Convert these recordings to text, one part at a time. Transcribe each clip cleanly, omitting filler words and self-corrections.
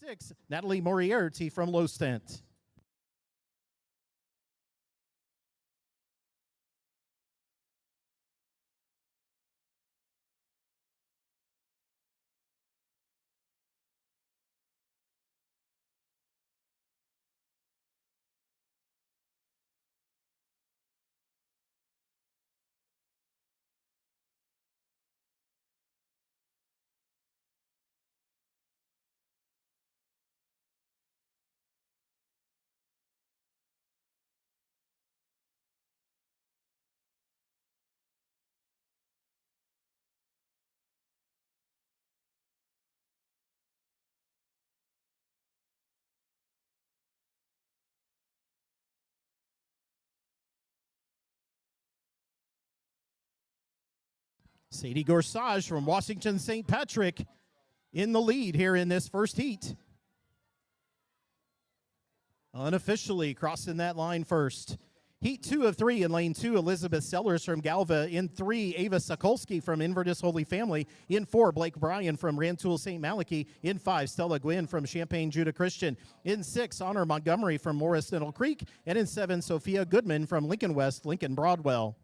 6, Natalie Moriarty from Lowstent. Sadie Gorsage from Washington St. Patrick in the lead here in this first heat. Unofficially crossing that line first. Heat 2 of 3 in lane 2, Elizabeth Sellers from Galva. In 3, Ava Sokolsky from Inverness Holy Family. In 4, Blake Bryan from Rantoul St. Malachy. In 5, Stella Gwynn from Champaign Judah Christian. In 6, Honor Montgomery from Morris Middle Creek. And in 7, Sophia Goodman from Lincoln West, Lincoln Broadwell.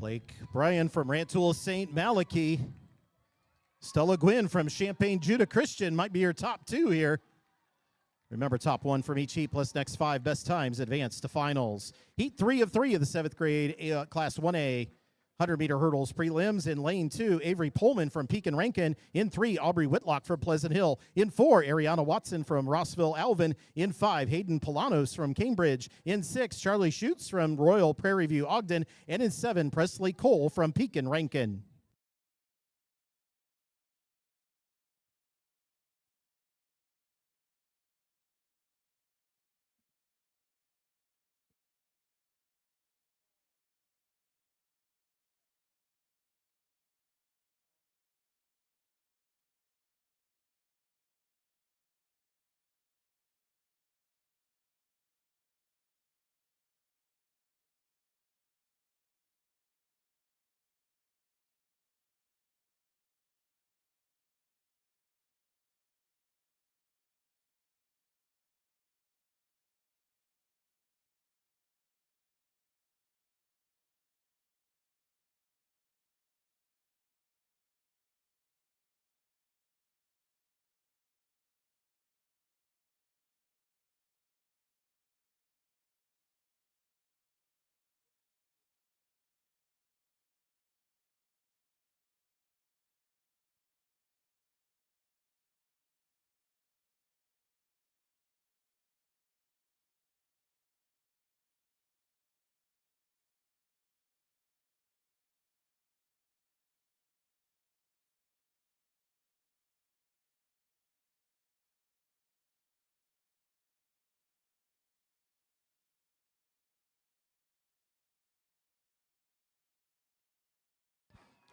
Blake Bryan from Rantoul St. Malachy. Stella Gwynn from Champaign Judah Christian might be your top 2 here. Remember, top 1 from each heat plus next 5 best times advance to finals. Heat 3 of 3 of the 7th grade Class 1A 100-meter hurdles prelims. In lane 2, Avery Pullman from Pekin Rankin. In 3, Aubrey Whitlock from Pleasant Hill. In 4, Ariana Watson from Rossville Alvin. In 5, Hayden Polanos from Cambridge. In 6, Charlie Schutz from Royal Prairie View Ogden. And in 7, Presley Cole from Pekin Rankin.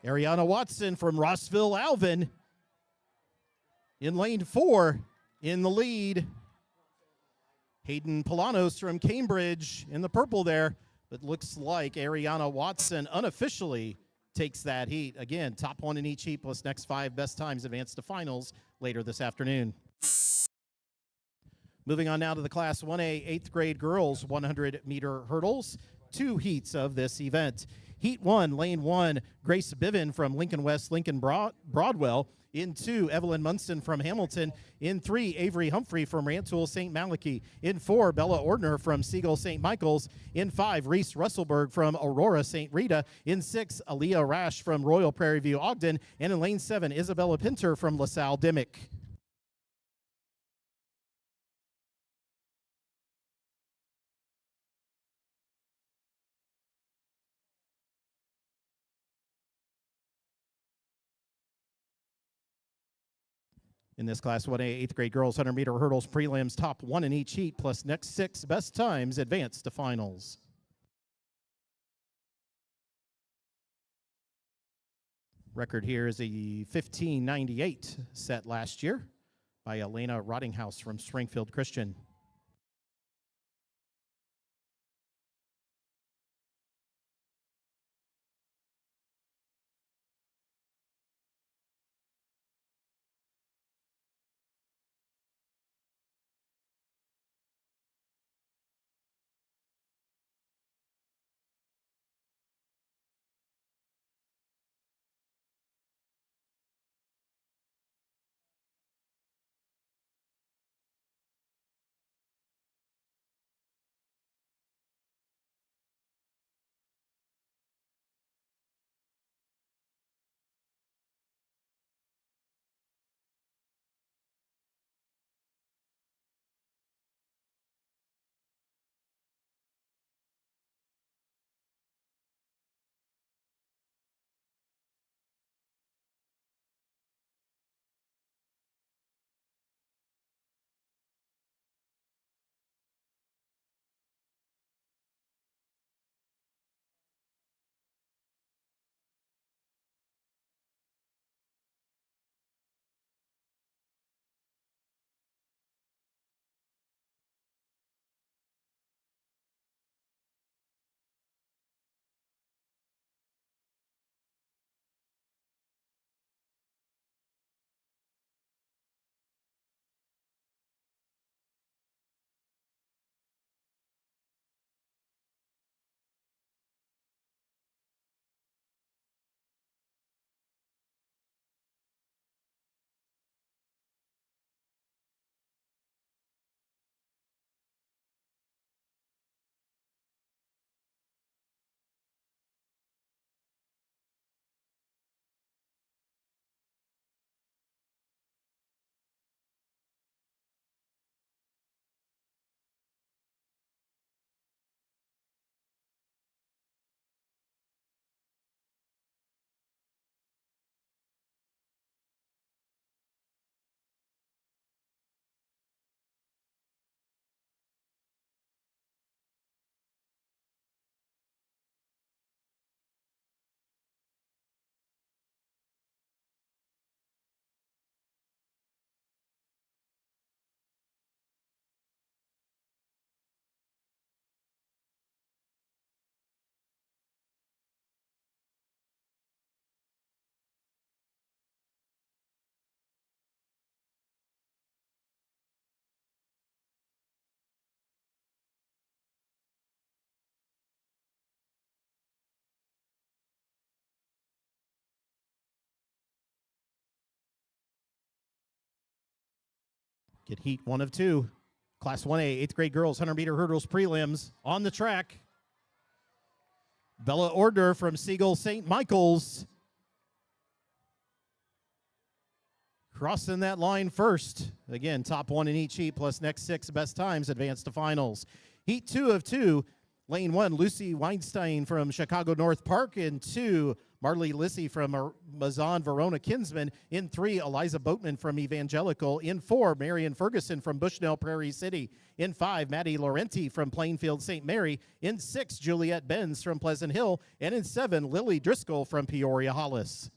Ariana Watson from Rossville Alvin in lane 4 in the lead. Hayden Polanos from Cambridge in the purple there, but looks like Ariana Watson unofficially takes that heat. Again, top one in each heat plus next 5 best times advance to finals later this afternoon. Moving on now to the Class 1A 8th grade girls 100-meter hurdles. 2 heats of this event. Heat 1, lane 1, Grace Biven from Lincoln West, Lincoln Broadwell. In 2, Evelyn Munson from Hamilton. In 3, Avery Humphrey from Rantoul St. Malachy. In 4, Bella Ordner from Siegel St. Michael's. In 5, Reese Russellberg from Aurora St. Rita. In 6, Aaliyah Rash from Royal Prairie View Ogden. And in lane 7, Isabella Pinter from LaSalle Dimmick. In this Class 1A 8th grade girls 100-meter hurdles prelims, top 1 in each heat plus next 6 best times advance to finals. Record here is a 15:98 set last year by Elena Rottinghouse from Springfield Christian. Get heat 1 of 2. Class 1A 8th grade girls 100-meter hurdles prelims on the track. Bella Ordner from Siegel St. Michael's crossing that line first. Again, top 1 in each heat plus next 6 best times advance to finals. Heat 2 of 2. Lane 1, Lucy Weinstein from Chicago North Park. In 2, Marley Lissy from Mazan Verona Kinsman. In 3, Eliza Boatman from Evangelical. In 4, Marion Ferguson from Bushnell Prairie City. In 5, Maddie Laurenti from Plainfield St. Mary. In 6, Juliette Benz from Pleasant Hill. And in 7, Lily Driscoll from Peoria Hollis.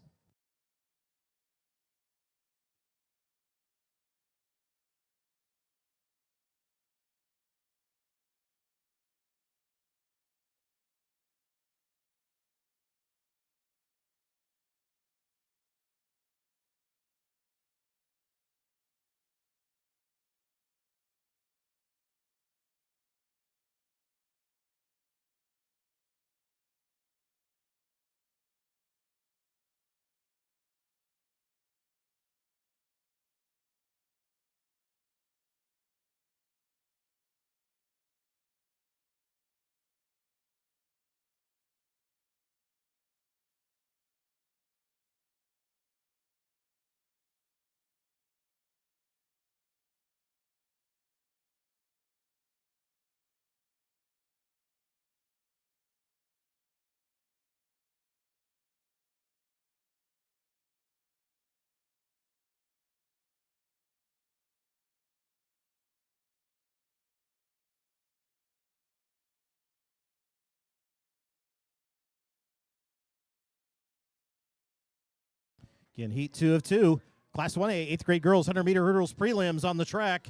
Again, heat 2 of 2. Class 1A, 8th grade girls, 100-meter hurdles prelims on the track.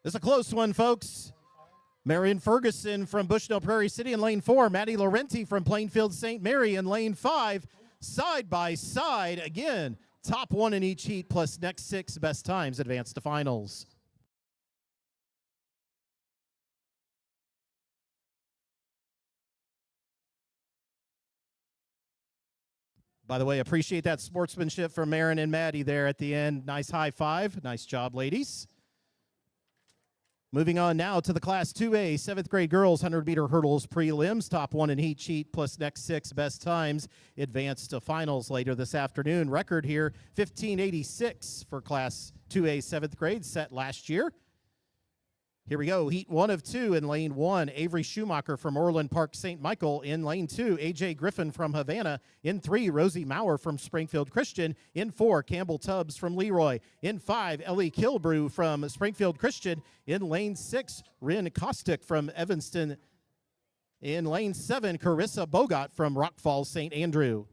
This is a close one, folks. Marion Ferguson from Bushnell Prairie City in lane 4. Maddie Laurenti from Plainfield St. Mary in lane 5. Side by side. Again, top one in each heat plus next 6 best times advance to finals. By the way, appreciate that sportsmanship from Marin and Maddie there at the end. Nice high five. Nice job, ladies. Moving on now to the Class 2A, 7th grade girls, 100-meter hurdles prelims. Top one in heat sheet plus next 6 best times advance to finals later this afternoon. Record here, 15:86 for Class 2A, 7th grade, set last year. Here we go, heat 1 of 2 in lane 1. Avery Schumacher from Orland Park St. Michael in lane 2. AJ Griffin from Havana in 3. Rosie Maurer from Springfield Christian in 4. Campbell Tubbs from Leroy in 5. Ellie Kilbrew from Springfield Christian in lane 6. Rin Kostick from Evanston in lane 7. Carissa Bogot from Rock Falls St. Andrew.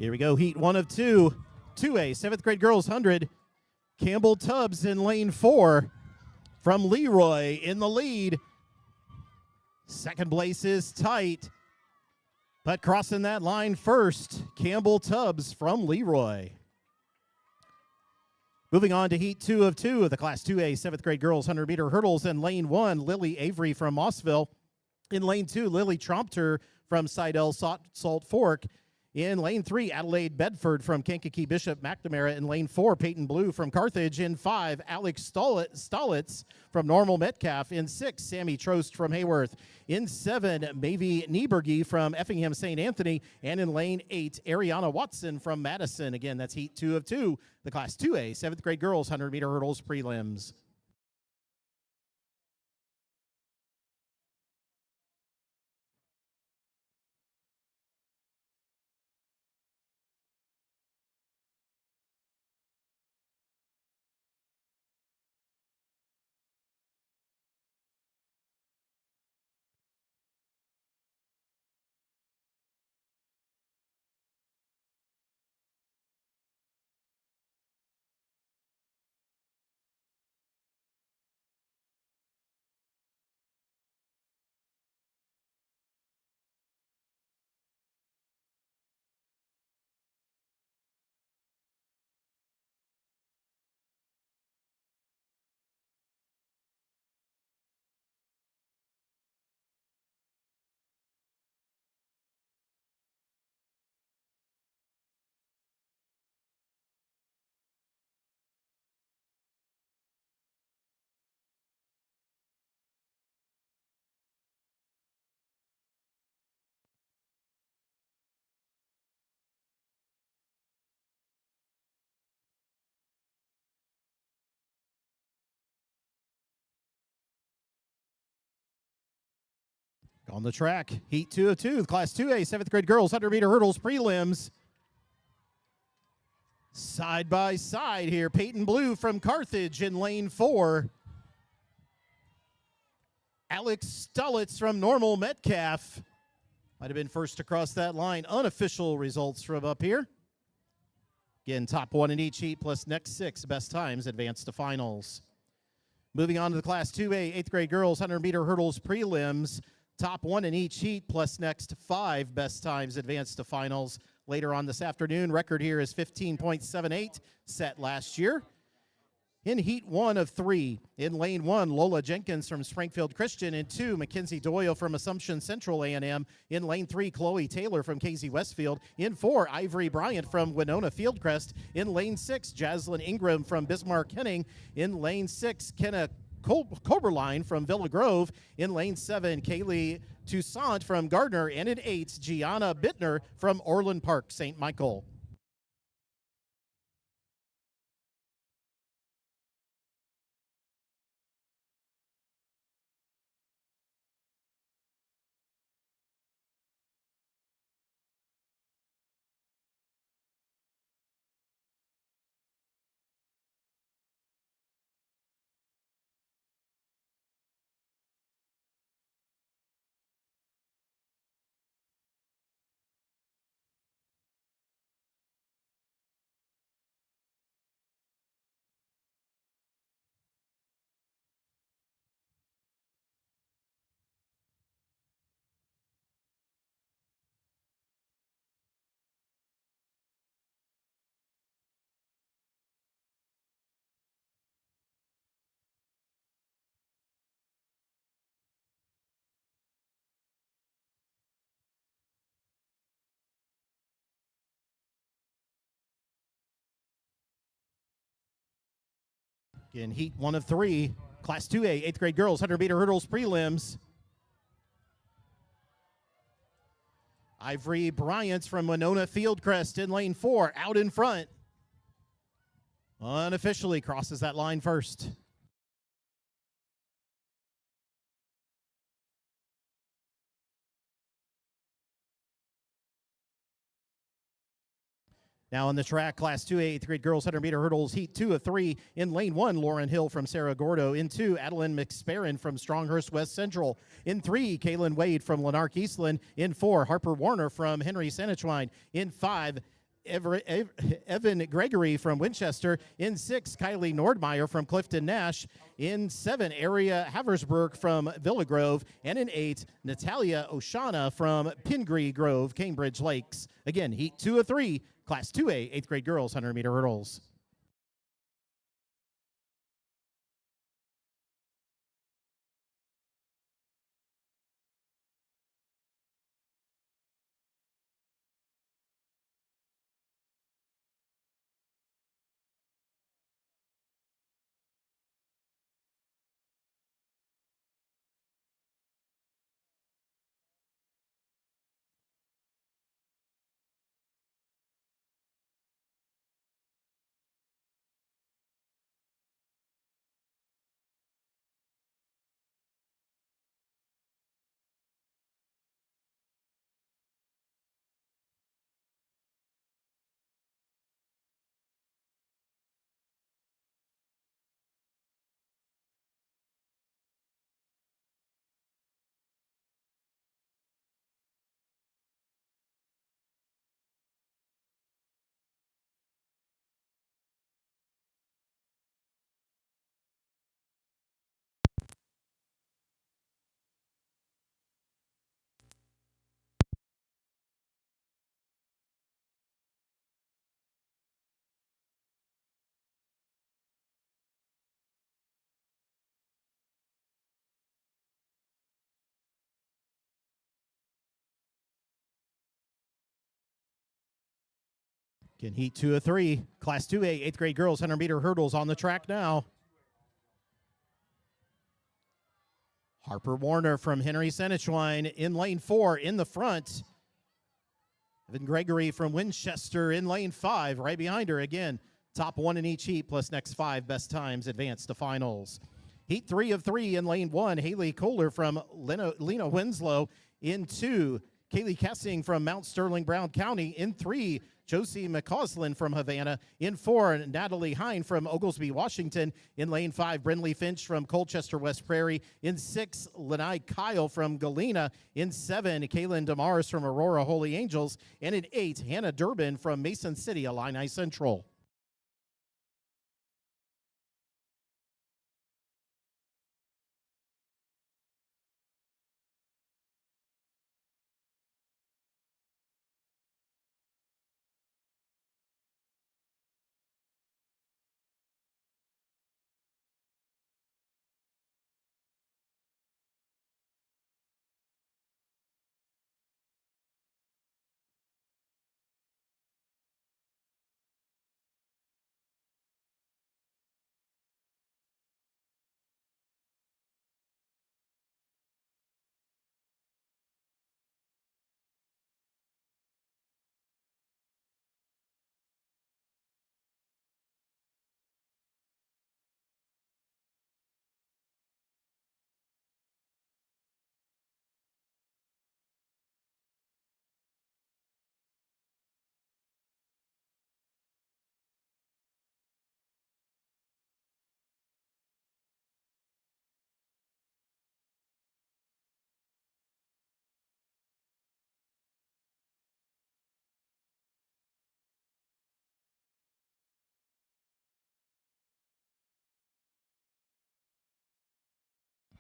Here we go, heat 1 of 2. 2A, 7th grade girls 100. Campbell Tubbs in lane 4 from Leroy in the lead. Second place is tight, but crossing that line first, Campbell Tubbs from Leroy. Moving on to heat 2 of 2 of the Class 2A 7th grade girls 100-meter hurdles. In lane 1, Lily Avery from Mossville. In lane 2, Lily Trompter from Seidel Salt Fork. In lane 3, Adelaide Bedford from Kankakee Bishop McNamara. In lane 4, Peyton Blue from Carthage. In 5, Alex Stolitz from Normal Metcalf. In 6, Sammy Trost from Hayworth. In 7, Mavie Nieberge from Effingham St. Anthony. And in lane 8, Ariana Watson from Madison. Again, that's heat 2 of 2, the Class 2A 7th grade girls 100-meter hurdles prelims. On the track, heat 2 of 2, Class 2A, 7th grade girls, 100-meter hurdles prelims. Side by side here, Peyton Blue from Carthage in lane 4. Alex Stulitz from Normal Metcalf might have been first across that line. Unofficial results from up here. Again, top 1 in each heat plus next 6 best times advance to finals. Moving on to the Class 2A, 8th grade girls, 100-meter hurdles prelims. Top 1 in each heat plus next 5 best times advance to finals. Later on this afternoon, record here is 15.78, set last year. In heat 1 of 3, in lane 1, Lola Jenkins from Springfield Christian. In 2, Mackenzie Doyle from Assumption Central A&M. In lane 3, Chloe Taylor from Casey Westfield. In 4, Ivory Bryant from Winona Fieldcrest. In lane 6, Jaslyn Ingram from Bismarck Henning. In lane 6, Kenna Coberline from Villa Grove. In lane 7, Kaylee Toussaint from Gardner. And in 8, Gianna Bittner from Orland Park, St. Michael. In heat 1 of 3, Class 2A, 8th grade girls, 100-meter hurdles prelims. Ivory Bryant from Winona Fieldcrest in lane 4, out in front. Unofficially crosses that line first. Now on the track, Class 2A, 8th grade girls, 100-meter hurdles, heat 2 of 3. In lane 1, Lauren Hill from Sarah Gordo. In 2, Adeline McSparron from Stronghurst West Central. In 3, Kaylin Wade from Lanark Eastland. In 4, Harper Warner from Henry Sanachwine. In 5, Evan Gregory from Winchester. In 6, Kylie Nordmeyer from Clifton Nash. In 7, Aria Haversburg from Villa Grove. And in 8, Natalia Oshana from Pingree Grove, Cambridge Lakes. Again, heat 2 of 3, Class 2A, 8th grade girls, 100-meter hurdles. Again, heat 2 of 3, Class 2A, 8th grade girls, 100-meter hurdles on the track now. Harper Warner from Henry Sanachwine in lane 4 in the front. Evan Gregory from Winchester in lane 5, right behind her. Again, top 1 in each heat plus next 5 best times advance to finals. Heat 3 of 3 in lane 1, Haley Kohler from Lena Winslow. In 2, Kaylee Kessing from Mount Sterling, Brown County. In 3, Josie McCausland from Havana. In 4, Natalie Hine from Oglesby, Washington. In lane 5, Brinley Finch from Colchester, West Prairie. In 6, Lanai Kyle from Galena. In 7, Kaylin DeMars from Aurora Holy Angels. And in 8, Hannah Durbin from Mason City, Illini Central.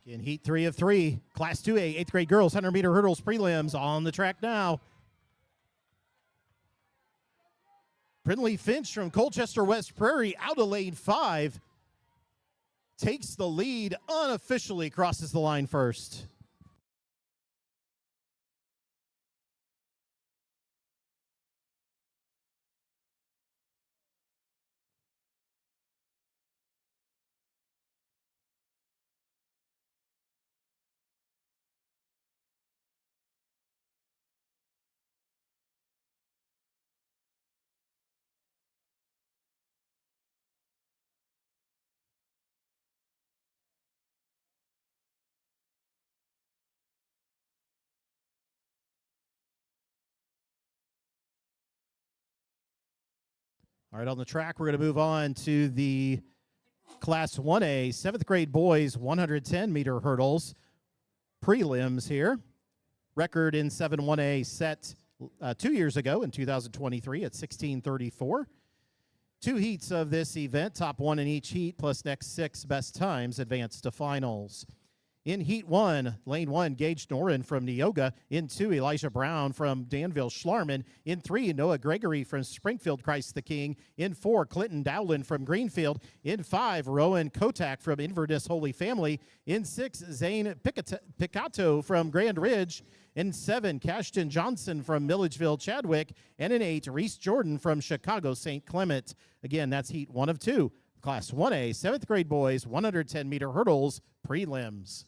In Heat 3 of 3, Class 2A, 8th grade girls, 100-meter hurdles prelims on the track now. Brinley Finch from Colchester, West Prairie, out of lane 5, takes the lead, unofficially crosses the line first. All right, on the track, we're going to move on to the Class 1A, 7th grade boys, 110-meter hurdles prelims here. Record in 7-1A set 2 years ago in 2023 at 16:34. 2 heats of this event, top 1 in each heat, plus next 6 best times advance to finals. In Heat 1, Lane 1, Gage Noren from Neoga. In 2, Elijah Brown from Danville Schlarman. In 3, Noah Gregory from Springfield Christ the King. In 4, Clinton Dowland from Greenfield. In 5, Rowan Kotak from Inverness Holy Family. In 6, Zane Picato from Grand Ridge. In 7, Cashton Johnson from Milledgeville Chadwick. And in 8, Reese Jordan from Chicago St. Clement. Again, that's Heat 1 of 2. Class 1A, 7th grade boys, 110-meter hurdles prelims.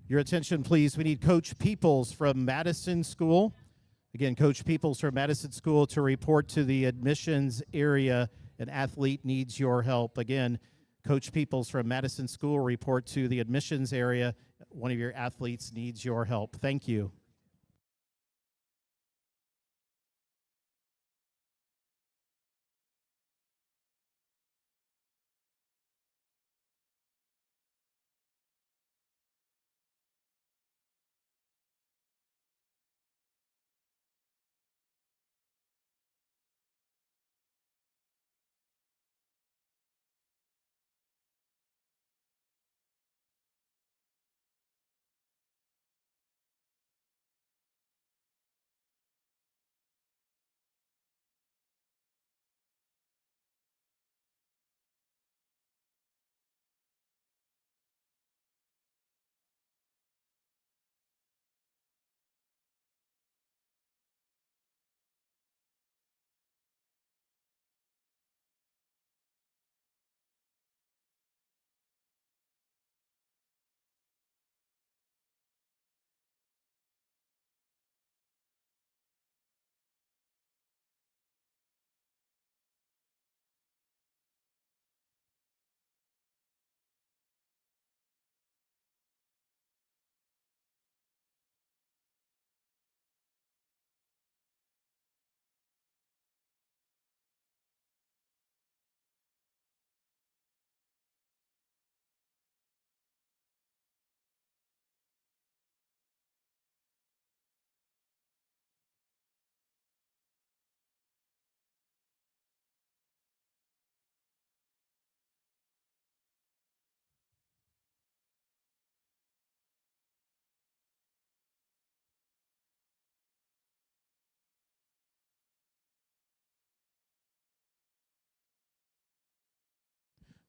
Your attention, please. We need Coach Peoples from Madison School. Again, Coach Peoples from Madison School to report to the admissions area. An athlete needs your help. Again, Coach Peoples from Madison School, report to the admissions area. One of your athletes needs your help. Thank you.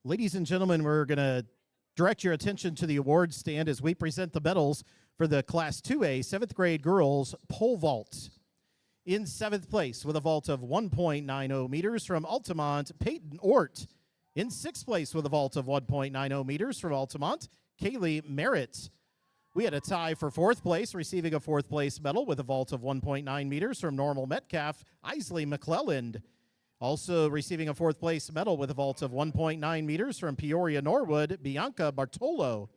Ladies and gentlemen, we're going to direct your attention to the awards stand as we present the medals for the Class 2A 7th grade girls pole vault. In 7th place with a vault of 1.90 meters from Altamont, Peyton Ort. In 6th place with a vault of 1.90 meters from Altamont, Kaylee Merritt. We had a tie for 4th place, receiving a 4th place medal with a vault of 1.9 meters from Normal Metcalf, Isley McClelland. Also receiving a 4th place medal with a vault of 1.9 meters from Peoria Norwood, Bianca Bartolo.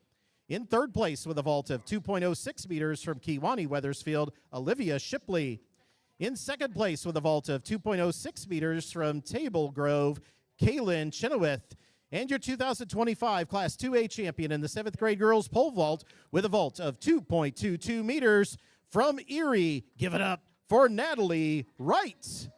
In 3rd place with a vault of 2.06 meters from Kewanee Weathersfield, Olivia Shipley. In 2nd place with a vault of 2.06 meters from Table Grove, Kaylin Chenoweth. And your 2025 Class 2A champion in the 7th grade girls pole vault with a vault of 2.22 meters from Erie. Give it up for Natalie Wright.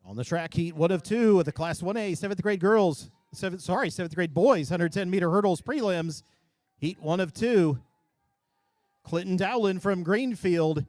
On the track, heat 1 of 2 with the Class 1A 7th grade girls, 7th grade boys 110-meter hurdles prelims. Heat 1 of 2. Clinton Dowland from Greenfield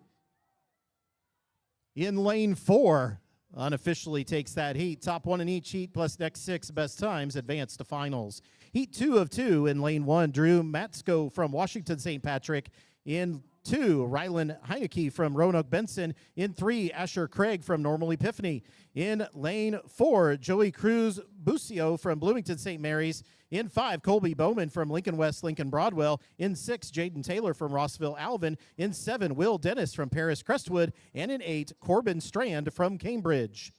in lane 4 unofficially takes that heat. Top 1 in each heat plus next 6 best times advance to finals. Heat 2 of 2 in lane 1. Drew Matsko from Washington St. Patrick in 2, Rylan Heineke from Roanoke Benson. In 3, Asher Craig from Normal Epiphany. In lane 4, Joey Cruz Bucio from Bloomington St. Mary's. In 5, Colby Bowman from Lincoln West, Lincoln Broadwell. In 6, Jaden Taylor from Rossville Alvin. In 7, Will Dennis from Paris Crestwood. And in 8, Corbin Strand from Cambridge.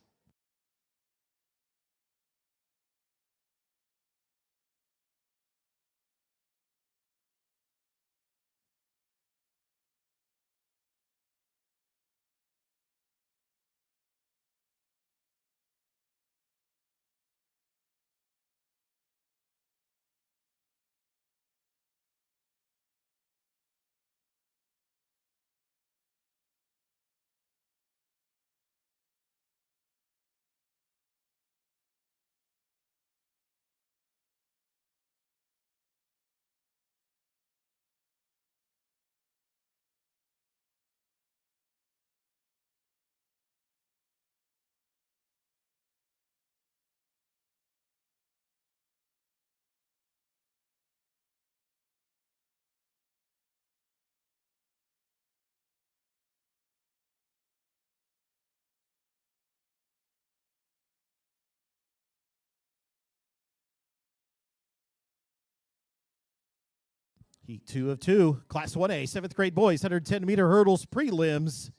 Heat 2 of 2, Class 1A, 7th grade boys, 110-meter hurdles prelims.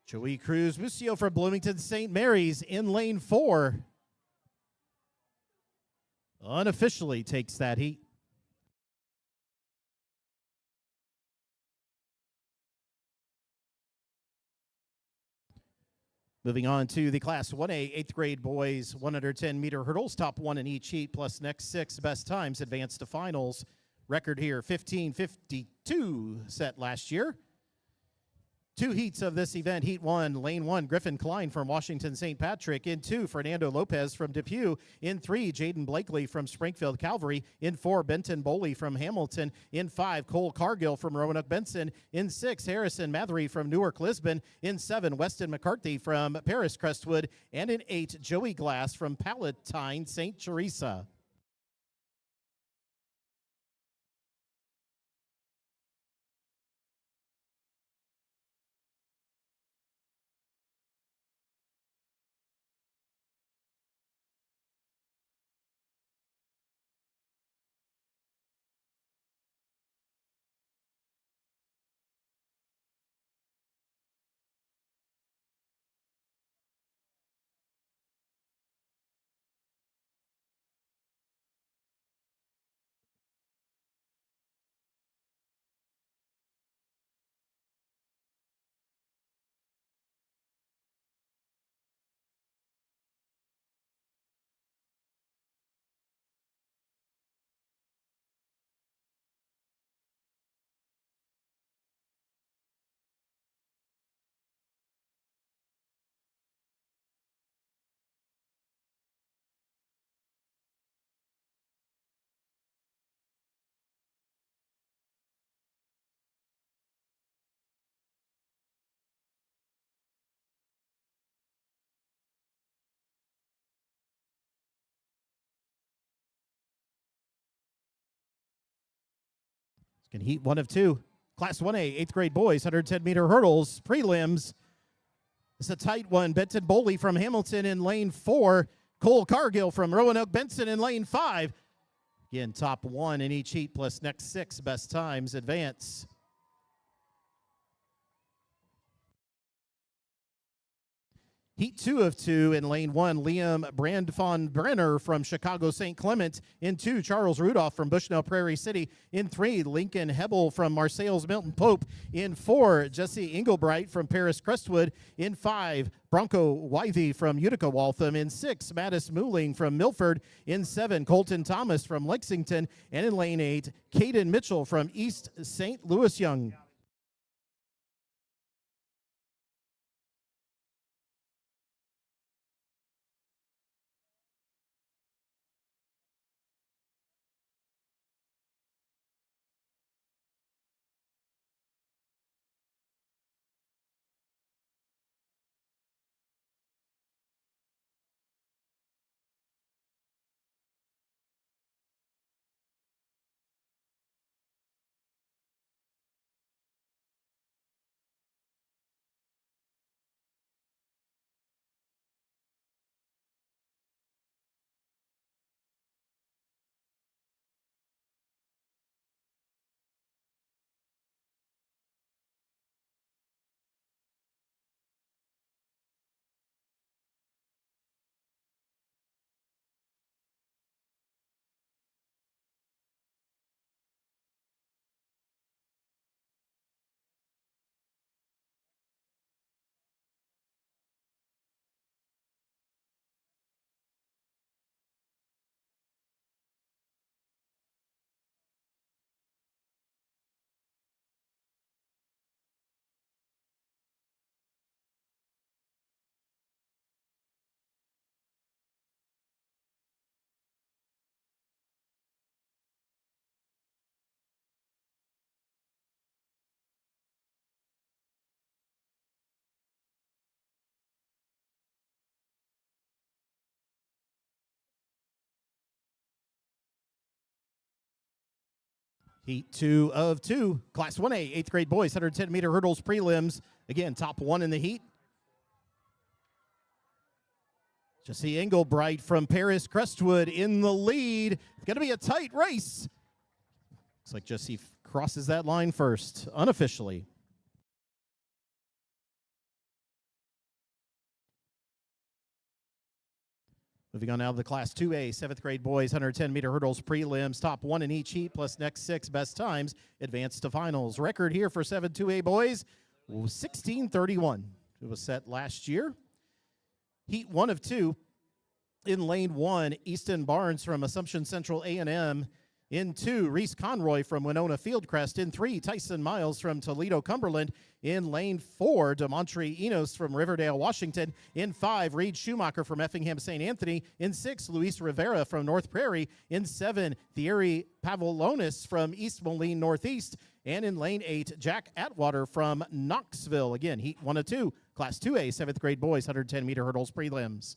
Joey Cruz Bucio from Bloomington St. Mary's in lane 4 unofficially takes that heat. Moving on to the Class 1A 8th grade boys 110-meter hurdles, top 1 in each heat plus next 6 best times advance to finals. Record here 15:52 set last year. 2 heats of this event. Heat 1, lane 1, Griffin Klein from Washington St. Patrick. In 2, Fernando Lopez from Depew. In 3, Jaden Blakely from Springfield Calvary. In 4, Benton Boley from Hamilton. In 5, Cole Cargill from Roanoke Benson. In 6, Harrison Mathery from Newark Lisbon. In 7, Weston McCarthy from Paris Crestwood. And in 8, Joey Glass from Palatine St. Teresa. Can heat 1 of 2. Class 1A, 8th grade boys, 110-meter hurdles, prelims. It's a tight one. Benton Boley from Hamilton in lane 4. Cole Cargill from Roanoke Benson in lane 5. Again, top 1 in each heat plus next 6 best times advance. Heat 2 of 2 in lane 1, Liam Brandfon Brenner from Chicago St. Clement. In 2, Charles Rudolph from Bushnell Prairie City. In 3, Lincoln Hebel from Marseilles Milton Pope. In 4, Jesse Engelbright from Paris Crestwood. In 5, Bronco Wythe from Utica Waltham. In 6, Mattis Mooling from Milford. In 7, Colton Thomas from Lexington. And in lane 8, Caden Mitchell from East St. Louis Young. Heat 2 of 2, Class 1A, 8th grade boys, 110-meter hurdles prelims. Again, top 1 in the heat. Jesse Engelbright from Paris Crestwood in the lead. It's going to be a tight race. Looks like Jesse crosses that line first, unofficially. Moving on now to the Class 2A, 7th grade boys, 110-meter hurdles prelims. Top 1 in each heat plus next 6 best times advance to finals. Record here for 7-2A boys, 16:31. It was set last year. Heat 1 of 2. In lane 1, Easton Barnes from Assumption Central A&M. In 2, Reese Conroy from Winona Fieldcrest. In 3, Tyson Miles from Toledo Cumberland. In lane 4, Demontre Enos from Riverdale, Washington. In 5, Reed Schumacher from Effingham St. Anthony. In 6, Luis Rivera from North Prairie. In 7, Thierry Pavlonis from East Moline Northeast. And in lane 8, Jack Atwater from Knoxville. Again, heat 1 of 2, Class 2A, 7th grade boys, 110-meter hurdles prelims.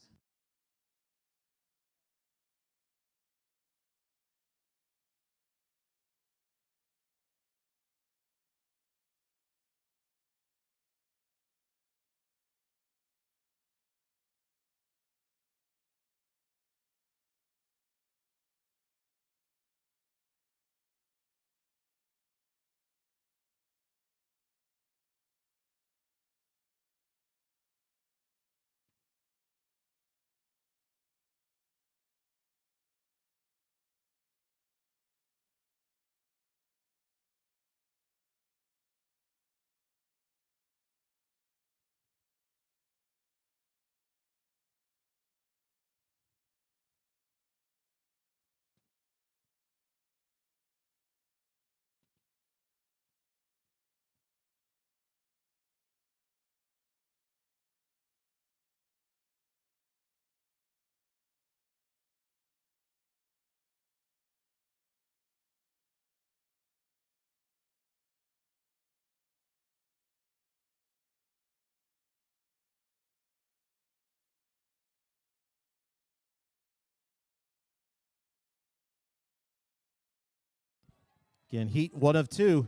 Again, heat 1 of 2,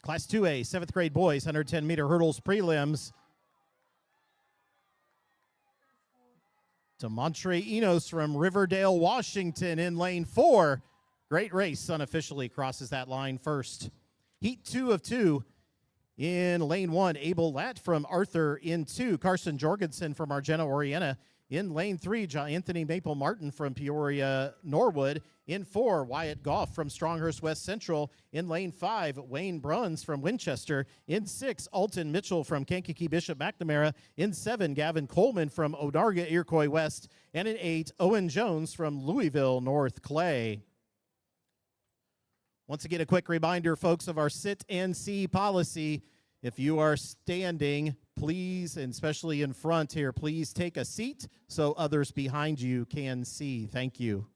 Class 2A, 7th grade boys, 110-meter hurdles prelims. Demontre Enos from Riverdale, Washington in lane 4. Great race, unofficially crosses that line first. Heat 2 of 2. In lane 1, Abel Latt from Arthur. In 2, Carson Jorgensen from Argenta Oriena. In lane 3, Anthony Maple Martin from Peoria Norwood. In 4, Wyatt Goff from Stronghurst West Central. In lane 5, Wayne Bruns from Winchester. In 6, Alton Mitchell from Kankakee Bishop McNamara. In 7, Gavin Coleman from Onarga Iroquois West. And in 8, Owen Jones from Louisville North Clay. Once again, a quick reminder, folks, of our sit and see policy. If you are standing, please, and especially in front here, please take a seat so others behind you can see. Thank you.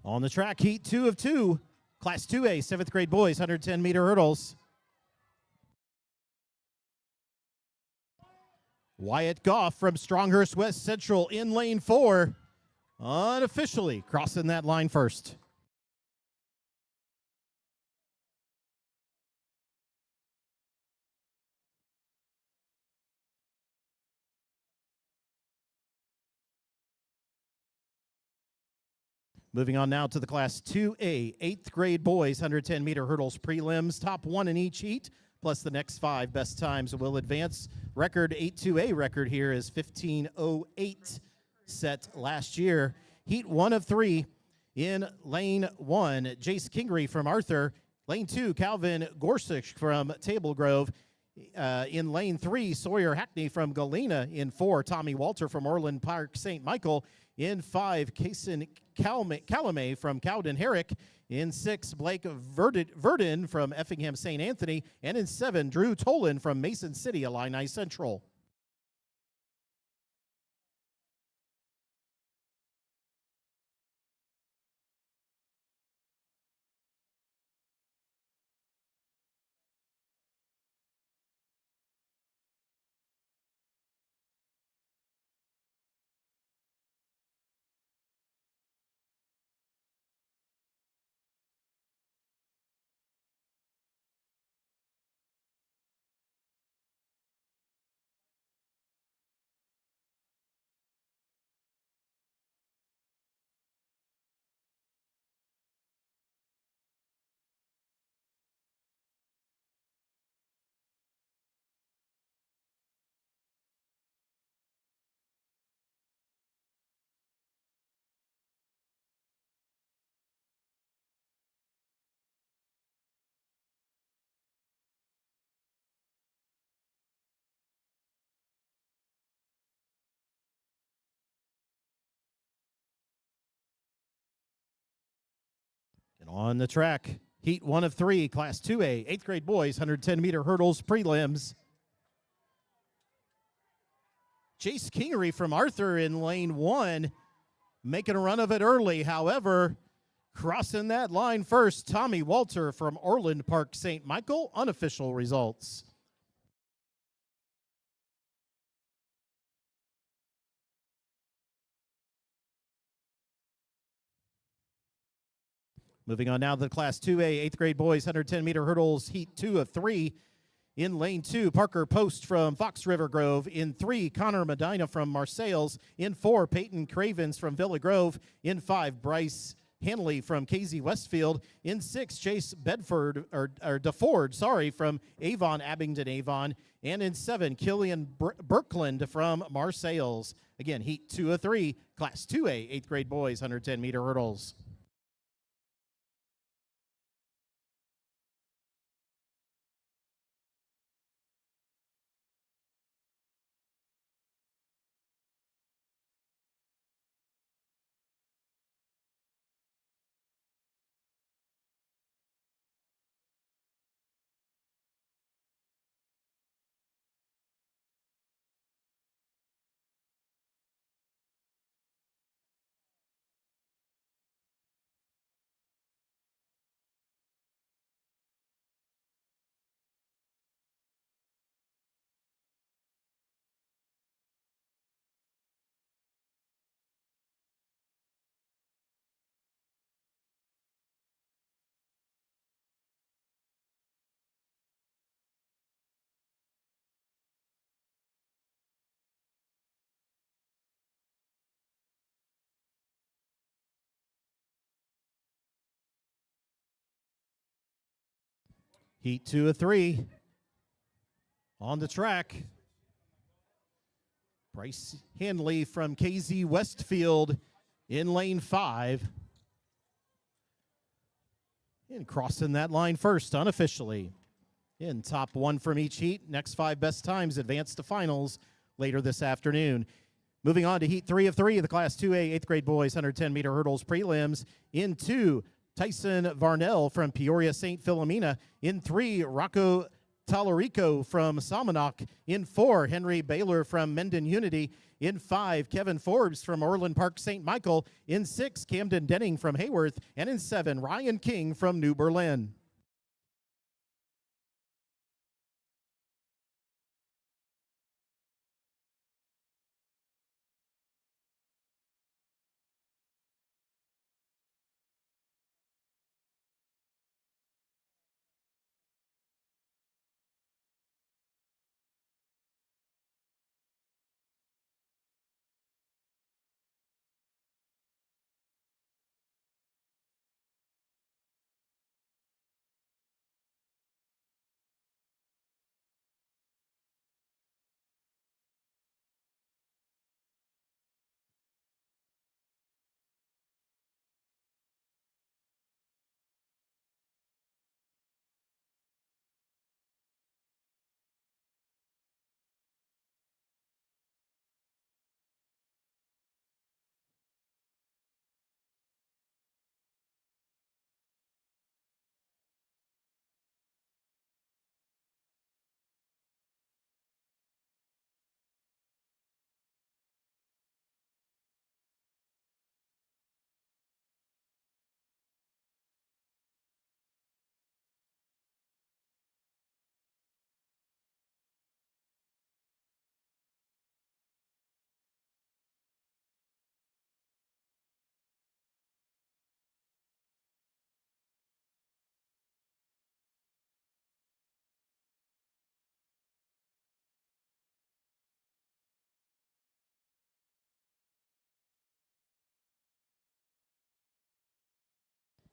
On the track, heat 2 of 2, Class 2A, 7th grade boys, 110-meter hurdles. Wyatt Goff from Stronghurst West Central in lane 4, unofficially crossing that line first. Moving on now to the Class 2A, 8th grade boys, 110-meter hurdles prelims, top 1 in each heat, plus the next 5 best times will advance. Record 8-2A record here is 15:08 set last year. Heat 1 of 3 in lane 1, Jace Kingery from Arthur. Lane 2, Calvin Gorsuch from Table Grove. In lane 3, Sawyer Hackney from Galena. In 4, Tommy Walter from Orland Park St. Michael. In 5, Kason Calamay from Cowden Herrick. In 6, Blake Verdon from Effingham St. Anthony. And in 7, Drew Tolan from Mason City Illini Central. And on the track, heat 1 of 3, Class 2A, 8th grade boys, 110-meter hurdles prelims. Jace Kingery from Arthur in lane 1, making a run of it early. However, crossing that line first, Tommy Walter from Orland Park St. Michael, unofficial results. Moving on now to the Class 2A, 8th grade boys, 110-meter hurdles, heat 2 of 3. In lane 2, Parker Post from Fox River Grove. In 3, Connor Medina from Marseilles. In 4, Peyton Cravens from Villa Grove. In 5, Bryce Hanley from KZ Westfield. In 6, Chase DeFord from Avon, Abingdon, Avon. And in 7, Killian Birkland from Marseilles. Again, heat 2 of 3, Class 2A, 8th grade boys, 110-meter hurdles. Heat 2 of 3. On the track, Bryce Hanley from KZ Westfield in lane 5. And crossing that line first, unofficially. In top 1 from each heat, next 5 best times advance to finals later this afternoon. Moving on to heat 3 of 3 of the Class 2A 8th grade boys 110-meter hurdles prelims. In 2, Tyson Varnell from Peoria St. Philomena. In 3, Rocco Talarico from Salmonok. In 4, Henry Baylor from Menden Unity. In 5, Kevin Forbes from Orland Park St. Michael. In 6, Camden Denning from Hayworth. And in 7, Ryan King from New Berlin.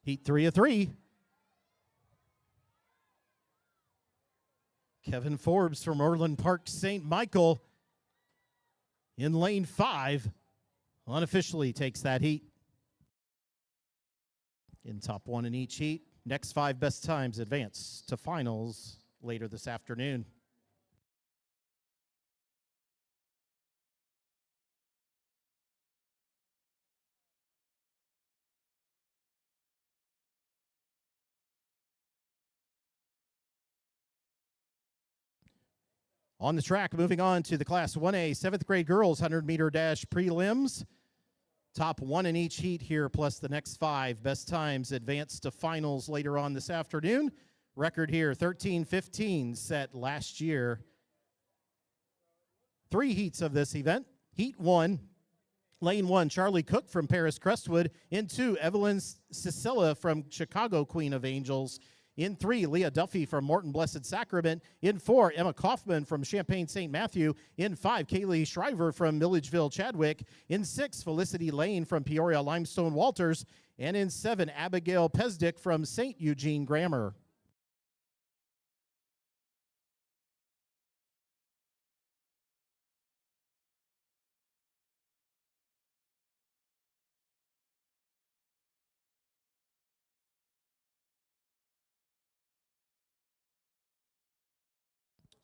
Heat 3 of 3. Kevin Forbes from Orland Park St. Michael in lane 5 unofficially takes that heat. In top 1 in each heat. Next 5 best times advance to finals later this afternoon. On the track, moving on to the Class 1A 7th grade girls 100-meter dash prelims. Top 1 in each heat here, plus the next 5 best times advance to finals later on this afternoon. Record here, 13:15 set last year. 3 heats of this event. Heat 1, lane 1, Charlie Cook from Paris Crestwood. In 2, Evelyn Cicilla from Chicago Queen of Angels. In 3, Leah Duffy from Morton Blessed Sacrament. In 4, Emma Kaufman from Champaign St. Matthew. In 5, Kaylee Shriver from Milledgeville Chadwick. In 6, Felicity Lane from Peoria Limestone Walters. And in 7, Abigail Pesdick from St. Eugene Grammar.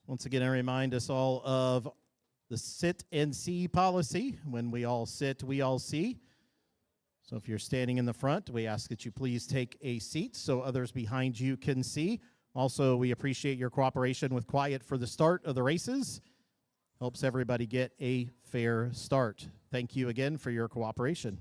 Once again, I remind us all of the sit and see policy. When we all sit, we all see. So if you're standing in the front, we ask that you please take a seat so others behind you can see. Also, we appreciate your cooperation with quiet for the start of the races. Helps everybody get a fair start. Thank you again for your cooperation.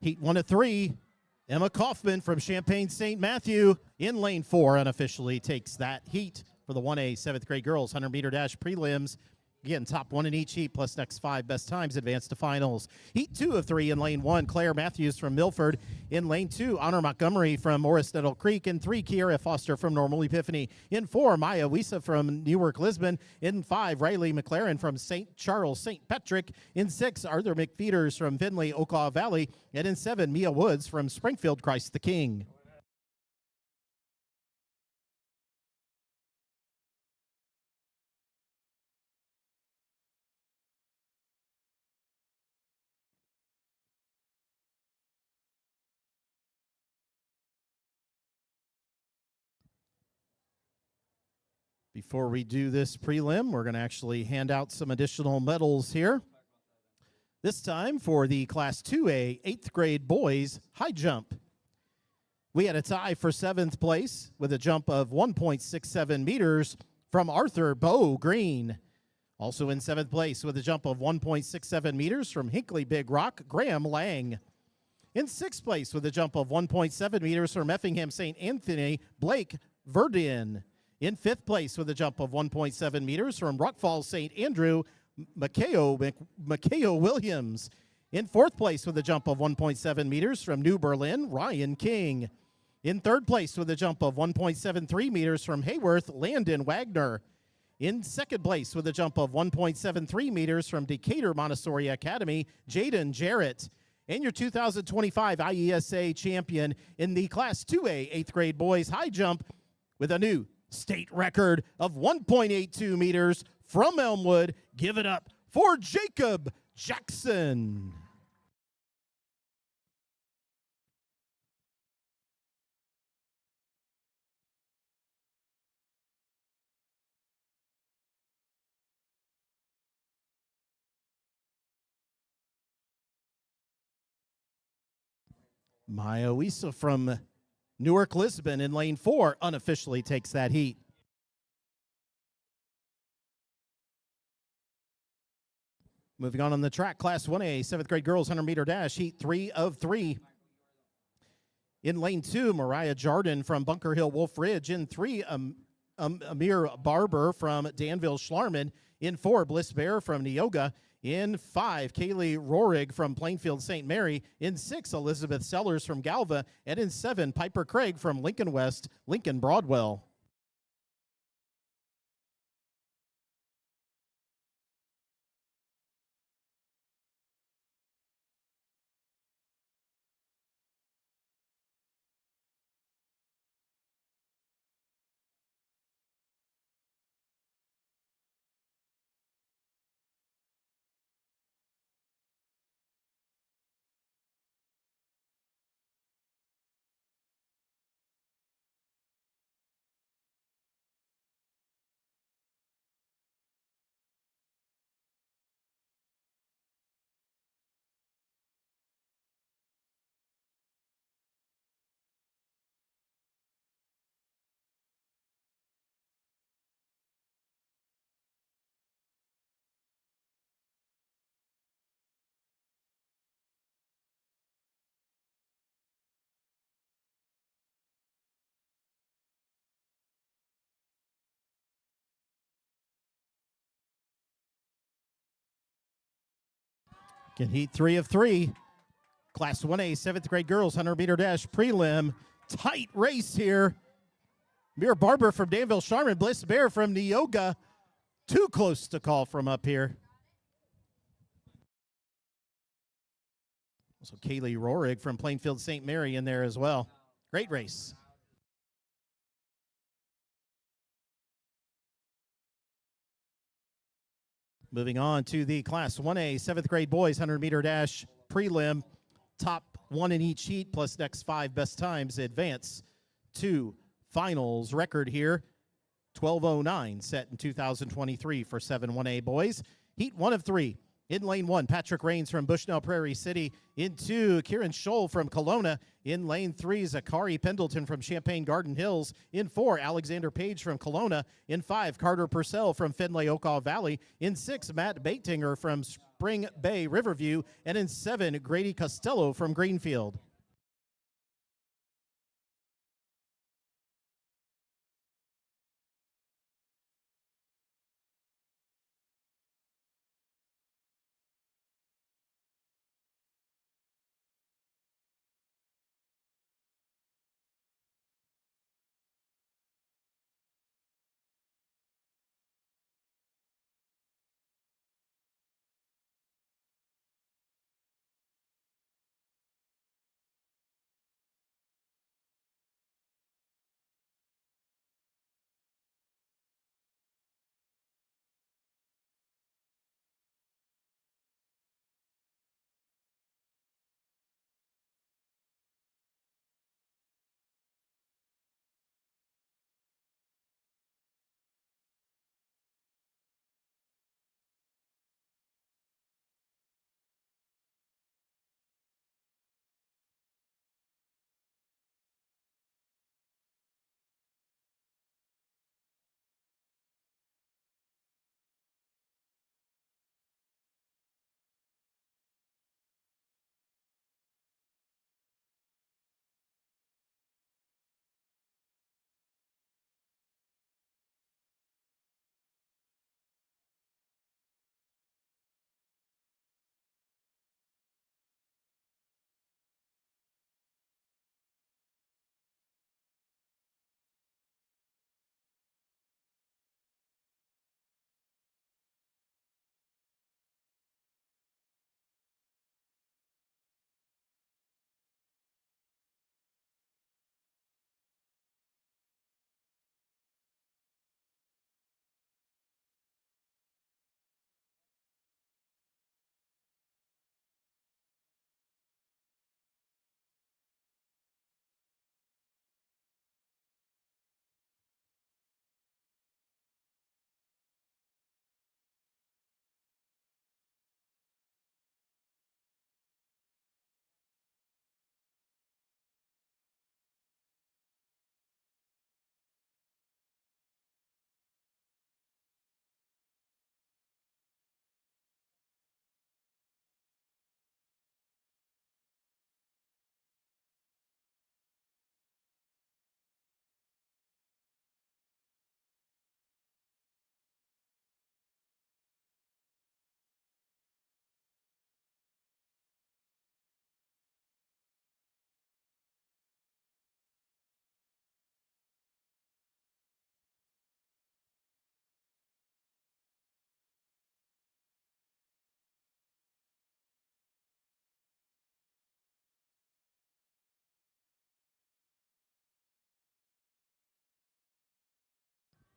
Heat 1 of 3. Emma Kaufman from Champaign St. Matthew in lane 4 unofficially takes that heat for the 1A 7th grade girls 100-meter dash prelims. Again, top 1 in each heat plus next 5 best times advance to finals. Heat 2 of 3 in lane 1, Claire Matthews from Milford. In lane 2, Honor Montgomery from Morris Nettle Creek. In 3, Kiera Foster from Normal Epiphany. In 4, Maya IESA from Newark Lisbon. In 5, Riley McLaren from St. Charles St. Patrick. In 6, Arthur McFeeters from Finley, Okaw Valley. And in 7, Mia Woods from Springfield Christ the King. Before we do this prelim, we're going to actually hand out some additional medals here. This time for the Class 2A 8th grade boys high jump. We had a tie for 7th place with a jump of 1.67 meters from Arthur Bo Green. Also in 7th place with a jump of 1.67 meters from Hinkley Big Rock, Graham Lang. In 6th place with a jump of 1.7 meters from Effingham St. Anthony, Blake Verdin. In 5th place with a jump of 1.7 meters from Rock Falls St. Andrew, Makeo Williams. In 4th place with a jump of 1.7 meters from New Berlin, Ryan King. In 3rd place with a jump of 1.73 meters from Hayworth, Landon Wagner. In 2nd place with a jump of 1.73 meters from Decatur Montessori Academy, Jaden Jarrett. And your 2025 IESA champion in the Class 2A 8th grade boys high jump with a new state record of 1.82 meters from Elmwood. Give it up for Jacob Jackson. Maya IESA from Newark Lisbon in lane 4 unofficially takes that heat. Moving on the track, Class 1A 7th grade girls 100-meter dash, heat 3 of 3. In lane 2, Mariah Jardin from Bunker Hill Wolf Ridge. In 3, Amir Barber from Danville Schlarman. In 4, Bliss Bear from Neoga. In 5, Kaylee Rorig from Plainfield St. Mary. In 6, Elizabeth Sellers from Galva. And in 7, Piper Craig from Lincoln West, Lincoln Broadwell. Again, heat 3 of 3. Class 1A 7th grade girls 100-meter dash prelim. Tight race here. Amir Barber from Danville Sharman, Bliss Bear from Neoga. Too close to call from up here. Also Kaylee Rorig from Plainfield St. Mary in there as well. Great race. Moving on to the Class 1A 7th grade boys 100-meter dash prelim. Top 1 in each heat plus next 5 best times advance to finals. Record here 12:09 set in 2023 for 7-1A boys. Heat 1 of 3. In lane 1, Patrick Rains from Bushnell Prairie City. In 2, Kieran Scholl from Kelowna. In lane 3, Zachary Pendleton from Champaign Garden Hills. In 4, Alexander Page from Kelowna. In 5, Carter Purcell from Findlay Okaw Valley. In 6, Matt Baitinger from Spring Bay Riverview. And in 7, Grady Costello from Greenfield.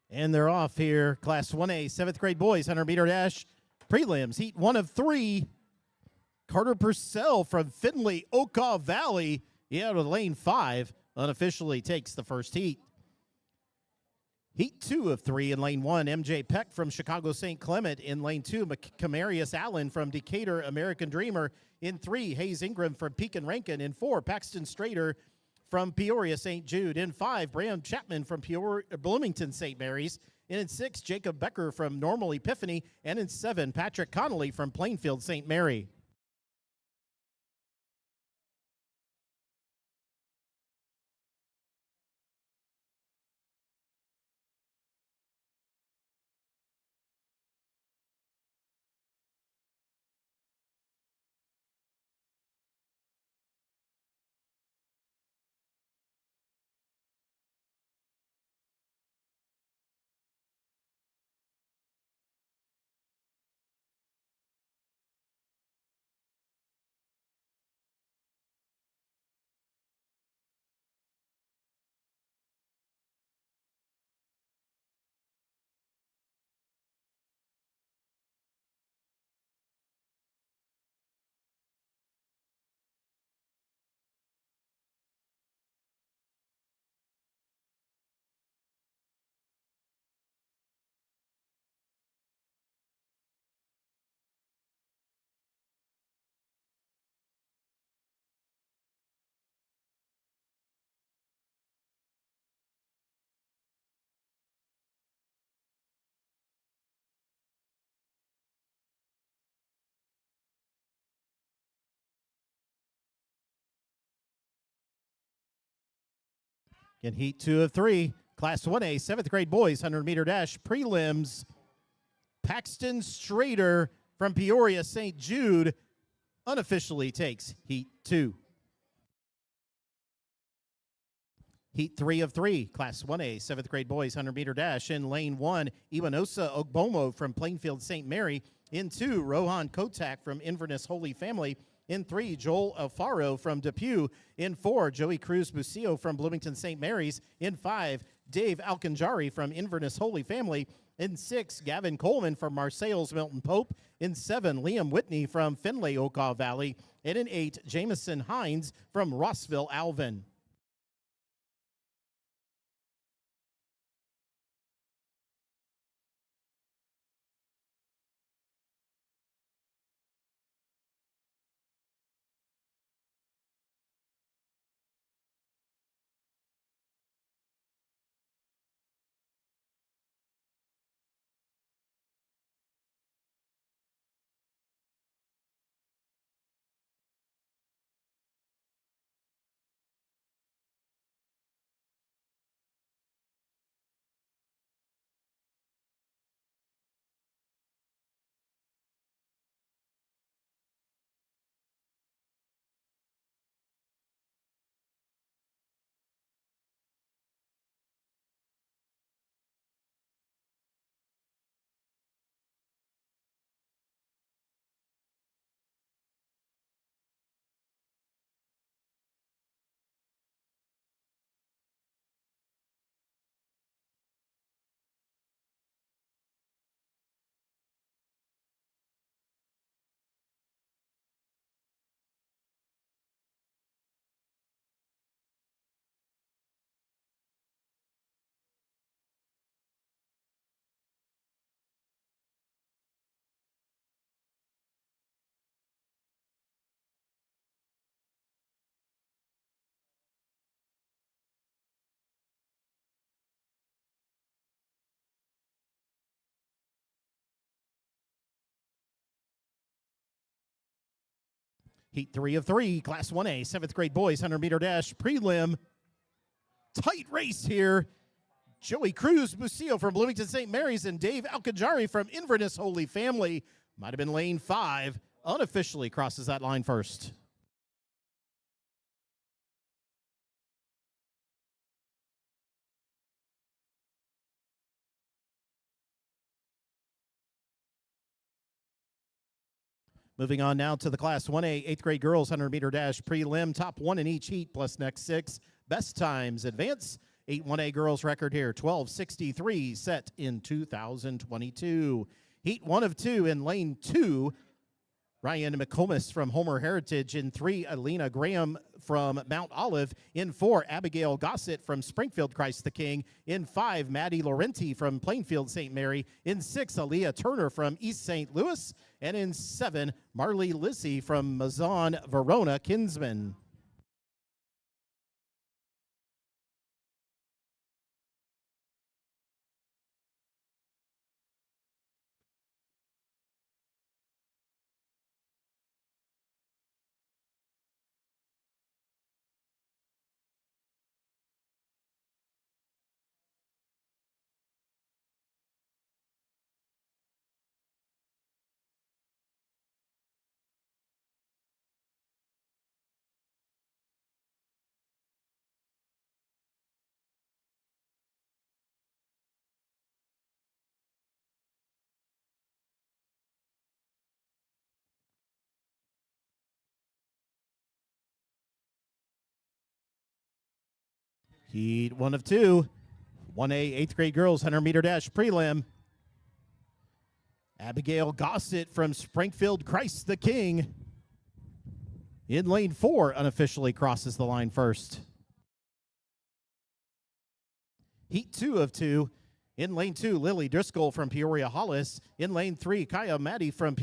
And they're off here. Class 1A, 7th grade boys, 100-meter dash prelims. Heat 1 of 3. Carter Purcell from Findlay Okaw Valley, out of lane 5, unofficially takes the first heat. Heat 2 of 3 in lane 1, MJ Peck from Chicago St. Clement. In lane 2, Camarius Allen from Decatur American Dreamer. In 3, Hayes Ingram from Pekin Rankin. In 4, Paxton Strader from Peoria St. Jude. In 5, Brand Chapman from Bloomington St. Mary's. And in 6, Jacob Becker from Normal Epiphany. And in 7, Patrick Connolly from Plainfield St. Mary. In Heat 2 of 3, Class 1A, 7th grade boys, 100-meter dash prelims. Paxton Strader from Peoria St. Jude unofficially takes Heat 2. Heat 3 of 3, Class 1A, 7th grade boys, 100-meter dash. In lane 1, Iwanosa Ogbomo from Plainfield St. Mary. In 2, Rohan Kotak from Inverness Holy Family. In 3, Joel Alfaro from Depew. In 4, Joey Cruz Bucio from Bloomington St. Mary's. In 5, Dave Alcanjari from Inverness Holy Family. In 6, Gavin Coleman from Marseilles Milton Pope. In 7, Liam Whitney from Finlay Okaw Valley. And in 8, Jamison Hines from Rossville Alvin. Heat 3 of 3, Class 1A, 7th grade boys, 100-meter dash prelim. Tight race here. Joey Cruz Bucio from Bloomington St. Mary's and Dave Alcanjari from Inverness Holy Family. Might have been lane 5. Unofficially crosses that line first. Moving on now to the Class 1A, 8th grade girls 100-meter dash prelim. Top 1 in each heat plus next 6. Best times advance. 8-1A girls record here, 12:63 set in 2022. Heat 1 of 2 in lane 2. Ryan McComas from Homer Heritage. In 3, Alina Graham from Mount Olive. In 4, Abigail Gossett from Springfield Christ the King. In 5, Maddie Laurenti from Plainfield St. Mary. In 6, Aaliyah Turner from East St. Louis. And in 7, Marley Lissy from Mazan Verona Kinsman. Heat 1 of 2. 1A 8th grade girls 100-meter dash prelim. Abigail Gossett from Springfield Christ the King. In lane 4, unofficially crosses the line first. Heat 2 of 2. In lane 2, Lily Driscoll from Peoria Hollis. In lane 3, Kaya Maddie from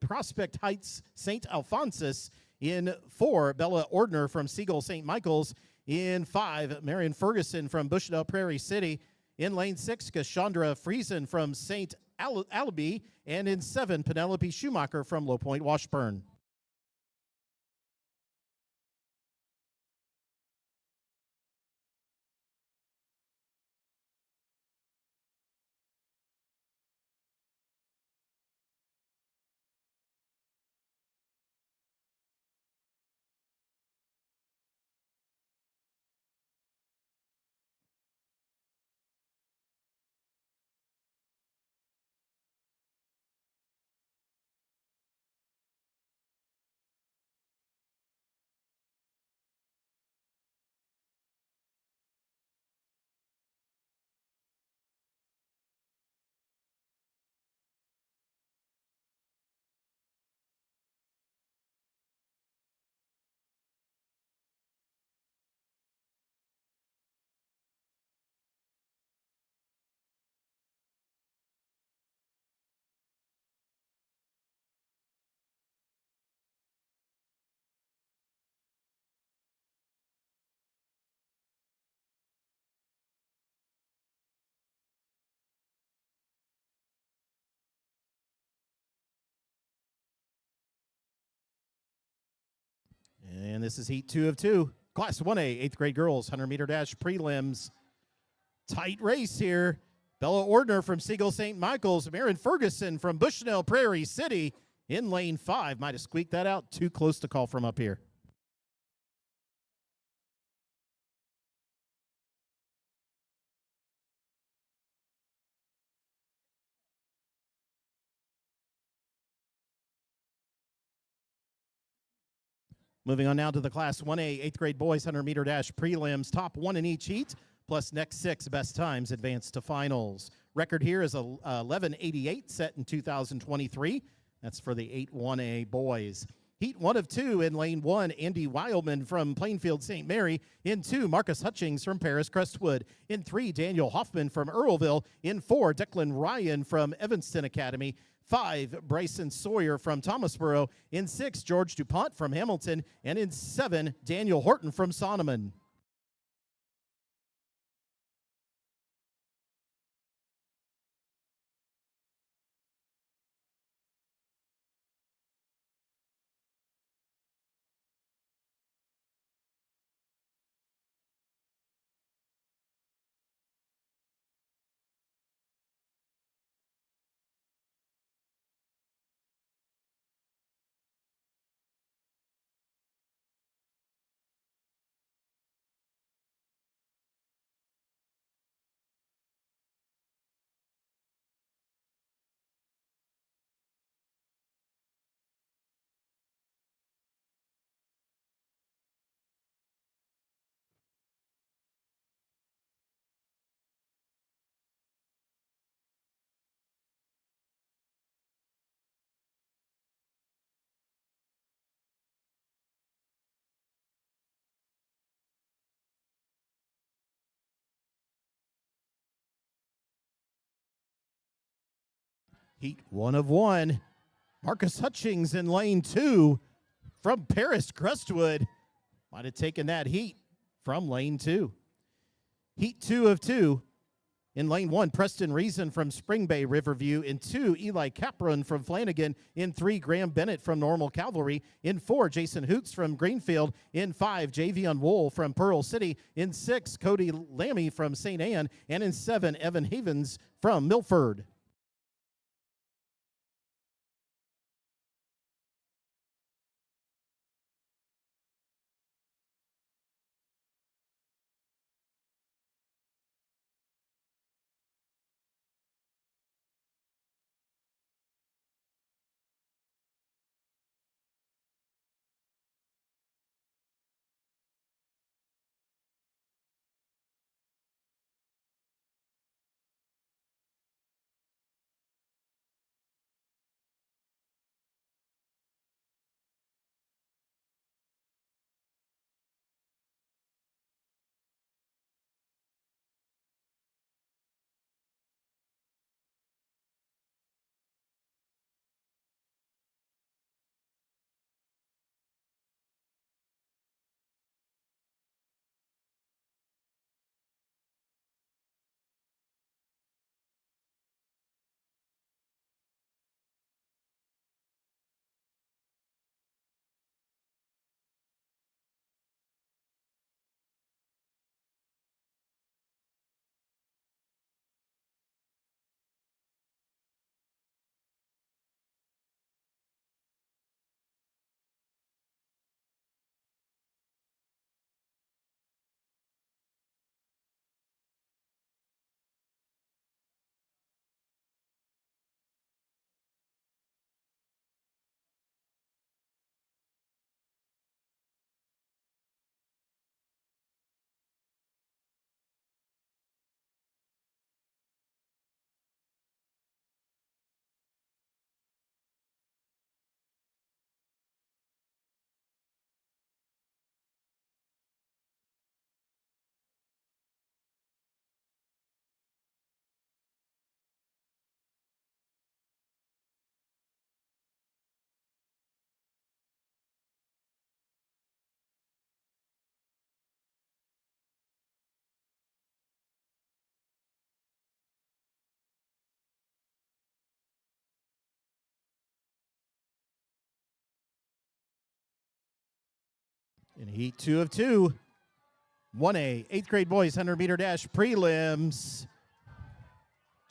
Prospect Heights St. Alphonsus. In 4, Bella Ordner from Siegel St. Michael's. In 5, Marion Ferguson from Bushnell Prairie City. In lane 6, Cassandra Friesen from St. Alaby. And in 7, Penelope Schumacher from Low Point Washburn. And this is heat 2 of 2. Class 1A, 8th grade girls, 100-meter dash prelims. Tight race here. Bella Ordner from Siegel St. Michael's. Marin Ferguson from Bushnell Prairie City in lane 5. Might have squeaked that out. Too close to call from up here. Moving on now to the Class 1A, 8th grade boys 100-meter dash prelims. Top 1 in each heat, plus next 6 best times advance to finals. Record here is 11:88 set in 2023. That's for the 8-1A boys. Heat 1 of 2 in lane 1, Andy Wildman from Plainfield St. Mary. In 2, Marcus Hutchings from Paris Crestwood. In 3, Daniel Hoffman from Earlville. In 4, Declan Ryan from Evanston Academy. 5, Bryson Sawyer from Thomasboro. In 6, George DuPont from Hamilton. And in 7, Daniel Horton from Sonneman. Heat 1 of 1. Marcus Hutchings in lane 2 from Paris Crestwood. Might have taken that heat from lane 2. Heat 2 of 2. In lane 1, Preston Reason from Spring Bay Riverview. In 2, Eli Capron from Flanagan. In 3, Graham Bennett from Normal Cavalry. In 4, Jason Hoots from Greenfield. In 5, Javion Wool from Pearl City. In 6, Cody Lammy from St. Anne. And in 7, Evan Havens from Milford. In heat 2 of 2, 1A, 8th grade boys 100-meter dash prelims.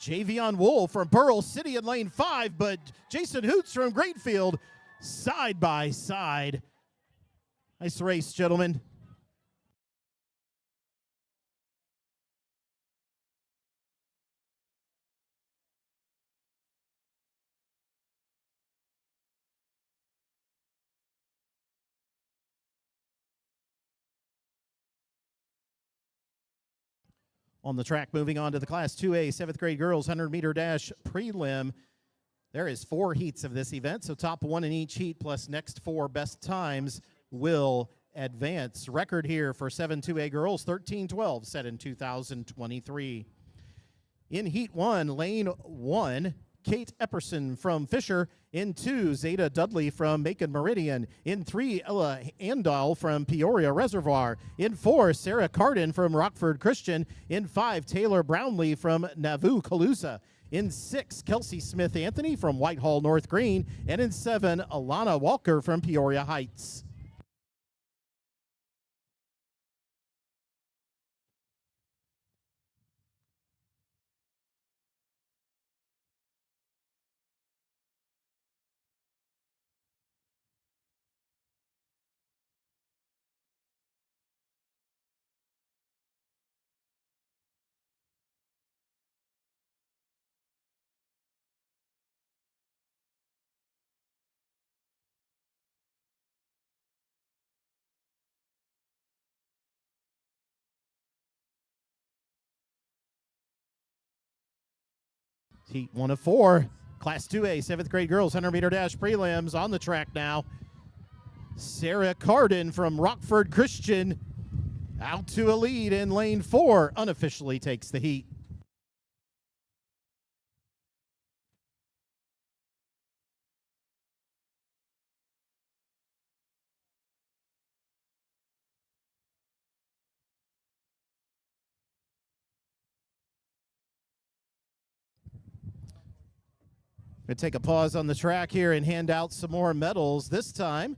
Javion Wool from Pearl City in lane 5, but Jason Hoots from Greatfield side by side. Nice race, gentlemen. On the track, moving on to the Class 2A 7th grade girls 100-meter dash prelim. There is 4 heats of this event, so top 1 in each heat plus next 4 best times will advance. Record here for 7-2A girls, 13:12, set in 2023. In heat 1, lane 1, Kate Epperson from Fisher. In 2, Zeta Dudley from Macon Meridian. In 3, Ella Andal from Peoria Reservoir. In 4, Sarah Carden from Rockford Christian. In 5, Taylor Brownlee from Nauvoo Calusa. In 6, Kelsey Smith Anthony from Whitehall North Green. And in 7, Alana Walker from Peoria Heights. Heat 1 of 4, Class 2A 7th grade girls 100-meter dash prelims. On the track now, Sarah Carden from Rockford Christian out to a lead in lane 4, unofficially takes the heat. Going to take a pause on the track here and hand out some more medals, this time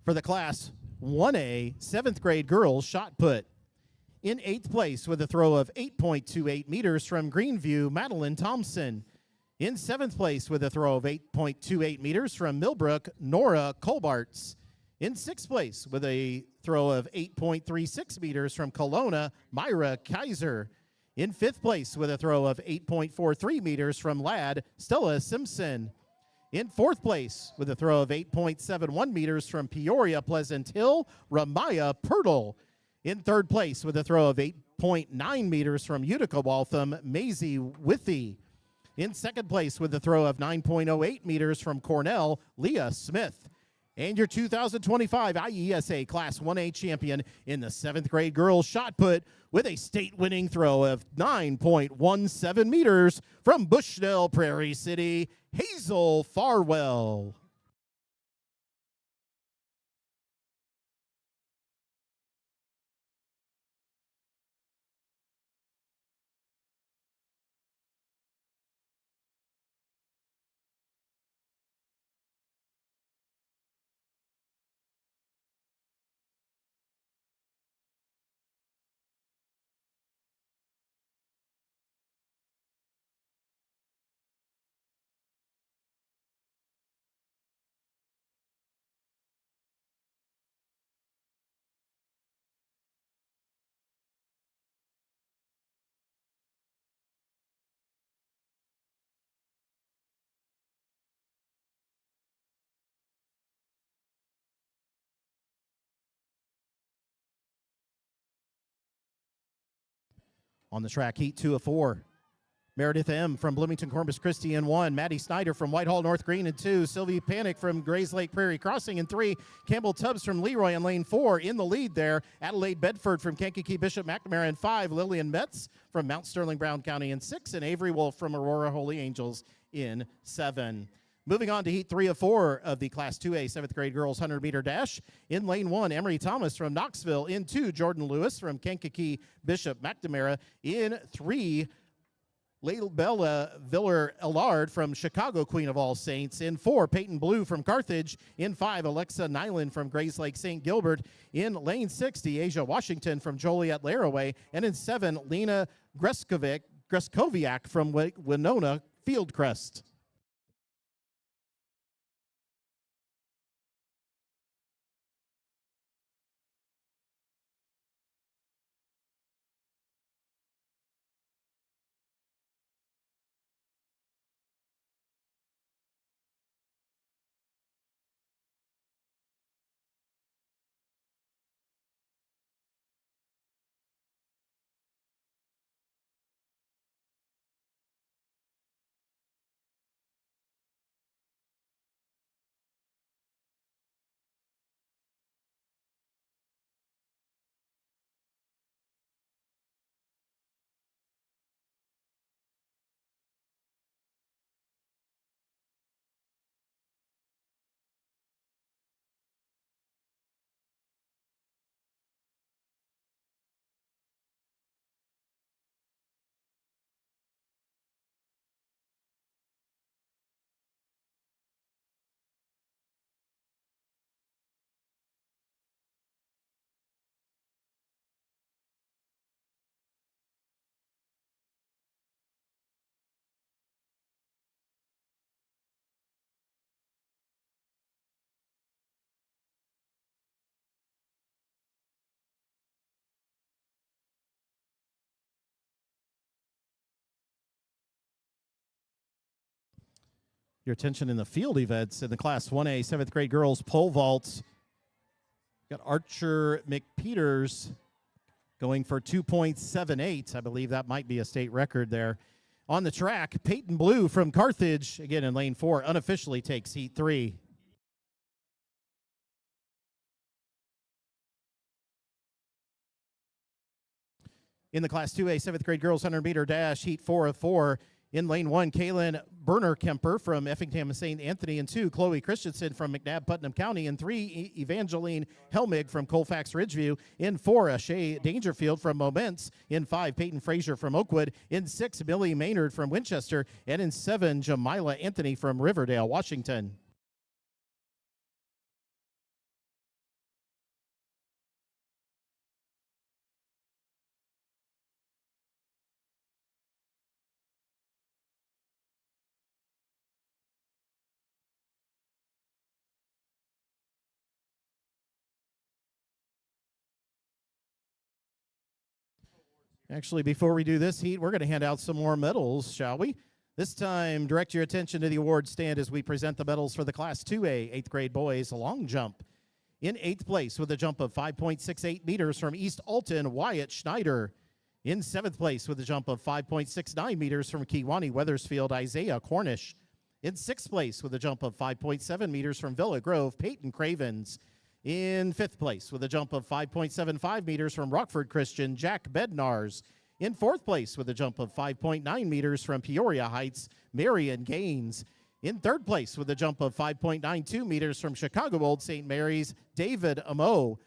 for the Class 1A 7th grade girls shot put. In 8th place with a throw of 8.28 meters from Greenview, Madeline Thompson. In 7th place with a throw of 8.28 meters from Millbrook, Nora Colbarts. In 6th place with a throw of 8.36 meters from Kelowna, Myra Kaiser. In 5th place with a throw of 8.43 meters from Ladd, Stella Simpson. In 4th place with a throw of 8.71 meters from Peoria Pleasant Hill, Ramaya Pirtle. In 3rd place with a throw of 8.9 meters from Utica Waltham, Maisie Withy. In 2nd place with a throw of 9.08 meters from Cornell, Leah Smith. And your 2025 IESA Class 1A champion in the 7th grade girls shot put with a state-winning throw of 9.17 meters from Bushnell Prairie City, Hazel Farwell. On the track, heat 2 of 4. Meredith M. from Bloomington Corpus Christi in 1. Maddie Snyder from Whitehall North Green in 2. Sylvie Panic from Grays Lake Prairie Crossing in 3. Campbell Tubbs from Leroy in lane 4. In the lead there, Adelaide Bedford from Kankakee Bishop McNamara in 5. Lillian Metz from Mount Sterling Brown County in 6. And Avery Wolf from Aurora Holy Angels in 7. Moving on to heat 3 of 4 of the Class 2A 7th grade girls 100-meter dash. In lane 1, Emery Thomas from Knoxville. In 2, Jordan Lewis from Kankakee Bishop McNamara. In 3, Bella Viller-Ellard from Chicago, Queen of All Saints. In 4, Peyton Blue from Carthage. In 5, Alexa Nyland from Grayslake St. Gilbert. In lane 60, Asia Washington from Joliet Laraway. And in 7, Lena Greskoviak from Winona Fieldcrest. Your attention in the field events in the Class 1A 7th grade girls pole vaults. Got Archer McPeters going for 2.78. I believe that might be a state record there. On the track, Peyton Blue from Carthage, again in lane 4, unofficially takes heat 3. In the Class 2A 7th grade girls 100-meter dash, heat 4 of 4. In lane 1, Kaylin Berner-Kemper from Effingham St. Anthony. In 2, Chloe Christensen from McNabb Putnam County. In 3, Evangeline Helmig from Colfax Ridgeview. In 4, Ashay Dangerfield from Moments. In 5, Peyton Frazier from Oakwood. In 6, Millie Maynard from Winchester. And in 7, Jamila Anthony from Riverdale, Washington. Actually, before we do this heat, we're going to hand out some more medals, shall we? This time, direct your attention to the award stand as we present the medals for the Class 2A 8th grade boys long jump. In 8th place with a jump of 5.68 meters from East Alton, Wyatt Schneider. In 7th place with a jump of 5.69 meters from Kewanee Weathersfield, Isaiah Cornish. In 6th place with a jump of 5.7 meters from Villa Grove, Peyton Cravens. In 5th place with a jump of 5.75 meters from Rockford Christian, Jack Bednars. In 4th place with a jump of 5.9 meters from Peoria Heights, Marion Gaines. In 3rd place with a jump of 5.92 meters from Chicago Old St. Mary's, David Amo.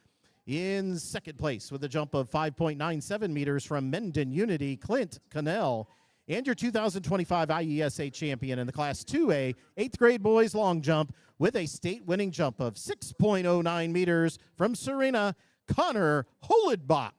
In 2nd place with a jump of 5.97 meters from Mendon Unity, Clint Cannell. And your 2025 IESA champion in the Class 2A 8th grade boys long jump with a state-winning jump of 6.09 meters from Serena, Connor Holidbach.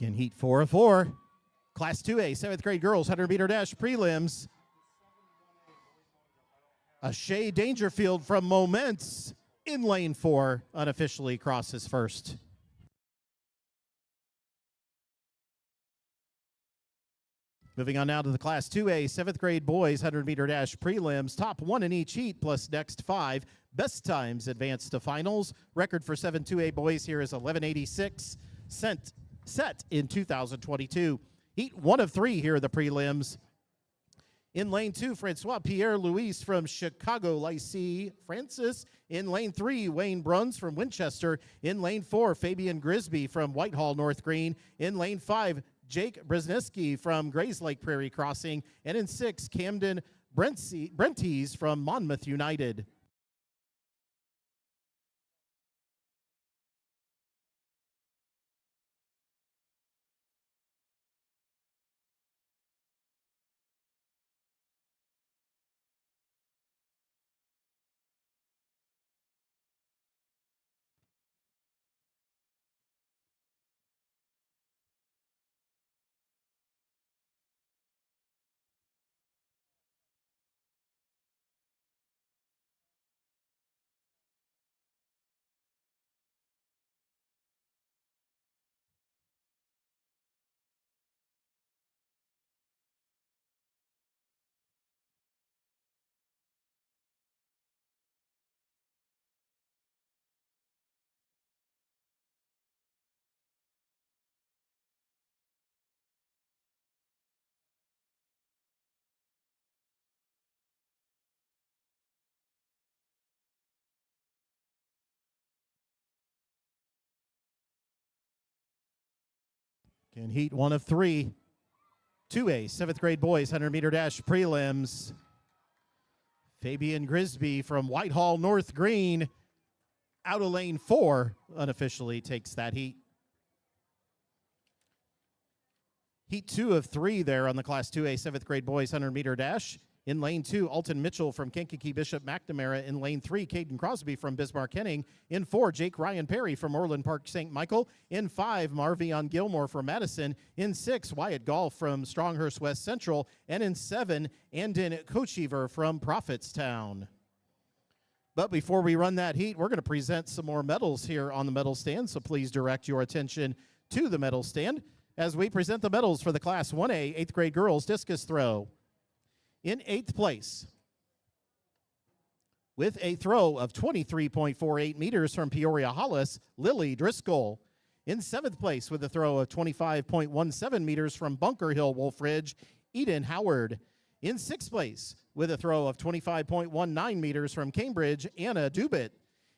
Again, heat 4 of 4. Class 2A, 7th grade girls, 100-meter dash prelims. Shea Dangerfield from Moments in lane 4 unofficially crosses first. Moving on now to the Class 2A, 7th grade boys, 100-meter dash prelims. Top 1 in each heat plus next 5. Best times advance to finals. Record for 7-2A boys here is 11:86, set in 2022. Heat 1 of 3 here are the prelims. In lane 2, Francois Pierre-Louis from Chicago Lycée Francis. In lane 3, Wayne Bruns from Winchester. In lane 4, Fabian Grisby from Whitehall North Green. In lane 5, Jake Brzezinski from Grays Lake Prairie Crossing. And in 6, Camden Brenties from Monmouth United. Again, heat 1 of 3. 2A, 7th grade boys, 100-meter dash prelims. Fabian Grisby from Whitehall North Green, out of lane 4, unofficially takes that heat. Heat 2 of 3 there on the Class 2A 7th grade boys 100-meter dash. In lane 2, Alton Mitchell from Kankakee Bishop McNamara. In lane 3, Caden Crosby from Bismarck Henning. In 4, Jake Ryan Perry from Orland Park St. Michael. In 5, Marvion Gilmore from Madison. In 6, Wyatt Golf from Stronghurst West Central. And in 7, Andon Kochever from Prophetstown. But before we run that heat, we're going to present some more medals here on the medal stand, so please direct your attention to the medal stand as we present the medals for the Class 1A 8th grade girls discus throw. In 8th place, with a throw of 23.48 meters from Peoria Hollis, Lily Driscoll. In 7th place, with a throw of 25.17 meters from Bunker Hill Wolf Ridge, Eden Howard. In 6th place, with a throw of 25.19 meters from Cambridge, Anna Dubit.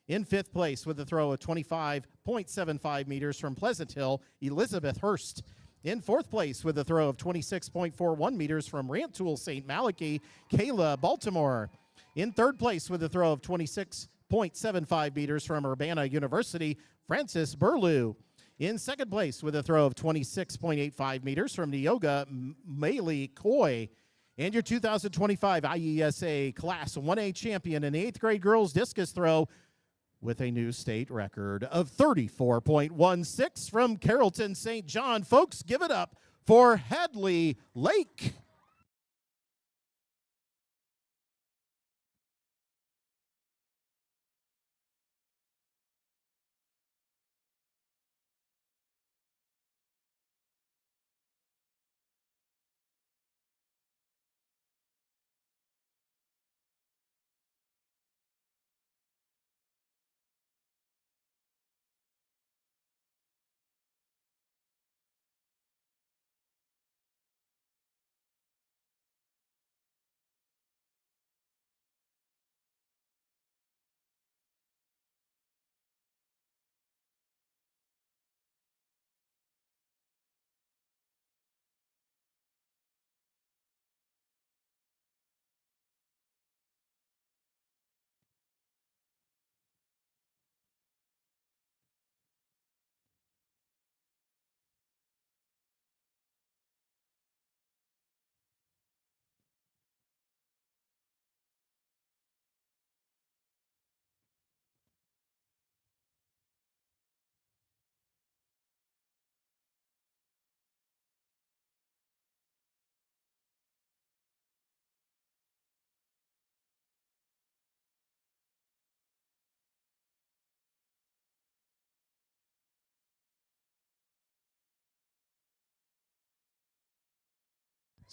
In 5th place, with a throw of 25.75 meters from Pleasant Hill, Elizabeth Hurst. In 4th place, with a throw of 26.41 meters from Rantoul St. Malachy, Kayla Baltimore. In 3rd place, with a throw of 26.75 meters from Urbana University, Francis Burlew. In 2nd place, with a throw of 26.85 meters from Neoga, Maylee Coy. And your 2025 IESA Class 1A champion in the 8th grade girls discus throw, with a new state record of 34.16 from Carrollton St. John. Folks, give it up for Hadley Lake.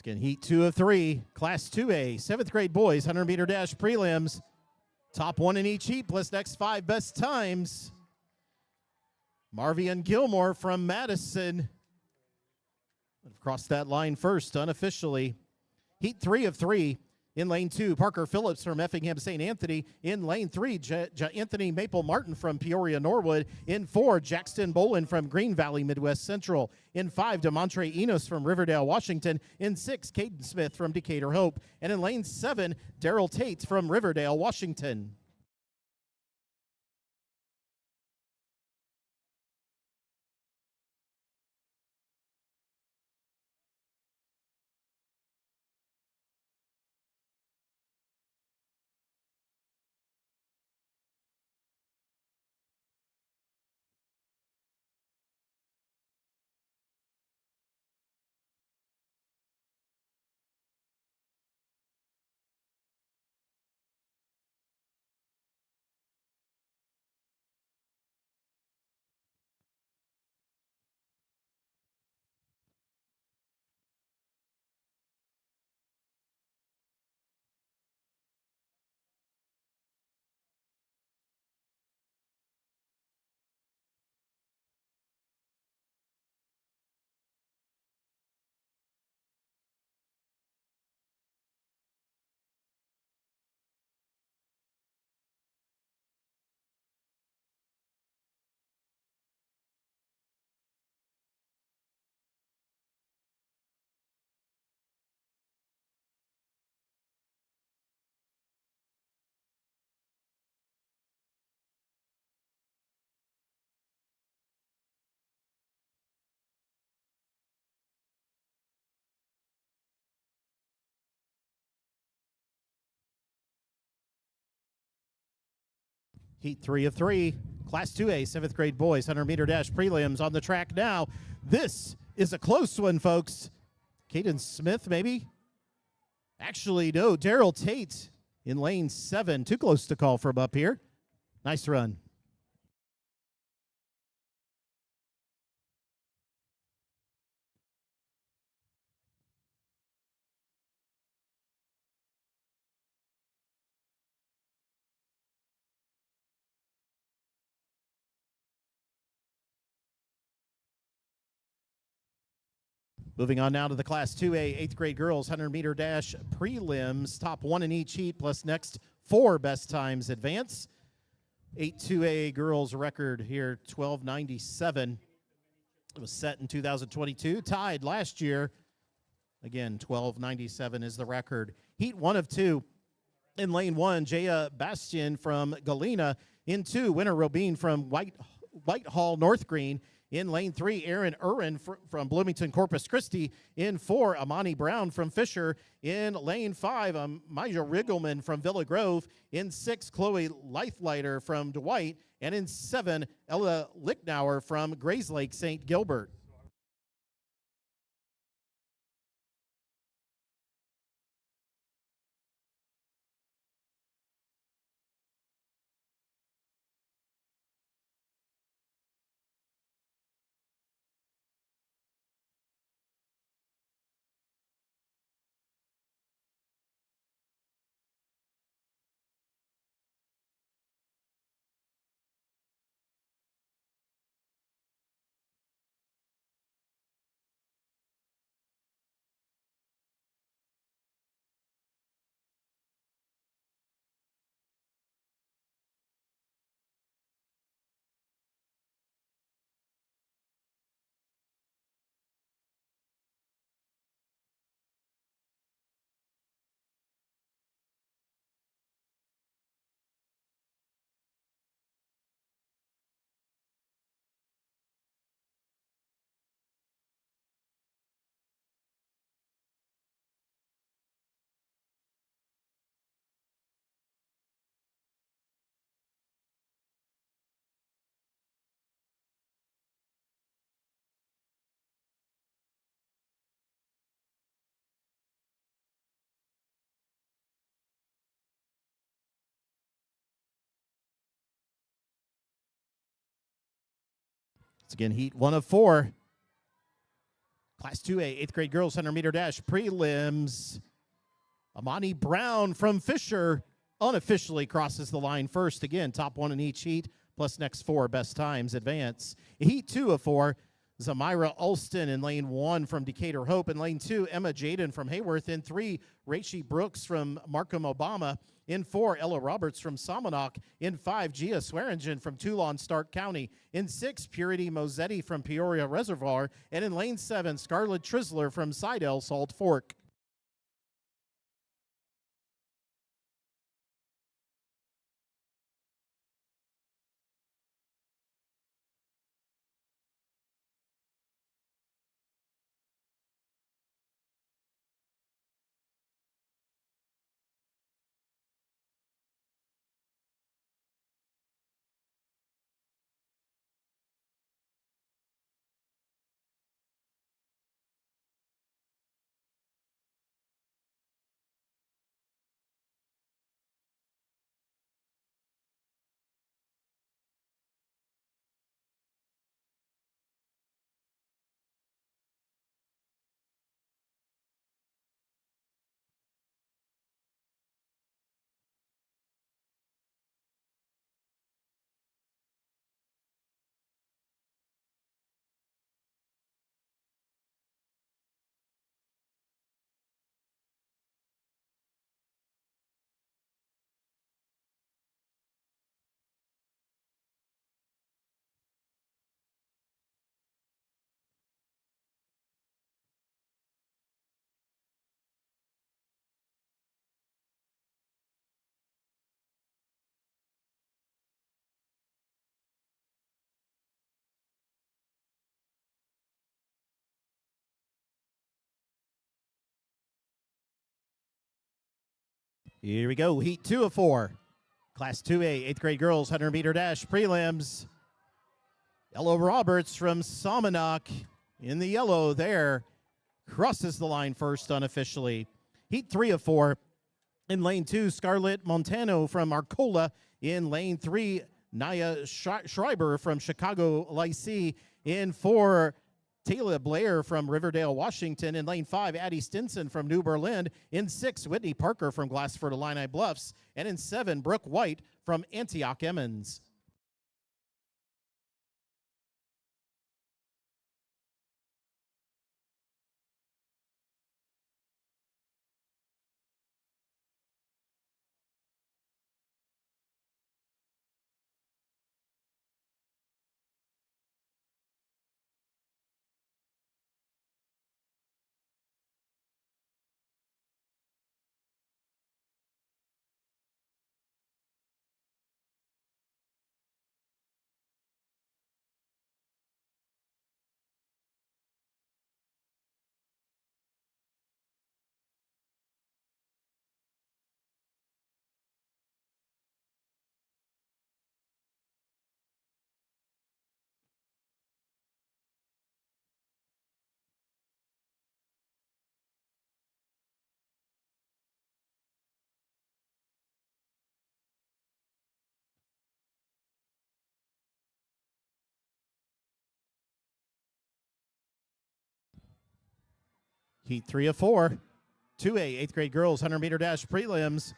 Again, heat 2 of 3, Class 2A, 7th grade boys, 100-meter dash prelims. Top one in each heat, plus next 5 best times. Marvian Gilmore from Madison. Crossed that line first, unofficially. Heat 3 of 3. In lane 2, Parker Phillips from Effingham St. Anthony. In lane 3, Anthony Maple Martin from Peoria Norwood. In 4, Jackson Bolin from Green Valley Midwest Central. In 5, DeMontre Enos from Riverdale, Washington. In 6, Caden Smith from Decatur Hope. And in lane 7, Daryl Tate from Riverdale, Washington. Heat 3 of 3, Class 2A, 7th grade boys, 100-meter dash prelims on the track now. This is a close one, folks. Caden Smith, maybe? Actually, no, Daryl Tate in lane 7. Too close to call from up here. Nice run. Moving on now to the Class 2A 8th grade girls 100-meter dash prelims. Top one in each heat plus next 4 best times advance. 8-2A girls record here, 12:97. It was set in 2022, tied last year. Again, 12:97 is the record. Heat 1 of 2. In lane 1, Jaya Bastian from Galena. In 2, Winter Robine from Whitehall North Green. In lane 3, Aaron Urin from Bloomington Corpus Christi. In 4, Amani Brown from Fisher. In lane 5, Maya Riggleman from Villa Grove. In 6, Chloe Leithleiter from Dwight. And in 7, Ella Licknauer from Grayslake St. Gilbert. It's again heat 1 of 4. Class 2A, 8th grade girls 100-meter dash prelims. Amani Brown from Fisher unofficially crosses the line first. Again, top one in each heat, plus next four best times advance. Heat 2 of 4, Zamira Alston in lane 1 from Decatur Hope. In lane 2, Emma Jaden from Hayworth. In 3, Rachie Brooks from Markham Obama. In 4, Ella Roberts from Salmonok. In 5, Gia Swearingen from Toulon Stark County. In 6, Purity Mosetti from Peoria Reservoir. And in lane 7, Scarlett Trisler from Sidell Salt Fork. Here we go, heat 2 of 4. Class 2A, 8th grade girls, 100-meter dash prelims. Ella Roberts from Salmonok in the yellow there. Crosses the line first unofficially. Heat 3 of 4. In lane 2, Scarlett Montano from Arcola. In lane 3, Naya Schreiber from Chicago Lycée. In 4, Taylor Blair from Riverdale, Washington. In lane 5, Addie Stinson from New Berlin. In 6, Whitney Parker from Glassford Illini Bluffs. And in 7, Brooke White from Antioch Emmons. Heat 3 of 4. 2A, 8th grade girls, 100-meter dash prelims.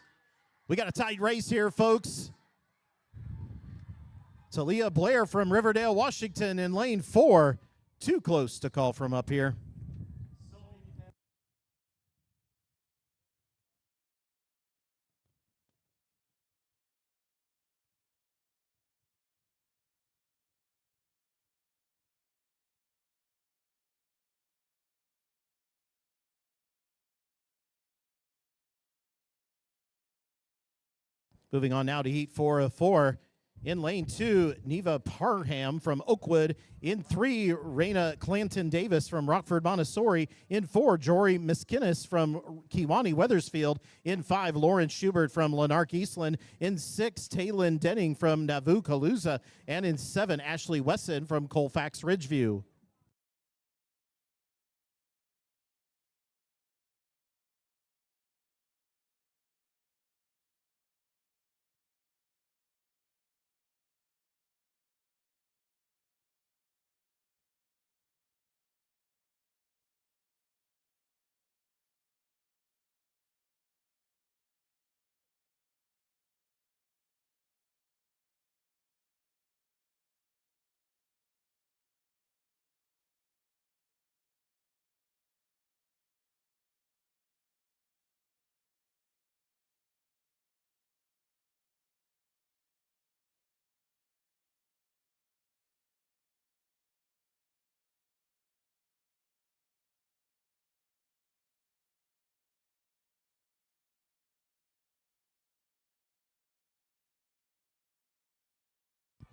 We got a tight race here, folks. Talia Blair from Riverdale, Washington in lane 4. Too close to call from up here. Moving on now to heat 4 of 4. In lane 2, Neva Parham from Oakwood. In 3, Raina Clanton Davis from Rockford, Montessori. In 4, Jory Miskinnis from Kiwani, Weathersfield. In 5, Lauren Schubert from Lanark, Eastland. In 6, Taylin Denning from Nauvoo, Calusa. And in 7, Ashley Wesson from Colfax, Ridgeview.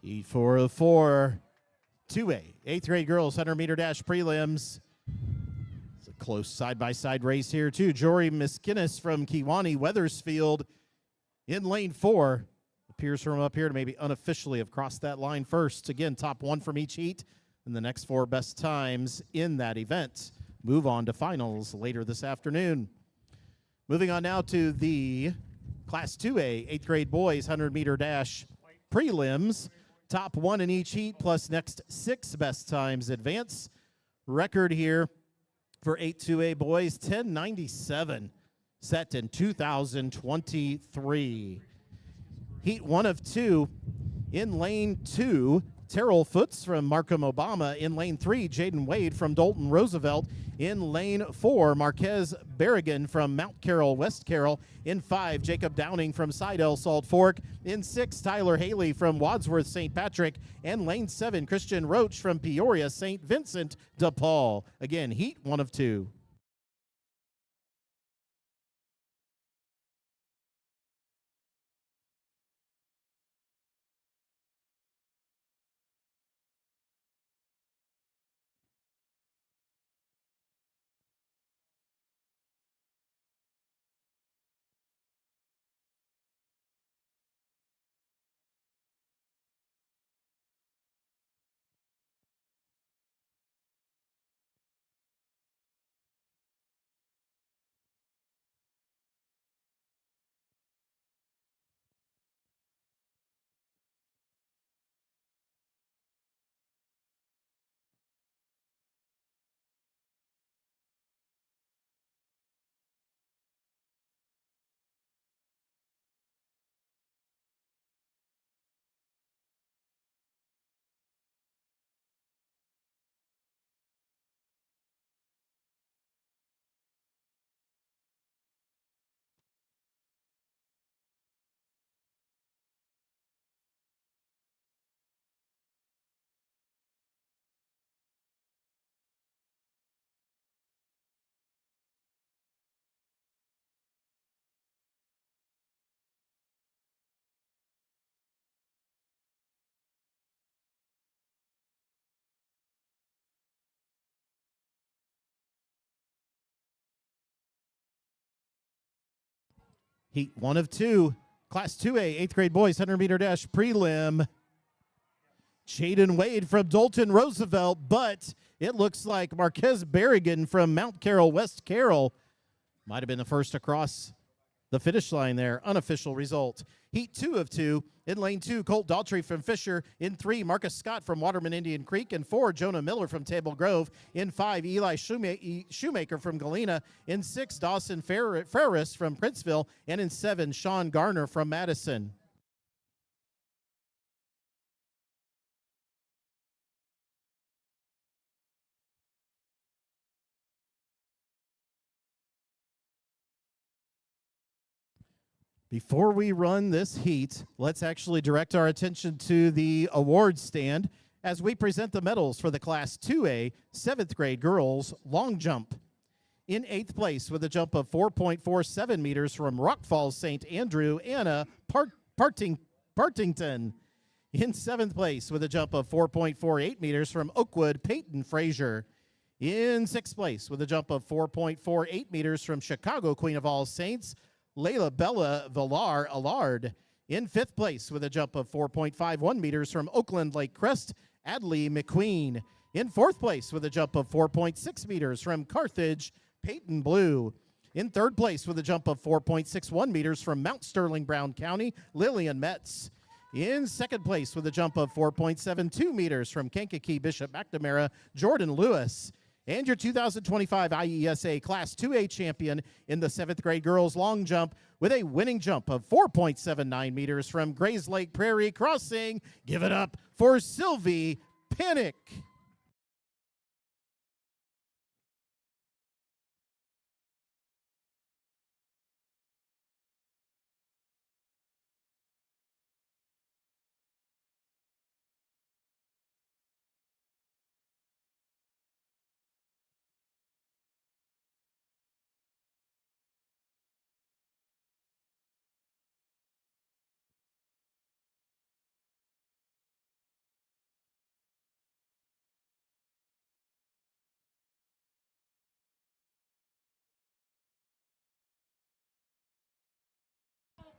Heat 4 of 4, 2A, 8th grade girls 100 meter dash prelims. It's a close side-by-side race here, too. Jory Miskinnis from Kewanee Weathersfield in lane 4. Appears from up here to maybe unofficially have crossed that line first. Again, top 1 from each heat, and the next 4 best times in that event move on to finals later this afternoon. Moving on now to the Class 2A, 8th grade boys 100 meter dash prelims. Top 1 in each heat plus next 6 best times advance. Record here for 8-2A boys, 10:97, set in 2023. Heat 1 of 2 in lane 2. Terrell Foots from Markham Obama. In lane 3, Jaden Wade from Dalton Roosevelt. In lane 4, Marquez Berrigan from Mount Carroll, West Carroll. In 5, Jacob Downing from Sidell, Salt Fork. In 6, Tyler Haley from Wadsworth, St. Patrick. And lane 7, Christian Roach from Peoria, St. Vincent de Paul. Again, heat 1 of 2. Heat 1 of 2, Class 2A, 8th grade boys 100 meter dash prelim. Jaden Wade from Dalton Roosevelt, but it looks like Marquez Berrigan from Mount Carroll, West Carroll might have been the first across the finish line there. Unofficial result. Heat 2 of 2. In lane 2, Colt Daltrey from Fisher. In 3, Marcus Scott from Waterman Indian Creek. In 4, Jonah Miller from Table Grove. In 5, Eli Shoemaker from Galena. In 6, Dawson Ferris from Princeville. And in 7, Sean Garner from Madison. Before we run this heat, let's actually direct our attention to the award stand as we present the medals for the Class 2A 7th grade girls long jump. In 8th place with a jump of 4.47 meters from Rock Falls St. Andrew, Anna Partington. In 7th place with a jump of 4.48 meters from Oakwood, Peyton Frazier. In 6th place with a jump of 4.48 meters from Chicago, Queen of All Saints, Layla Bella Villar Allard. In 5th place with a jump of 4.51 meters from Oakland Lake Crest, Adley McQueen. In 4th place with a jump of 4.6 meters from Carthage, Peyton Blue. In 3rd place with a jump of 4.61 meters from Mount Sterling, Brown County, Lillian Metz. In 2nd place with a jump of 4.72 meters from Kankakee, Bishop McNamara, Jordan Lewis. And your 2025 IESA Class 2A champion in the 7th grade girls long jump with a winning jump of 4.79 meters from Grays Lake Prairie Crossing. Give it up for Sylvie Panic.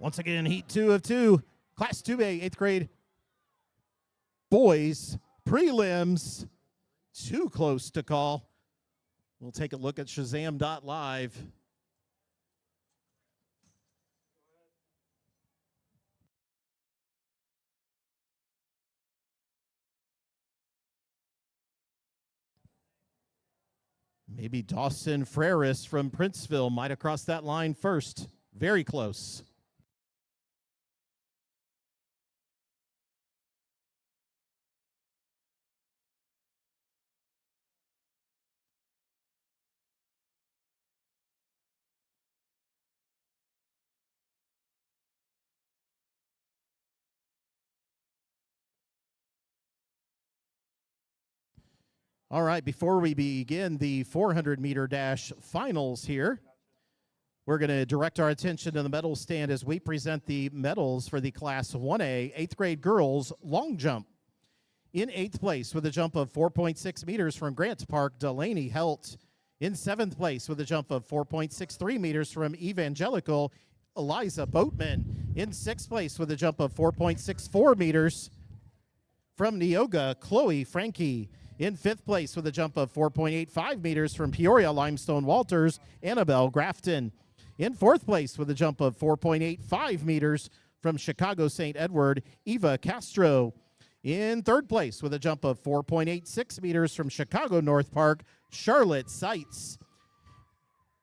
Once again, heat 2 of 2, Class 2A, 8th grade boys, prelims, too close to call. We'll take a look at Shazam.live. Maybe Dawson Freris from Princeville might have crossed that line first. Very close. All right, before we begin the 400-meter dash finals here, we're going to direct our attention to the medal stand as we present the medals for the Class 1A 8th grade girls long jump. In 8th place with a jump of 4.6 meters from Grants Park, Delaney Helt. In 7th place with a jump of 4.63 meters from Evangelical, Eliza Boatman. In 6th place with a jump of 4.64 meters from Neoga, Chloe Frankie. In 5th place with a jump of 4.85 meters from Peoria Limestone Walters, Annabelle Grafton. In 4th place with a jump of 4.85 meters from Chicago St. Edward, Eva Castro. In 3rd place with a jump of 4.86 meters from Chicago North Park, Charlotte Seitz.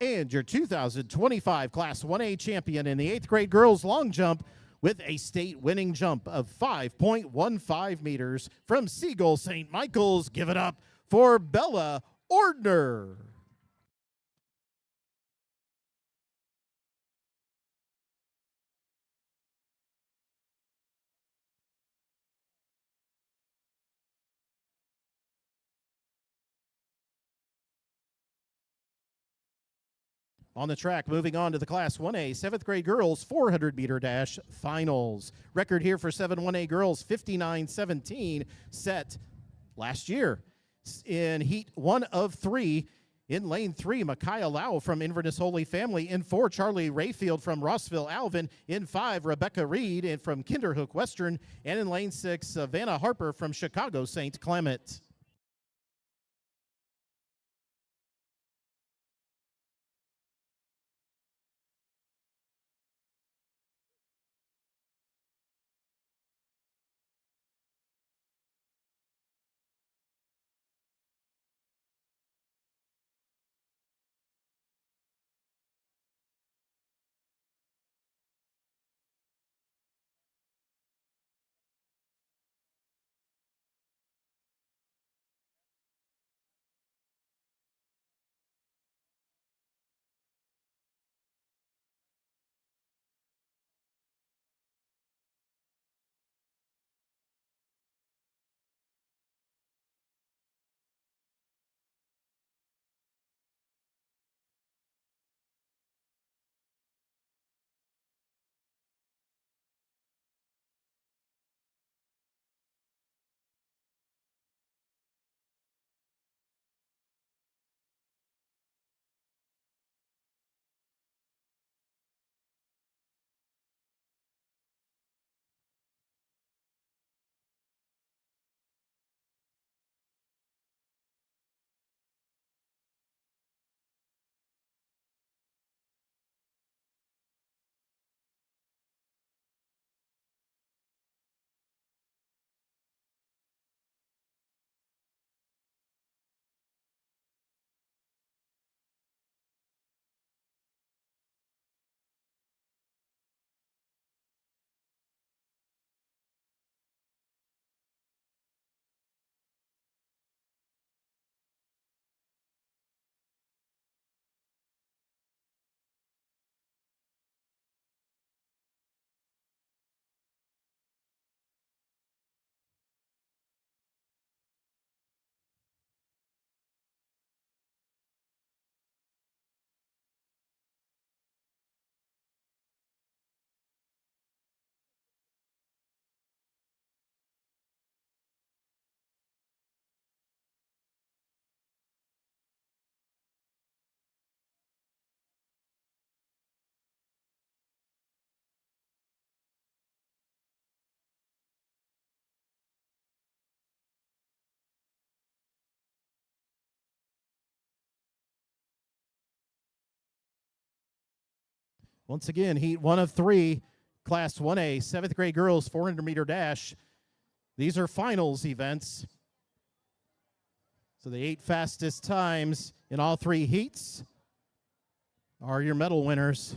And your 2025 Class 1A champion in the 8th grade girls long jump with a state winning jump of 5.15 meters from Siegel St. Michael's. Give it up for Bella Ordner. On the track, moving on to the Class 1A 7th grade girls 400-meter dash finals. Record here for 7-1A girls, 59-17, set last year. In heat 1 of 3, in lane 3, Micaiah Lau from Inverness Holy Family. In 4, Charlie Rayfield from Rossville Alvin. In 5, Rebecca Reed from Kinderhook Western. And in lane 6, Vanna Harper from Chicago St. Clement. Once again, heat 1 of 3, Class 1A, 7th grade girls 400-meter dash. These are finals events. So the 8 fastest times in all 3 heats are your medal winners.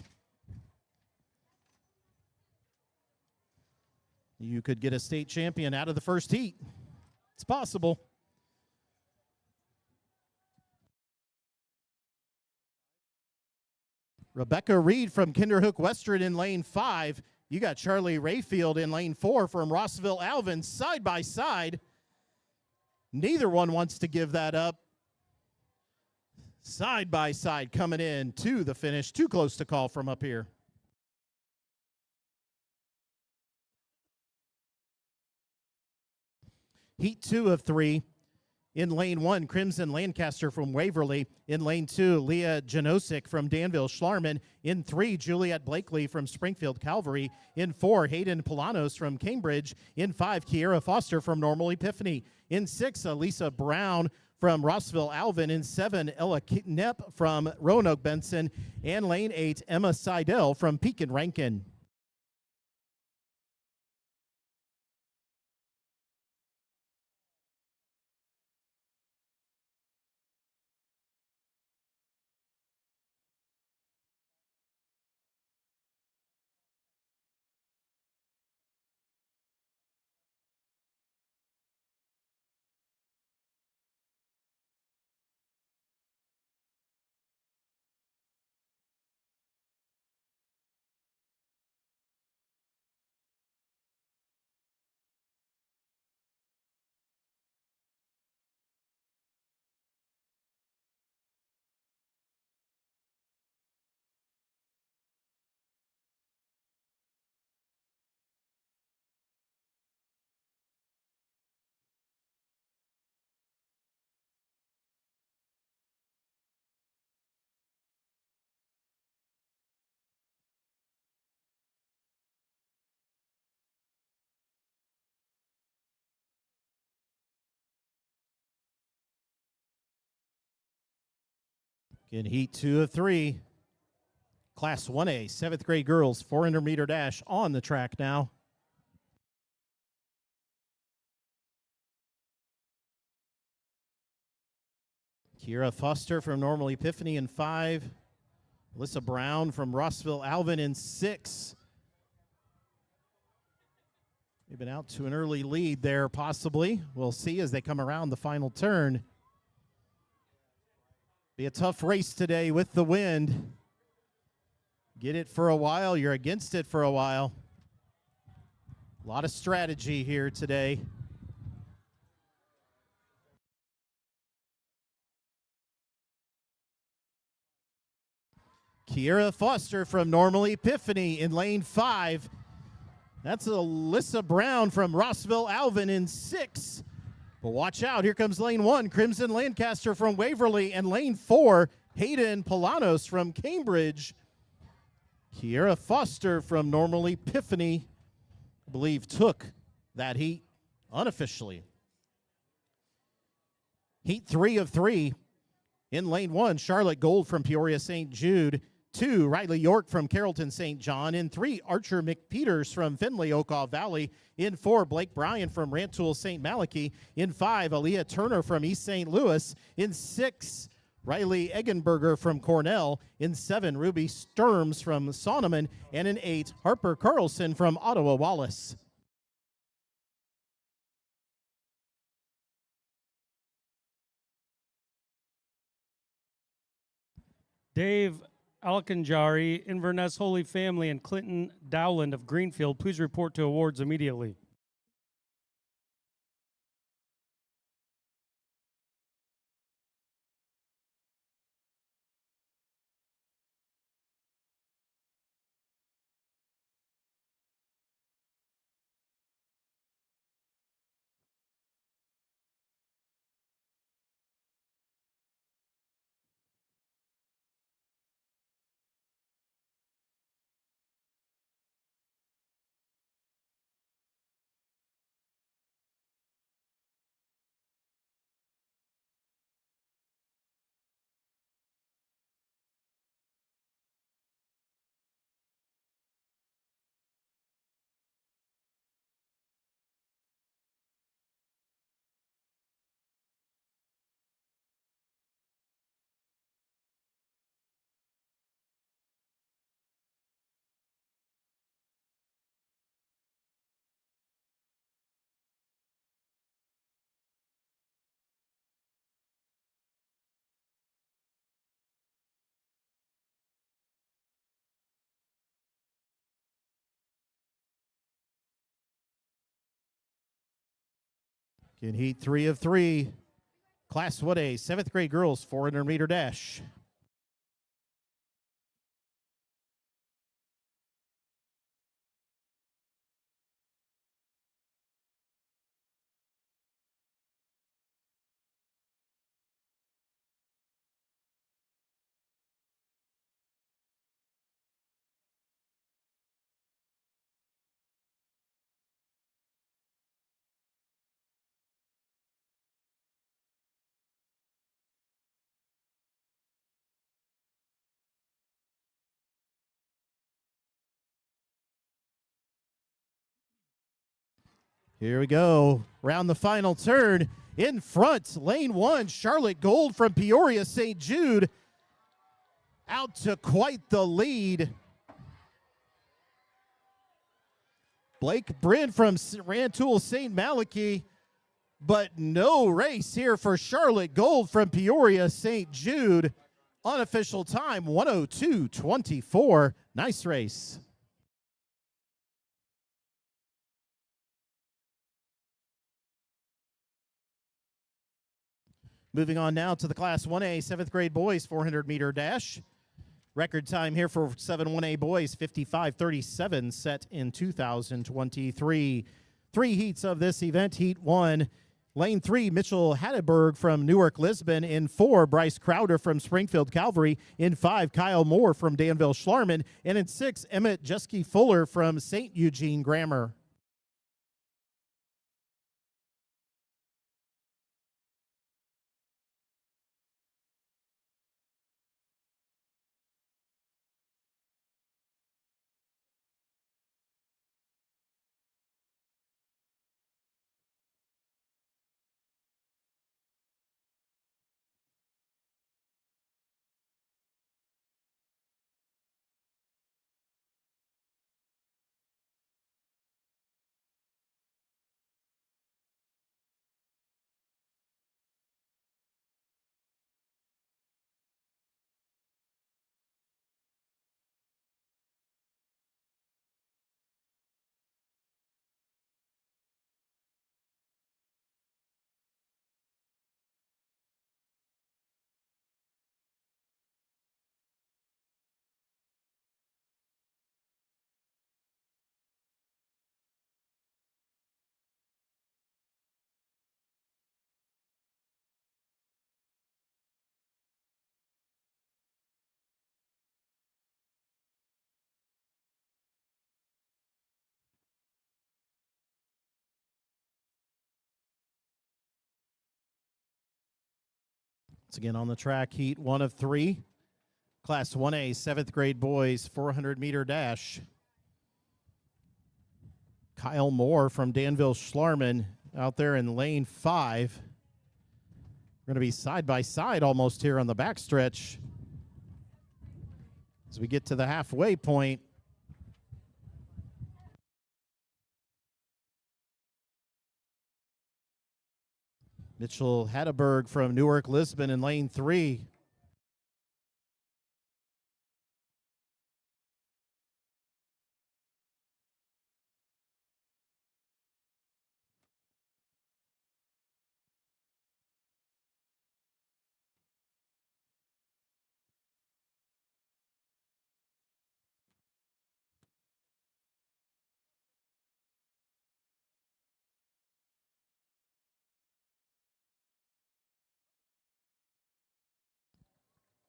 You could get a state champion out of the first heat. It's possible. Rebecca Reed from Kinderhook Western in lane 5. You got Charlie Rayfield in lane 4 from Rossville Alvin, side by side. Neither one wants to give that up. Side by side coming in to the finish. Too close to call from up here. Heat 2 of 3. In lane 1, Crimson Lancaster from Waverly. In lane 2, Leah Janosik from Danville Schlarman. In 3, Juliet Blakely from Springfield Calvary. In 4, Hayden Polanos from Cambridge. In 5, Kiera Foster from Normal Epiphany. In 6, Elisa Brown from Rossville Alvin. In 7, Ella Knepp from Roanoke Benson. And lane 8, Emma Seidel from Pekin Rankin. In heat 2 of 3, Class 1A, 7th grade girls, 400-meter dash on the track now. Kiera Foster from Normal Epiphany in 5. Alyssa Brown from Rossville Alvin in 6. They've been out to an early lead there, possibly. We'll see as they come around the final turn. Be a tough race today with the wind. Get it for a while, you're against it for a while. A lot of strategy here today. Kiera Foster from Normal Epiphany in lane 5. That's Alyssa Brown from Rossville Alvin in 6. But watch out, here comes lane 1, Crimson Lancaster from Waverly, and lane 4, Hayden Polanos from Cambridge. Kiera Foster from Normal Epiphany, I believe, took that heat unofficially. Heat 3 of 3. In lane 1, Charlotte Gold from Peoria St. Jude. 2, Riley York from Carrollton St. John. In 3, Archer McPeters from Findlay Okaw Valley. In 4, Blake Bryan from Rantoul St. Malachy. In 5, Aaliyah Turner from East St. Louis. In 6, Riley Eggenberger from Cornell. In 7, Ruby Sturms from Sonneman. And in 8, Harper Carlson from Ottawa Wallace. Dave Alcanjari, Inverness Holy Family, and Clinton Dowland of Greenfield, please report to awards immediately. In heat 3 of 3, Class 1A, 7th grade girls 400-meter dash. Here we go. Round the final turn. In front, lane 1, Charlotte Gold from Peoria St. Jude. Out to quite the lead. Blake Bryn from Rantoul St. Malachy. But no race here for Charlotte Gold from Peoria St. Jude. Unofficial time, 1:02:24. Nice race. Moving on now to the Class 1A 7th grade boys 400-meter dash. Record time here for 7-1A boys, 55:37, set in 2023. 3 heats of this event. Heat 1, lane 3, Mitchell Hatteberg from Newark, Lisbon. In 4, Bryce Crowder from Springfield Calvary. In 5, Kyle Moore from Danville Schlarman. And in 6, Emmett Jeske Fuller from St. Eugene Grammar. Once again on the track, heat 1 of 3. Class 1A, 7th grade boys, 400-meter dash. Kyle Moore from Danville Schlarman out there in lane 5. We're going to be side by side almost here on the backstretch as we get to the halfway point. Mitchell Hatteberg from Newark, Lisbon in lane 3.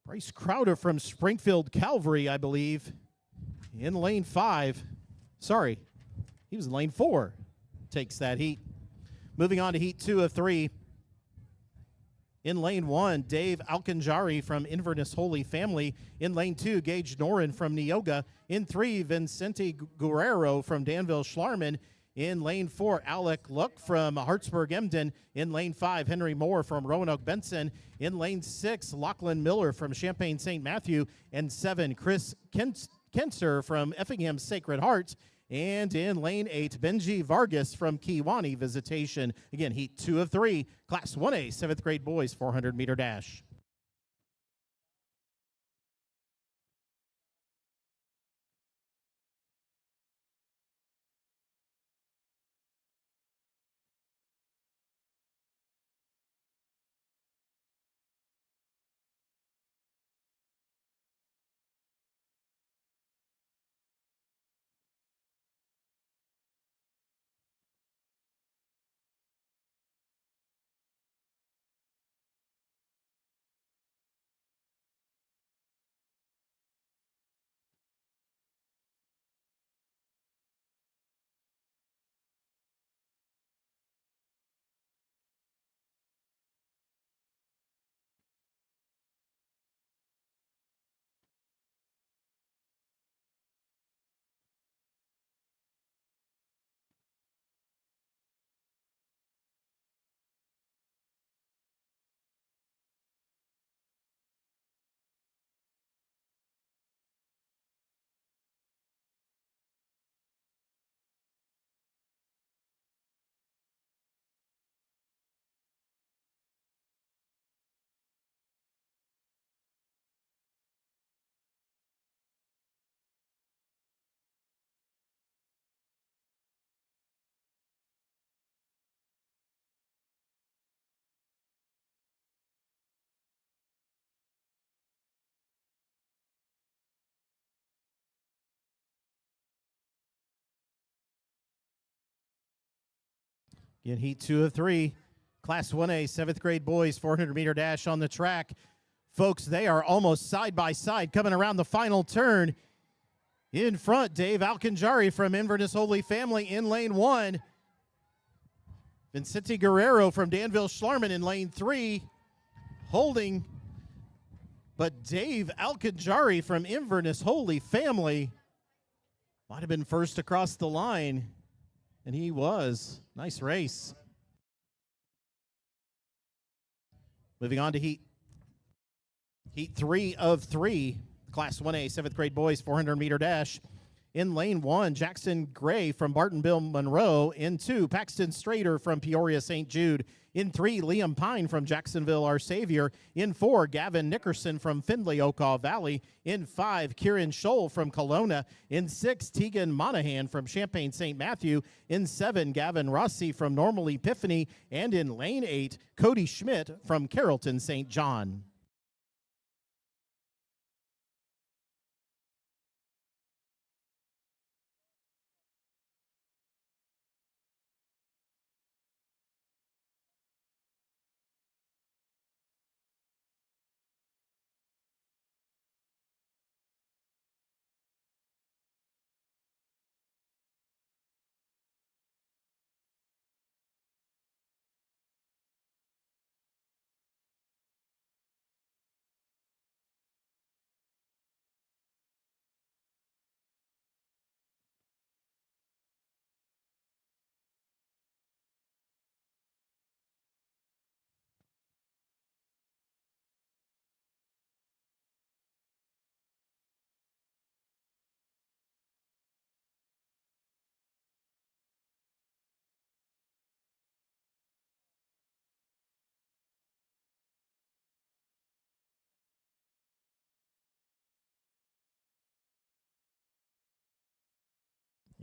Bryce Crowder from Springfield Calvary, I believe, in lane 5. Sorry, he was in lane 4. Takes that heat. Moving on to heat 2 of 3. In lane 1, Dave Alcanjari from Inverness Holy Family. In lane 2, Gage Noren from Neoga. In 3, Vincente Guerrero from Danville Schlarman. In lane 4, Alec Luck from Hartsburg Emden. In lane 5, Henry Moore from Roanoke Benson. In lane 6, Lachlan Miller from Champaign St. Matthew. And 7, Chris Kenser from Effingham Sacred Heart. And in lane 8, Benji Vargas from Kiwani Visitation. Again, heat 2 of 3, Class 1A, 7th grade boys, 400-meter dash. In heat 2 of 3, Class 1A, 7th grade boys, 400-meter dash on the track. Folks, they are almost side by side coming around the final turn. In front, Dave Alcanjari from Inverness Holy Family in lane 1. Vincente Guerrero from Danville Schlarman in lane 3. Holding, but Dave Alcanjari from Inverness Holy Family might have been first across the line, and he was. Nice race. Moving on to heat 3 of 3, Class 1A, 7th grade boys, 400-meter dash. In lane 1, Jackson Gray from Bartonville Monroe. In 2, Paxton Strader from Peoria St. Jude. In 3, Liam Pine from Jacksonville Our Savior. In 4, Gavin Nickerson from Findlay Okaw Valley. In 5, Kieran Scholl from Kelowna. In 6, Tegan Monahan from Champaign St. Matthew. In 7, Gavin Rossi from Normal Epiphany. And in lane 8, Cody Schmidt from Carrollton St. John.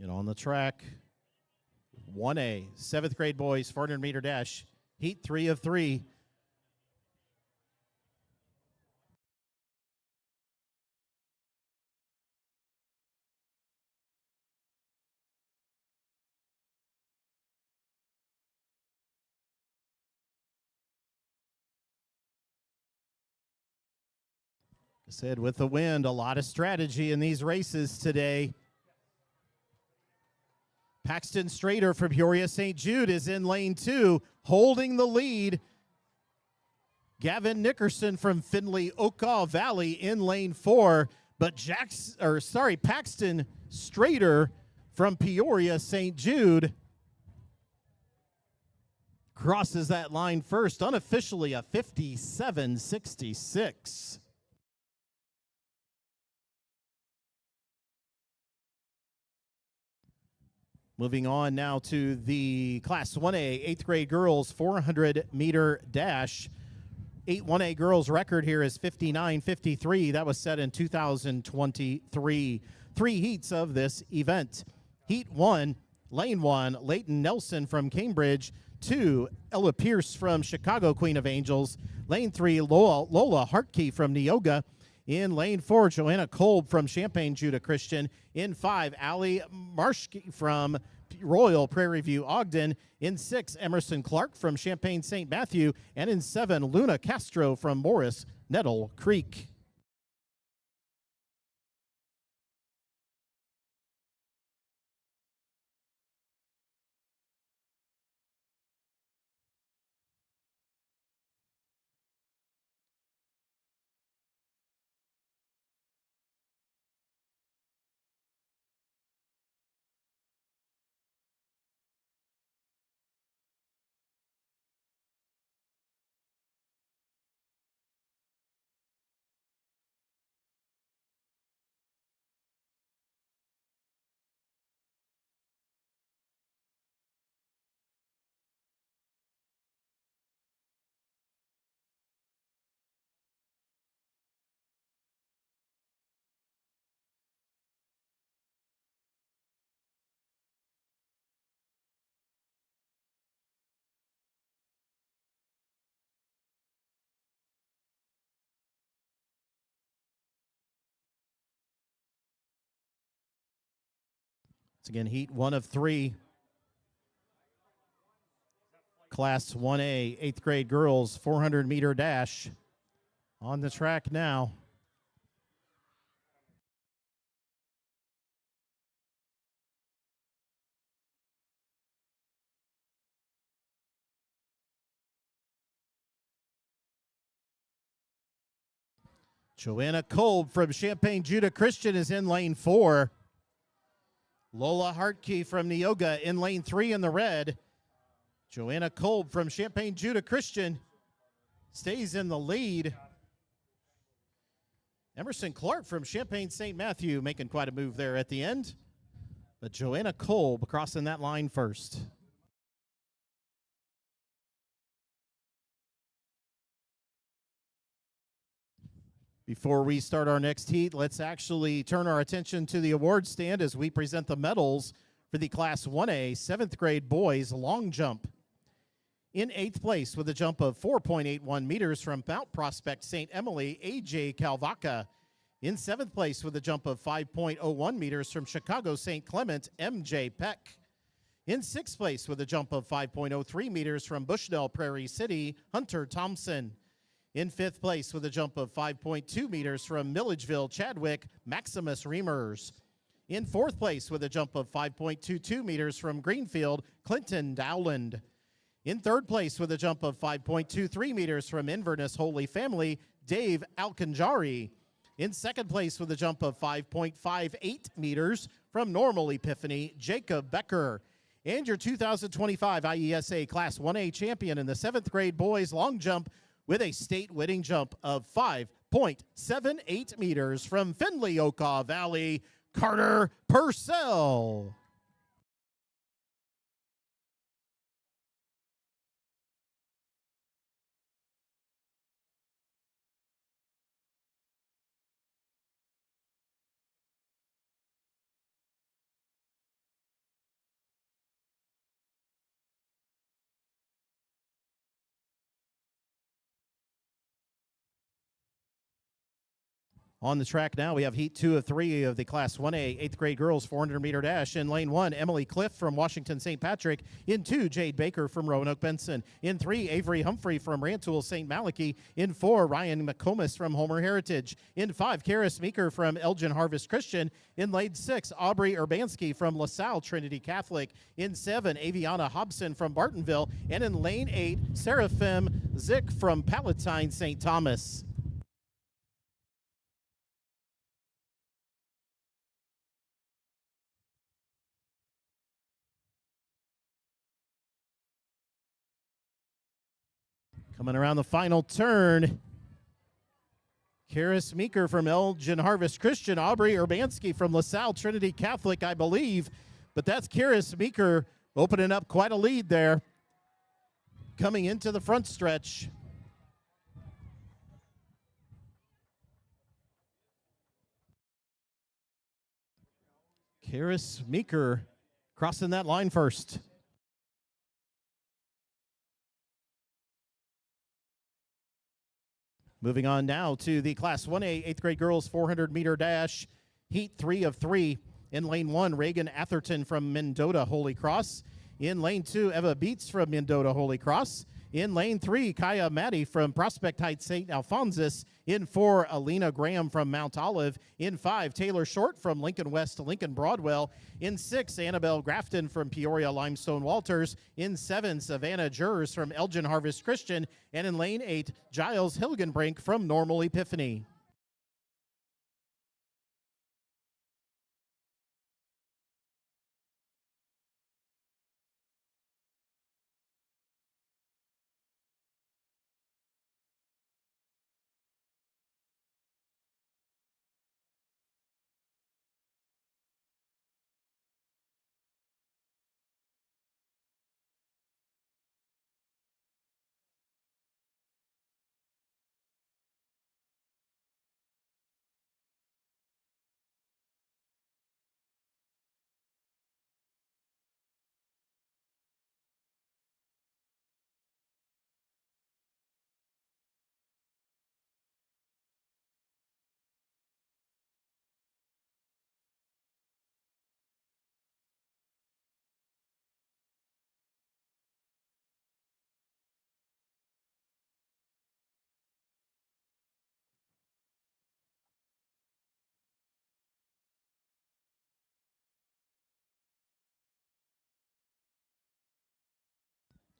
And on the track, 1A, 7th grade boys, 400-meter dash, heat 3 of 3. I said with the wind, a lot of strategy in these races today. Paxton Strader from Peoria St. Jude is in lane 2, holding the lead. Gavin Nickerson from Findlay Okaw Valley in lane 4, but Paxton Strader from Peoria St. Jude crosses that line first, unofficially a 57.66. Moving on now to the Class 1A, 8th grade girls, 400-meter dash. 1A girls record here is 59.53. That was set in 2023. 3 heats of this event. Heat 1, lane 1, Leighton Nelson from Cambridge. 2, Ella Pierce from Chicago Queen of Angels. Lane 3, Lola Hartkey from Neoga. In lane 4, Joanna Kolb from Champaign Judah Christian. In 5, Allie Marshke from Royal Prairie View Ogden. In 6, Emerson Clark from Champaign St. Matthew. And in 7, Luna Castro from Morris Nettle Creek. Once again, heat 1 of 3. Class 1A, 8th grade girls 400-meter dash on the track now. Joanna Kolb from Champaign-Judah Christian is in lane 4. Lola Hartke from Neoga in lane 3 in the red. Joanna Kolb from Champaign-Judah Christian stays in the lead. Emerson Clark from Champaign St. Matthew making quite a move there at the end. But Joanna Kolb crossing that line first. Before we start our next heat, let's actually turn our attention to the award stand as we present the medals for the Class 1A 7th grade boys long jump. In 8th place with a jump of 4.81 meters from Mount Prospect St. Emily, A.J. Calvaca. In 7th place with a jump of 5.01 meters from Chicago St. Clement, M.J. Peck. In 6th place with a jump of 5.03 meters from Bushnell Prairie City, Hunter Thompson. In 5th place with a jump of 5.2 meters from Milledgeville, Chadwick, Maximus Reimers. In 4th place with a jump of 5.22 meters from Greenfield, Clinton Dowland. In 3rd place with a jump of 5.23 meters from Inverness Holy Family, Dave Alcanjari. In 2nd place with a jump of 5.58 meters from Normal Epiphany, Jacob Becker. And your 2025 IESA Class 1A champion in the 7th grade boys long jump with a state-winning jump of 5.78 meters from Findlay-Okaw Valley, Carter Purcell. On the track now, we have heat 2 of 3 of the Class 1A 8th grade girls 400-meter dash. In lane 1, Emily Cliff from Washington St. Patrick. In 2, Jade Baker from Roanoke Benson. In 3, Avery Humphrey from Rantoul St. Malachy. In 4, Ryan McComas from Homer Heritage. In 5, Karis Meeker from Elgin Harvest Christian. In lane 6, Aubrey Urbanski from LaSalle Trinity Catholic. In 7, Aviana Hobson from Bartonville. And in lane 8, Seraphim Zick from Palatine St. Thomas. Coming around the final turn, Karis Meeker from Elgin Harvest Christian, Aubrey Urbanski from LaSalle Trinity Catholic, I believe. But that's Karis Meeker opening up quite a lead there. Coming into the front stretch. Karis Meeker crossing that line first. Moving on now to the Class 1A 8th grade girls 400-meter dash, heat 3 of 3. In lane 1, Reagan Atherton from Mendota Holy Cross. In lane 2, Eva Beats from Mendota Holy Cross. In lane 3, Kaya Maddie from Prospect Heights St. Alphonsus. In 4, Alina Graham from Mount Olive. In 5, Taylor Short from Lincoln West to Lincoln Broadwell. In 6, Annabelle Grafton from Peoria Limestone Walters. In 7, Savannah Jers from Elgin Harvest Christian. And in lane 8, Giles Hilgenbrink from Normal Epiphany.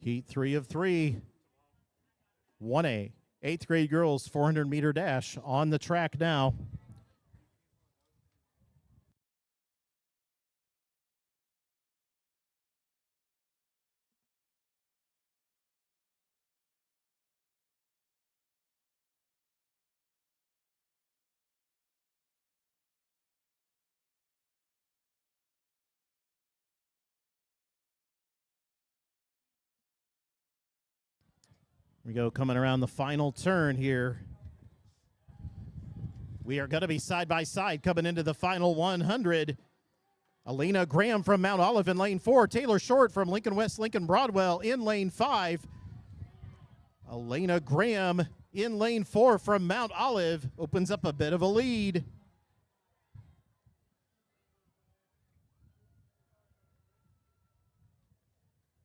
Heat 3 of 3. 1A. 8th grade girls 400-meter dash on the track now. We go coming around the final turn here. We are going to be side by side coming into the final 100. Elena Graham from Mount Olive in lane 4. Taylor Short from Lincoln West, Lincoln Broadwell in lane 5. Elena Graham in lane 4 from Mount Olive opens up a bit of a lead.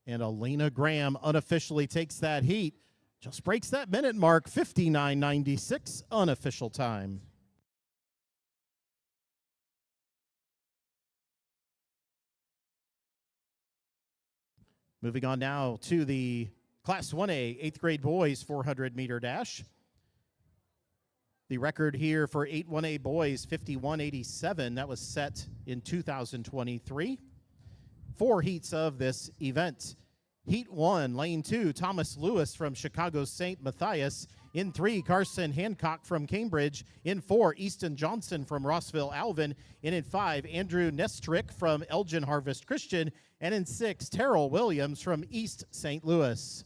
And Elena Graham unofficially takes that heat. Just breaks that minute mark, 59:96 unofficial time. Moving on now to the Class 1A 8th grade boys 400-meter dash. The record here for 8-1A boys, 51:87. That was set in 2023. 4 heats of this event. Heat 1, lane 2, Thomas Lewis from Chicago St. Matthias. In 3, Carson Hancock from Cambridge. In 4, Easton Johnson from Rossville Alvin. And in 5, Andrew Nestrick from Elgin Harvest Christian. And in 6, Terrell Williams from East St. Louis.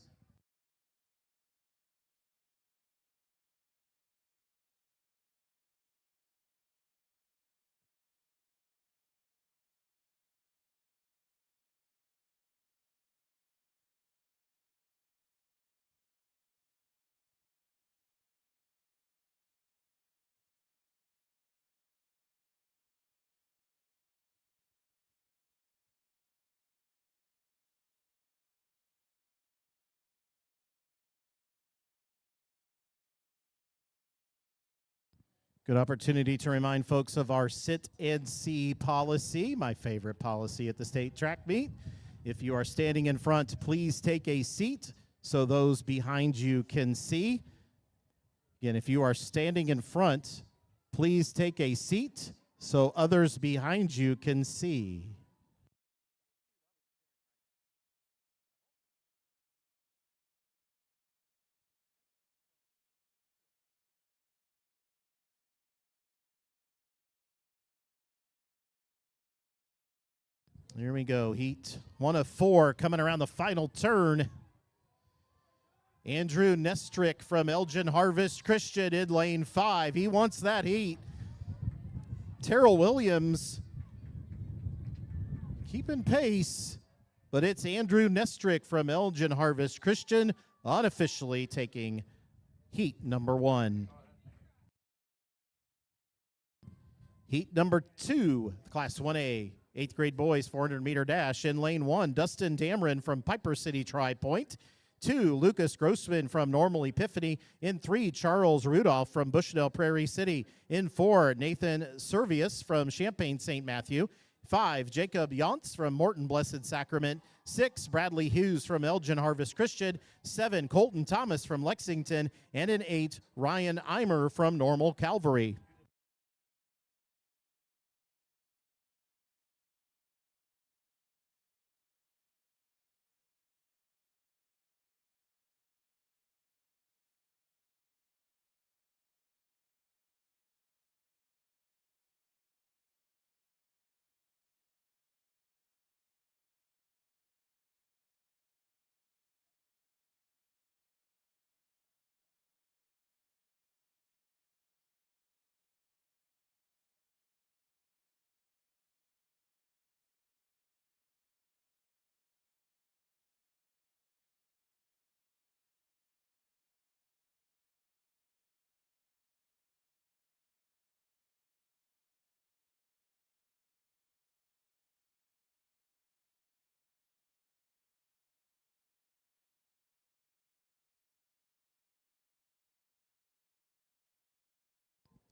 Good opportunity to remind folks of our sit and see policy, my favorite policy at the state track meet. If you are standing in front, please take a seat so those behind you can see. Again, if you are standing in front, please take a seat so others behind you can see. Here we go, heat 1 of 4 coming around the final turn. Andrew Nestrick from Elgin Harvest Christian in lane 5. He wants that heat. Terrell Williams keeping pace, but it's Andrew Nestrick from Elgin Harvest Christian unofficially taking heat number 1. Heat number 2, Class 1A, 8th grade boys 400-meter dash. In lane 1, Dustin Dameron from Piper City Tri-Point. 2, Lucas Grossman from Normal Epiphany. In 3, Charles Rudolph from Bushnell Prairie City. In 4, Nathan Servius from Champaign St. Matthew. 5, Jacob Yonts from Morton Blessed Sacrament. 6, Bradley Hughes from Elgin Harvest Christian. 7, Colton Thomas from Lexington. And in 8, Ryan Eimer from Normal Calvary.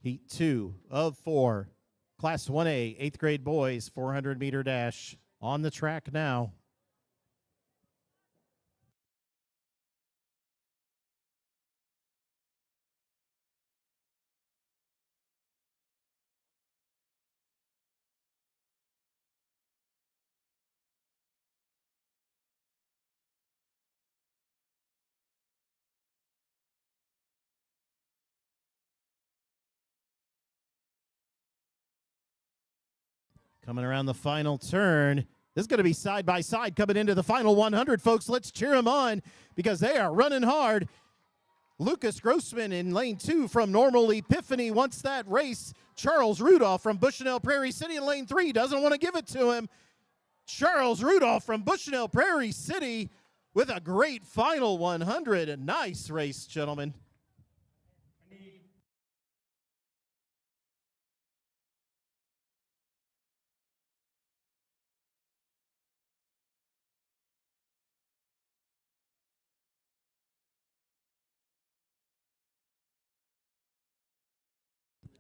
Heat 2 of 4, Class 1A, 8th grade boys, 400-meter dash on the track now. Coming around the final turn. This is going to be side by side coming into the final 100, folks. Let's cheer them on because they are running hard. Lucas Grossman in lane 2 from Normal Epiphany wants that race. Charles Rudolph from Bushnell Prairie City in lane 3 doesn't want to give it to him. Charles Rudolph from Bushnell Prairie City with a great final 100. A nice race, gentlemen.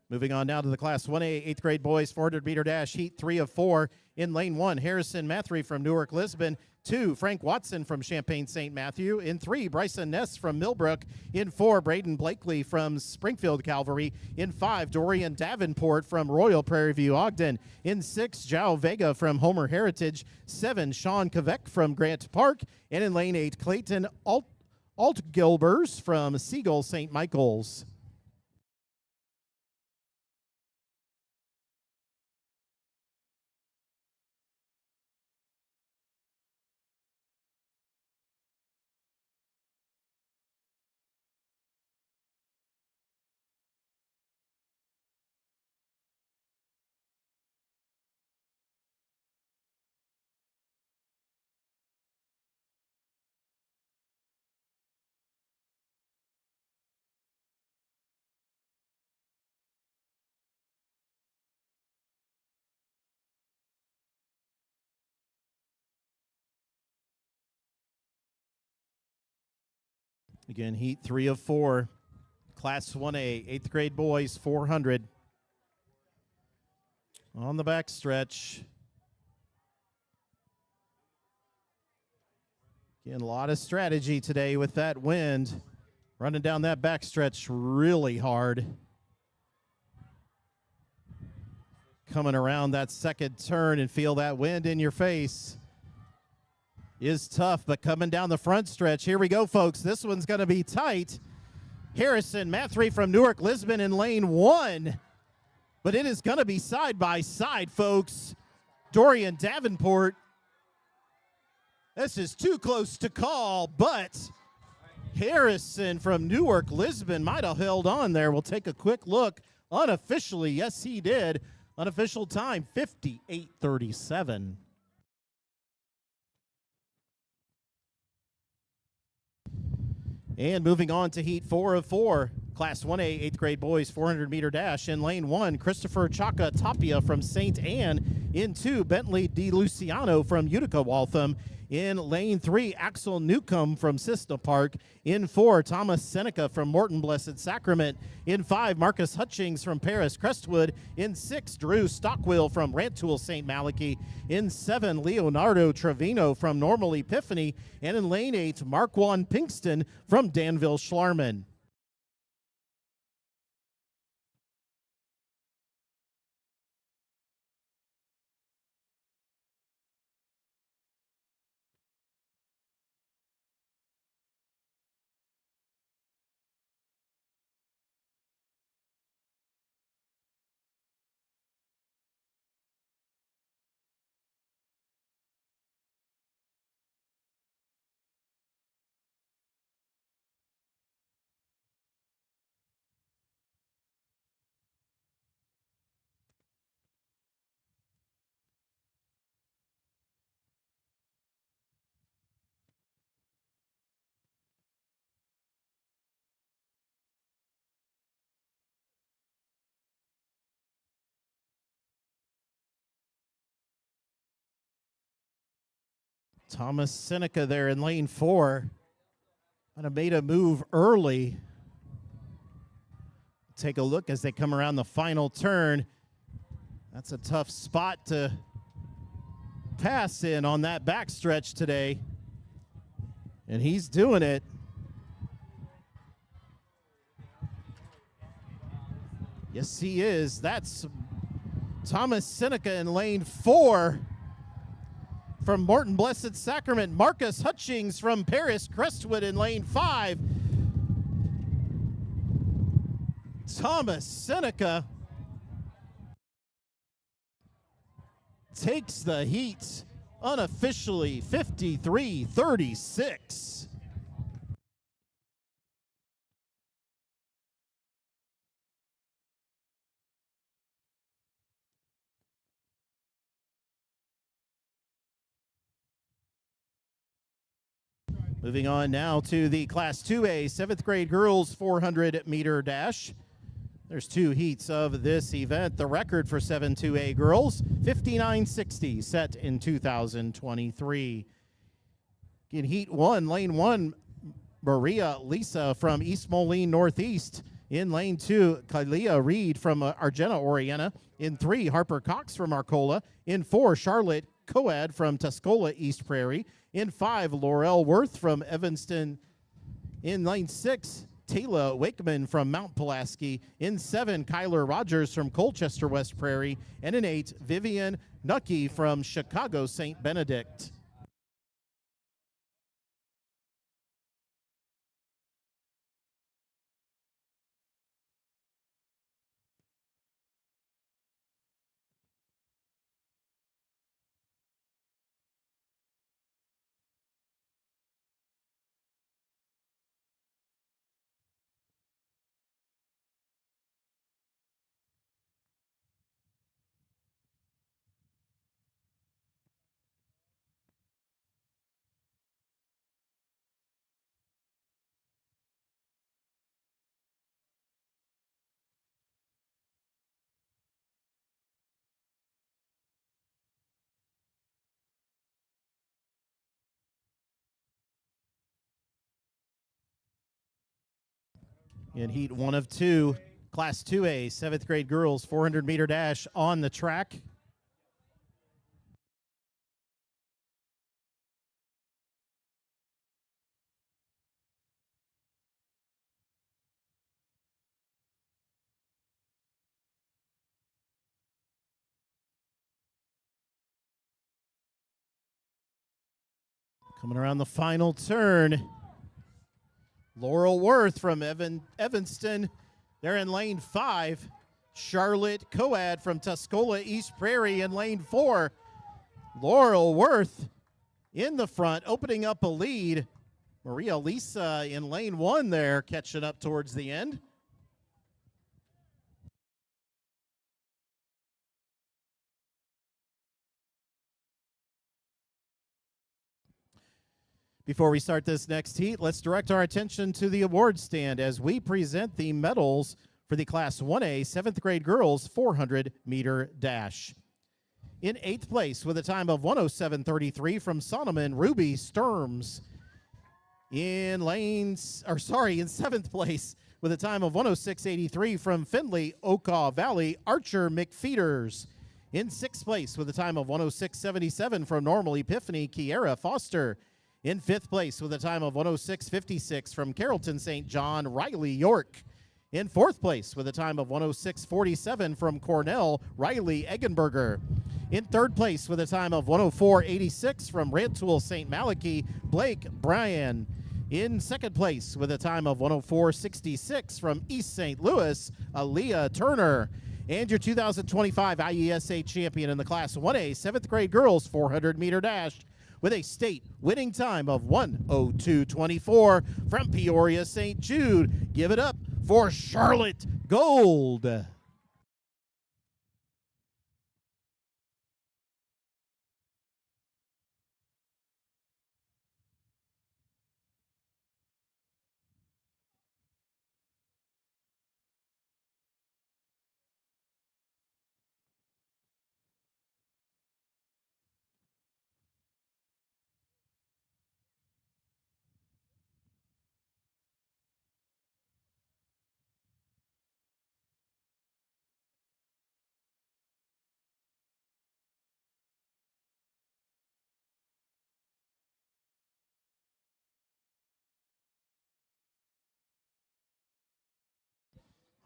Moving on now to the Class 1A 8th grade boys 400-meter dash heat 3 of 4. In lane 1, Harrison Mathry from Newark, Lisbon. 2, Frank Watson from Champaign St. Matthew. In 3, Bryson Ness from Millbrook. In 4, Braden Blakely from Springfield Calvary. In 5, Dorian Davenport from Royal Prairie View Ogden. In 6, João Vega from Homer Heritage. 7, Sean Kvek from Grant Park. And in lane 8, Clayton Altgilbers from Seagull St. Michael's. Again, heat 3 of 4. Class 1A, 8th grade boys, 400. On the back stretch. Again, a lot of strategy today with that wind. Running down that back stretch really hard. Coming around that second turn and feel that wind in your face is tough, but coming down the front stretch, here we go, folks. This one's going to be tight. Harrison Mathry from Newark, Lisbon in lane 1, but it is going to be side by side, folks. Dorian Davenport. This is too close to call, but Harrison from Newark, Lisbon might have held on there. We'll take a quick look. Unofficially, yes, he did. Unofficial time, 58:37. And moving on to heat 4 of 4, Class 1A 8th grade boys 400-meter dash. In lane 1, Christopher Chaka Tapia from St. Anne. In 2, Bentley DiLuciano from Utica Waltham. In lane 3, Axel Newcomb from Cissna Park. In 4, Thomas Seneca from Morton Blessed Sacrament. In 5, Marcus Hutchings from Paris Crestwood. In 6, Drew Stockwell from Rantoul St. Malachy. In 7, Leonardo Trevino from Normal Epiphany. And in lane 8, Marquand Pinkston from Danville Schlarman. Thomas Seneca there in lane 4. Kind of made a move early. Take a look as they come around the final turn. That's a tough spot to pass in on that backstretch today. And he's doing it. Yes, he is. That's Thomas Seneca in lane 4. From Morton Blessed Sacrament, Marcus Hutchings from Paris Crestwood in lane 5. Thomas Seneca takes the heat unofficially 53-36. Moving on now to the Class 2A 7th grade girls 400-meter dash. There's two heats of this event. The record for 7-2A girls, 59.60, set in 2023. In Heat 1, Lane 1, Maria Lisa from East Moline Northeast. In Lane 2, Kalia Reed from Argenta Oriena. In 3, Harper Cox from Arcola. In 4, Charlotte Coad from Tuscola East Prairie. In 5, Laurel Worth from Evanston. In Lane 6, Taylor Wakeman from Mount Pulaski. In 7, Kyler Rogers from Colchester West Prairie. And in 8, Vivian Nucky from Chicago St. Benedict. In Heat 1 of 2, Class 2A, 7th grade girls, 400-meter dash on the track. Coming around the final turn, Laurel Worth from Evanston. They're in lane 5. Charlotte Coad from Tuscola East Prairie in lane 4. Laurel Worth in the front, opening up a lead. Maria Lisa in lane 1 there, catching up towards the end. Before we start this next heat, let's direct our attention to the award stand as we present the medals for the Class 1A 7th grade girls 400-meter dash. In 8th place with a time of 107.33 from Sonneman, Ruby Sturms. In 7th place with a time of 106.83 from Findlay, Okaw Valley, Archer McFeeters. In 6th place with a time of 106.77 from Normal Epiphany, Kiera Foster. In 5th place with a time of 106.56 from Carrollton St. John, Riley York. In 4th place with a time of 106.47 from Cornell, Riley Eggenberger. In 3rd place with a time of 104.86 from Rantoul St. Malachy, Blake Bryan. In 2nd place with a time of 104.66 from East St. Louis, Aaliyah Turner. And your 2025 IESA champion in the Class 1A 7th grade girls 400-meter dash, with a state winning time of 1:02.24 from Peoria St. Jude. Give it up for Charlotte Gold.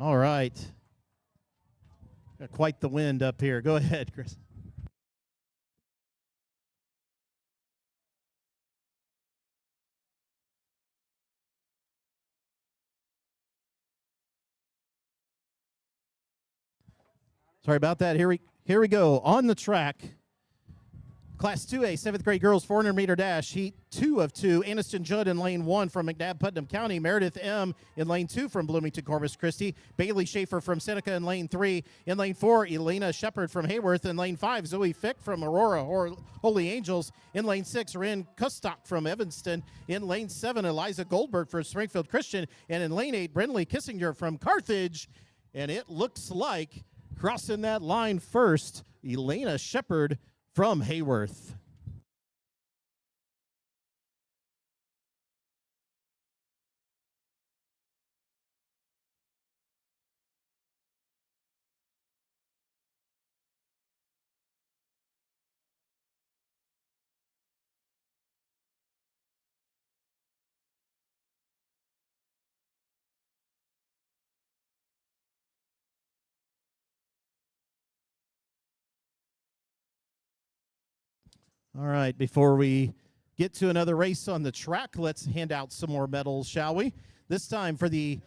All right. Got quite the wind up here. Go ahead, Chris. Sorry about that. Here we go. On the track, Class 2A, 7th grade girls 400 meter dash, heat 2 of 2. Aniston Judd in lane 1 from McNabb Putnam County. Meredith M in lane 2 from Bloomington Corpus Christi. Bailey Schaefer from Seneca in lane 3. In lane 4, Elena Shepard from Hayworth. In lane 5, Zoe Fick from Aurora Holy Angels. In lane 6, Ren Kustock from Evanston. In lane 7, Eliza Goldberg from Springfield Christian. And in lane 8, Brentley Kissinger from Carthage. And it looks like crossing that line first, Elena Shepard from Hayworth. All right, before we get to another race on the track, let's hand out some more medals, shall we? This time for the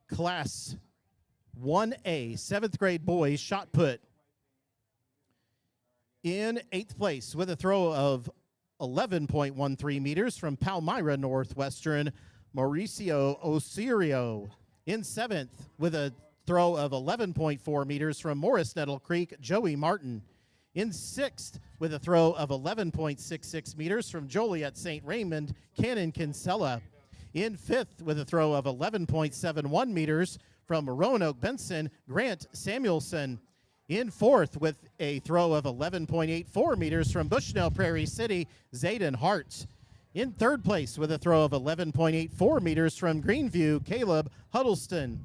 Class 1A, 7th grade boys shot put. In 8th place with a throw of 11.13 meters from Palmyra Northwestern, Mauricio Osirio. In 7th with a throw of 11.4 meters from Morris Nettle Creek, Joey Martin. In 6th with a throw of 11.66 meters from Joliet St. Raymond, Cannon Kinsella. In 5th with a throw of 11.71 meters from Roanoke Benson, Grant Samuelson. In 4th with a throw of 11.84 meters from Bushnell Prairie City, Zayden Hart. In 3rd place with a throw of 11.84 meters from Greenview, Caleb Huddleston.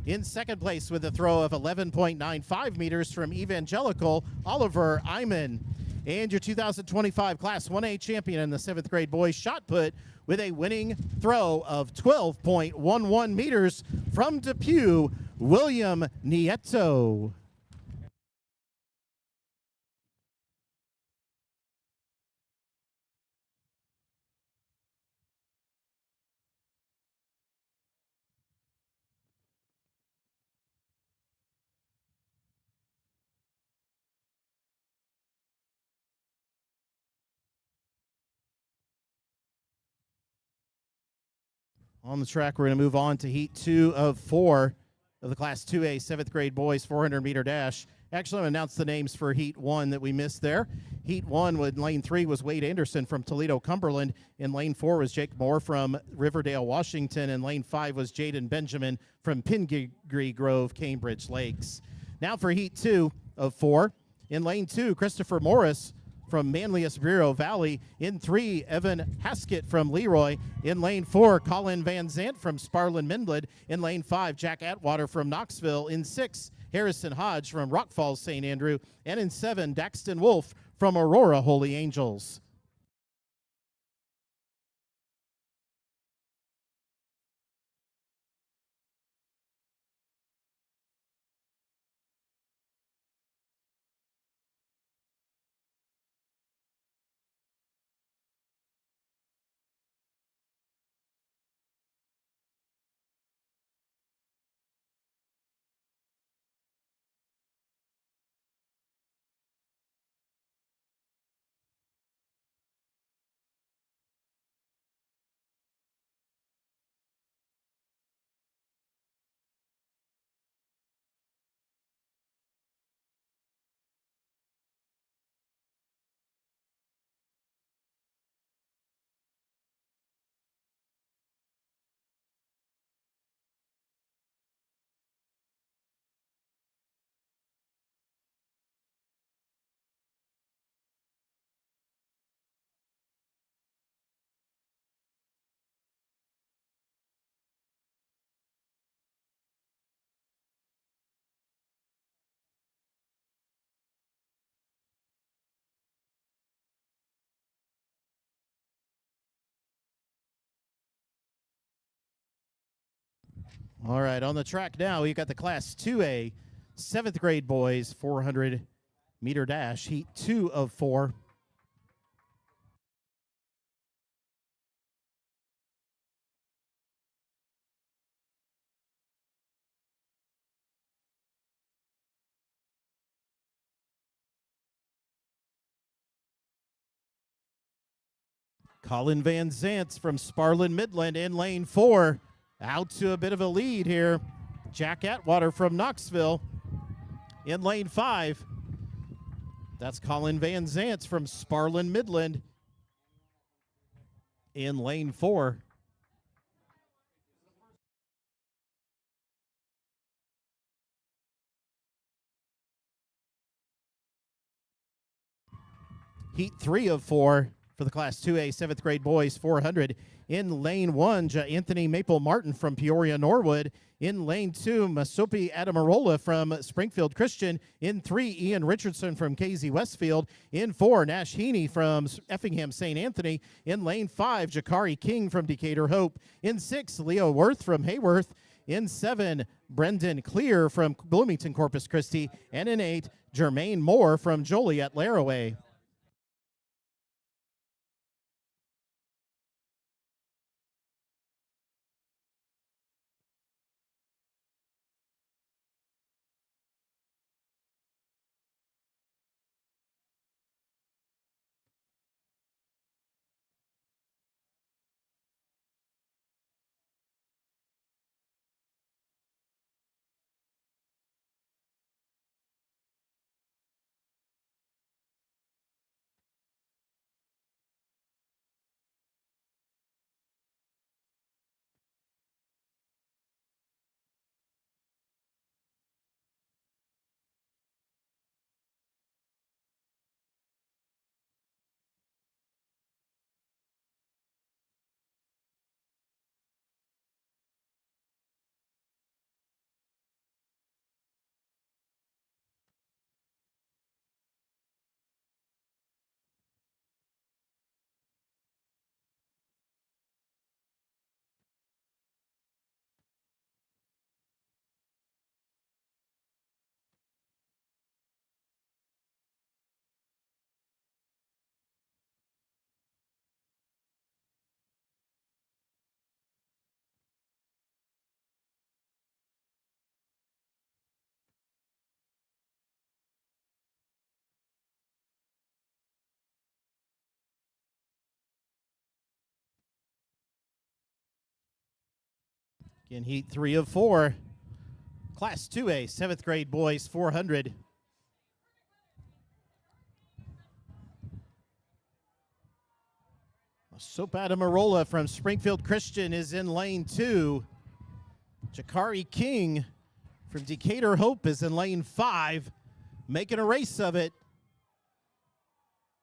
In 2nd place with a throw of 11.95 meters from Evangelical, Oliver Iman. And your 2025 Class 1A champion in the 7th grade boys shot put with a winning throw of 12.11 meters from Depew, William Nieto. On the track, we're going to move on to Heat 2 of 4 of the Class 2A 7th grade boys 400 meter dash. Actually, I'm going to announce the names for Heat 1 that we missed there. Heat 1 with lane 3 was Wade Anderson from Toledo, Cumberland. In lane 4 was Jake Moore from Riverdale, Washington. And lane 5 was Jaden Benjamin from Pingree Grove, Cambridge Lakes. Now for Heat 2 of 4. In lane 2, Christopher Morris from Manlius Bureau Valley. In 3, Evan Haskett from Leroy. In lane 4, Colin Van Zant from Sparlin Mindled. In lane 5, Jack Atwater from Knoxville. In 6, Harrison Hodge from Rock Falls St. Andrew. And in 7, Daxton Wolf from Aurora Holy Angels. All right, on the track now, we've got the Class 2A 7th grade boys 400 meter dash, Heat 2 of 4. Colin Van Zant from Sparlin Midland in lane 4. Out to a bit of a lead here. Jack Atwater from Knoxville in lane 5. That's Colin Van Zant from Sparlin Midland in lane 4. Heat 3 of 4 for the Class 2A 7th grade boys 400. In lane 1, Anthony Maple Martin from Peoria Norwood. In lane 2, Masopi Adamarola from Springfield Christian. In 3, Ian Richardson from KZ Westfield. In 4, Nash Heaney from Effingham St. Anthony. In lane 5, Jakari King from Decatur Hope. In 6, Leo Worth from Hayworth. In 7, Brendan Clear from Bloomington Corpus Christi. And in 8, Jermaine Moore from Joliet Laraway. In Heat 3 of 4, Class 2A 7th grade boys 400. Soap Adamarola from Springfield Christian is in lane 2. Jakari King from Decatur Hope is in lane 5, making a race of it.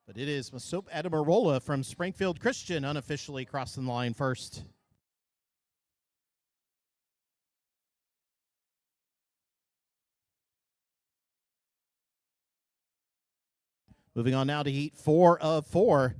But it is Soap Adamarola from Springfield Christian unofficially crossing the line first. Moving on now to Heat 4 of 4.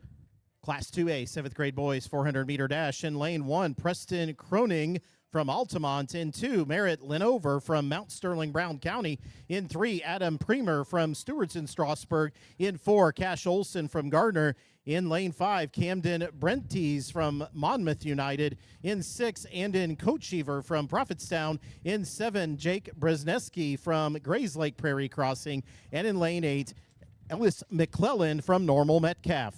Class 2A 7th grade boys 400-meter dash. In lane 1, Preston Croning from Altamont. In 2, Merritt Linover from Mount Sterling Brown County. In 3, Adam Premer from Stewartson Strasburg. In 4, Cash Olson from Gardner. In lane 5, Camden Brenties from Monmouth United. In 6, Andon Coachever from Prophetstown. In 7, Jake Bresneski from Grays Lake Prairie Crossing. And in lane 8, Ellis McClellan from Normal Metcalf.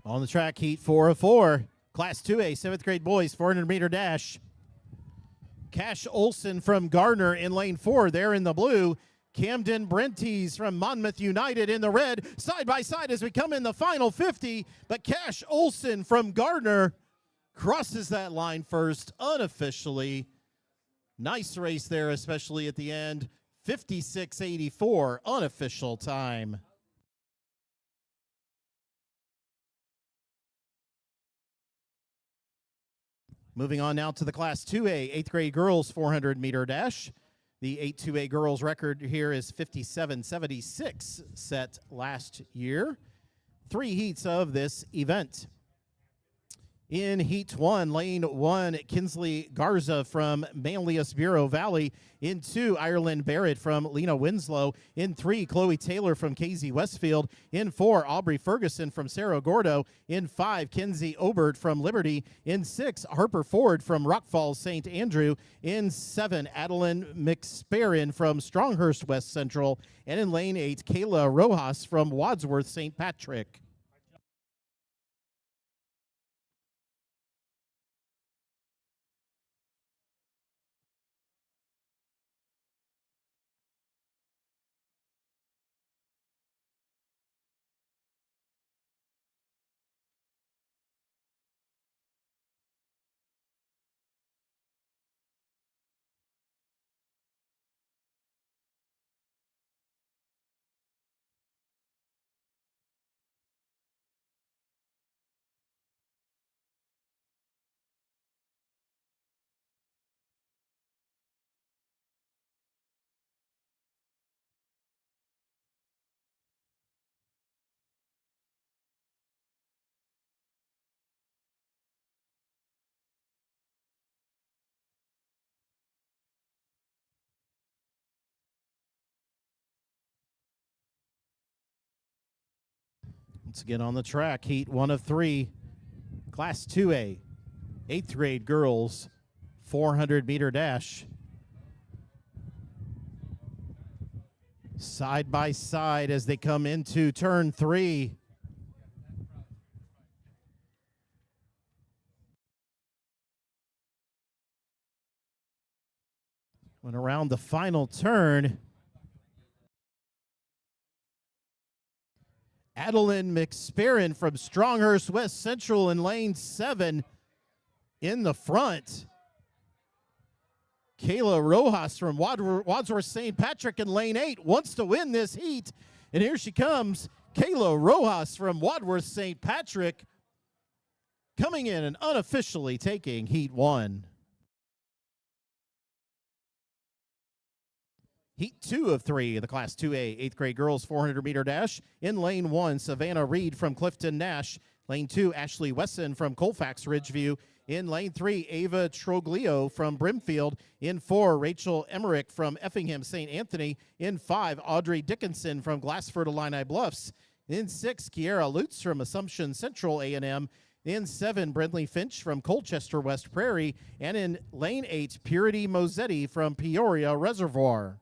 On the track, heat 4 of 4. Class 2A, 7th grade boys, 400-meter dash. Cash Olson from Gardner in lane 4, there in the blue. Camden Brentes from Monmouth United in the red. Side by side as we come in the final 50. But Cash Olson from Gardner crosses that line first unofficially. Nice race there, especially at the end. 56:84 unofficial time. Moving on now to the Class 2A, 8th grade girls 400-meter dash. The 8-2A girls record here is 57:76 set last year. 3 heats of this event. In Heat 1, Lane 1, Kinsley Garza from Manlius Bureau Valley. In 2, Ireland Barrett from Lena Winslow. In 3, Chloe Taylor from KZ Westfield. In 4, Aubrey Ferguson from Cerro Gordo. In 5, Kenzie Obert from Liberty. In 6, Harper Ford from Rock Falls St. Andrew. In 7, Adeline McSperrin from Stronghurst West Central. And in Lane 8, Kayla Rojas from Wadsworth St. Patrick. Once again on the track, heat 1 of 3, Class 2A, 8th grade girls, 400-meter dash. Side by side as they come into turn 3. When around the final turn, Adeline McSperrin from Stronghurst West Central in lane 7 in the front. Kayla Rojas from Wadsworth St. Patrick in lane 8 wants to win this heat. And here she comes, Kayla Rojas from Wadsworth St. Patrick, coming in and unofficially taking heat 1. Heat 2 of 3, the Class 2A, 8th grade girls 400-meter dash. In lane 1, Savannah Reed from Clifton Nash. Lane 2, Ashley Wesson from Colfax Ridgeview. In lane 3, Ava Troglio from Brimfield. In 4, Rachel Emmerich from Effingham St. Anthony. In 5, Audrey Dickinson from Glassford Illini Bluffs. In 6, Kiera Lutz from Assumption Central A&M. In 7, Brindley Finch from Colchester West Prairie. And in lane 8, Purity Mosetti from Peoria Reservoir.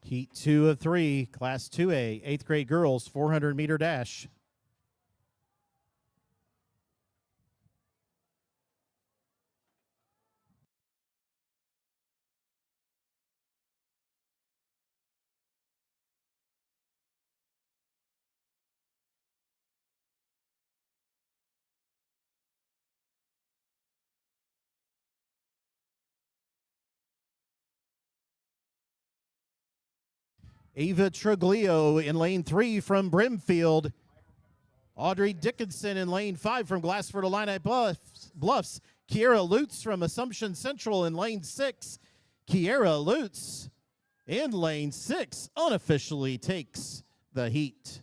Heat 2 of 3, Class 2A, 8th grade girls, 400-meter dash. Ava Truglio in lane 3 from Brimfield. Audrey Dickinson in lane 5 from Glassford Illini Bluffs. Kiera Lutz from Assumption Central in lane 6. Kiera Lutz in lane 6 unofficially takes the heat.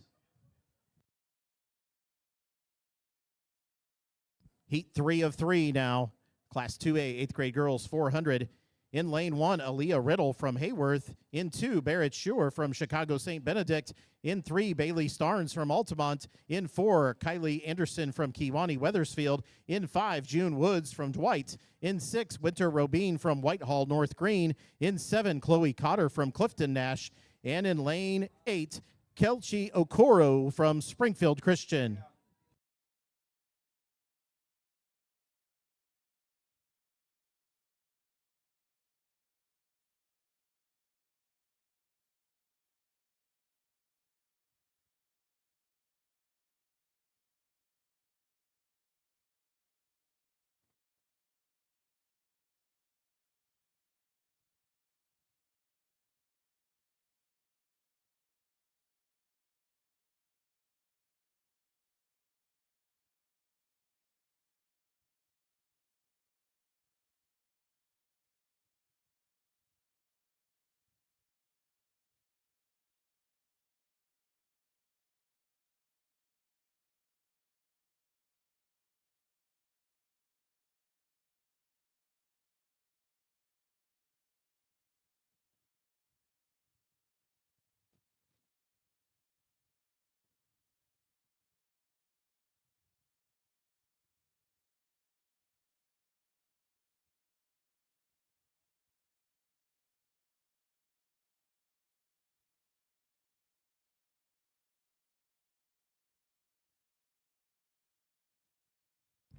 Heat 3 of 3 now. Class 2A, 8th grade girls, 400. In lane 1, Aaliyah Riddle from Hayworth. In 2, Barrett Schuer from Chicago St. Benedict. In 3, Bailey Starnes from Altamont. In 4, Kylie Anderson from Kewanee Weathersfield. In 5, June Woods from Dwight. In 6, Winter Robine from Whitehall North Green. In 7, Chloe Cotter from Clifton Nash. And in lane 8, Kelchi Okoro from Springfield Christian.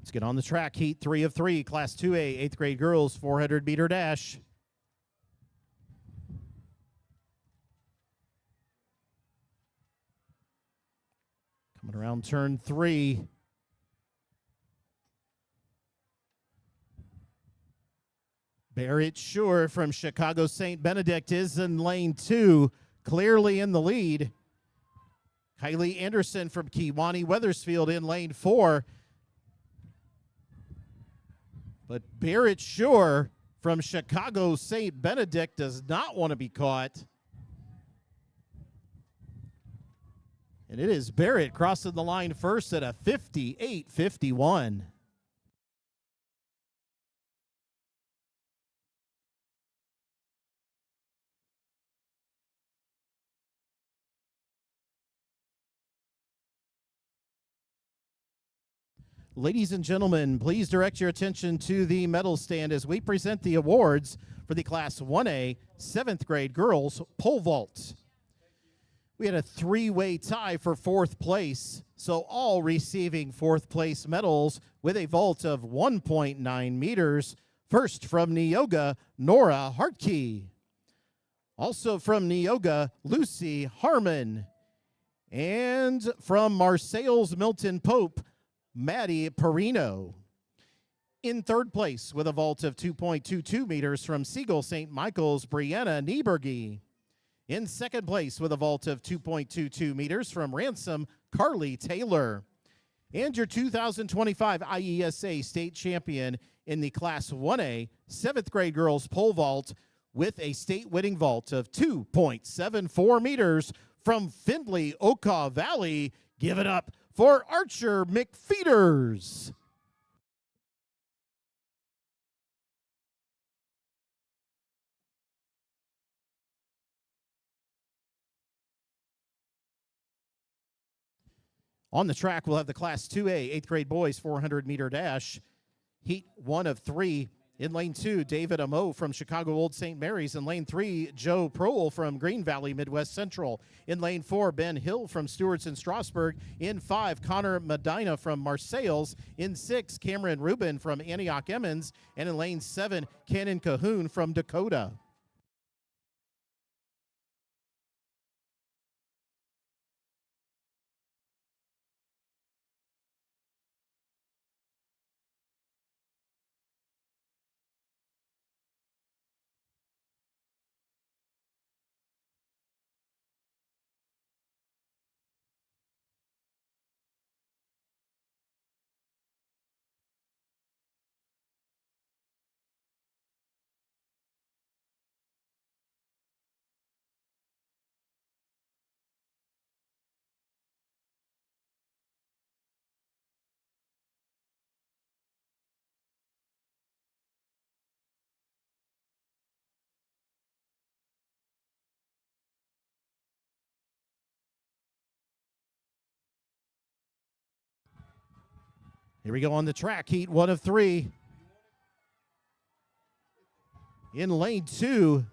Let's get on the track. Heat 3 of 3, Class 2A, 8th grade girls, 400-meter dash. Coming around turn 3. Barrett Schuer from Chicago St. Benedict is in lane 2, clearly in the lead. Kylie Anderson from Kewanee Weathersfield in lane 4. But Barrett Schuer from Chicago St. Benedict does not want to be caught. And it is Barrett crossing the line first at a 58-51. Ladies and gentlemen, please direct your attention to the medal stand as we present the awards for the Class 1A 7th grade girls pole vault. We had a 3-way tie for 4th place, so all receiving 4th place medals with a vault of 1.9 meters. First from Neoga, Nora Hartke. Also from Neoga, Lucy Harmon. And from Marseilles Milton Pope, Maddie Perino. In 3rd place with a vault of 2.22 meters from Siegel St. Michael's, Brianna Nieberge. In 2nd place with a vault of 2.22 meters from Ransom, Carly Taylor. And your 2025 IESA state champion in the Class 1A 7th grade girls pole vault with a state winning vault of 2.74 meters from Findlay Okaw Valley. Give it up for Archer McFeeters. On the track, we'll have the Class 2A 8th grade boys 400-meter dash. Heat 1 of 3, In lane 2, David Amo from Chicago Old St. Mary's. In lane 3, Joe Prohl from Green Valley Midwest Central. In lane 4, Ben Hill from Stewart's in Strasburg. In 5, Connor Medina from Marseilles. In 6, Cameron Rubin from Antioch Emmons. And in lane 7, Cannon Cahoon from Dakota. Here we go on the track, heat 1 of 3. In lane 2,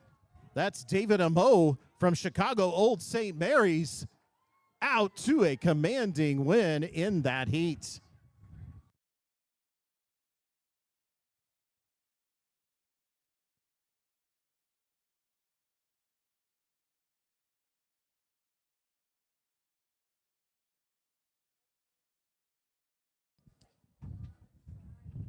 that's David Amo from Chicago Old St. Mary's, out to a commanding win in that heat.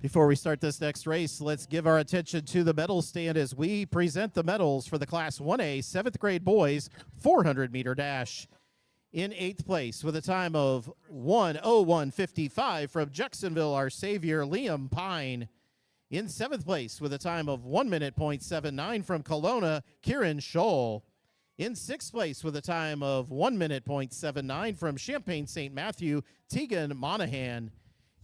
Before we start this next race, let's give our attention to the medal stand as we present the medals for the Class 1A 7th grade boys 400-meter dash. In 8th place with a time of 1:01:55 from Jacksonville, our savior, Liam Pine. In 7th place with a time of 1 minute .79 from Kelowna, Kieran Scholl. In 6th place with a time of 1 minute .79 from Champaign St. Matthew, Tegan Monahan.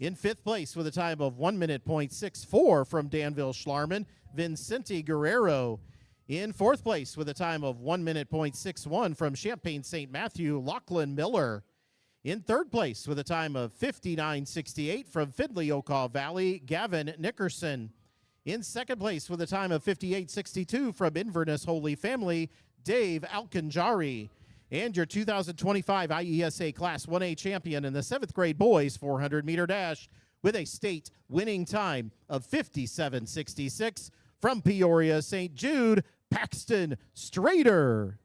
In 5th place with a time of 1 minute .64 from Danville Schlarman, Vincente Guerrero. In 4th place with a time of 1 minute .61 from Champaign St. Matthew, Lachlan Miller. In 3rd place with a time of 59:68 from Findlay-Okaw Valley, Gavin Nickerson. In 2nd place with a time of 58:62 from Inverness Holy Family, Dave Alkanjari. And your 2025 IESA Class 1A champion in the 7th grade boys 400-meter dash with a state winning time of 57:66 from Peoria St. Jude, Paxton Strader.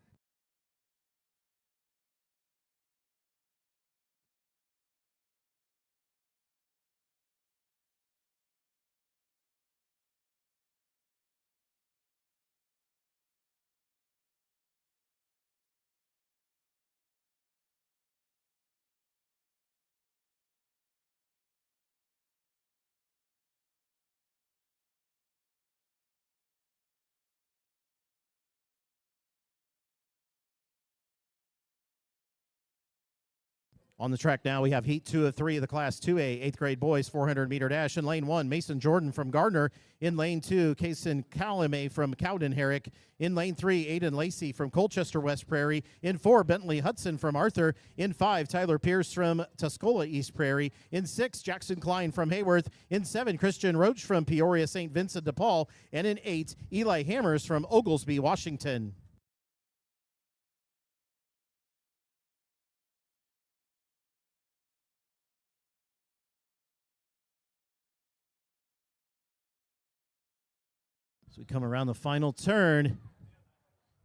On the track now, we have heat 2 of 3 of the Class 2A 8th grade boys 400-meter dash. In lane 1, Mason Jordan from Gardner. In lane 2, Kaysen Calame from Cowden Herrick. In lane 3, Aiden Lacey from Colchester West Prairie. In 4, Bentley Hudson from Arthur. In 5, Tyler Pierce from Tuscola East Prairie. In 6, Jackson Klein from Hayworth. In 7, Christian Roach from Peoria St. Vincent de Paul. And in 8, Eli Hammers from Oglesby, Washington. As we come around the final turn,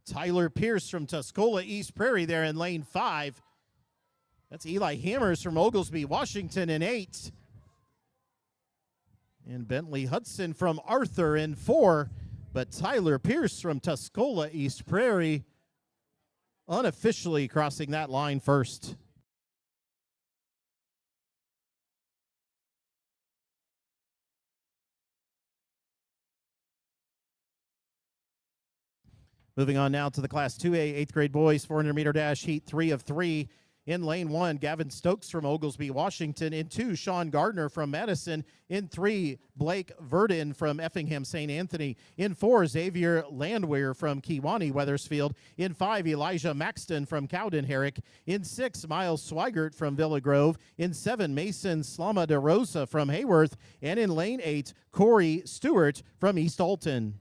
Tyler Pierce from Tuscola East Prairie there in lane 5. That's Eli Hammers from Oglesby, Washington in 8. And Bentley Hudson from Arthur in 4. But Tyler Pierce from Tuscola East Prairie unofficially crossing that line first. Moving on now to the Class 2A 8th grade boys 400-meter dash heat 3 of 3. In lane 1, Gavin Stokes from Oglesby, Washington. In 2, Sean Gardner from Madison. In 3, Blake Verdon from Effingham St. Anthony. In 4, Xavier Landwehr from Kewanee, Weathersfield. In 5, Elijah Maxton from Cowden Herrick. In 6, Miles Swigert from Villa Grove. In 7, Mason Slama de Rosa from Hayworth. And in lane 8, Corey Stewart from East Alton.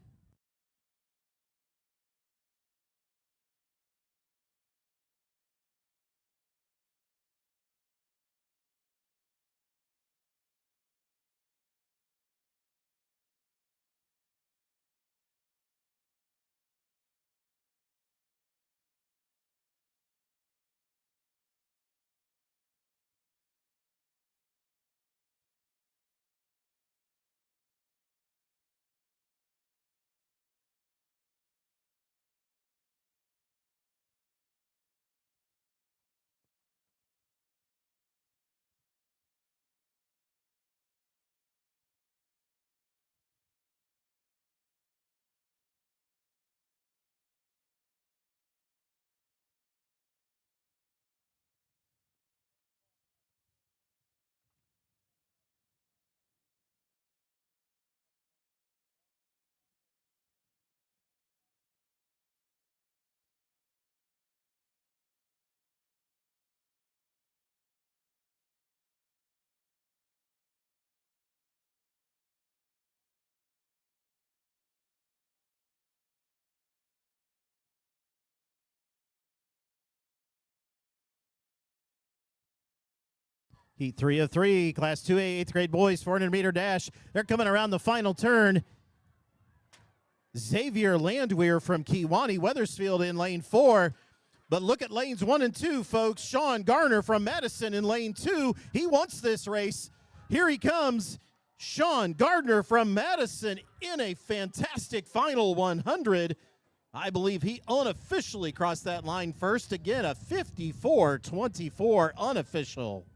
Heat 3 of 3, Class 2A, 8th grade boys, 400-meter dash. They're coming around the final turn. Xavier Landwehr from Kewanee, Weathersfield in lane 4. But look at lanes 1 and 2, folks. Sean Garner from Madison in lane 2. He wants this race. Here he comes. Sean Gardner from Madison in a fantastic final 100. I believe he unofficially crossed that line first. Again, a 54-24 unofficial.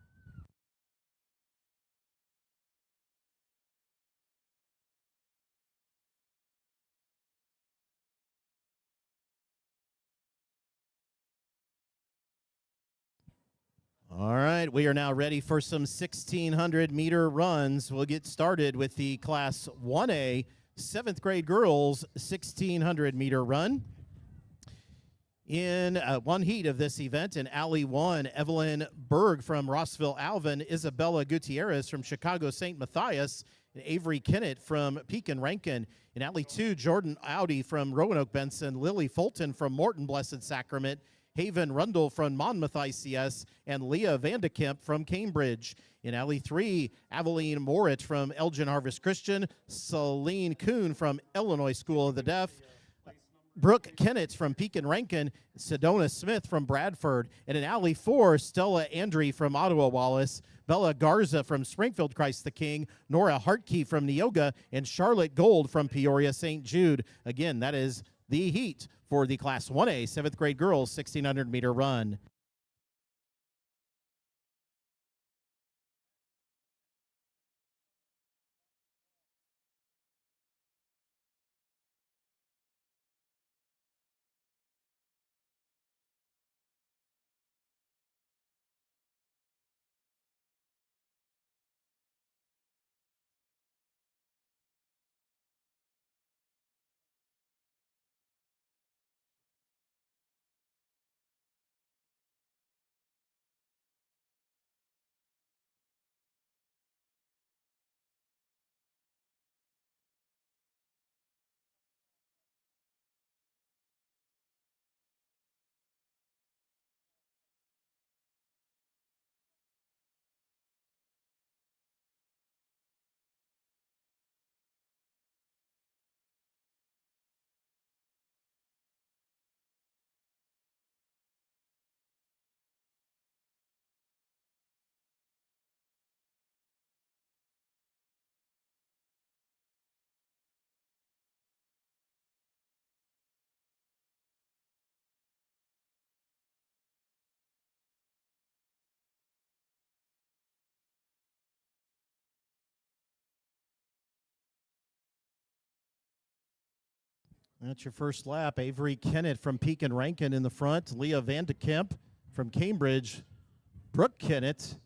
All right, we are now ready for some 1,600-meter runs. We'll get started with the Class 1A 7th grade girls 1,600-meter run. In one heat of this event, in Alley 1, Evelyn Berg from Rossville Alvin, Isabella Gutierrez from Chicago St. Matthias, and Avery Kennett from Pekin Rankin. In Alley 2, Jordan Audi from Roanoke Benson, Lily Fulton from Morton Blessed Sacrament, Haven Rundle from Monmouth ICS, and Leah Vandekemp from Cambridge. In Alley 3, Aveline Morit from Elgin Harvest Christian, Celine Kuhn from Illinois School of the Deaf, Brooke Kennett from Pekin Rankin, Sedona Smith from Bradford, and in Alley 4, Stella Andre from Ottawa Wallace, Bella Garza from Springfield Christ the King, Nora Hartke from Neoga, and Charlotte Gold from Peoria St. Jude. Again, that is the heat for the Class 1A 7th grade girls 1,600-meter run. That's your first lap. Avery Kennett from Pekin Rankin in the front. Leah Vandekemp from Cambridge Brooke Kennett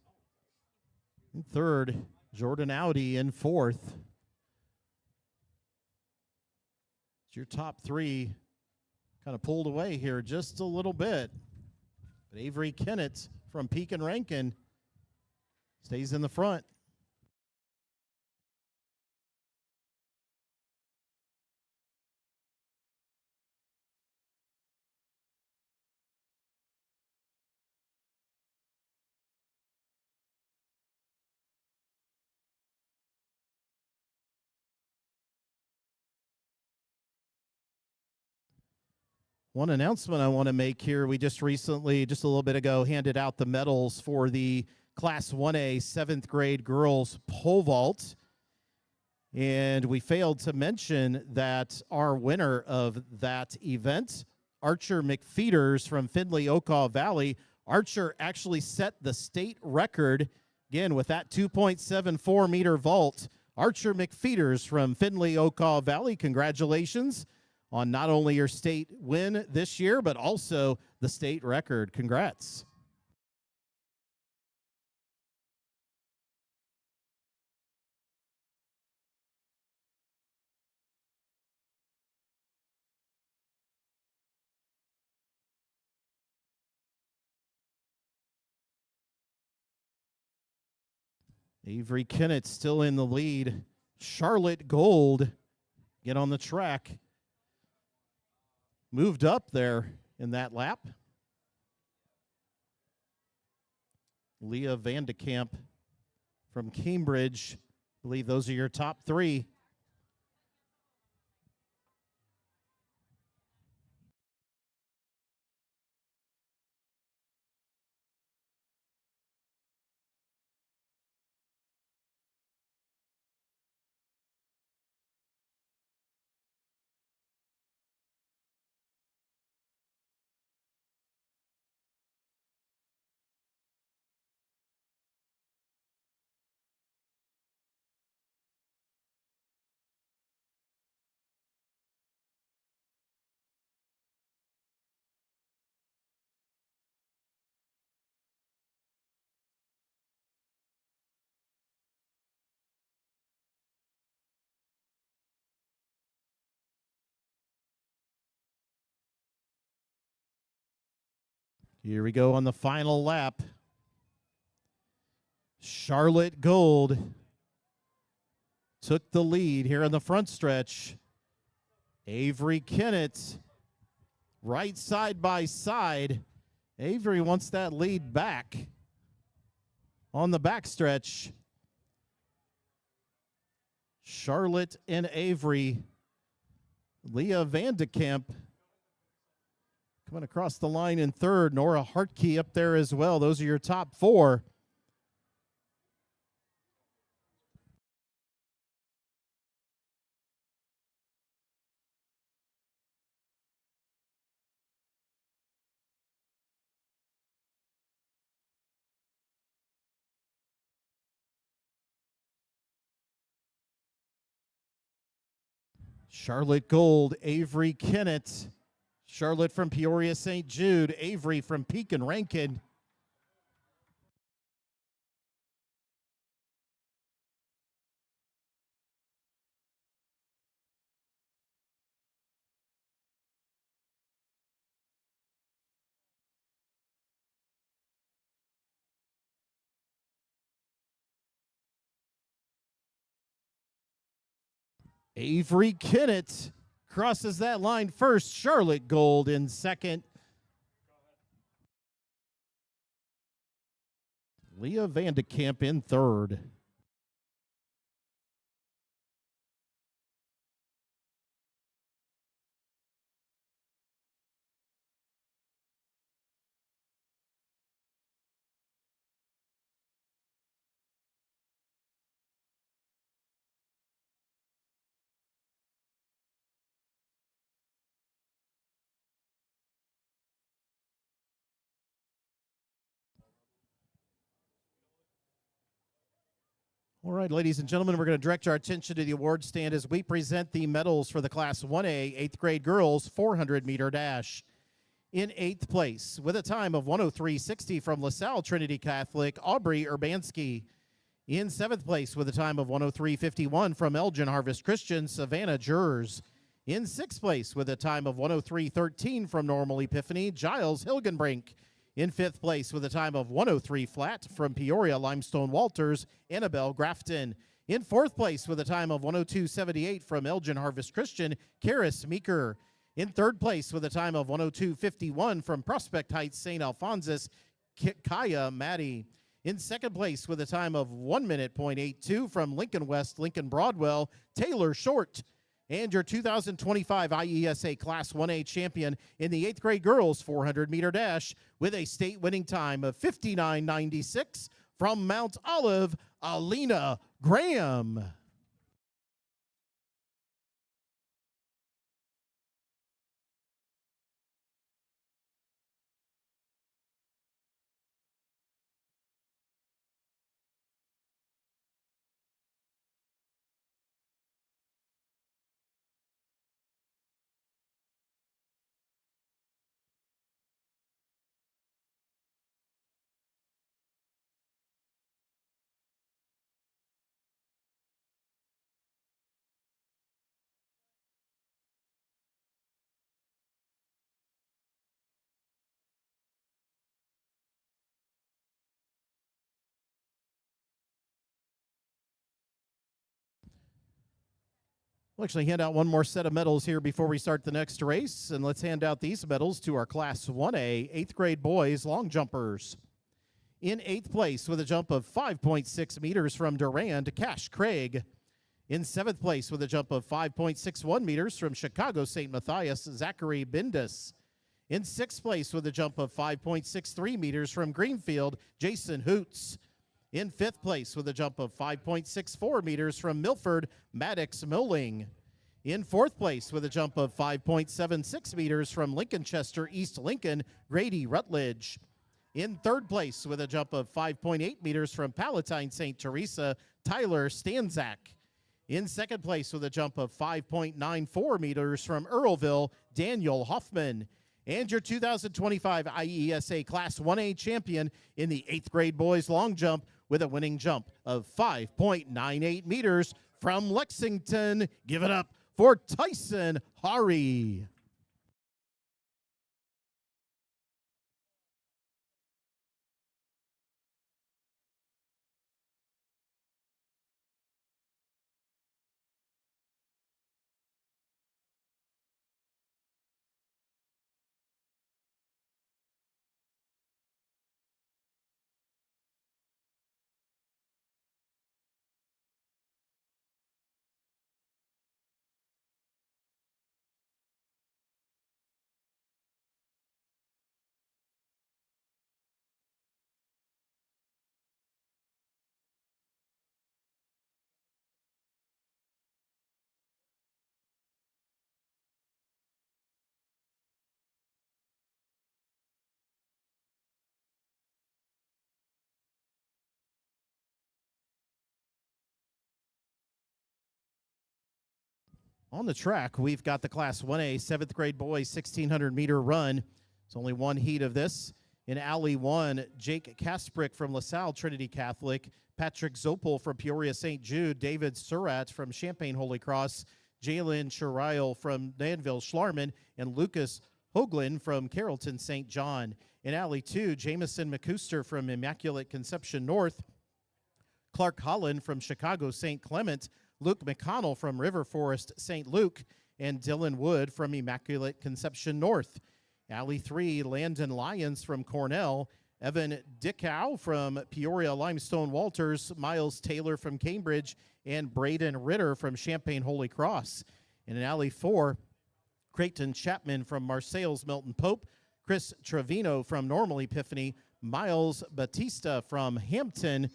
in third. Jordan Audi in fourth. It's your top three kind of pulled away here just a little bit. But Avery Kennett from Pekin Rankin stays in the front. One announcement I want to make here, we just recently, just a little bit ago, handed out the medals for the Class 1A 7th grade girls pole vault. And we failed to mention that our winner of that event, Archer McFeeters from Findlay-Okaw Valley, Archer actually set the state record, again, with that 2.74 meter vault. Archer McFeeters from Findlay-Okaw Valley, congratulations on not only your state win this year, but also the state record. Congrats. Avery Kennett still in the lead. Charlotte Gold, get on the track. Moved up there in that lap. Leah Vandekamp from Cambridge. I believe those are your top three. Here we go on the final lap. Charlotte Gold took the lead here in the front stretch. Avery Kennett right side by side. Avery wants that lead back on the backstretch. Charlotte and Avery. Leah Vandekamp coming across the line in third. Nora Hartke up there as well. Those are your top four. Charlotte Gold, Avery Kennett. Charlotte from Peoria St. Jude, Avery from Pekin Rankin. Avery Kennett crosses that line first. Charlotte Gold in second. Leah Vandekamp in third. All right, ladies and gentlemen, we're going to direct our attention to the award stand as we present the medals for the Class 1A 8th grade girls 400 meter dash. In 8th place, with a time of 103.60 from LaSalle Trinity Catholic, Aubrey Urbanski. In 7th place, with a time of 103.51 from Elgin Harvest Christian, Savannah Jers. In 6th place, with a time of 103.13 from Normal Epiphany, Giles Hilgenbrink. In 5th place, with a time of 103 flat from Peoria Limestone Walters, Annabelle Grafton. In 4th place, with a time of 102.78 from Elgin Harvest Christian, Karis Meeker. In 3rd place, with a time of 102.51 from Prospect Heights St. Alphonsus, Kaya Maddie. In 2nd place, with a time of 1 minute .82 from Lincoln West, Lincoln Broadwell, Taylor Short. And your 2025 IESA Class 1A champion in the 8th grade girls 400-meter dash with a state winning time of 59.96 from Mount Olive, Alina Graham. We'll actually hand out one more set of medals here before we start the next race. And let's hand out these medals to our Class 1A 8th grade boys long jumpers. In 8th place with a jump of 5.6 meters from Durand, Cash Craig. In 7th place with a jump of 5.61 meters from Chicago St. Matthias, Zachary Bindus. In 6th place with a jump of 5.63 meters from Greenfield, Jason Hoots. In 5th place with a jump of 5.64 meters from Milford, Maddox Milling. In 4th place with a jump of 5.76 meters from Lincolnchester, East Lincoln, Grady Rutledge. In 3rd place with a jump of 5.8 meters from Palatine St. Teresa, Tyler Stanzak. In 2nd place with a jump of 5.94 meters from Earlville, Daniel Hoffman. And your 2025 IESA Class 1A champion in the 8th grade boys long jump with a winning jump of 5.98 meters from Lexington. Give it up for Tyson Hari. On the track, we've got the Class 1A 7th grade boys 1,600-meter run. It's only one heat of this. In Alley 1, Jake Kasprick from LaSalle Trinity Catholic, Patrick Zopel from Peoria St. Jude, David Surratt from Champaign Holy Cross, Jalen Chariel from Danville Schlarman, and Lucas Hoagland from Carrollton St. John. In Alley 2, Jamison McCuster from Immaculate Conception North, Clark Holland from Chicago St. Clement, Luke McConnell from River Forest St. Luke, and Dylan Wood from Immaculate Conception North. Alley 3, Landon Lyons from Cornell, Evan Dickow from Peoria Limestone Walters, Miles Taylor from Cambridge, and Braden Ritter from Champaign Holy Cross. And in Alley 4, Creighton Chapman from Marseilles Milton Pope, Chris Trevino from Normal Epiphany, Miles Batista from Hampton,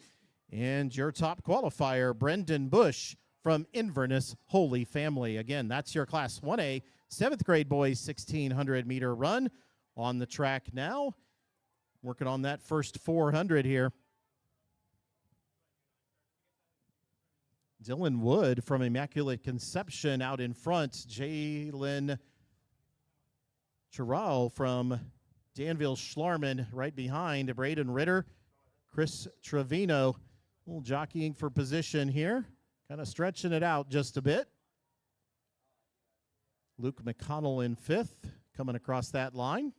and your top qualifier, Brendan Bush from Inverness Holy Family. Again, that's your Class 1A 7th grade boys 1,600-meter run on the track now. Working on that first 400 here. Dylan Wood from Immaculate Conception out in front. Jalen Chirral from Danville Schlarman right behind Braden Ritter. Chris Trevino, a little jockeying for position here, kind of stretching it out just a bit. Luke McConnell in fifth, coming across that line.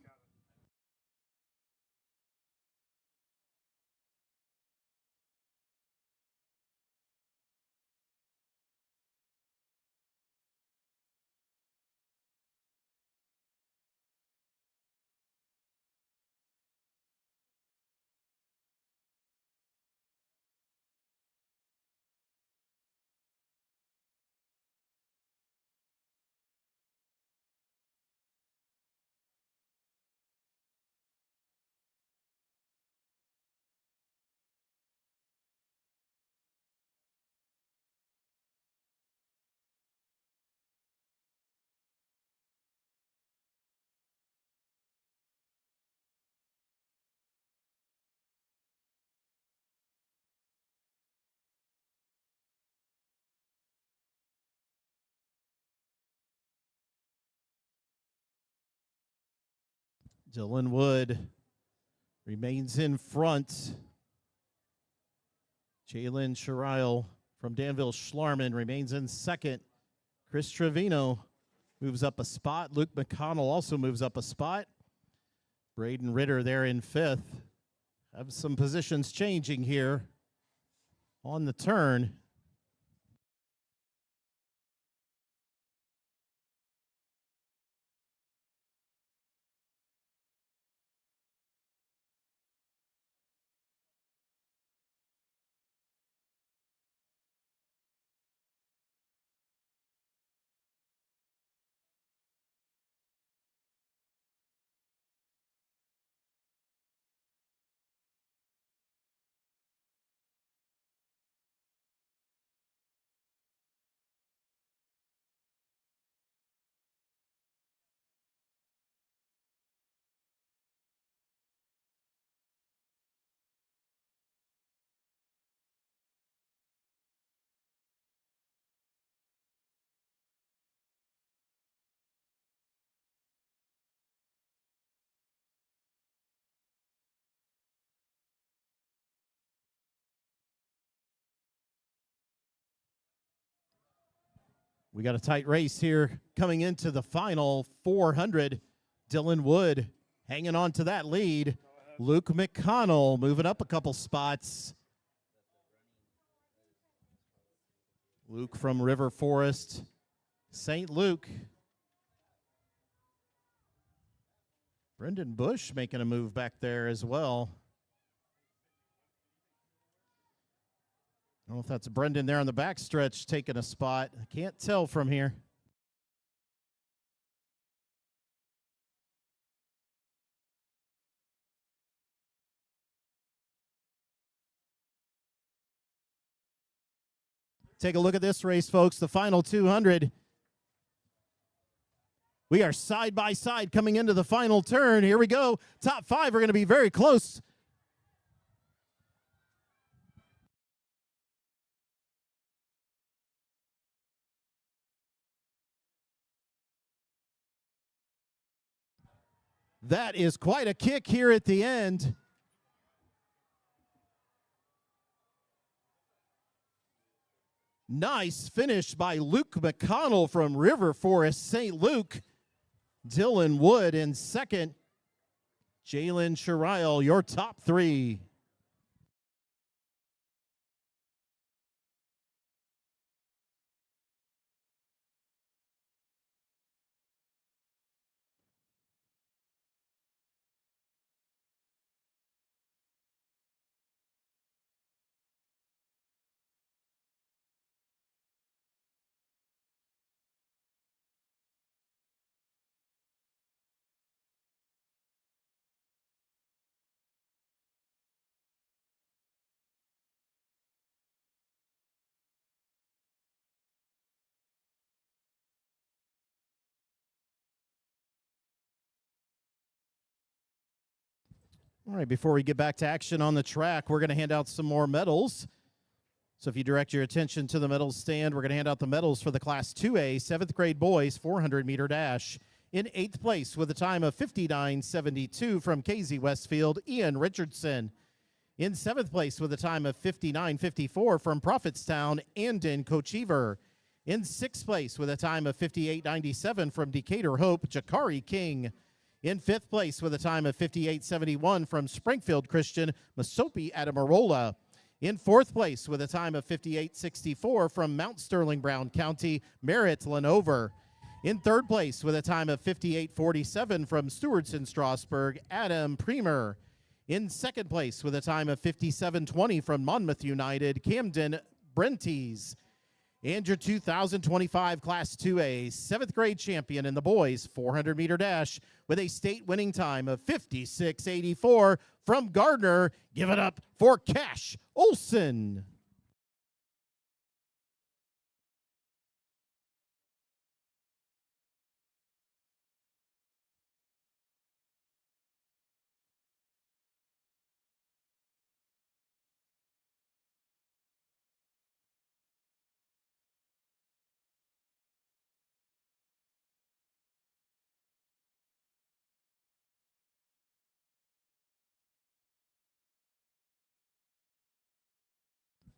Dylan Wood remains in front. Jalen Chirral from Danville Schlarman remains in second. Chris Trevino moves up a spot. Luke McConnell also moves up a spot. Braden Ritter there in fifth. Have some positions changing here on the turn. We got a tight race here coming into the final 400. Dylan Wood hanging on to that lead. Luke McConnell moving up a couple spots. Luke from River Forest, St. Luke. Brendan Bush making a move back there as well. I don't know if that's Brendan there on the backstretch taking a spot. I can't tell from here. Take a look at this race, folks. The final 200. We are side by side coming into the final turn. Here we go. Top five are going to be very close. That is quite a kick here at the end. Nice finish by Luke McConnell from River Forest, St. Luke. Dylan Wood in second. Jalen Chirral, your top three. All right, before we get back to action on the track, we're going to hand out some more medals. So if you direct your attention to the medals stand, we're going to hand out the medals for the Class 2A 7th grade boys 400-meter dash. In 8th place with a time of 59.72 from Casey Westfield, Ian Richardson. In 7th place with a time of 59.54 from Prophetstown, Andon Kochever. In 6th place with a time of 58.97 from Decatur Hope, Jakari King. In 5th place with a time of 58.71 from Springfield Christian, Masopi Adamarola. In 4th place with a time of 58.64 from Mount Sterling Brown County, Merritt Lenover. In 3rd place with a time of 58.47 from Stewardson Strasburg, Adam Premer. In 2nd place with a time of 57.20 from Monmouth United, Camden Brentes. And your 2025 Class 2A 7th grade champion in the boys 400-meter dash with a state winning time of 56.84 from Gardner. Give it up for Cash Olson.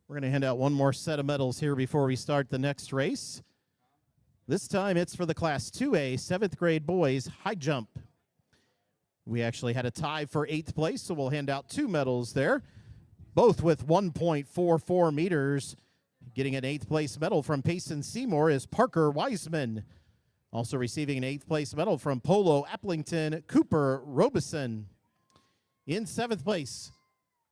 We're going to hand out one more set of medals here before we start the next race. This time it's for the Class 2A 7th grade boys high jump. We actually had a tie for 8th place, so we'll hand out 2 medals there, both with 1.44 meters. Getting an 8th place medal from Payson Seymour is Parker Wiseman. Also receiving an 8th place medal from Polo Applington, Cooper Robeson. In 7th place,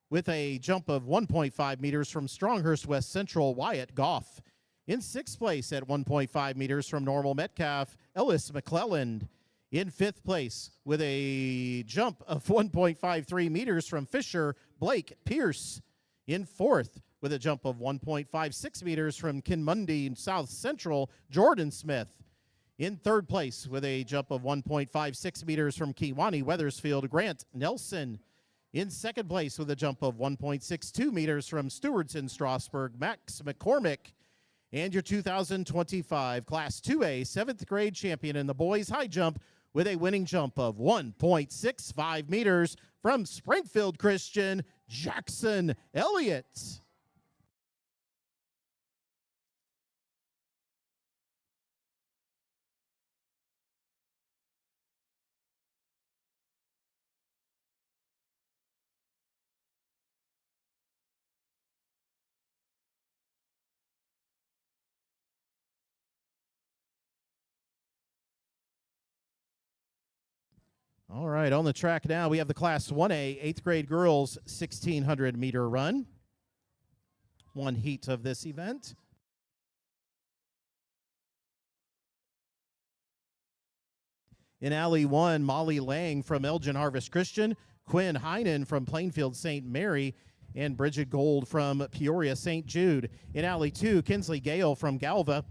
with a jump of 1.5 meters from Stronghurst West Central, Wyatt Goff. In 6th place at 1.5 meters from Normal Metcalf, Ellis McClelland. In 5th place with a jump of 1.53 meters from Fisher, Blake Pierce. In 4th with a jump of 1.56 meters from Kinmundi South Central, Jordan Smith. In 3rd place with a jump of 1.56 meters from Kewanee Weathersfield, Grant Nelson. In 2nd place with a jump of 1.62 meters from Stewardson Strasburg, Max McCormick. And your 2025 Class 2A 7th grade champion in the boys high jump with a winning jump of 1.65 meters from Springfield Christian, Jackson Elliott. All right, on the track now, we have the Class 1A 8th grade girls 1,600-meter run. One heat of this event. In Alley 1, Molly Lang from Elgin Harvest Christian, Quinn Heinen from Plainfield St. Mary, and Bridget Gold from Peoria St. Jude. In Alley 2, Kinsley Gale from Galva,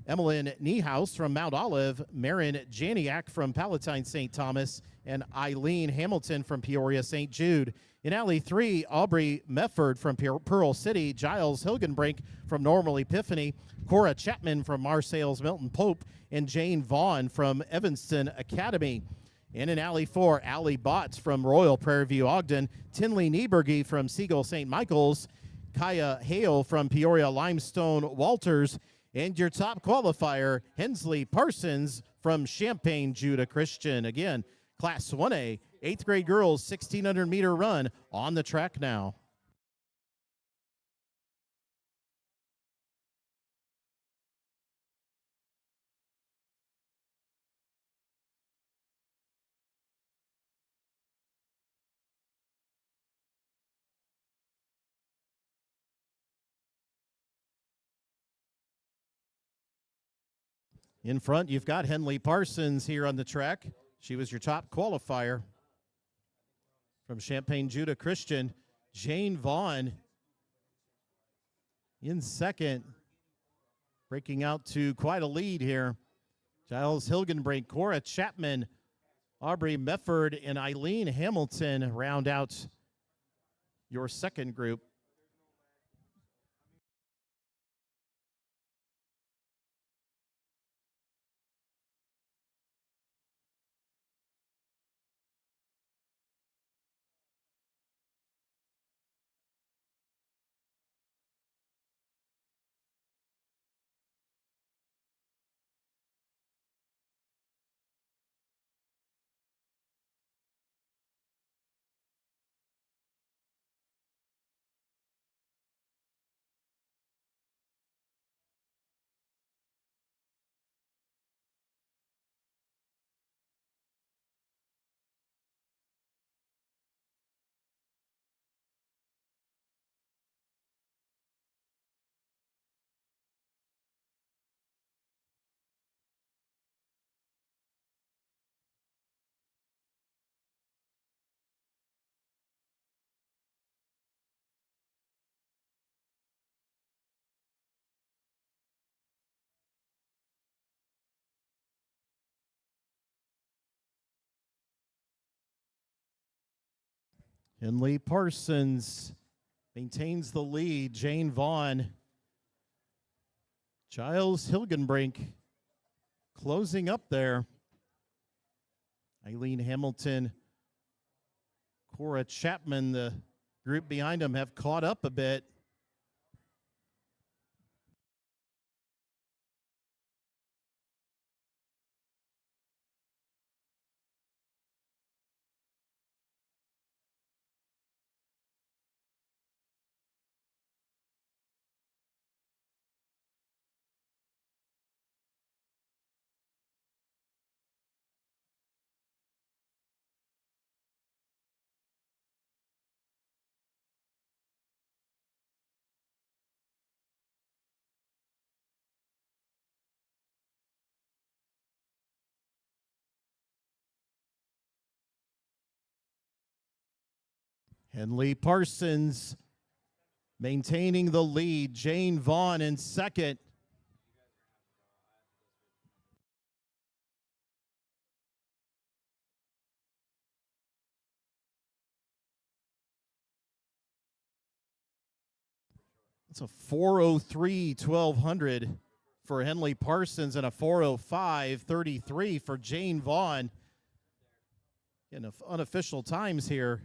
Emmeline Niehaus from Mount Olive, Marin Janiak from Palatine St. Thomas, and Eileen Hamilton from Peoria St. Jude. In Alley 3, Aubrey Mefford from Pearl City, Giles Hilgenbrink from Normal Epiphany, Cora Chapman from Marseilles Milton Pope, and Jane Vaughn from Evanston Academy. And in Alley 4, Allie Botts from Royal Prairie View Ogden, Tinley Nieberge from Siegel St. Michael's, Kaya Hale from Peoria Limestone Walters, and your top qualifier, Hensley Parsons from Champaign Judah Christian. Again, Class 1A, 8th grade girls, 1,600-meter run on the track now. In front, you've got Henley Parsons here on the track. She was your top qualifier. From Champaign Judah Christian, Jane Vaughn in second, breaking out to quite a lead here. Giles Hilgenbrink, Cora Chapman, Aubrey Mefford, and Eileen Hamilton round out your second group. Henley Parsons maintains the lead. Jane Vaughn. Giles Hilgenbrink closing up there. Eileen Hamilton, Cora Chapman, the group behind them have caught up a bit. Henley Parsons maintaining the lead. Jane Vaughn in second. It's a 4:03 1200 for Henley Parsons and a 4:05 33 for Jane Vaughn. Again, unofficial times here.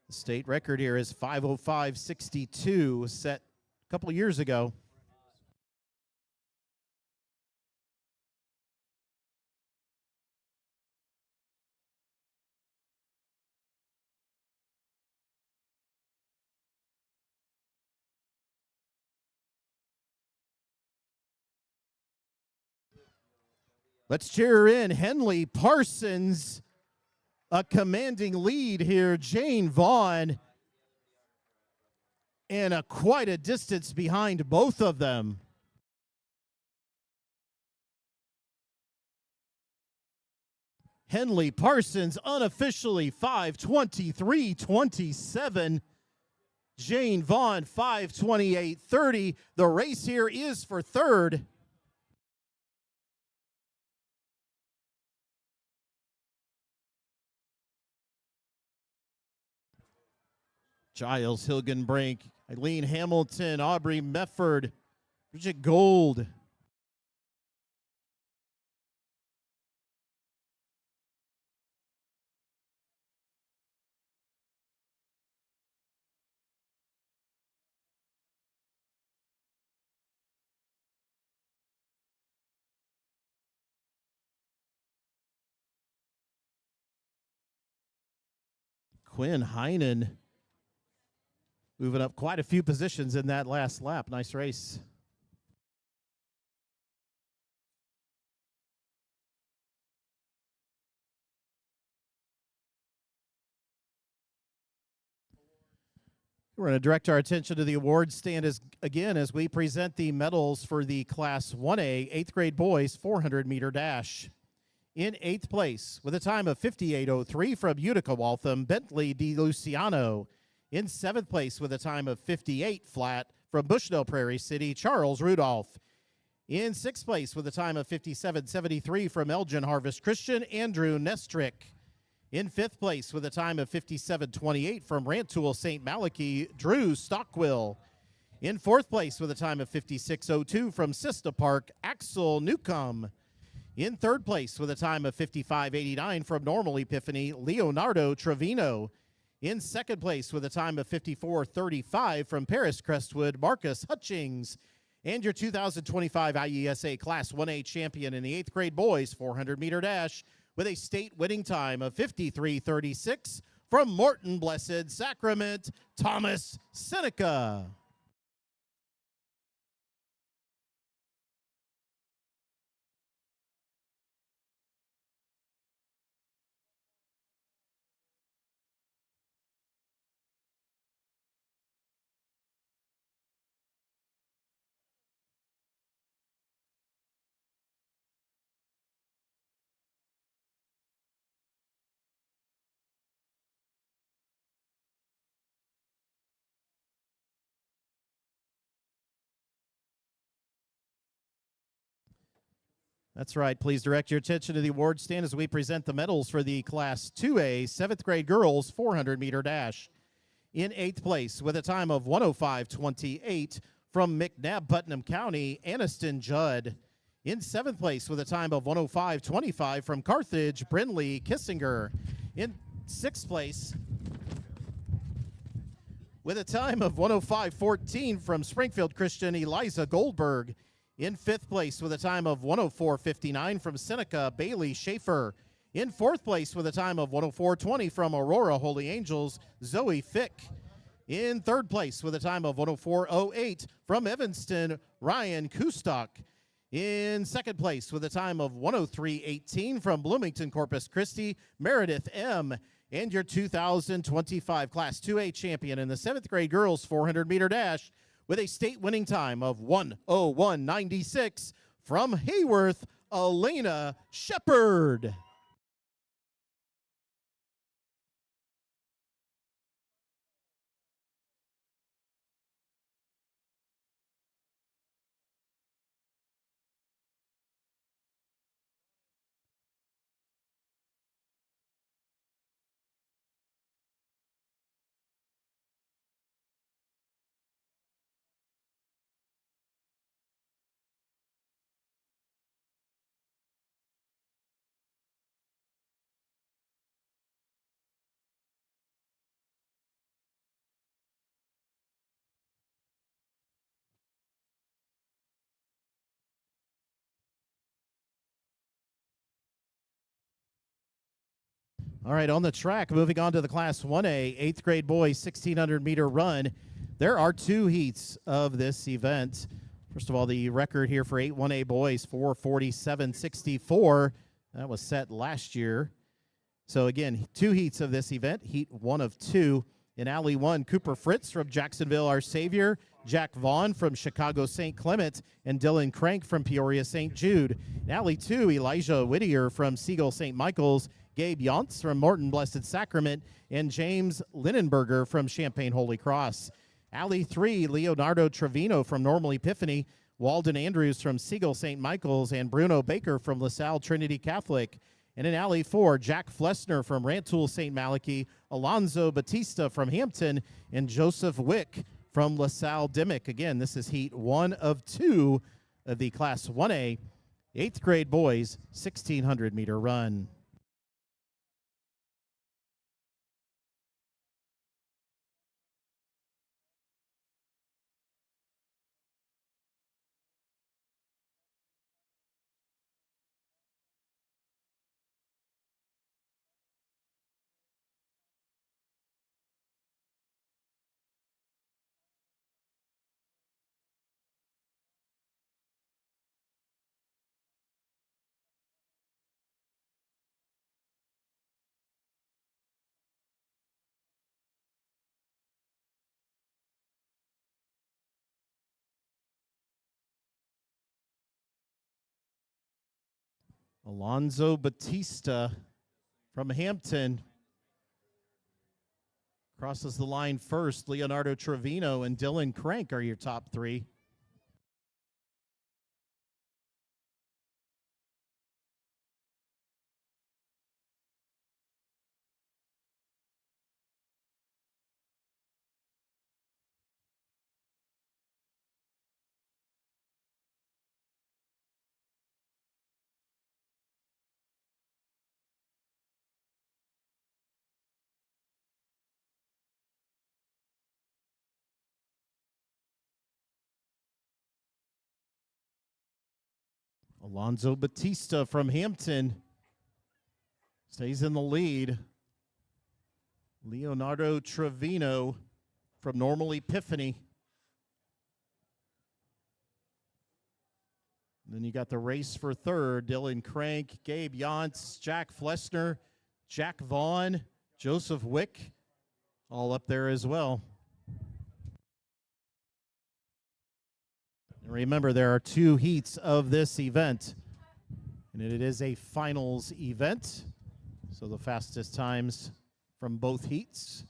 The state record here is 5:05.62, set a couple years ago. Let's cheer in Henley Parsons, a commanding lead here. Jane Vaughn, and quite a distance behind both of them. Henley Parsons unofficially 5:23.27. Jane Vaughn 5:28.30. The race here is for third. Giles Hilgenbrink, Eileen Hamilton, Aubrey Mefford, Bridget Gold. Quinn Heinen moving up quite a few positions in that last lap. Nice race. We're going to direct our attention to the awards stand as we present the medals for the Class 1A 8th grade boys 400-meter dash. In 8th place, with a time of 58:03 from Utica Waltham, Bentley DeLuciano. In 7th place, with a time of 58 flat from Bushnell Prairie City, Charles Rudolph. In 6th place, with a time of 57:73 from Elgin Harvest Christian, Andrew Nestrick. In 5th place, with a time of 57:28 from Rantoul St. Malachy, Drew Stockwell. In 4th place, with a time of 56:02 from Sista Park, Axel Newcomb. In 3rd place, with a time of 55:89 from Normal Epiphany, Leonardo Trevino. In 2nd place, with a time of 54:35 from Paris Crestwood, Marcus Hutchings. And your 2025 IESA Class 1A champion in the 8th grade boys 400-meter dash with a state winning time of 53:36 from Morton Blessed Sacrament, Thomas Seneca. That's right. Please direct your attention to the award stand as we present the medals for the Class 2A 7th grade girls 400-meter dash. In 8th place with a time of 1:05:28 from McNabb, Putnam County, Aniston Judd. In 7th place with a time of 1:05:25 from Carthage, Brindley Kissinger. In 6th place with a time of 1:05:14 from Springfield Christian, Eliza Goldberg. In 5th place with a time of 1:04:59 from Seneca, Bailey Schaefer. In 4th place with a time of 1:04:20 from Aurora Holy Angels, Zoe Fick. In 3rd place with a time of 1:04:08 from Evanston, Ryan Kustok. In 2nd place with a time of 1:03:18 from Bloomington Corpus Christi, Meredith M. And your 2025 Class 2A champion in the 7th grade girls 400-meter dash with a state winning time of 1:01:96 from Hayworth, Elena Shepard. All right, on the track, moving on to the Class 1A, 8th grade boys 1,600-meter run. There are 2 heats of this event. First of all, the record here for 8-1A boys, 4:47.64. That was set last year. So again, 2 heats of this event. Heat 1 of 2. In Alley 1, Cooper Fritz from Jacksonville, Our Savior, Jack Vaughn from Chicago St. Clement, and Dylan Crank from Peoria St. Jude. In Alley 2, Elijah Whittier from Siegel St. Michael's, Gabe Yonts from Morton Blessed Sacrament, and James Linenberger from Champaign Holy Cross. Alley 3, Leonardo Trevino from Normal Epiphany, Walden Andrews from Siegel St. Michael's, and Bruno Baker from LaSalle Trinity Catholic. And in Alley 4, Jack Flessner from Rantoul St. Malachi, Alonzo Batista from Hampton, and Joseph Wick from LaSalle Dimmick. Again, this is Heat 1 of 2 of the Class 1A, 8th grade boys 1,600-meter run. Alonzo Batista from Hampton crosses the line first. Leonardo Trevino and Dylan Crank are your top 3. Alonzo Batista from Hampton stays in the lead. Leonardo Trevino from Normal Epiphany. And then you got the race for third. Dylan Crank, Gabe Yonts, Jack Flessner, Jack Vaughn, Joseph Wick, all up there as well. And remember, there are 2 heats of this event, and it is a finals event. So the fastest times from both heats.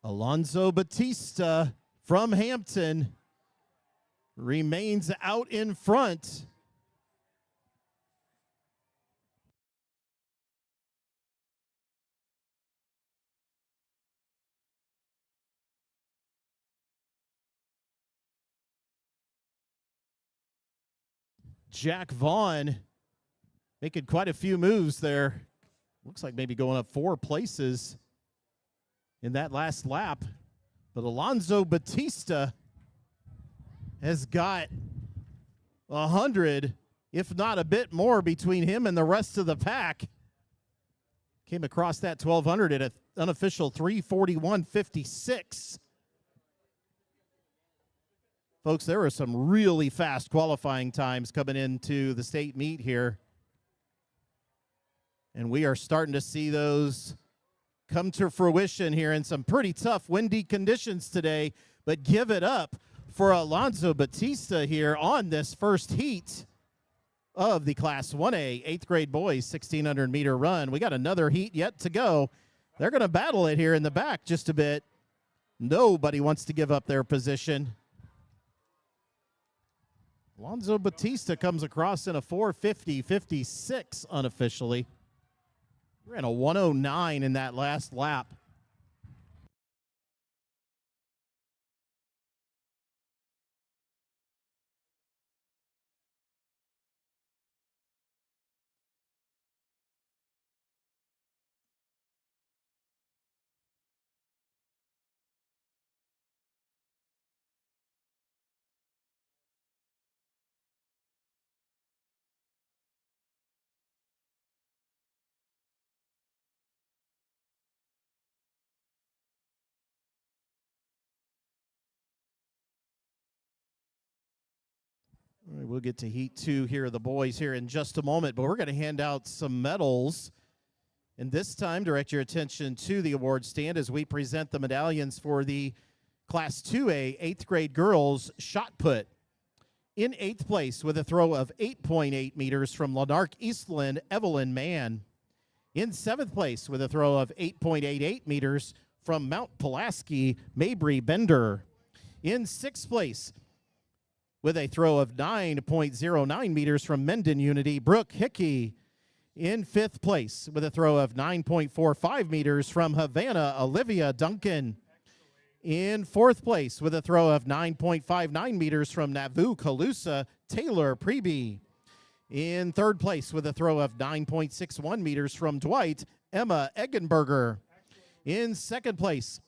Alonzo Batista from Hampton remains out in front. Jack Vaughn making quite a few moves there. Looks like maybe going up 4 places in that last lap. But Alonzo Batista has got 100, if not a bit more, between him and the rest of the pack. Came across that 1200 at an unofficial 3:41.56. Folks, there were some really fast qualifying times coming into the state meet here. And we are starting to see those come to fruition here in some pretty tough windy conditions today. But give it up for Alonzo Batista here on this first heat of the Class 1A 8th grade boys 1,600-meter run. We got another heat yet to go. They're going to battle it here in the back just a bit. Nobody wants to give up their position. Alonzo Batista comes across in a 4:50.56 unofficially. Ran a 109 in that last lap. All right, we'll get to Heat 2 here, the boys here in just a moment, but we're going to hand out some medals. And this time, direct your attention to the award stand as we present the medallions for the Class 2A 8th grade girls shot put. In 8th place with a throw of 8.8 meters from Lanark Eastland, Evelyn Mann. In 7th place with a throw of 8.88 meters from Mount Pulaski, Mabry Bender. In 6th place with a throw of 9.09 meters from Mendon Unity, Brooke Hickey. In 5th place with a throw of 9.45 meters from Havana, Olivia Duncan. In 4th place with a throw of 9.59 meters from Nauvoo, Calusa, Taylor Preby. In 3rd place with a throw of 9.61 meters from Dwight, Emma Eggenberger. In 2nd place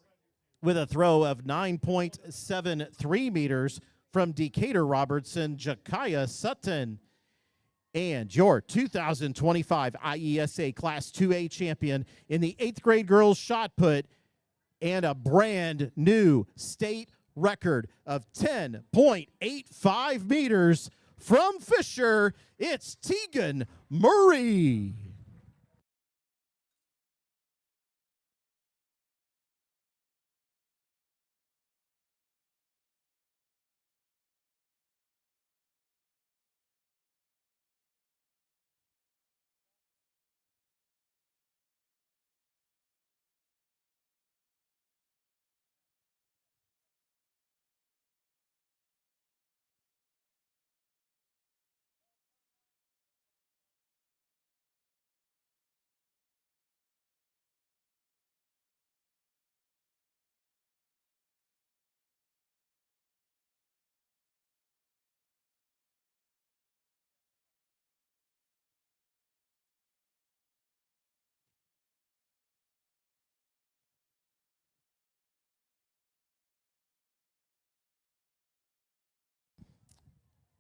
with a throw of 9.73 meters from Decatur Robertson, Jakaya Sutton. And your 2025 IESA Class 2A champion in the 8th grade girls shot put, and a brand new state record of 10.85 meters from Fisher, it's Tegan Murray.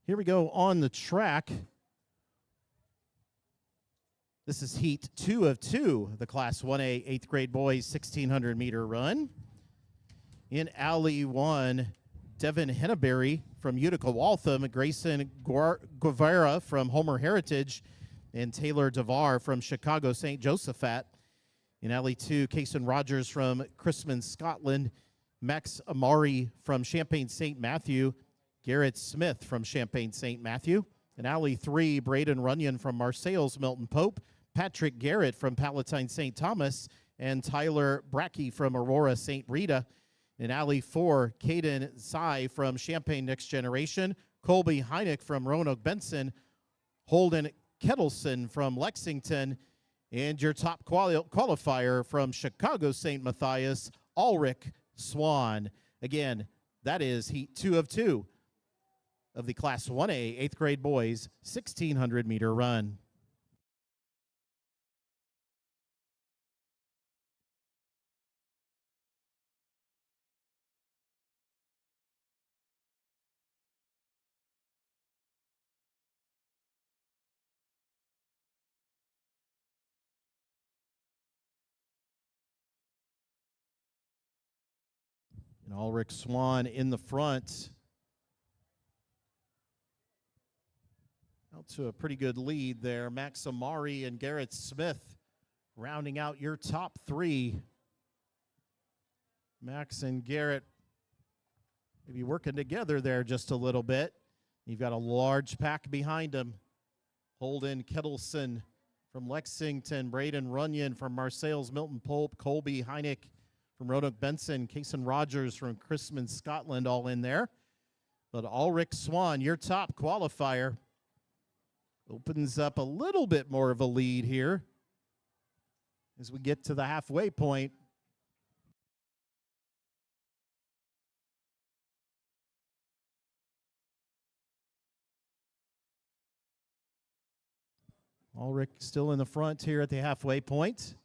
Here we go on the track. This is Heat 2 of 2, the Class 1A 8th grade boys 1,600-meter run. In Alley 1, Devin Henneberry from Utica Waltham, Grayson Guevara from Homer Heritage, and Taylor DeVar from Chicago St. Josephat. In Alley 2, Kason Rogers from Christman, Scotland, Max Amari from Champaign St. Matthew, Garrett Smith from Champaign St. Matthew. In Alley 3, Braden Runyon from Marseilles Milton Pope, Patrick Garrett from Palatine St. Thomas, and Tyler Brackey from Aurora St. Rita. In Alley 4, Caden Tsai from Champaign Next Generation, Colby Heineck from Roanoke Benson, Holden Kettleson from Lexington, and your top qualifier from Chicago St. Matthias, Ulrich Swan. Again, that is Heat 2 of 2 of the Class 1A 8th grade boys 1,600-meter run. And Ulrich Swan in the front. Out to a pretty good lead there. Max Amari and Garrett Smith rounding out your top three. Max and Garrett maybe working together there just a little bit. You've got a large pack behind them. Holden Kettleson from Lexington, Braden Runyon from Marseilles Milton Pope, Colby Heineck from Roanoke Benson, Kason Rogers from Christman, Scotland, all in there. But Ulrich Swan, your top qualifier, opens up a little bit more of a lead here as we get to the halfway point. Ulrich still in the front here at the halfway point.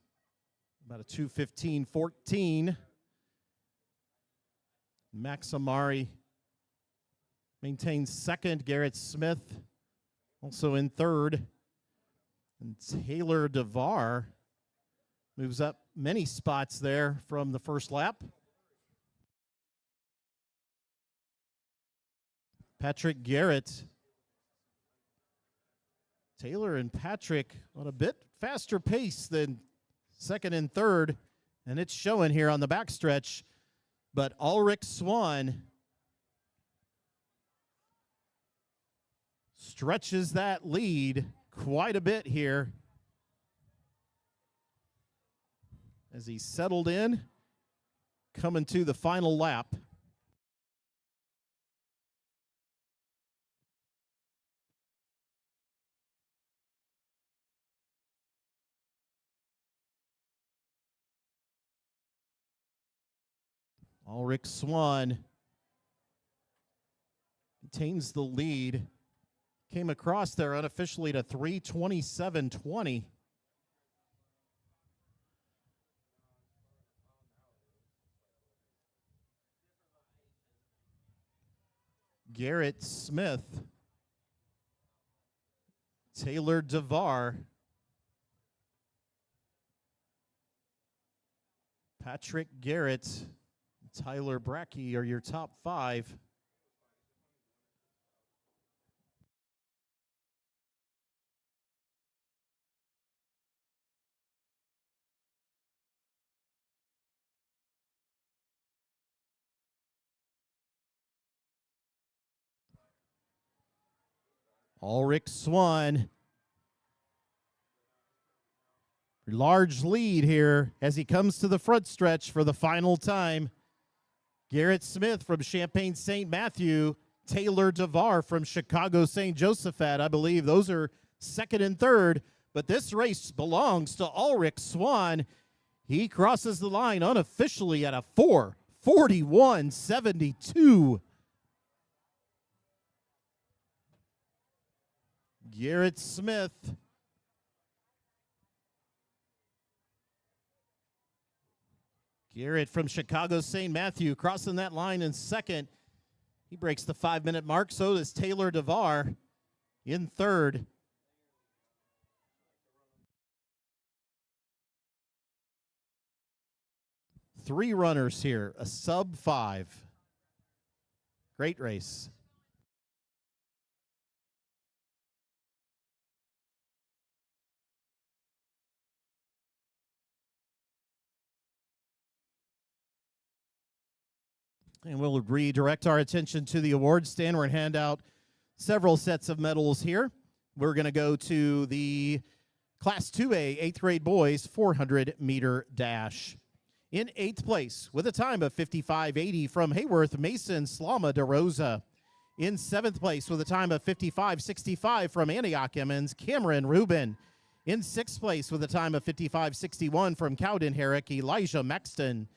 About a 2:15.14. Max Amari maintains second. Garrett Smith also in third. And Taylor DeVar moves up many spots there from the first lap. Patrick Garrett. Taylor and Patrick on a bit faster pace than second and third, and it's showing here on the backstretch. But Ulrich Swan stretches that lead quite a bit here as he settled in, coming to the final lap. Ulrich Swan maintains the lead. Came across there unofficially to 3:27.20. Garrett Smith, Taylor DeVar, Patrick Garrett, Tyler Brackey are your top five. Ulrich Swan, large lead here as he comes to the front stretch for the final time. Garrett Smith from Champaign St. Matthew, Taylor DeVar from Chicago St. Josephat. I believe those are second and third, but this race belongs to Ulrich Swan. He crosses the line unofficially at a 4:41.72. Garrett Smith Garrett from Chicago St. Matthew crossing that line in second. He breaks the 5-minute mark. So does Taylor DeVar in third. Three runners here, a sub-5. Great race. And we'll redirect our attention to the awards stand. We're going to hand out several sets of medals here. We're going to go to the Class 2A, 8th grade boys, 400-meter dash. In 8th place, with a time of 55.80 from Hayworth Mason Slama DeRosa. In 7th place, with a time of 55.65 from Antioch Emmons Cameron Rubin. In 6th place, with a time of 55.61 from Cowden Herrick Elijah Maxton.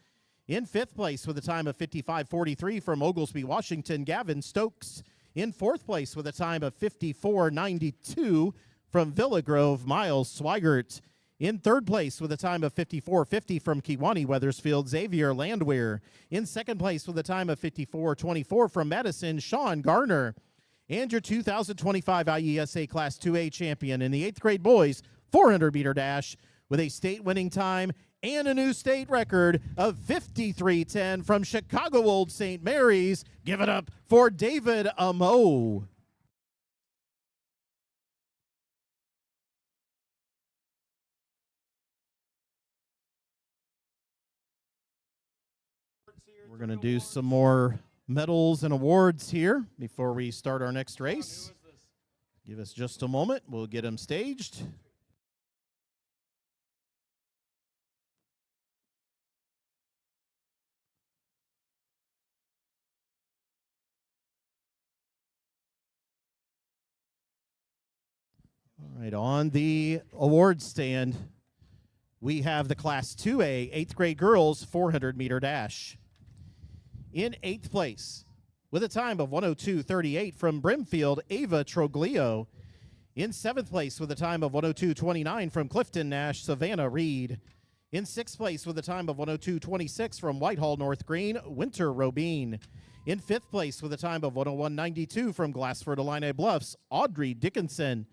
In 5th place, with a time of 55.43 from Oglesby Washington Gavin Stokes. In 4th place, with a time of 54.92 from Villa Grove Miles Swigert. In 3rd place, with a time of 54.50 from Kewanee Weathersfield Xavier Landwehr. In 2nd place, with a time of 54.24 from Madison Sean Garner. And your 2025 IESA Class 2A champion in the 8th grade boys 400-meter dash with a state winning time and a new state record of 53.10 from Chicago Old St. Mary's. Give it up for David Amo. We're going to do some more medals and awards here before we start our next race. Give us just a moment. We'll get them staged. All right, on the award stand, we have the Class 2A 8th grade girls 400-meter dash. In 8th place, with a time of 102.38 from Brimfield, Ava Troglio. In 7th place, with a time of 102.29 from Clifton Nash, Savannah Reed. In 6th place, with a time of 102.26 from Whitehall North Green, Winter Robine. In 5th place, with a time of 101.92 from Glassford Illini Bluffs, Audrey Dickinson.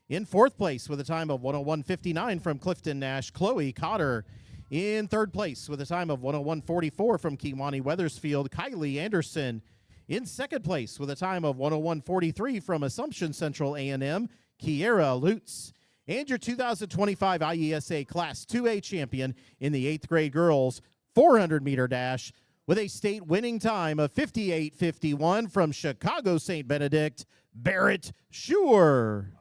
In 4th place, with a time of 101.59 from Clifton Nash, Chloe Cotter. In 3rd place, with a time of 101.44 from Kewanee Weathersfield, Kylie Anderson. In 2nd place, with a time of 101.43 from Assumption Central A&M, Kiera Lutz. And your 2025 IESA Class 2A champion in the 8th grade girls 400-meter dash with a state winning time of 58.51 from Chicago St. Benedict, Barrett Schuer.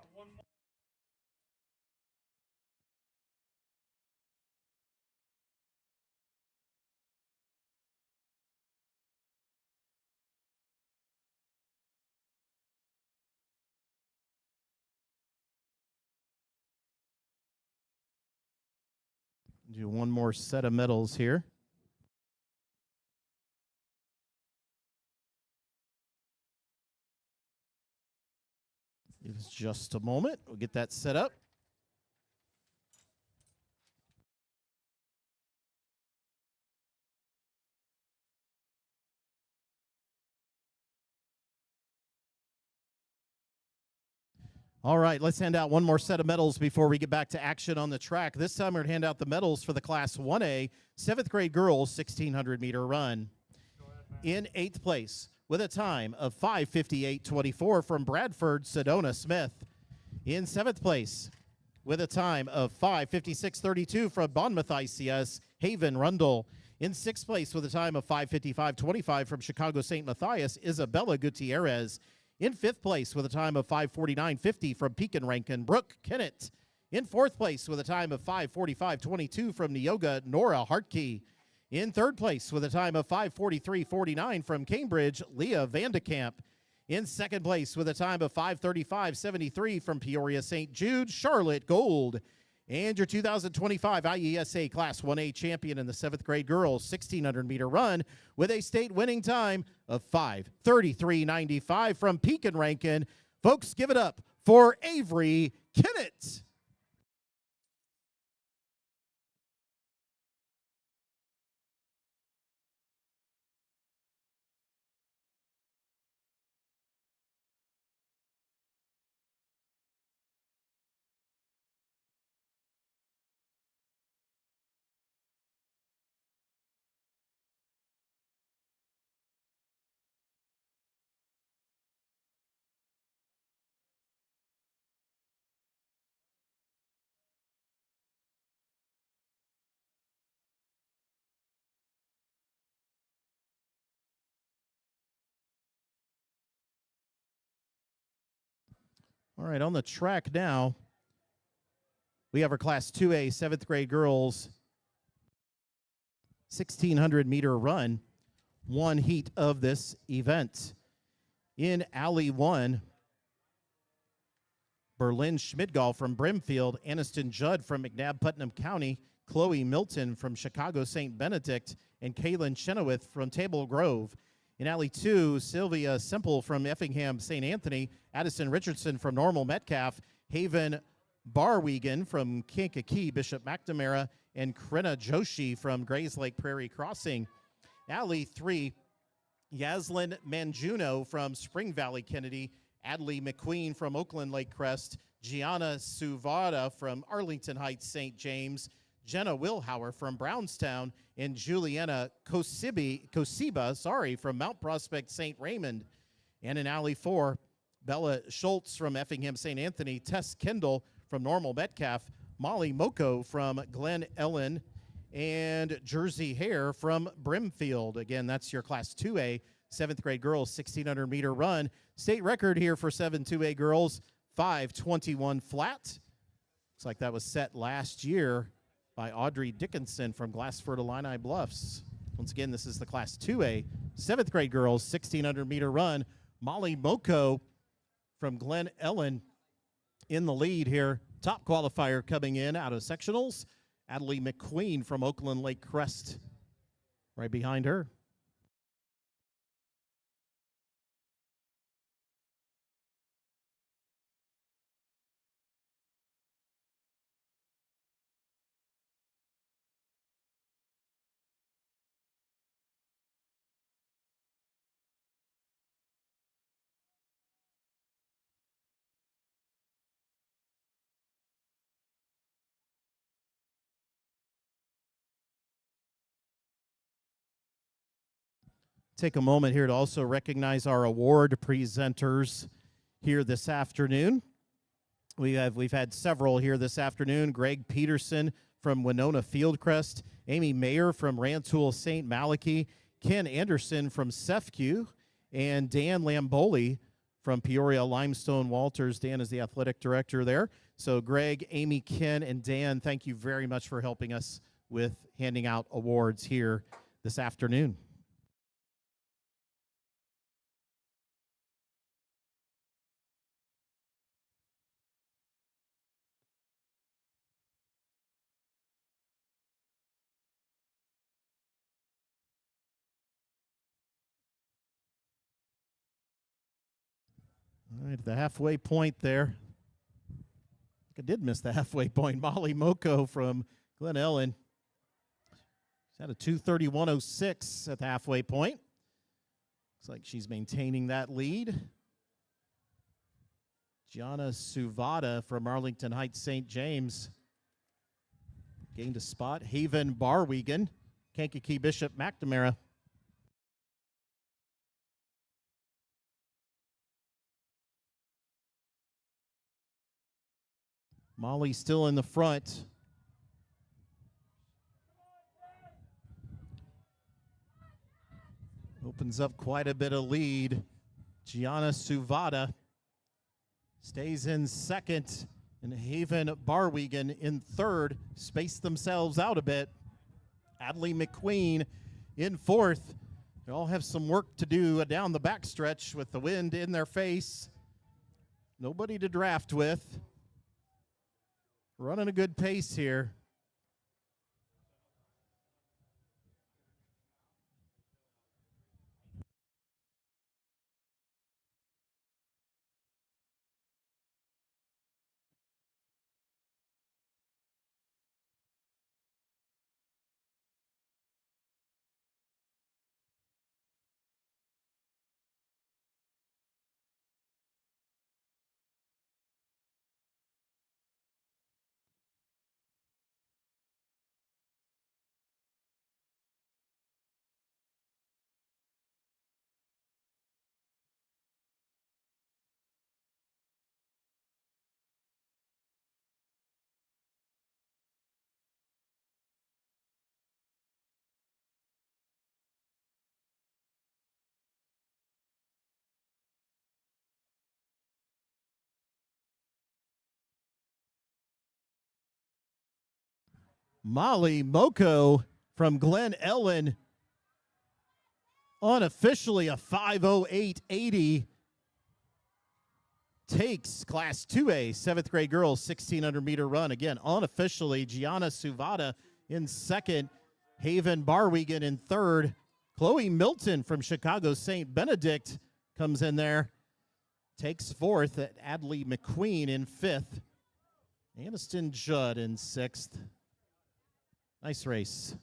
Do one more set of medals here. Give us just a moment. We'll get that set up. All right, let's hand out one more set of medals before we get back to action on the track. This time we're going to hand out the medals for the Class 1A 7th grade girls 1,600-meter run. In 8th place, with a time of 5:58.24 from Bradford Sedona Smith. In 7th place, with a time of 5:56.32 from Monmouth ICS Haven Rundle. In 6th place, with a time of 5:55.25 from Chicago St. Matthias Isabella Gutierrez. In 5th place, with a time of 5:49.50 from Pekin Rankin Brooke Kennett. In 4th place, with a time of 5:45.22 from Neoga Nora Hartke. In 3rd place, with a time of 5:43.49 from Cambridge Leah Vandekamp. In 2nd place, with a time of 5:35.73 from Peoria St. Jude Charlotte Gold. And your 2025 IESA Class 1A champion in the 7th grade girls 1,600-meter run with a state winning time of 5:33.95 from Pekin Rankin. Folks, give it up for Avery Kennett. All right, on the track now, We have our Class 2A 7th grade girls 1,600-meter run, one heat of this event. In Alley 1, Berlin Schmidgall from Brimfield, Aniston Judd from McNabb Putnam County, Chloe Milton from Chicago St. Benedict, and Kaylin Chenoweth from Table Grove. In Alley 2, Sylvia Semple from Effingham St. Anthony, Addison Richardson from Normal Metcalf, Haven Barwegan from Kankakee Bishop McNamara, and Krena Joshi from Grays Lake Prairie Crossing. Alley 3, Yaslin Manjuno from Spring Valley Kennedy, Adley McQueen from Oakland Lake Crest, Gianna Suvada from Arlington Heights St. James, Jenna Wilhauer from Brownstown, and Juliana Kosiba from Mount Prospect St. Raymond. And in Alley 4, Bella Schultz from Effingham St. Anthony, Tess Kendall from Normal Metcalf, Molly Moko from Glen Ellen, and Jersey Hare from Brimfield. Again, that's your Class 2A 7th grade girls 1,600-meter run. State record here for 7-2A girls, 5:21 flat. Looks like that was set last year by Audrey Dickinson from Glassford Illini Bluffs. Once again, this is the Class 2A 7th grade girls 1,600-meter run. Molly Moko from Glen Ellen in the lead here. Top qualifier coming in out of sectionals, Adley McQueen from Oakland Lake Crest right behind her. Take a moment here to also recognize our award presenters here this afternoon. We've had several here this afternoon. Greg Peterson from Winona Fieldcrest, Amy Mayer from Rantoul St. Malachy, Ken Anderson from Sefcu, and Dan Lamboli from Peoria Limestone Walters. Dan is the athletic director there. So Greg, Amy, Ken, and Dan, thank you very much for helping us with handing out awards here this afternoon. All right, the halfway point there. I did miss the halfway point. Molly Moko from Glen Ellen. She's had a 2:31.06 at the halfway point. Looks like she's maintaining that lead. Gianna Suvada from Arlington Heights St. James gained a spot. Haven Barwegan, Kankakee Bishop McNamara. Molly still in the front. Opens up quite a bit of lead. Gianna Suvada stays in second, and Haven Barwegan in third. Space themselves out a bit. Adley McQueen in fourth. They all have some work to do down the backstretch with the wind in their face. Nobody to draft with. Running a good pace here. Molly Moko from Glen Ellen, unofficially a 5:08.80, takes Class 2A 7th grade girls 1,600 meter run. Again, unofficially, Gianna Suvada in second, Haven Barwigan in third. Chloe Milton from Chicago St. Benedict comes in there, takes fourth. Adley McQueen in fifth. Aniston Judd in sixth. Nice race.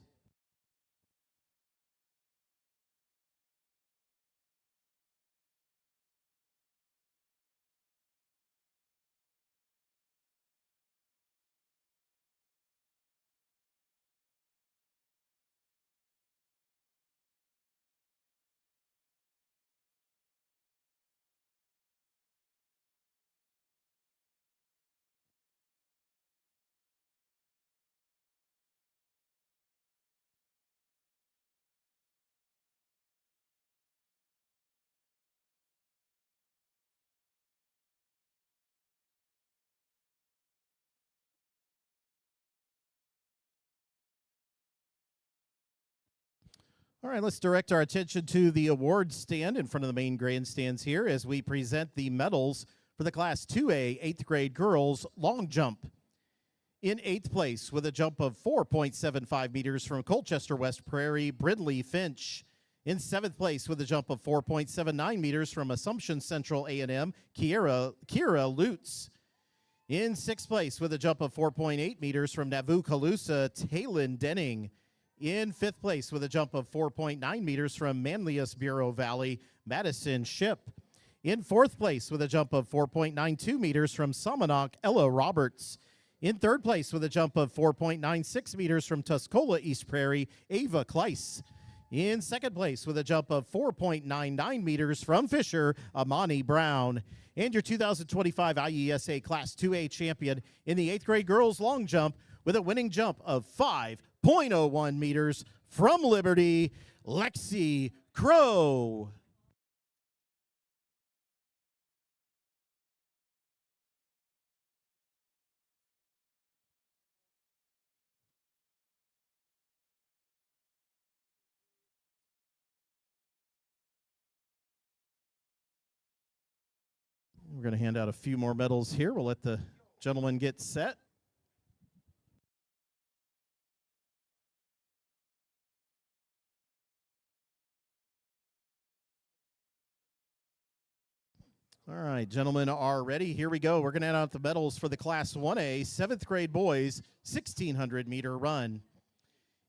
All right, let's direct our attention to the awards stand in front of the main grandstands here as we present the medals for the Class 2A 8th grade girls long jump. In 8th place with a jump of 4.75 meters from Colchester West Prairie, Brindley Finch. In 7th place with a jump of 4.79 meters from Assumption Central A&M, Kira Lutz. In 6th place with a jump of 4.8 meters from Nauvoo-Calusa, Taylin Denning. In 5th place with a jump of 4.9 meters from Manlius Bureau Valley, Madison Ship. In 4th place with a jump of 4.92 meters from Somonauk, Ella Roberts. In 3rd place with a jump of 4.96 meters from Tuscola East Prairie, Ava Kleiss. In 2nd place with a jump of 4.99 meters from Fisher, Amani Brown. And your 2025 IESA Class 2A champion in the 8th grade girls long jump with a winning jump of 5.01 meters from Liberty, Lexi Crow. We're going to hand out a few more medals here. We'll let the gentleman get set. All right, gentlemen are ready. Here we go. We're going to hand out the medals for the Class 1A 7th grade boys 1,600 meter run.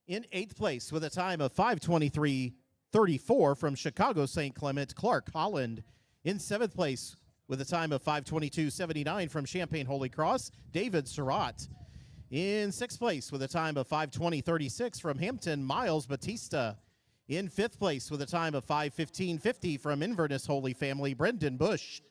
In 8th place with a time of 5:23.34 from Chicago St. Clement, Clark Holland. In 7th place with a time of 5:22.79 from Champaign Holy Cross, David Surratt. In 6th place with a time of 5:20.36 from Hampton, Miles Batista. In 5th place with a time of 5:15.50 from Inverness Holy Family, Brendan Bush.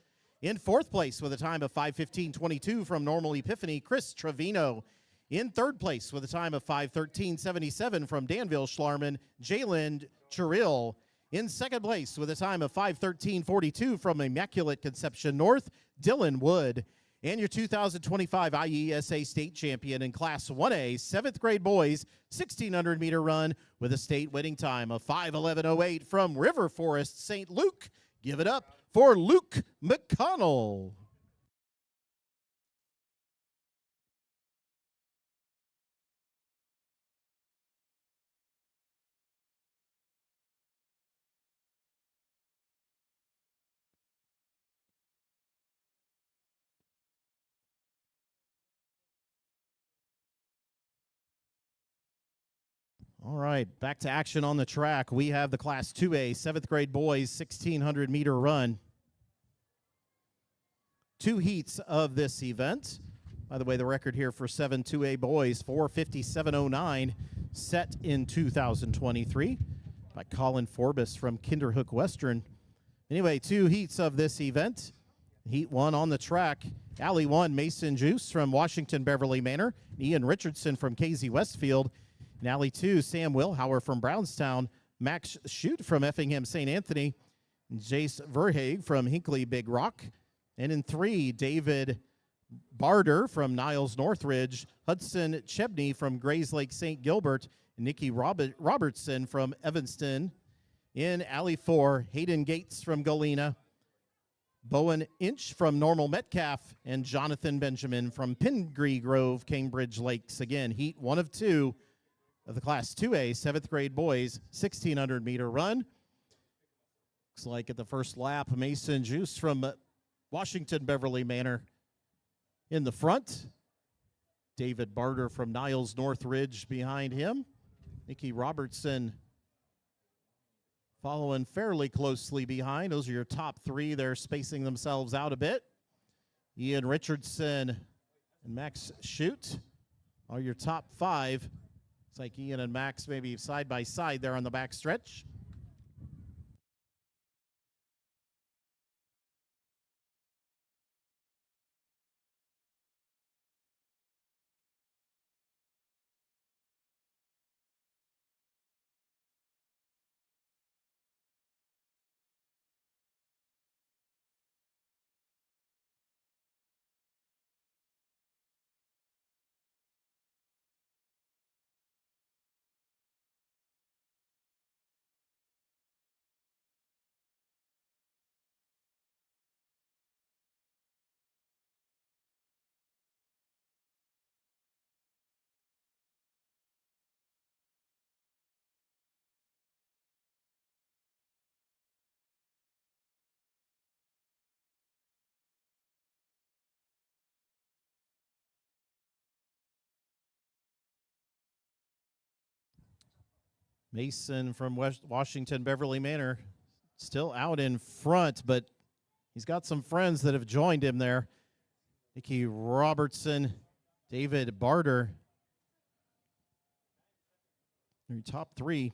In 4th place with a time of 5:15.22 from Normal Epiphany, Chris Trevino. In 3rd place with a time of 5:13.77 from Danville Schlarman, Jalen Churrill. In 2nd place with a time of 5:13.42 from Immaculate Conception North, Dylan Wood. And your 2025 IESA state champion in Class 1A 7th grade boys 1,600 meter run with a state winning time of 5:11.08 from River Forest St. Luke. Give it up for Luke McConnell. All right, back to action on the track. We have the Class 2A 7th grade boys 1,600 meter run. 2 heats of this event. By the way, the record here for 7-2A boys, 4:57.09, set in 2023 by Colin Forbes from Kinderhook Western. Anyway, 2 heats of this event. Heat 1 on the track. Alley 1, Mason Juice from Washington Beverly Manor, Ian Richardson from Casey Westfield. In Alley 2, Sam Wilhauer from Brownstown, Max Shute from Effingham St. Anthony, Jace Verhaeg from Hinkley Big Rock. And in 3, David Barter from Niles Northridge, Hudson Chebney from Grays Lake St. Gilbert, and Nikki Robertson from Evanston. In Alley 4, Hayden Gates from Galena, Bowen Inch from Normal Metcalf, and Jonathan Benjamin from Pingree Grove, Cambridge Lakes. Again, heat 1 of 2 of the Class 2A 7th grade boys 1,600-meter run. Looks like at the first lap, Mason Juice from Washington Beverly Manor in the front. David Barter from Niles Northridge behind him. Nikki Robertson following fairly closely behind. Those are your top 3. They're spacing themselves out a bit. Ian Richardson and Max Shute are your top 5. It's like Ian and Max maybe side by side there on the back stretch. Mason from Washington Beverly Manor still out in front, but he's got some friends that have joined him there. Nikki Robertson, David Barter, your top 3.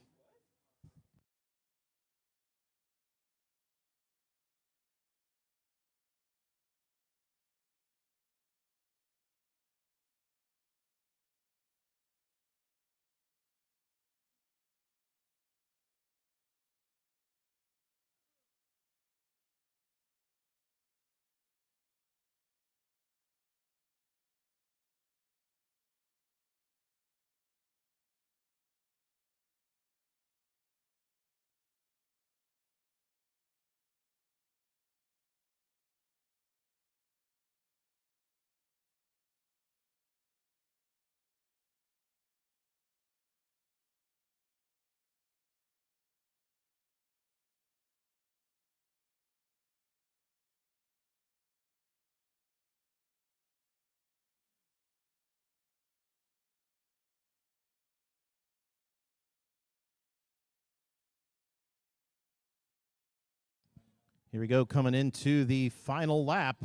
Here we go, coming into the final lap.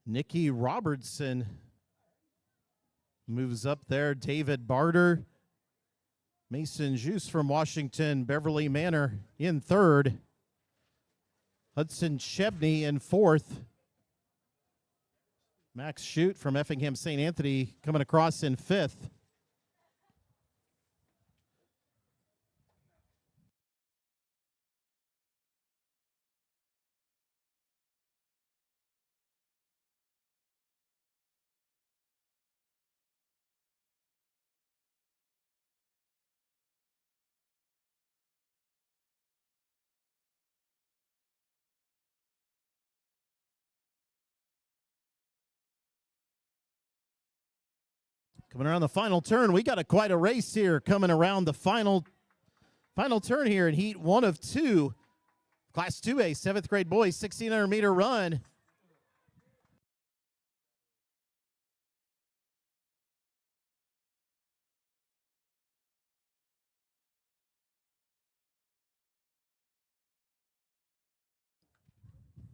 Nikki Robertson moves up there. David Barter, Mason Juice from Washington Beverly Manor in 3rd. Hudson Chebney in 4th. Max Shute from Effingham St. Anthony coming across in 5th. Coming around the final turn, we got quite a race here coming around the final turn here in heat 1 of 2. Class 2A 7th grade boys 1,600-meter run.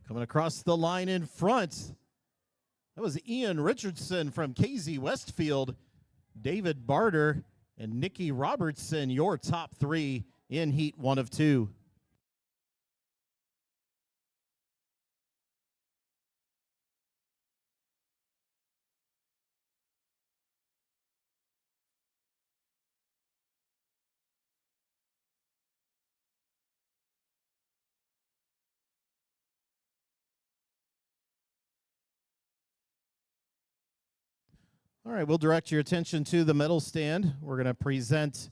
Coming across the line in front, that was Ian Richardson from KZ Westfield. David Barter and Nikki Robertson, your top 3 in heat 1 of 2. All right, we'll direct your attention to the medal stand. We're going to present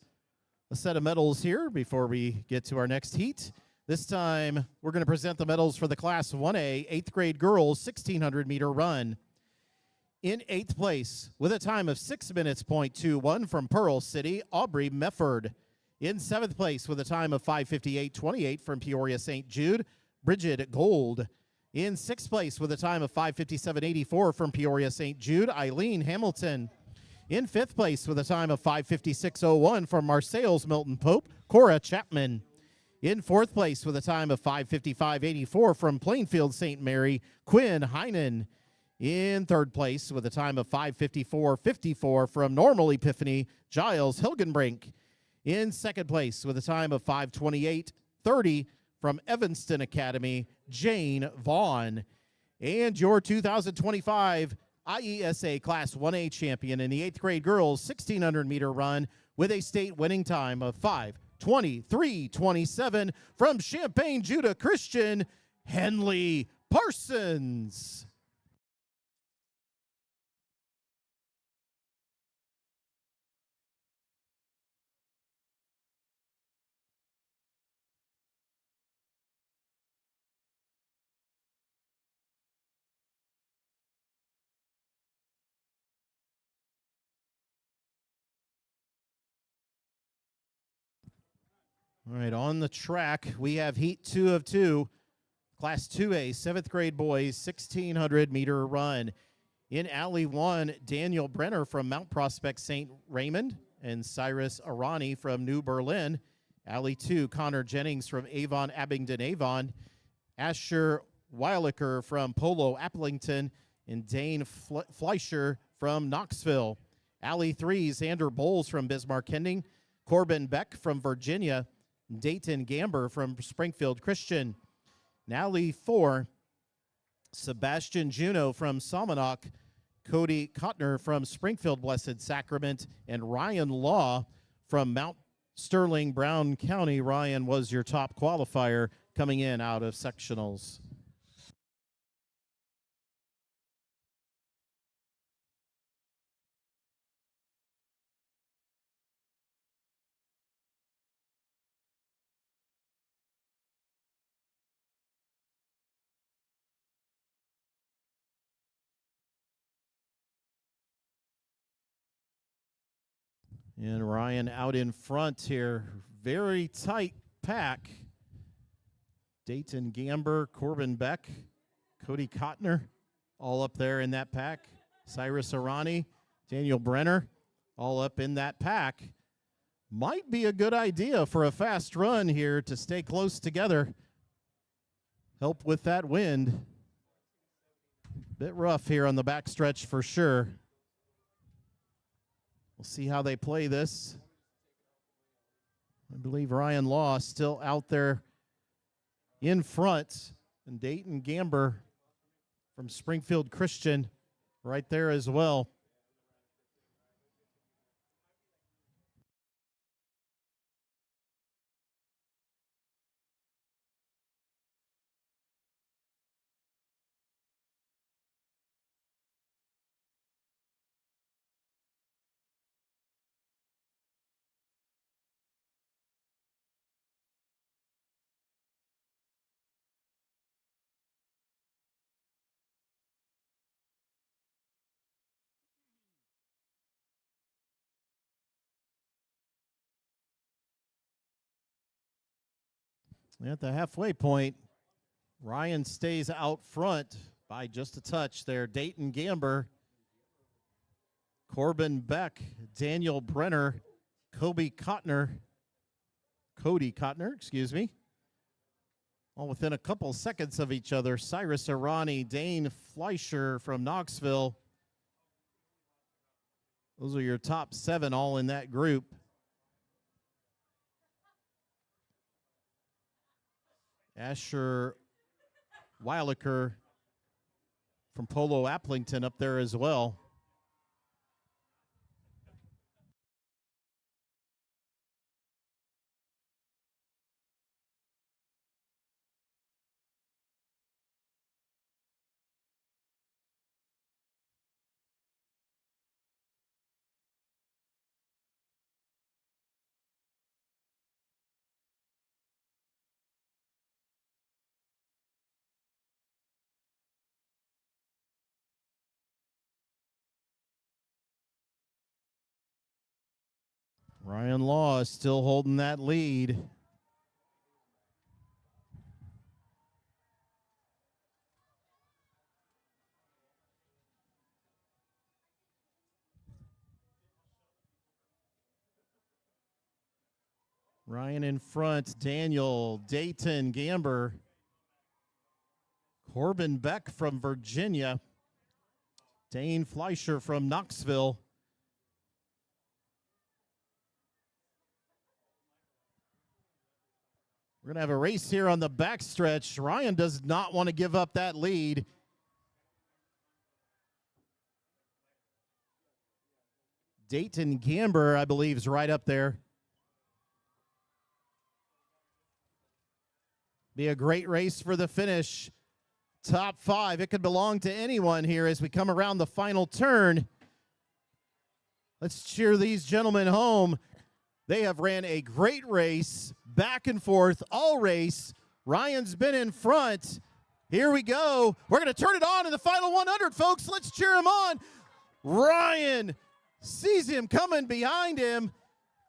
a set of medals here before we get to our next heat. This time, we're going to present the medals for the Class 1A 8th grade girls 1,600-meter run. In 8th place, with a time of 6 minutes, .21 from Pearl City, Aubrey Mefford. In 7th place, with a time of 5:58.28 from Peoria St. Jude, Bridget Gold. In 6th place, with a time of 5:57.84 from Peoria St. Jude, Eileen Hamilton. In 5th place, with a time of 5:56.01 from Marseilles Milton Pope, Cora Chapman. In 4th place, with a time of 5:55.84 from Plainfield St. Mary, Quinn Heinen. In 3rd place, with a time of 5:54.54 from Normal Epiphany, Giles Hilgenbrink. In 2nd place, with a time of 5:28.30 from Evanston Academy, Jane Vaughn. And your 2025 IESA Class 1A champion in the 8th grade girls 1,600-meter run with a state winning time of 5:23.27 from Champaign Judah Christian, Henley Parsons. All right, on the track, we have Heat 2 of 2, Class 2A, 7th grade boys, 1,600-meter run. In Alley 1, Daniel Brenner from Mount Prospect St. Raymond and Cyrus Arani from New Berlin. Alley 2, Connor Jennings from Avon Abingdon Avon. Asher Weiliker from Polo Applington and Dane Fleischer from Knoxville. Alley 3, Xander Bowles from Bismarck Kending. Corbin Beck from Virginia. Dayton Gamber from Springfield Christian. Alley 4, Sebastian Juno from Salmonok, Cody Kottner from Springfield Blessed Sacrament, and Ryan Law from Mount Sterling, Brown County. Ryan was your top qualifier coming in out of sectionals. And Ryan out in front here. Very tight pack. Dayton Gamber, Corbin Beck, Cody Kottner, all up there in that pack. Cyrus Arani, Daniel Brenner, all up in that pack. Might be a good idea for a fast run here to stay close together. Help with that wind. Bit rough here on the backstretch for sure. We'll see how they play this. I believe Ryan Law still out there in front. And Dayton Gamber from Springfield Christian right there as well. At the halfway point, Ryan stays out front by just a touch there. Dayton Gamber, Corbin Beck, Daniel Brenner, Cody Kottner, excuse me. All within a couple seconds of each other. Cyrus Arani, Dane Fleischer from Knoxville. Those are your top 7 all in that group. Asher Weiliker from Polo Applington up there as well. Ryan Law is still holding that lead. Ryan in front, Daniel, Dayton, Gamber, Corbin Beck from Virginia, Dane Fleischer from Knoxville. We're going to have a race here on the backstretch. Ryan does not want to give up that lead. Dayton Gamber, I believe, is right up there. Be a great race for the finish. Top 5. It could belong to anyone here as we come around the final turn. Let's cheer these gentlemen home. They have ran a great race, back and forth, all race. Ryan's been in front. Here we go. We're going to turn it on in the final 100, folks. Let's cheer him on. Ryan sees him coming behind him,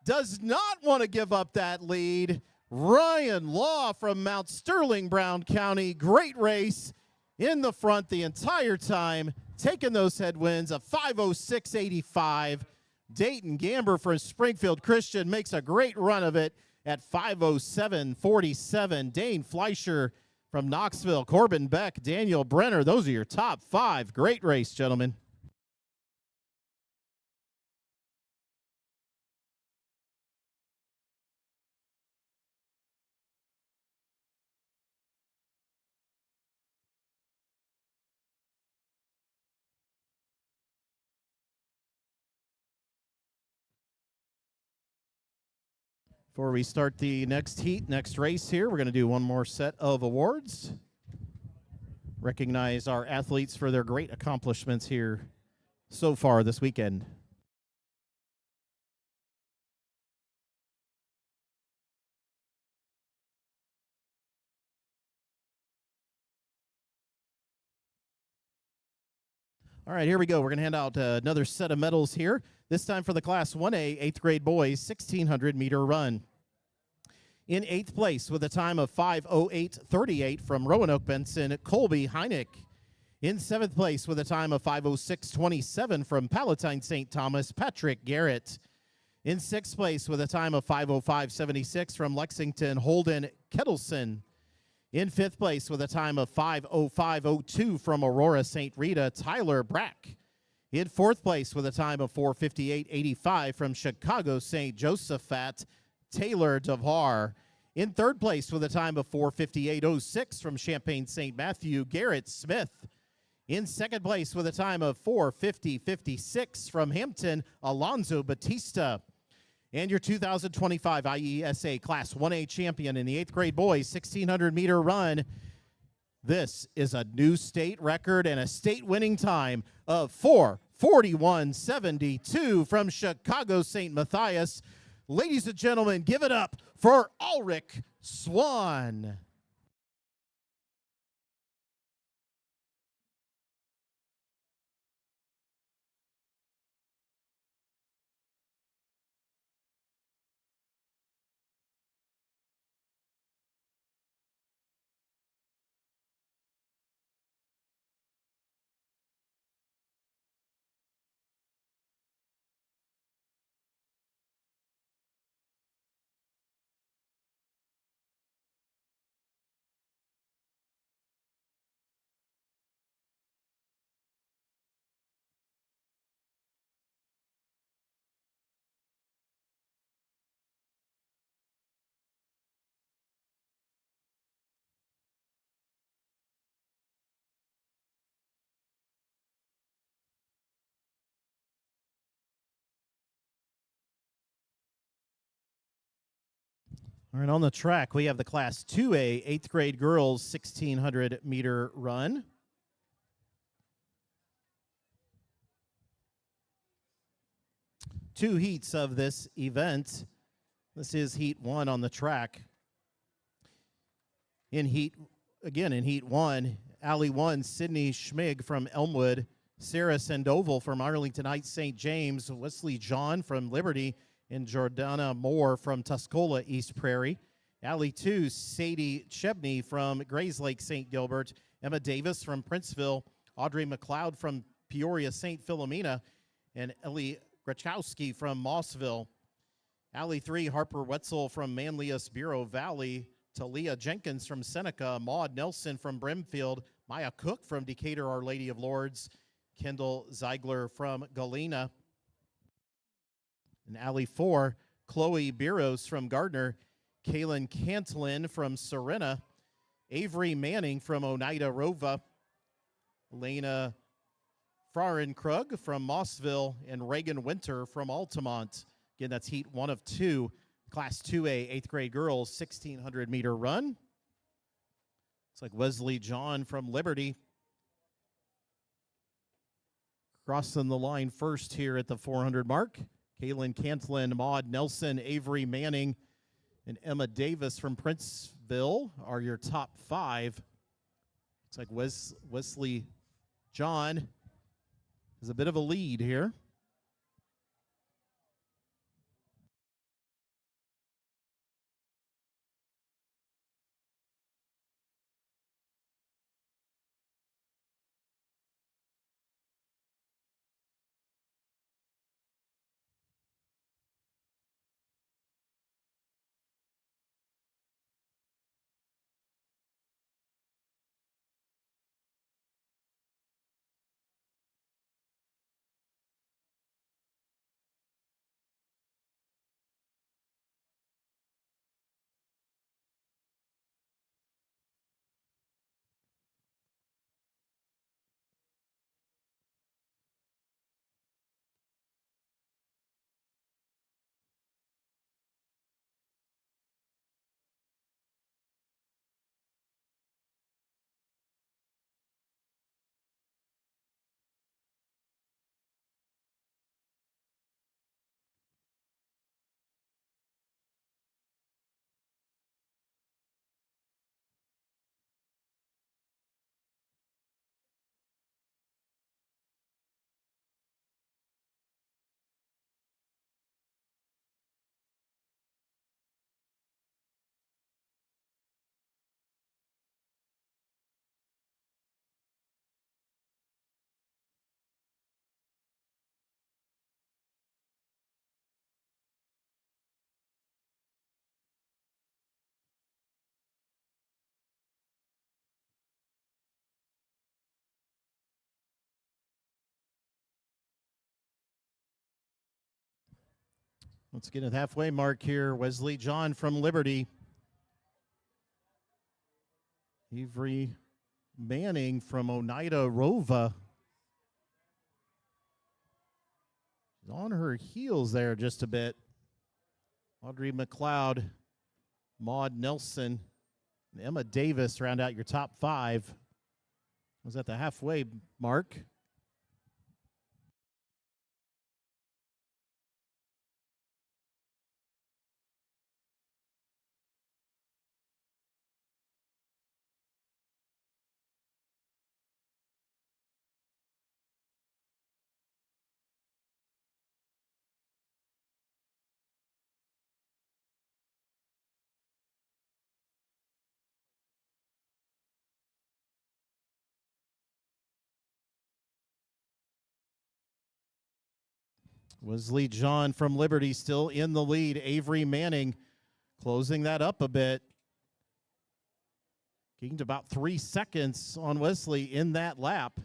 does not want to give up that lead. Ryan Law from Mount Sterling, Brown County. Great race in the front the entire time, taking those headwinds, a 5:06.85. Dayton Gamber from Springfield Christian makes a great run of it at 5:07.47. Dane Fleischer from Knoxville, Corbin Beck, Daniel Brenner. Those are your top 5. Great race, gentlemen. Before we start the next heat, next race here, we're going to do one more set of awards. Recognize our athletes for their great accomplishments here so far this weekend. All right, here we go. We're going to hand out another set of medals here, this time for the Class 1A 8th grade boys 1,600-meter run. In 8th place with a time of 5:08.38 from Roanoke Benson, Colby Heineck. In 7th place with a time of 5:06.27 from Palatine St. Thomas, Patrick Garrett. In 6th place with a time of 5:05.76 from Lexington, Holden Kettleson. In 5th place with a time of 5:05.02 from Aurora St. Rita, Tyler Brack. In 4th place with a time of 4:58.85 from Chicago St. Josephat, Taylor DeVar. In 3rd place with a time of 4:58.06 from Champaign St. Matthew, Garrett Smith. In 2nd place with a time of 4:50.56 from Hampton, Alonzo Batista. And your 2025 IESA Class 1A champion in the 8th grade boys 1,600-meter run. This is a new state record and a state winning time of 4:41.72 from Chicago St. Matthias. Ladies and gentlemen, give it up for Ulrich Swan. All right, on the track, we have the Class 2A 8th grade girls 1,600-meter run. Two heats of this event. This is heat 1 on the track. In heat 1, Alley 1, Sydney Schmig from Elmwood, Sarah Sandoval from Arlington Heights St. James, Wesley John from Liberty, and Jordana Moore from Tuscola East Prairie. Alley 2, Sadie Chebney from Grayslake St. Gilbert. Emma Davis from Princeville. Audrey McLeod from Peoria St. Philomena. And Ellie Grachowski from Mossville. Alley 3, Harper Wetzel from Manlius Bureau Valley. Talia Jenkins from Seneca. Maud Nelson from Brimfield. Maya Cook from Decatur Our Lady of Lourdes. Kendall Zeigler from Galena. In Alley 4, Chloe Biros from Gardner. Kaylin Cantlin from Serena. Avery Manning from Oneida Rova. Elena Frauenkrug from Mossville. And Reagan Winter from Altamont. Again, that's heat 1 of 2. Class 2A, 8th grade girls, 1,600-meter run. Looks like Wesley John from Liberty crossing the line first here at the 400 mark. Kaylin Cantlin, Maud Nelson, Avery Manning, and Emma Davis from Princeville are your top 5. Looks like Wesley John has a bit of a lead here. Let's get at the halfway mark here. Wesley John from Liberty. Avery Manning from Oneida Rova. She's on her heels there just a bit. Audrey McLeod, Maud Nelson, and Emma Davis round out your top 5. Was at the halfway mark. Wesley John from Liberty still in the lead. Avery Manning closing that up a bit. Gained about 3 seconds on Wesley in that lap.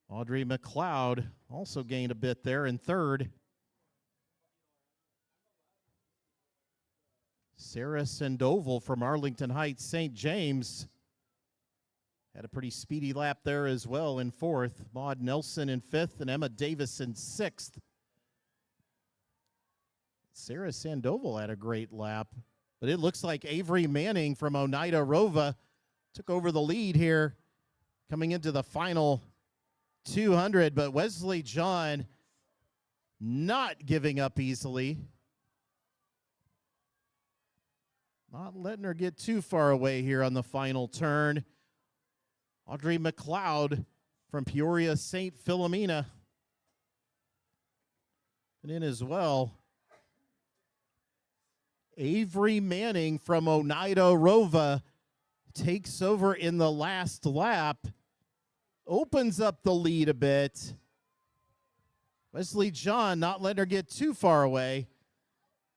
Audrey McLeod also gained a bit there in third. Sarah Sandoval from Arlington Heights St. James had a pretty speedy lap there as well in fourth. Maud Nelson in fifth and Emma Davis in sixth. Sarah Sandoval had a great lap, but it looks like Avery Manning from Oneida Rova took over the lead here coming into the final 200, but Wesley John not giving up easily. Not letting her get too far away here on the final turn. Audrey McLeod from Peoria St. Philomena And in as well, Avery Manning from Oneida Rova takes over in the last lap, opens up the lead a bit. Wesley John not letting her get too far away.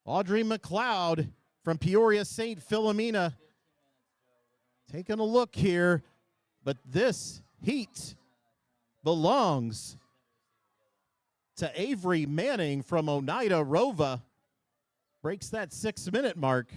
Audrey McLeod from Peoria St. Philomena taking a look here, but this heat belongs to Avery Manning from Oneida Rova. Breaks that 6-minute mark.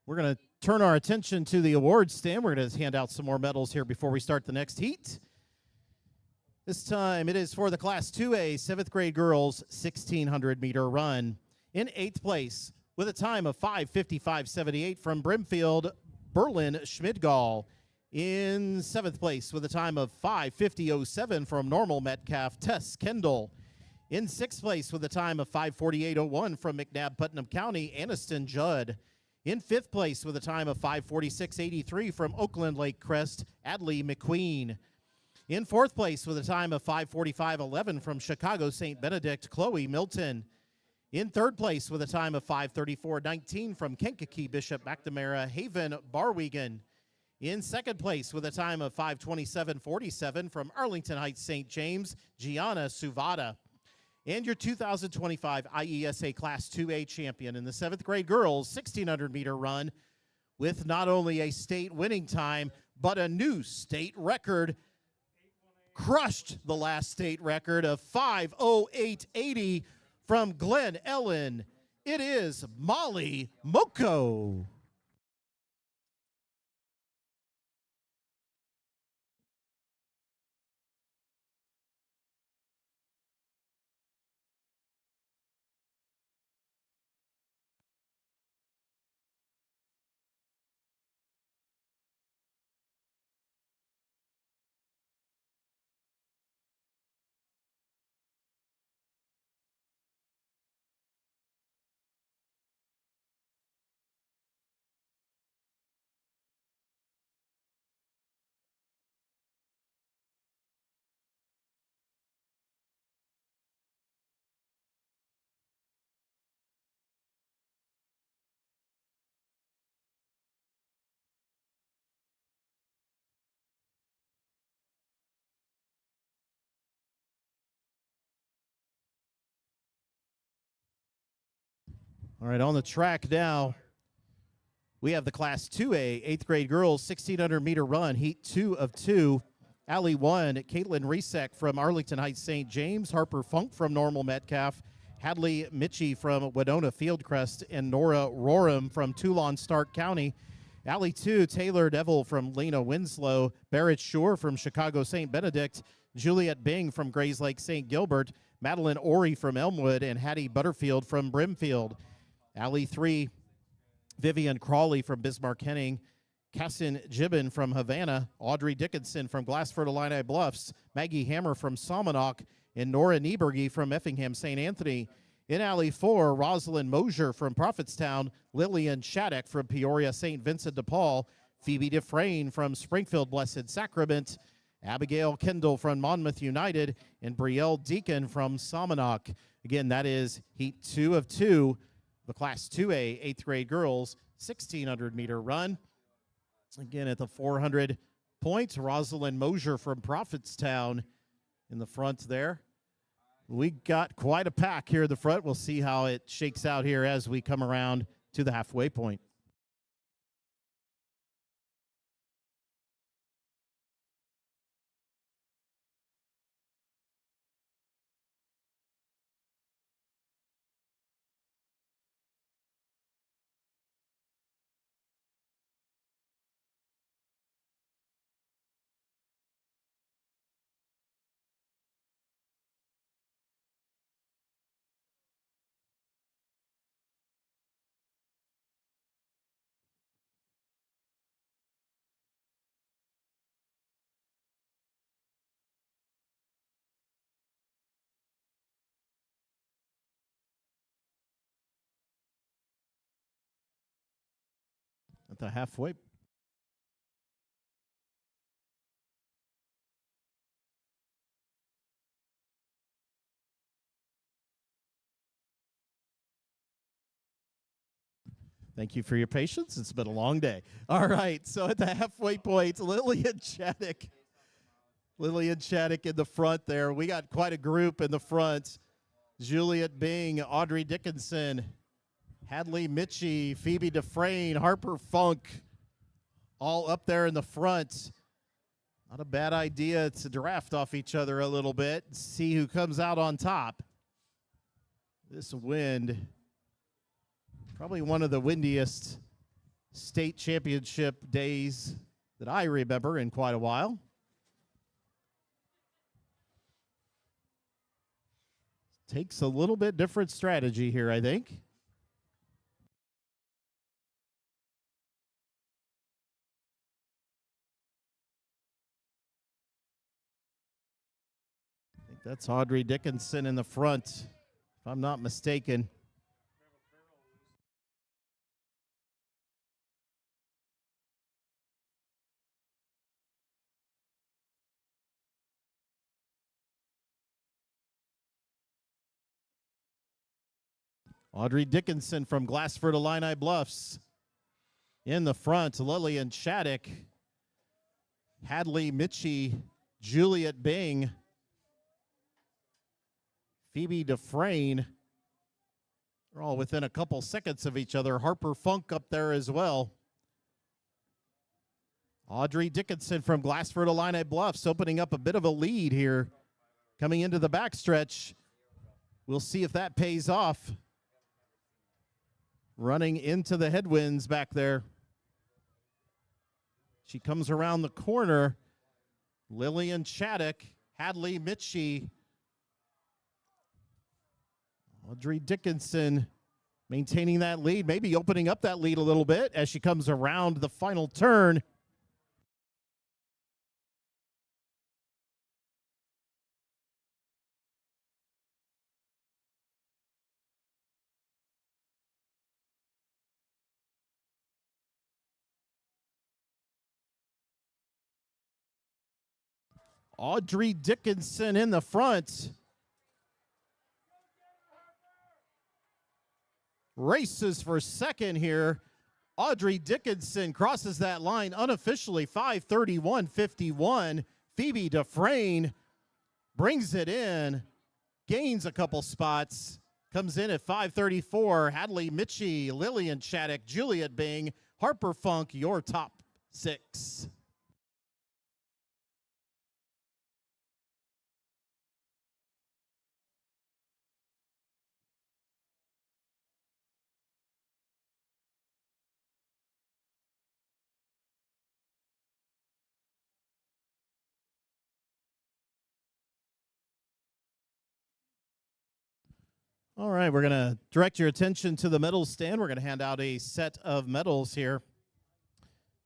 We're going to turn our attention to the awards stand. We're going to hand out some more medals here before we start the next heat. This time it is for the Class 2A 7th grade girls 1,600-meter run. In 8th place with a time of 5:55.78 from Brimfield, Berlin Schmidgall. In 7th place with a time of 5:50.07 from Normal Metcalf, Tess Kendall. In 6th place with a time of 5:48.01 from McNabb Putnam County, Aniston Judd. In 5th place with a time of 5:46.83 from Oakland Lake Crest, Adley McQueen. In 4th place with a time of 5:45.11 from Chicago St. Benedict, Chloe Milton. In 3rd place with a time of 5:34.19 from Kankakee Bishop McNamara, Haven Barwegan. In 2nd place with a time of 5:27.47 from Arlington Heights St. James, Gianna Suvada. And your 2025 IESA Class 2A champion in the 7th grade girls 1,600-meter run with not only a state winning time, but a new state record. Crushed the last state record of 5:08.80 from Glen Ellen. It is Molly Moko. All right, on the track now, we have the Class 2A 8th grade girls 1,600-meter run, heat 2 of 2. Alley 1, Caitlin Resek from Arlington Heights St. James, Harper Funk from Normal Metcalf, Hadley Mitchie from Winona Fieldcrest, and Nora Roram from Toulon Stark County. Alley 2, Taylor Devil from Lena Winslow, Barrett Shore from Chicago St. Benedict, Juliet Bing from Grays Lake St. Gilbert, Madeline Ori from Elmwood, and Hattie Butterfield from Brimfield. Alley 3, Vivian Crawley from Bismarck Henning, Cassin Gibbon from Havana, Audrey Dickinson from Glassford Illini Bluffs, Maggie Hammer from Salmonaught, and Nora Nieberge from Effingham St. Anthony. In Alley 4, Rosalind Mosier from Prophetstown, Lillian Shattuck from Peoria St. Vincent de Paul, Phoebe Dufresne from Springfield Blessed Sacrament, Abigail Kendall from Monmouth United, and Brielle Deacon from Salmonaught. Again, that is Heat 2 of 2, the Class 2A 8th grade girls 1,600-meter run. Again, at the 400 points, Rosalind Mosier from Prophetstown in the front there. We got quite a pack here at the front. We'll see how it shakes out here as we come around to the halfway point. At the halfway. Thank you for your patience. It's been a long day. All right, so at the halfway point, Lillian Shattuck in the front there. We got quite a group in the front. Juliet Bing, Audrey Dickinson, Hadley Mitchie, Phoebe Dufresne, Harper Funk, all up there in the front. Not a bad idea to draft off each other a little bit, see who comes out on top. This wind, probably one of the windiest state championship days that I remember in quite a while. Takes a little bit different strategy here, I think. I think that's Audrey Dickinson in the front, if I'm not mistaken. Audrey Dickinson from Glassford Illini Bluffs in the front. Lillian Shattuck, Hadley Mitchie, Juliet Bing, Phoebe Dufresne. They're all within a couple seconds of each other. Harper Funk up there as well. Audrey Dickinson from Glassford Illini Bluffs opening up a bit of a lead here coming into the backstretch. We'll see if that pays off. Running into the headwinds back there. She comes around the corner. Lillian Shattuck, Hadley Mitchie, Audrey Dickinson maintaining that lead, maybe opening up that lead a little bit as she comes around the final turn. Audrey Dickinson in the front. Races for second here. Audrey Dickinson crosses that line unofficially, 5:31.51. Phoebe Dufresne brings it in, gains a couple spots, comes in at 5:34. Hadley Mitchie, Lillian Shattuck, Juliet Bing, Harper Funk, your top six. All right, we're going to direct your attention to the medal stand. We're going to hand out a set of medals here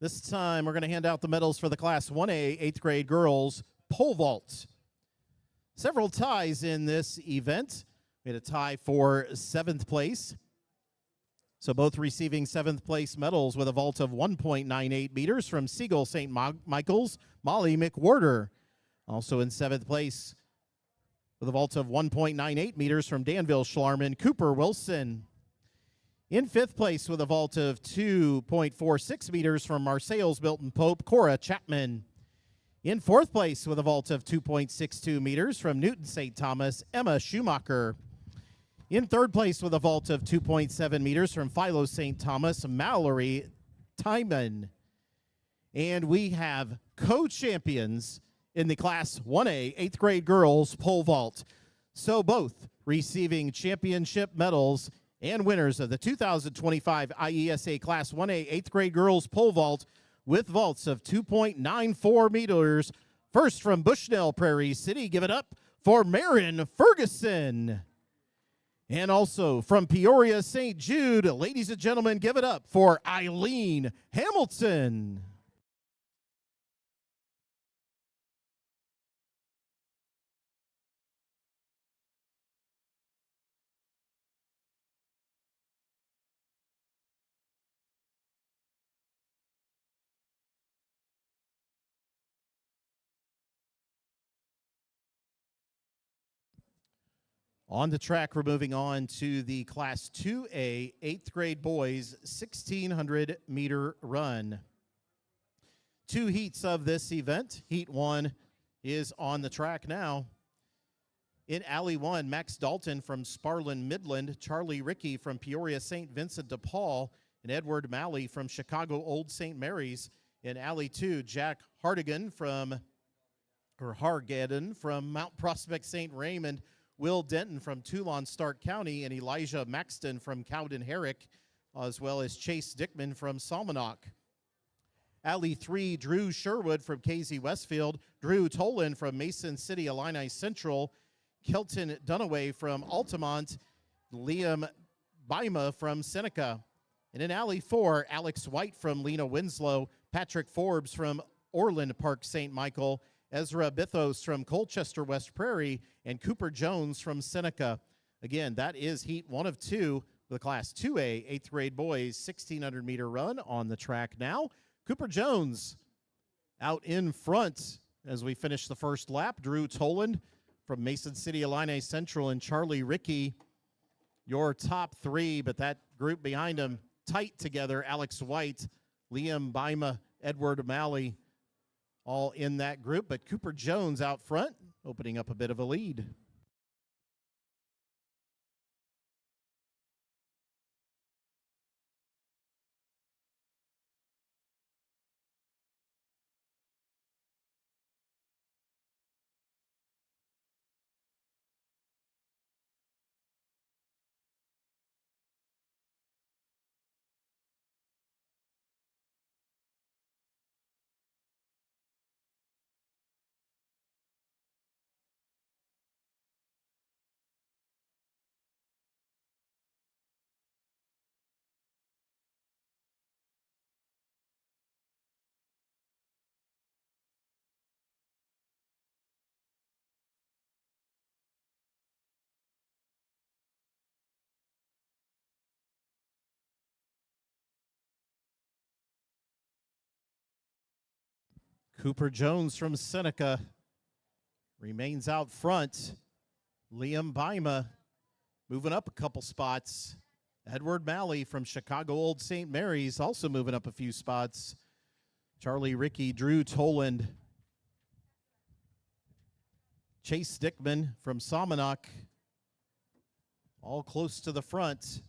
This time we're going to hand out the medals for the Class 1A 8th grade girls pole vault. Several ties in this event. We had a tie for 7th place. So both receiving 7th place medals with a vault of 1.98 meters from Siegel St. Michael's, Molly McWhorter. Also in 7th place with a vault of 1.98 meters from Danville Schlarman, Cooper Wilson. In 5th place with a vault of 2.46 meters from Marseilles Milton Pope, Cora Chapman. In 4th place with a vault of 2.62 meters from Newton St. Thomas, Emma Schumacher. In 3rd place with a vault of 2.7 meters from Philo St. Thomas, Mallory Timon. And we have co-champions in the Class 1A 8th grade girls pole vault. So both receiving championship medals and winners of the 2025 IESA Class 1A 8th grade girls pole vault with vaults of 2.94 meters. First from Bushnell Prairie City, give it up for Marin Ferguson. And also from Peoria St. Jude, ladies and gentlemen, give it up for Eileen Hamilton. On the track, we're moving on to the Class 2A 8th grade boys 1,600-meter run. 2 heats of this event. Heat 1 is on the track now. In Alley 1, Max Dalton from Sparlin Midland, Charlie Rickey from Peoria St. Vincent de Paul, and Edward Malley from Chicago Old St. Mary's. In Alley 2, Jack Hardigan from Mount Prospect St. Raymond, Will Denton from Toulon Stark County, and Elijah Maxton from Cowden Herrick, as well as Chase Dickman from Salmonock. Alley 3, Drew Sherwood from KZ Westfield, Drew Tolan from Mason City Illini Central, Kelton Dunaway from Altamont, Liam Bima from Seneca. And in Alley 4, Alex White from Lena Winslow, Patrick Forbes from Orland Park St. Michael, Ezra Bithos from Colchester West Prairie, and Cooper Jones from Seneca. Again, that is Heat 1 of 2, the Class 2A 8th grade boys 1,600-meter run on the track now. Cooper Jones out in front as we finish the first lap. Drew Toland from Mason City Illini Central and Charlie Rickey, your top 3, but that group behind him tight together. Alex White, Liam Bima, Edward Malley, all in that group, but Cooper Jones out front, opening up a bit of a lead. Cooper Jones from Seneca remains out front. Liam Bima moving up a couple spots. Edward Malley from Chicago Old St. Mary's also moving up a few spots. Charlie Rickey, Drew Toland, Chase Dickman from Salmonock, all close to the front.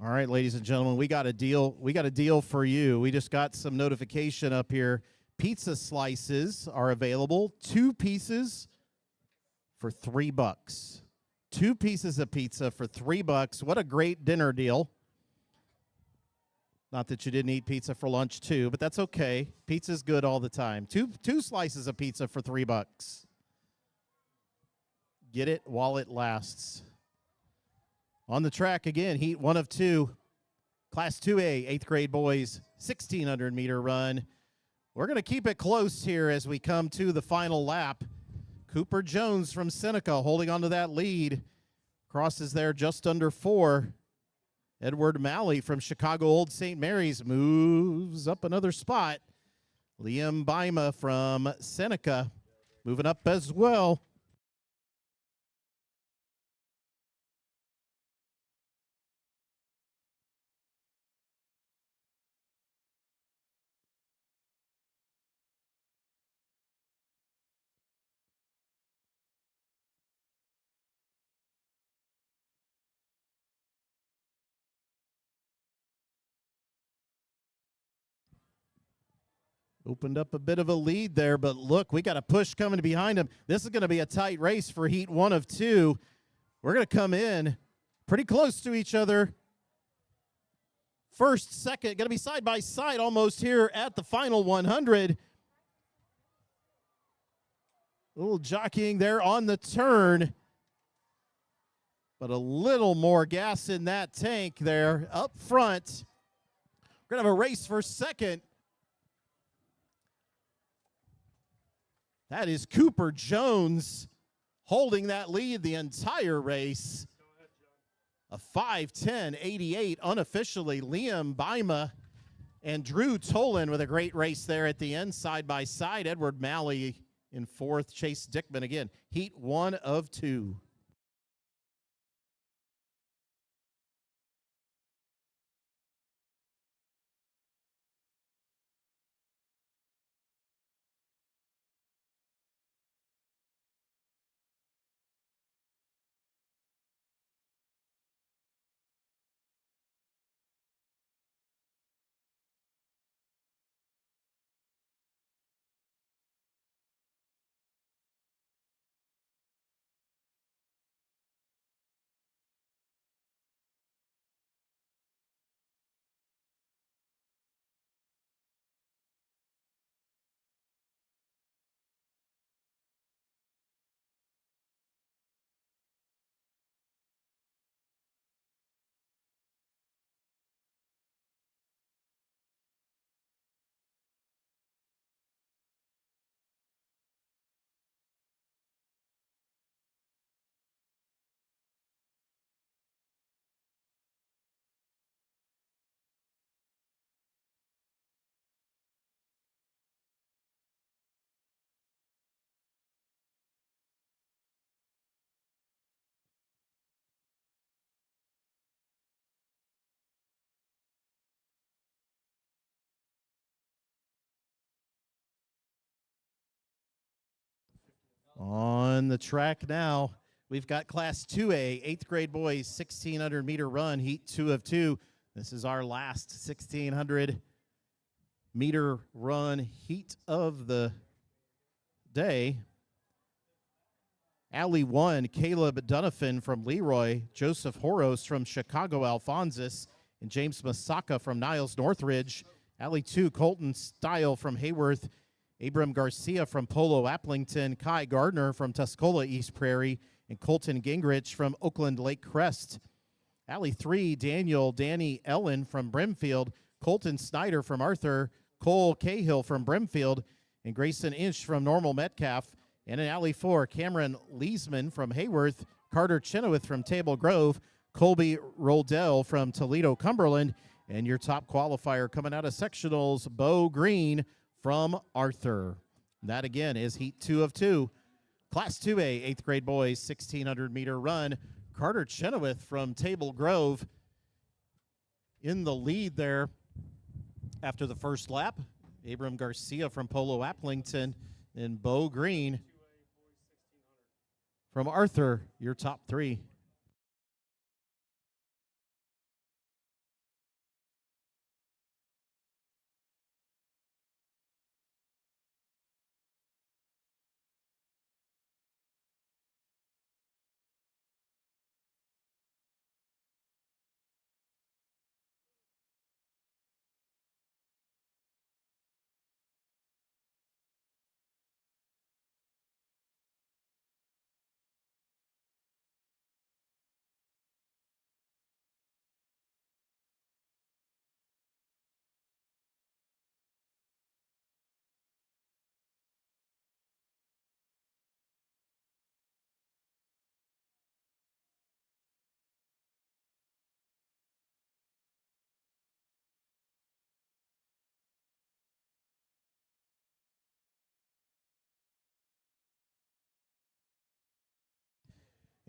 All right, ladies and gentlemen, we got a deal. We got a deal for you. We just got some notification up here. Pizza slices are available, 2 pieces for $3. 2 pieces of pizza for $3. What a great dinner deal. Not that you didn't eat pizza for lunch too, but that's okay. Pizza's good all the time. Two slices of pizza for $3. Get it while it lasts. On the track again, heat 1 of 2. Class 2A, 8th grade boys, 1,600-meter run. We're going to keep it close here as we come to the final lap. Cooper Jones from Seneca holding on to that lead. Crosses there just under 4. Edward Malley from Chicago Old St. Mary's moves up another spot. Liam Bima from Seneca moving up as well. Opened up a bit of a lead there, but look, we got a push coming behind him. This is going to be a tight race for heat 1 of 2. We're going to come in pretty close to each other. First, second, going to be side by side almost here at the final 100. A little jockeying there on the turn, but a little more gas in that tank there up front. We're going to have a race for second. That is Cooper Jones holding that lead the entire race. A 5:10.88 unofficially. Liam Bima and Drew Tolan with a great race there at the end, side by side. Edward Malley in 4th. Chase Dickman again. Heat 1 of 2. On the track now, we've got Class 2A, 8th grade boys, 1,600-meter run, heat 2 of 2. This is our last 1,600-meter run heat of the day. Alley 1, Caleb Dunafin from Leroy, Joseph Horos from Chicago Alphonsus, and James Masaka from Niles Northridge. Alley 2, Colton Stile from Hayworth, Abram Garcia from Polo Applington, Kai Gardner from Tuscola East Prairie, and Colton Gingrich from Oakland Lake Crest. Alley 3, Danny Ellen from Brimfield, Colton Snyder from Arthur, Cole Cahill from Brimfield, and Grayson Inch from Normal Metcalf. And in Alley 4, Cameron Leesman from Hayworth, Carter Chenoweth from Table Grove, Colby Roldell from Toledo Cumberland, and your top qualifier coming out of sectionals, Bo Green from Arthur. That again is heat 2 of 2. Class 2A, 8th grade boys, 1,600-meter run. Carter Chenoweth from Table Grove in the lead there after the first lap. Abram Garcia from Polo Applington and Bo Green from Arthur, your top 3.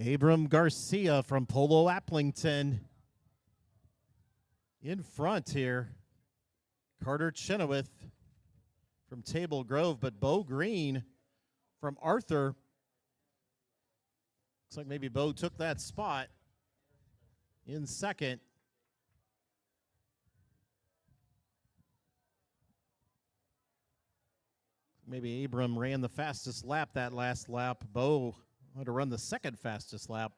Abram Garcia from Polo Applington in front here. Carter Chenoweth from Table Grove, but Bo Green from Arthur. Looks like maybe Bo took that spot in second. Maybe Abram ran the fastest lap that last lap. Bo had to run the second fastest lap.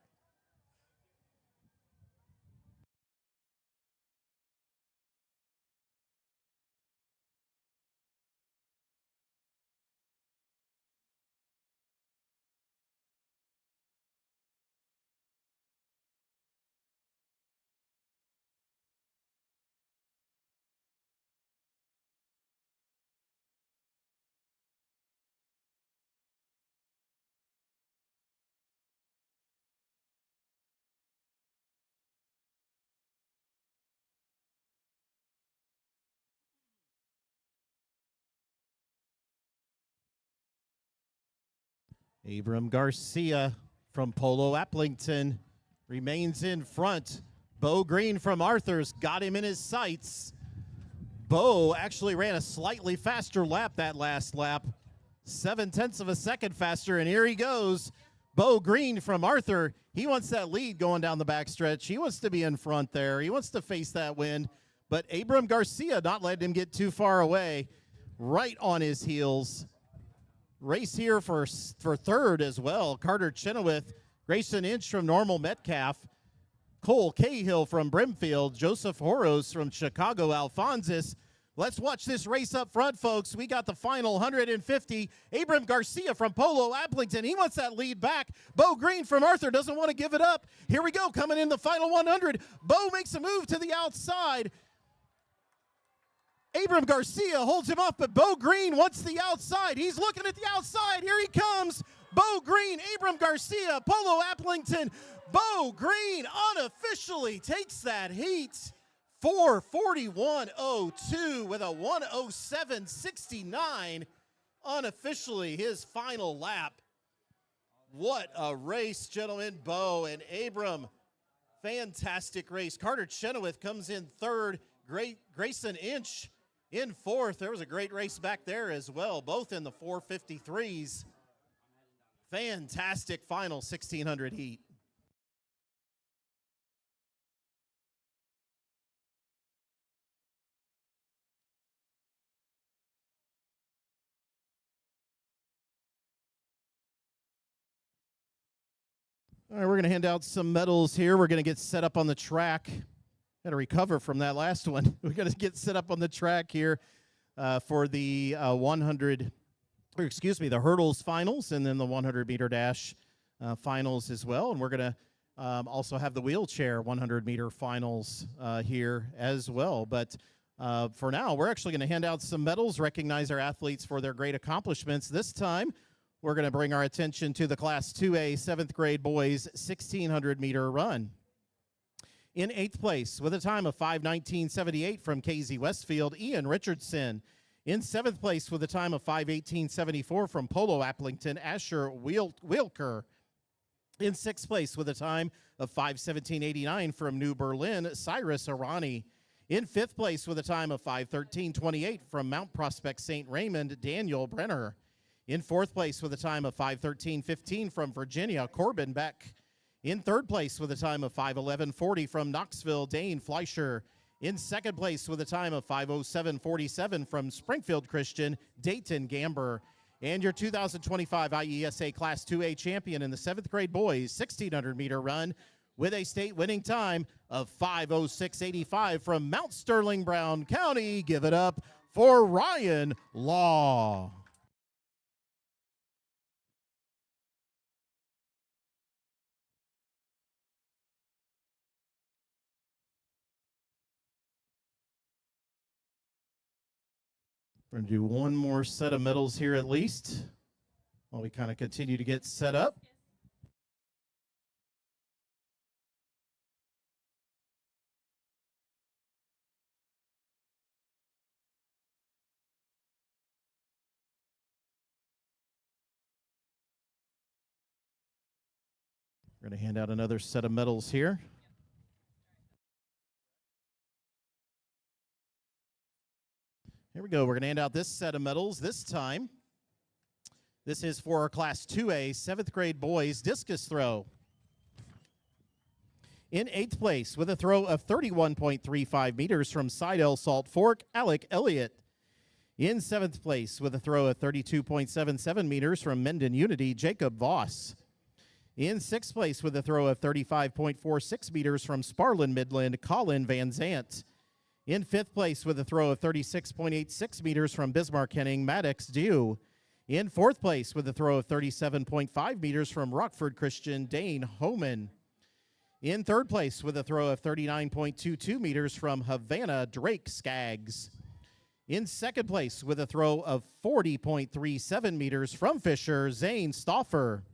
Abram Garcia from Polo Applington remains in front. Bo Green from Arthur's got him in his sights. Bo actually ran a slightly faster lap that last lap, 0.7 of a second faster, and here he goes. Bo Green from Arthur, he wants that lead going down the backstretch. He wants to be in front there. He wants to face that wind, but Abram Garcia not letting him get too far away, right on his heels. Race here for third as well. Carter Chenoweth, Grayson Inch from Normal Metcalf, Cole Cahill from Brimfield, Joseph Horos from Chicago Alphonsus. Let's watch this race up front, folks. We got the final 150. Abram Garcia from Polo Applington. He wants that lead back. Bo Green from Arthur doesn't want to give it up. Here we go, coming in the final 100. Bo makes a move to the outside. Abram Garcia holds him off, but Bo Green wants the outside. He's looking at the outside. Here he comes. Bo Green, Abram Garcia, Polo Applington. Bo Green unofficially takes that heat. 4:41.02 with a 1:07.69. Unofficially his final lap. What a race, gentlemen. Bo and Abram, fantastic race. Carter Chenoweth comes in third. Grayson Inch in fourth. There was a great race back there as well, both in the 4:53s. Fantastic final 1600 heat. All right, we're going to hand out some medals here. We're going to get set up on the track. Got to recover from that last one. We're going to get set up on the track here for the the hurdles finals, and then the 100-meter dash finals as well. And we're going to also have the wheelchair 100-meter finals here as well. But for now, we're actually going to hand out some medals, recognize our athletes for their great accomplishments. This time, we're going to bring our attention to the Class 2A 7th grade boys 1,600-meter run. In 8th place, with a time of 5:19.78 from KZ Westfield, Ian Richardson. In 7th place, with a time of 5:18.74 from Polo Applington, Asher Wilker. In 6th place, with a time of 5:17.89 from New Berlin, Cyrus Arani. In 5th place, with a time of 5:13.28 from Mount Prospect St. Raymond, Daniel Brenner. In 4th place, with a time of 5:13.15 from Virginia, Corbin Beck. In 3rd place, with a time of 5:11.40 from Knoxville, Dane Fleischer. In 2nd place, with a time of 5:07.47 from Springfield Christian, Dayton Gamber. And your 2025 IESA Class 2A champion in the 7th grade boys 1,600-meter run with a state winning time of 5:06.85 from Mount Sterling, Brown County. Give it up for Ryan Law. We're going to do one more set of medals here at least while we kind of continue to get set up. We're going to hand out another set of medals here. Here we go. We're going to hand out this set of medals this time. This is for our Class 2A 7th grade boys discus throw. In 8th place with a throw of 31.35 meters from Sidell Salt Fork, Alec Elliott. In 7th place with a throw of 32.77 meters from Menden Unity, Jacob Voss. In 6th place with a throw of 35.46 meters from Sparlin Midland, Colin Van Zant. In 5th place with a throw of 36.86 meters from Bismarck Henning, Maddox Dew. In 4th place with a throw of 37.5 meters from Rockford Christian, Dane Homan. In 3rd place with a throw of 39.22 meters from Havana, Drake Skaggs. In 2nd place with a throw of 40.37 meters from Fisher, Zane Stauffer.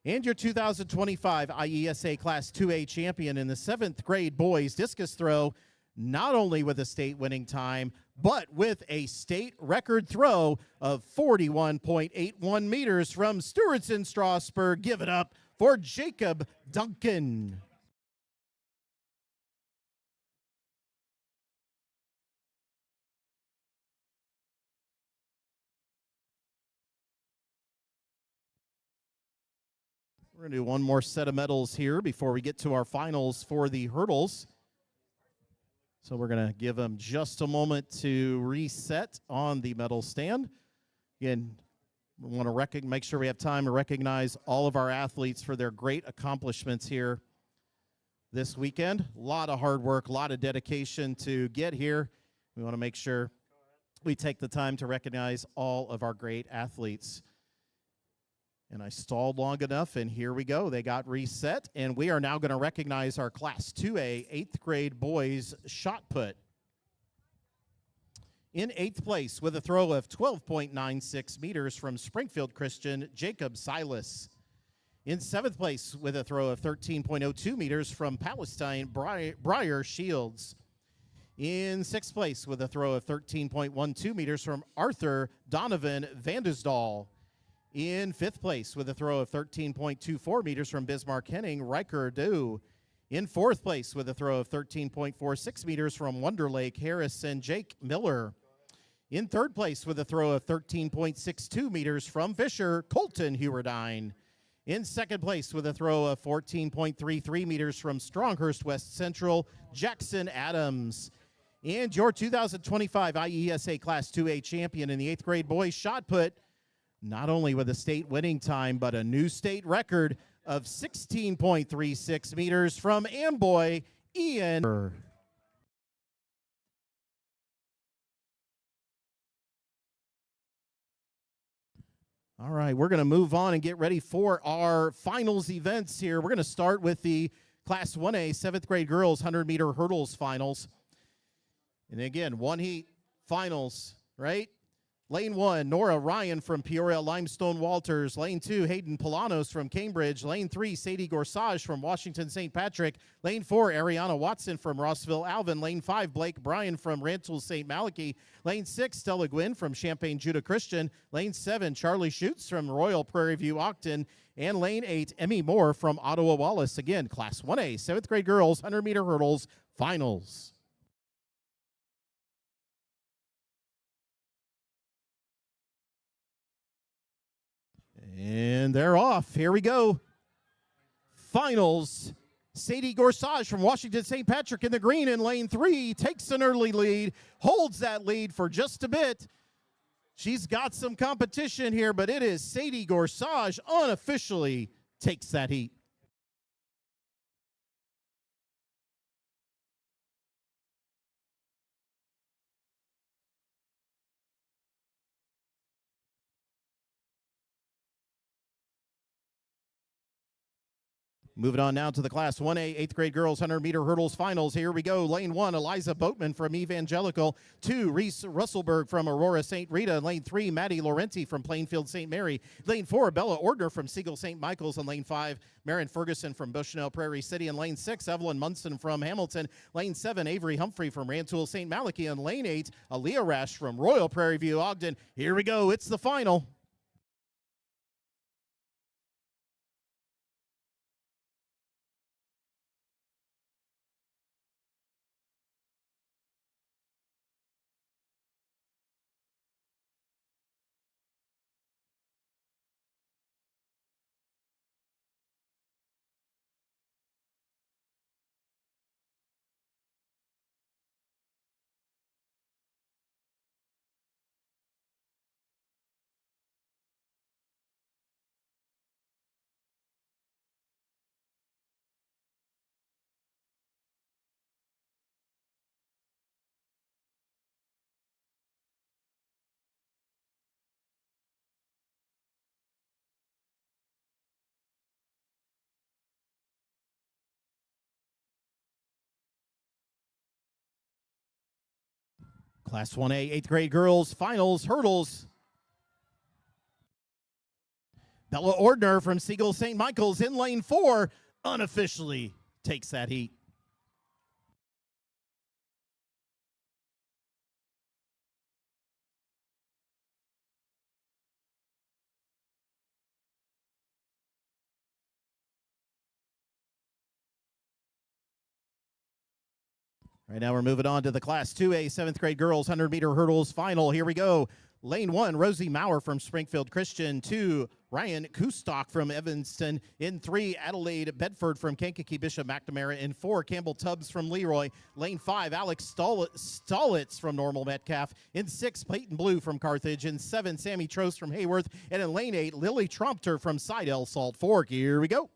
And your 2025 IESA Class 2A champion in the 7th grade boys discus throw, not only with a state winning time, but with a state record throw of 41.81 meters from Stewartson Strasburg. Give it up for Jacob Duncan. We're going to do one more set of medals here before we get to our finals for the hurdles. So we're going to give them just a moment to reset on the medal stand. Again, we want to make sure we have time to recognize all of our athletes for their great accomplishments here this weekend. A lot of hard work, a lot of dedication to get here. We want to make sure we take the time to recognize all of our great athletes. And I stalled long enough, and here we go. They got reset, and we are now going to recognize our Class 2A 8th grade boys shot put. In 8th place with a throw of 12.96 meters from Springfield Christian, Jacob Silas. In 7th place with a throw of 13.02 meters from Palestine, Briar Shields. In 6th place with a throw of 13.12 meters from Arthur Donovan Vandesdahl. In 5th place with a throw of 13.24 meters from Bismarck Henning, Riker Dew. In 4th place with a throw of 13.46 meters from Wonder Lake, Harrison Jake Miller. In 3rd place with a throw of 13.62 meters from Fisher, Colton Hewardine. In 2nd place with a throw of 14.33 meters from Stronghurst West Central, Jackson Adams. And your 2025 IESA Class 2A champion in the 8th grade boys shot put, not only with a state winning time, but a new state record of 16.36 meters from Amboy, Ian. All right, we're going to move on and get ready for our finals events here. We're going to start with the Class 1A 7th grade girls 100-meter hurdles finals. And again, one heat finals, right? Lane 1, Nora Ryan from Peoria Limestone Walters. Lane 2, Hayden Polanos from Cambridge. Lane 3, Sadie Gorsage from Washington St. Patrick. Lane 4, Ariana Watson from Rossville Alvin. Lane 5, Blake Bryan from Rantoul St. Malachy. Lane 6, Stella Gwynn from Champaign Judah Christian. Lane 7, Charlie Schutz from Royal Prairie View Ogden. And Lane 8, Emmy Moore from Ottawa Wallace. Again, Class 1A 7th grade girls 100-meter hurdles finals. And they're off. Here we go. Finals. Sadie Gorsage from Washington St. Patrick in the green in lane 3 takes an early lead, holds that lead for just a bit. She's got some competition here, but it is Sadie Gorsage unofficially takes that heat. Moving on now to the Class 1A 8th grade girls 100-meter hurdles finals. Here we go. Lane 1, Eliza Boatman from Evangelical. 2, Reese Russellberg from Aurora St. Rita. Lane 3, Maddie Laurenti from Plainfield St. Mary. Lane 4, Bella Ordner from Siegel St. Michael's. And lane 5, Marin Ferguson from Bushnell Prairie City. And lane 6, Evelyn Munson from Hamilton. Lane 7, Avery Humphrey from Rantoul St. Malachy. And lane 8, Aaliyah Rash from Royal Prairie View Ogden. Here we go. It's the final. Class 1A, 8th grade girls, finals, hurdles. Bella Ordner from Siegel St. Michael's in lane 4, unofficially takes that heat. Right now we're moving on to the Class 2A 7th grade girls 100-meter hurdles final. Here we go. Lane 1, Rosie Maurer from Springfield Christian. 2, Ryan Kustock from Evanston. In 3, Adelaide Bedford from Kankakee Bishop McNamara. In 4, Campbell Tubbs from Leroy. Lane 5, Alex Stolitz from Normal Metcalf. In 6, Peyton Blue from Carthage. In 7, Sammy Trost from Hayworth. And in lane 8, Lily Trompter from Sidell Salt Fork. Here we go.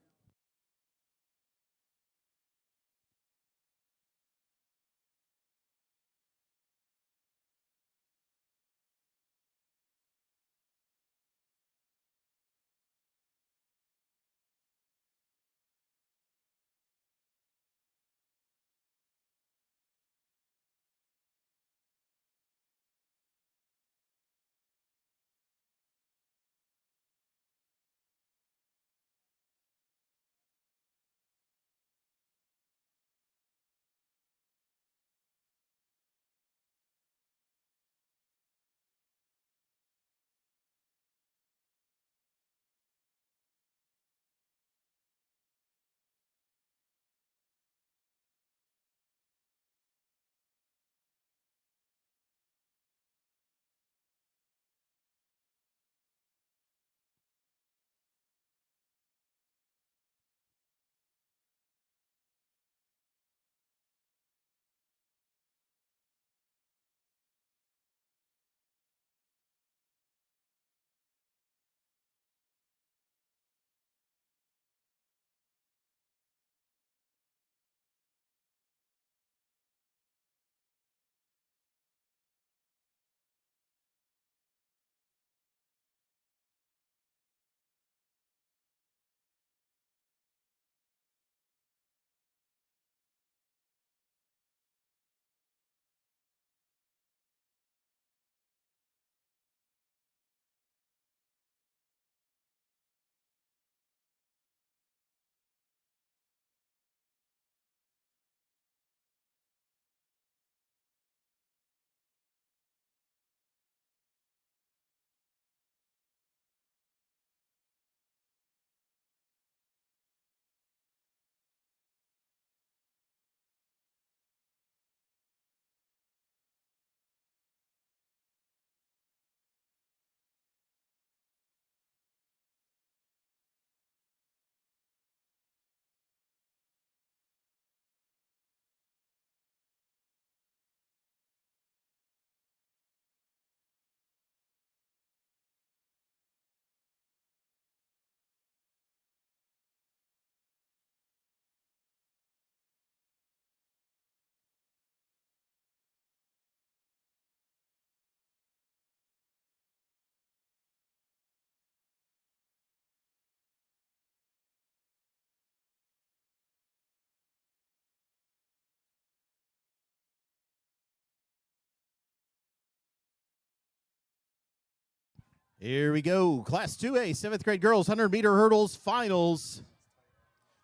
Here we go. Class 2A, 7th grade girls, 100-meter hurdles finals.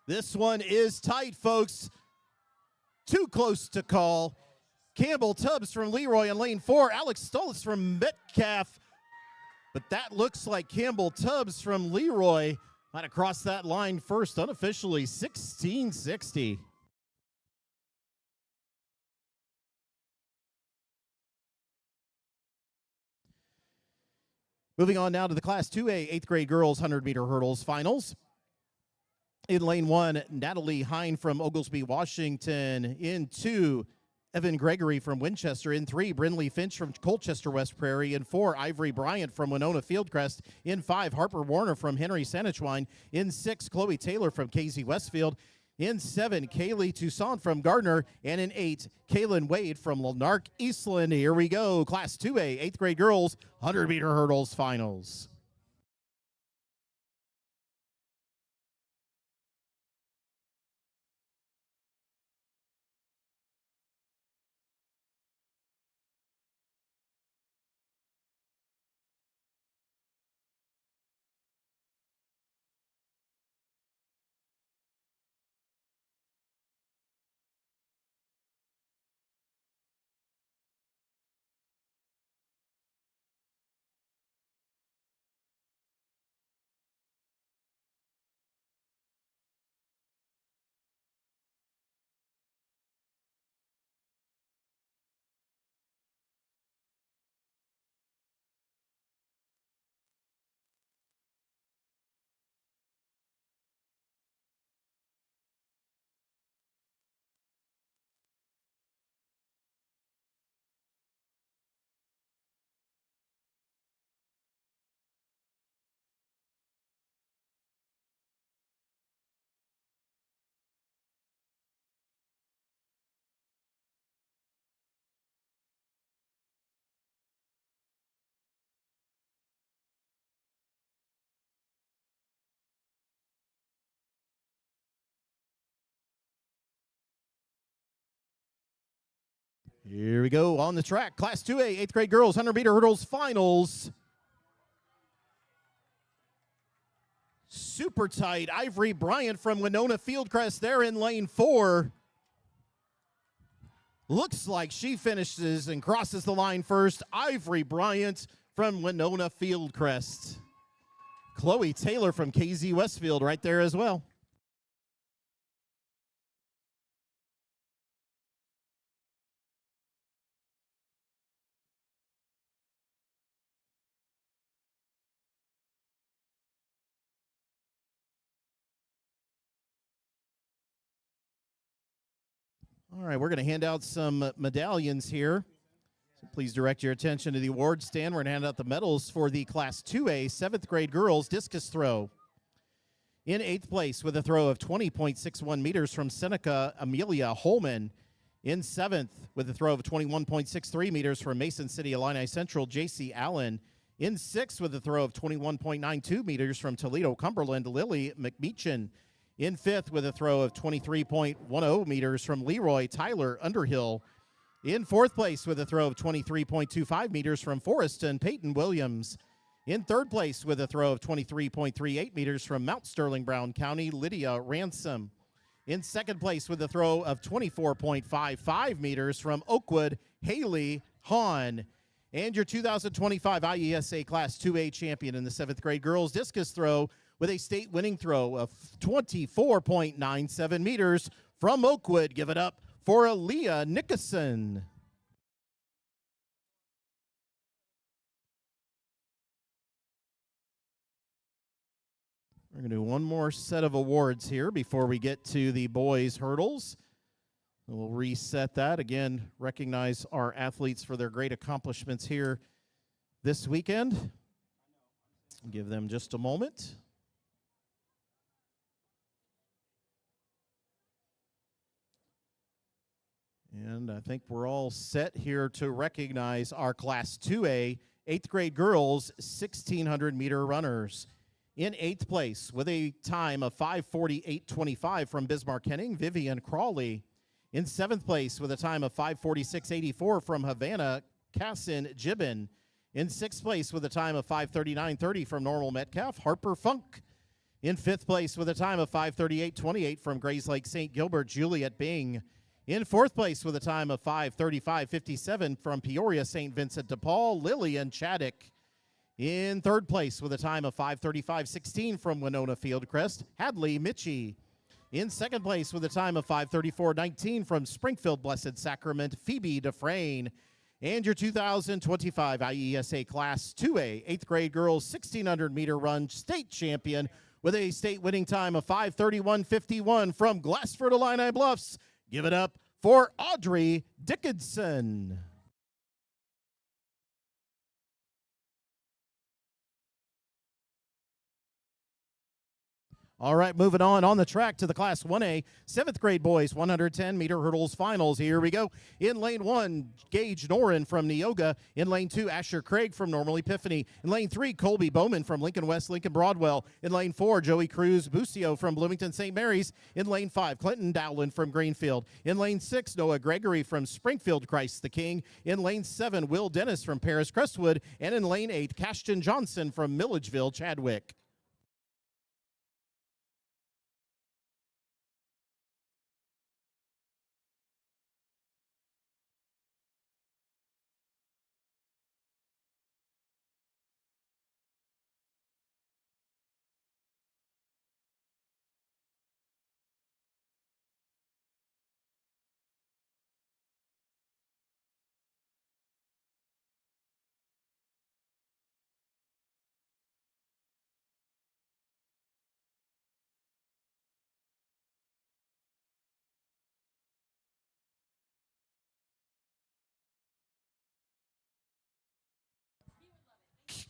This one is tight, folks. Too close to call. Campbell Tubbs from Leroy in lane 4. Alex Stoltz from Metcalf. But that looks like Campbell Tubbs from Leroy might have crossed that line first, unofficially 16:60. Moving on now to the Class 2A 8th grade girls 100-meter hurdles finals. In lane 1, Natalie Hine from Oglesby, Washington. In 2, Evan Gregory from Winchester. In 3, Brindley Finch from Colchester, West Prairie. In 4, Ivory Bryant from Winona Fieldcrest. In 5, Harper Warner from Henry Sanachwine. In 6, Chloe Taylor from Casey Westfield. In 7, Kaylee Toussaint from Gardner. And in 8, Kaylin Wade from Lanark Eastland. Here we go. Class 2A 8th grade girls 100-meter hurdles finals. Here we go on the track. Class 2A, 8th grade girls, 100-meter hurdles finals. Super tight. Ivory Bryant from Winona Fieldcrest there in lane 4. Looks like she finishes and crosses the line first. Ivory Bryant from Winona Fieldcrest. Chloe Taylor from KZ Westfield right there as well. All right, we're going to hand out some medallions here. So please direct your attention to the award stand. We're going to hand out the medals for the Class 2A 7th grade girls discus throw. In 8th place with a throw of 20.61 meters from Seneca, Amelia Holman. In 7th with a throw of 21.63 meters from Mason City Illini Central, J.C. Allen. In 6th with a throw of 21.92 meters from Toledo, Cumberland, Lily McMeechan. In 5th with a throw of 23.10 meters from Leroy Tyler Underhill. In 4th place with a throw of 23.25 meters from Forreston Peyton Williams. In 3rd place with a throw of 23.38 meters from Mount Sterling Brown County, Lydia Ransom. In 2nd place with a throw of 24.55 meters from Oakwood, Haley Hahn. And your 2025 IESA Class 2A champion in the 7th grade girls discus throw with a state winning throw of 24.97 meters from Oakwood. Give it up for Aaliyah Nickerson. We're going to do one more set of awards here before we get to the boys' hurdles. We'll reset that. Again, recognize our athletes for their great accomplishments here this weekend. Give them just a moment. And I think we're all set here to recognize our Class 2A 8th grade girls 1,600-meter runners. In 8th place with a time of 5:48.25 from Bismarck Henning, Vivian Crawley. In 7th place with a time of 5:46.84 from Havana, Cassin Gibbon. In 6th place with a time of 5:39.30 from Normal Metcalf, Harper Funk. In 5th place with a time of 5:38.28 from Grayslake St. Gilbert, Juliet Bing. In 4th place with a time of 5:35.57 from Peoria St. Vincent de Paul, Lillian Chaddick. In 3rd place with a time of 5:35.16 from Winona Fieldcrest, Hadley Mitchie. In 2nd place with a time of 5:34.19 from Springfield Blessed Sacrament, Phoebe Dufresne. And your 2025 IESA Class 2A 8th grade girls 1,600-meter run state champion with a state winning time of 5:31.51 from Glassford Illini Bluffs. Give it up for Audrey Dickinson. All right, moving on the track to the Class 1A 7th grade boys 110-meter hurdles finals. Here we go. In lane 1, Gage Noren from Neoga. In lane 2, Asher Craig from Normal Epiphany. In lane 3, Colby Bowman from Lincoln West, Lincoln Broadwell. In lane 4, Joey Cruz Bucio from Bloomington St. Mary's. In lane 5, Clinton Dowland from Greenfield. In lane 6, Noah Gregory from Springfield Christ the King. In lane 7, Will Dennis from Paris Crestwood. And in lane 8, Cashton Johnson from Milledgeville Chadwick.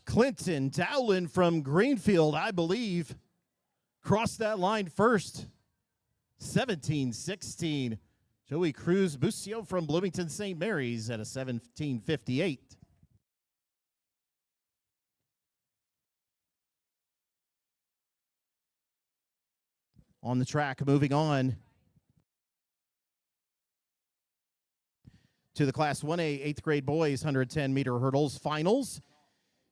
Clinton Dowland from Greenfield, I believe, crossed that line first. 17:16. Joey Cruz Bucio from Bloomington St. Mary's at a 17:58. On the track, moving on to the Class 1A 8th grade boys 110-meter hurdles finals.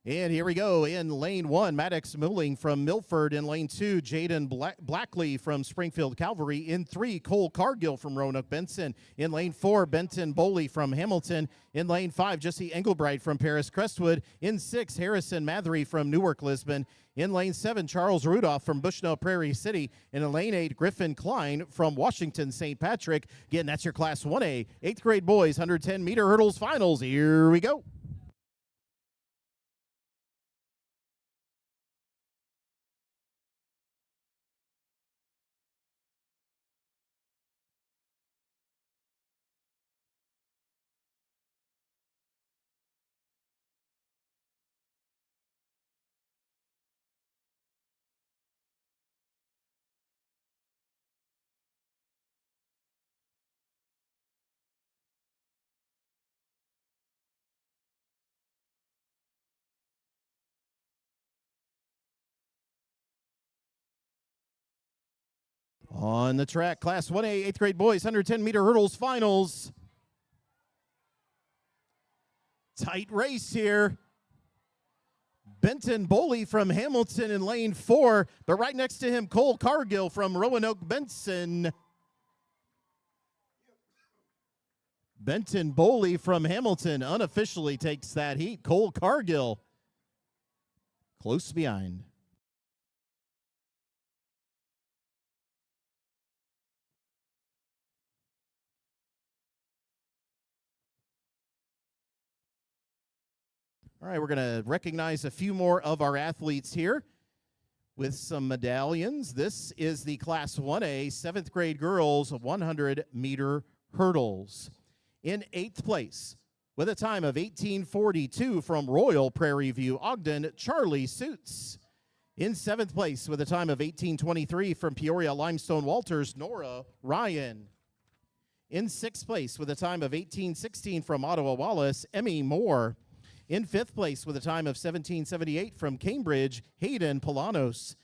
And here we go in lane 1, Maddox Milling from Milford. In lane 2, Jaden Blackley from Springfield Calvary. In 3, Cole Cargill from Roanoke Benson. In lane 4, Benton Boley from Hamilton. In lane 5, Jesse Engelbright from Paris Crestwood. In 6, Harrison Mathery from Newark Lisbon. In lane 7, Charles Rudolph from Bushnell Prairie City. And in lane 8, Griffin Klein from Washington St. Patrick. Again, that's your Class 1A 8th grade boys 110-meter hurdles finals. Here we go. On the track, Class 1A 8th grade boys 110-meter hurdles finals. Tight race here. Benton Boley from Hamilton in lane 4, but right next to him, Cole Cargill from Roanoke Benson. Benton Boley from Hamilton unofficially takes that heat. Cole Cargill close behind. All right, we're going to recognize a few more of our athletes here with some medallions. This is the Class 1A 7th grade girls 100-meter hurdles. In 8th place, with a time of 18:42 from Royal Prairie View, Ogden, Charlie Suits. In 7th place, with a time of 18:23 from Peoria Limestone Walters, Nora Ryan. In 6th place, with a time of 18:16 from Ottawa Wallace, Emmy Moore. In 5th place, with a time of 17:78 from Cambridge, Hayden Polanos.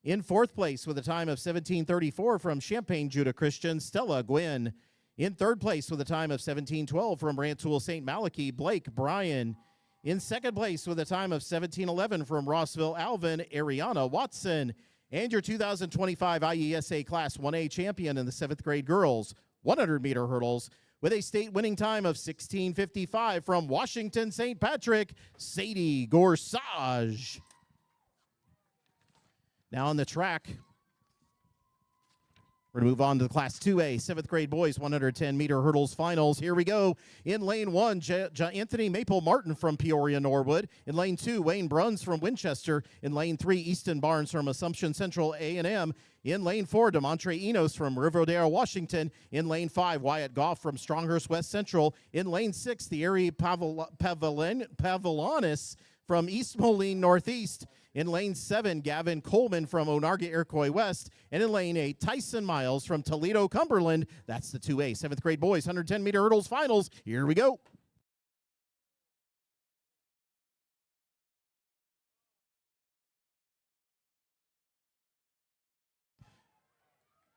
In 4th place, with a time of 17:34 from Champaign Judah Christian, Stella Gwynn. In 3rd place, with a time of 17:12 from Rantoul St. Malachy, Blake Bryan. In 2nd place, with a time of 17:11 from Rossville Alvin, Ariana Watson. And your 2025 IESA Class 1A champion in the 7th grade girls 100-meter hurdles, with a state winning time of 16:55 from Washington St. Patrick, Sadie Gorsage. Now on the track, we're going to move on to the Class 2A 7th grade boys 110-meter hurdles finals. Here we go. In lane 1, Anthony Maple Martin from Peoria Norwood. In lane 2, Wayne Bruns from Winchester. In lane 3, Easton Barnes from Assumption Central A&M. In lane 4, Demontre Enos from Riverdale, Washington. In lane 5, Wyatt Goff from Stronghurst West Central. In lane 6, Thierry Pavilonis from East Moline Northeast. In lane 7, Gavin Coleman from Onarga Iroquois West. And in lane 8, Tyson Miles from Toledo, Cumberland. That's the 2A 7th grade boys 110-meter hurdles finals. Here we go.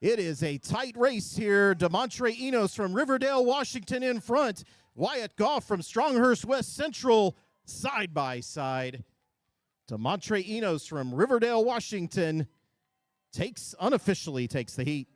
It is a tight race here. Demontre Enos from Riverdale, Washington in front. Wyatt Goff from Stronghurst West Central side by side. Demontre Enos from Riverdale, Washington unofficially takes the heat.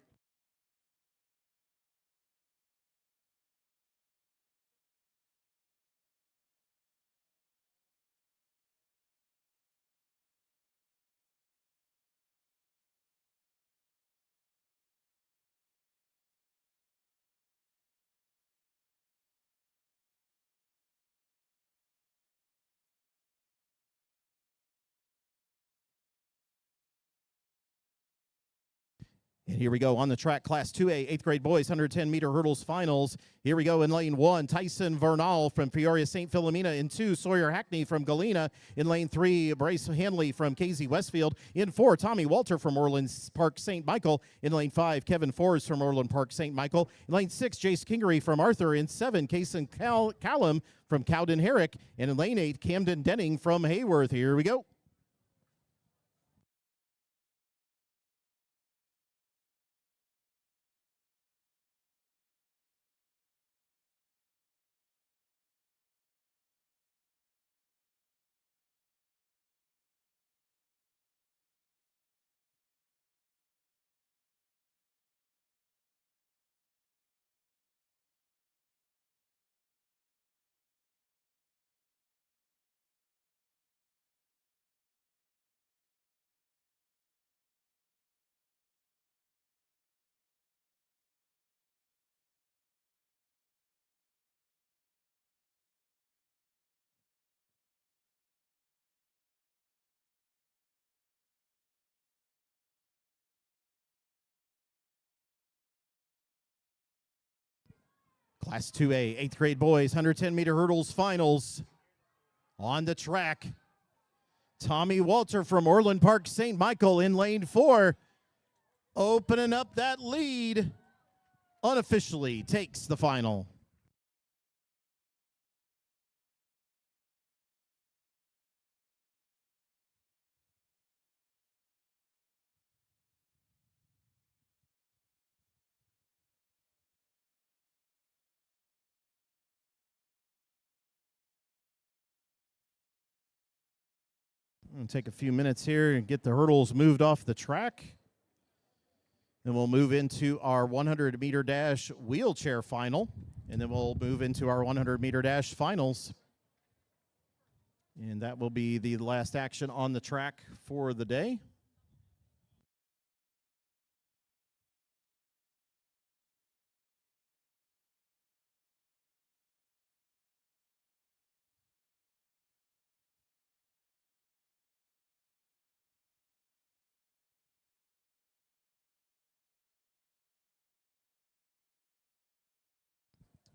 And here we go on the track, Class 2A, 8th grade boys, 110-meter hurdles finals. Here we go in lane 1, Tyson Vernal from Peoria St. Philomena. In 2, Sawyer Hackney from Galena. In lane 3, Bryce Hanley from Casey Westfield. In 4, Tommy Walter from Orland Park St. Michael. In lane 5, Kevin Forrest from Orland Park St. Michael. In lane 6, Jace Kingery from Arthur. In 7, Kason Callum from Cowden Herrick. And in lane 8, Camden Denning from Hayworth. Here we go. Class 2A, 8th grade boys, 110-meter hurdles finals. On the track, Tommy Walter from Orland Park St. Michael in lane 4. Opening up that lead, unofficially takes the final. I'm going to take a few minutes here and get the hurdles moved off the track. Then we'll move into our 100-meter dash wheelchair final. And then we'll move into our 100-meter dash finals. And that will be the last action on the track for the day.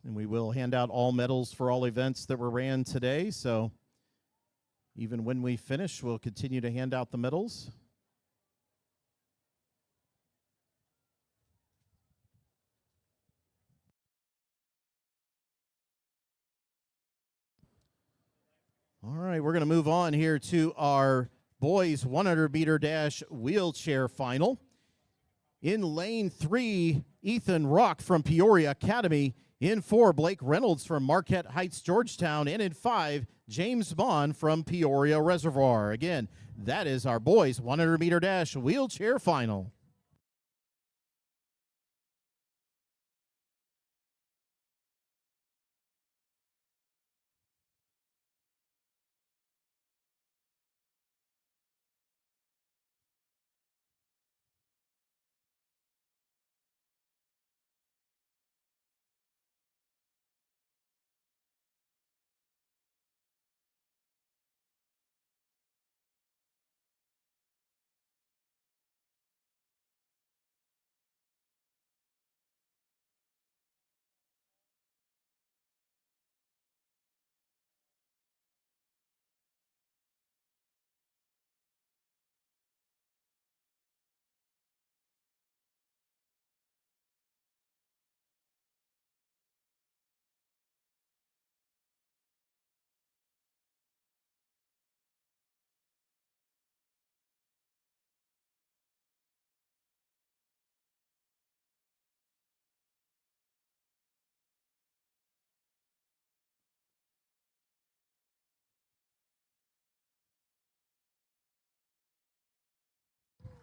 And we will hand out all medals for all events that were ran today. So even when we finish, we'll continue to hand out the medals. All right, we're going to move on here to our boys 100-meter dash wheelchair final. In lane 3, Ethan Rock from Peoria Academy. In 4, Blake Reynolds from Marquette Heights, Georgetown. And in 5, James Bond from Peoria Reservoir. Again, that is our boys 100-meter dash wheelchair final.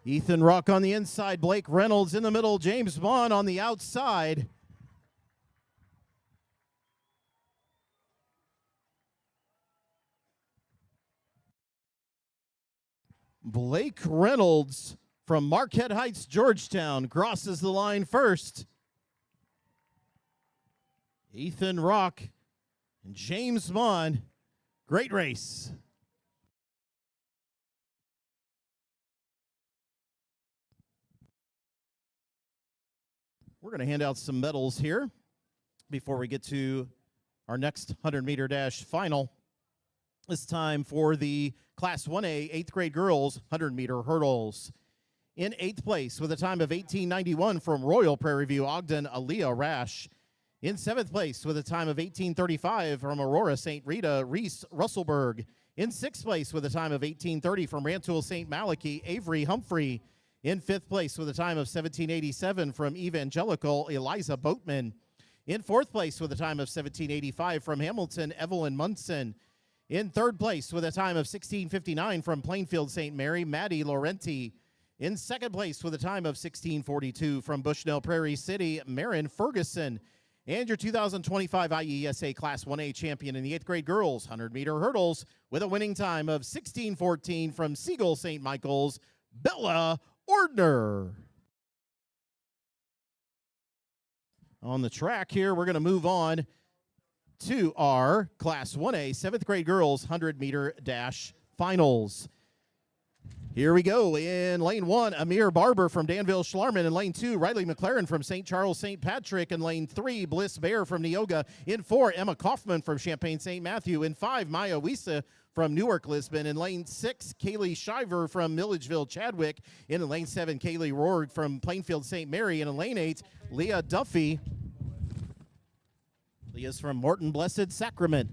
Ethan Rock on the inside, Blake Reynolds in the middle, James Bond on the outside. Blake Reynolds from Marquette Heights, Georgetown, crosses the line first. Ethan Rock and James Bond, great race. We're going to hand out some medals here before we get to our next 100-meter dash final. This time for the Class 1A 8th grade girls 100-meter hurdles. In 8th place with a time of 18:91 from Royal Prairie View, Ogden, Aaliyah Rash. In 7th place with a time of 18:35 from Aurora St. Rita, Reese Russellberg. In 6th place with a time of 18:30 from Rantoul St. Malachy, Avery Humphrey. In 5th place with a time of 17:87 from Evangelical, Eliza Boatman. In 4th place with a time of 17:85 from Hamilton, Evelyn Munson. In 3rd place with a time of 16:59 from Plainfield St. Mary, Maddie Laurenti. In 2nd place with a time of 16:42 from Bushnell Prairie City, Marin Ferguson. And your 2025 IESA Class 1A champion in the 8th grade girls 100-meter hurdles with a winning time of 16:14 from Siegel St. Michael's, Bella Ordner. On the track here, we're going to move on to our Class 1A 7th grade girls 100-meter dash finals. Here we go. In lane 1, Amir Barber from Danville Schlarman. In lane 2, Riley McLaren from St. Charles St. Patrick. In lane 3, Bliss Bear from Neoga. In 4, Emma Kaufman from Champaign St. Matthew. In 5, Maya IESA from Newark Lisbon. In lane 6, Kaylee Shiver from Milledgeville Chadwick. In lane 7, Kaylee Rourke from Plainfield St. Mary. And in lane 8, Leah Duffy. Leah's from Morton Blessed Sacrament.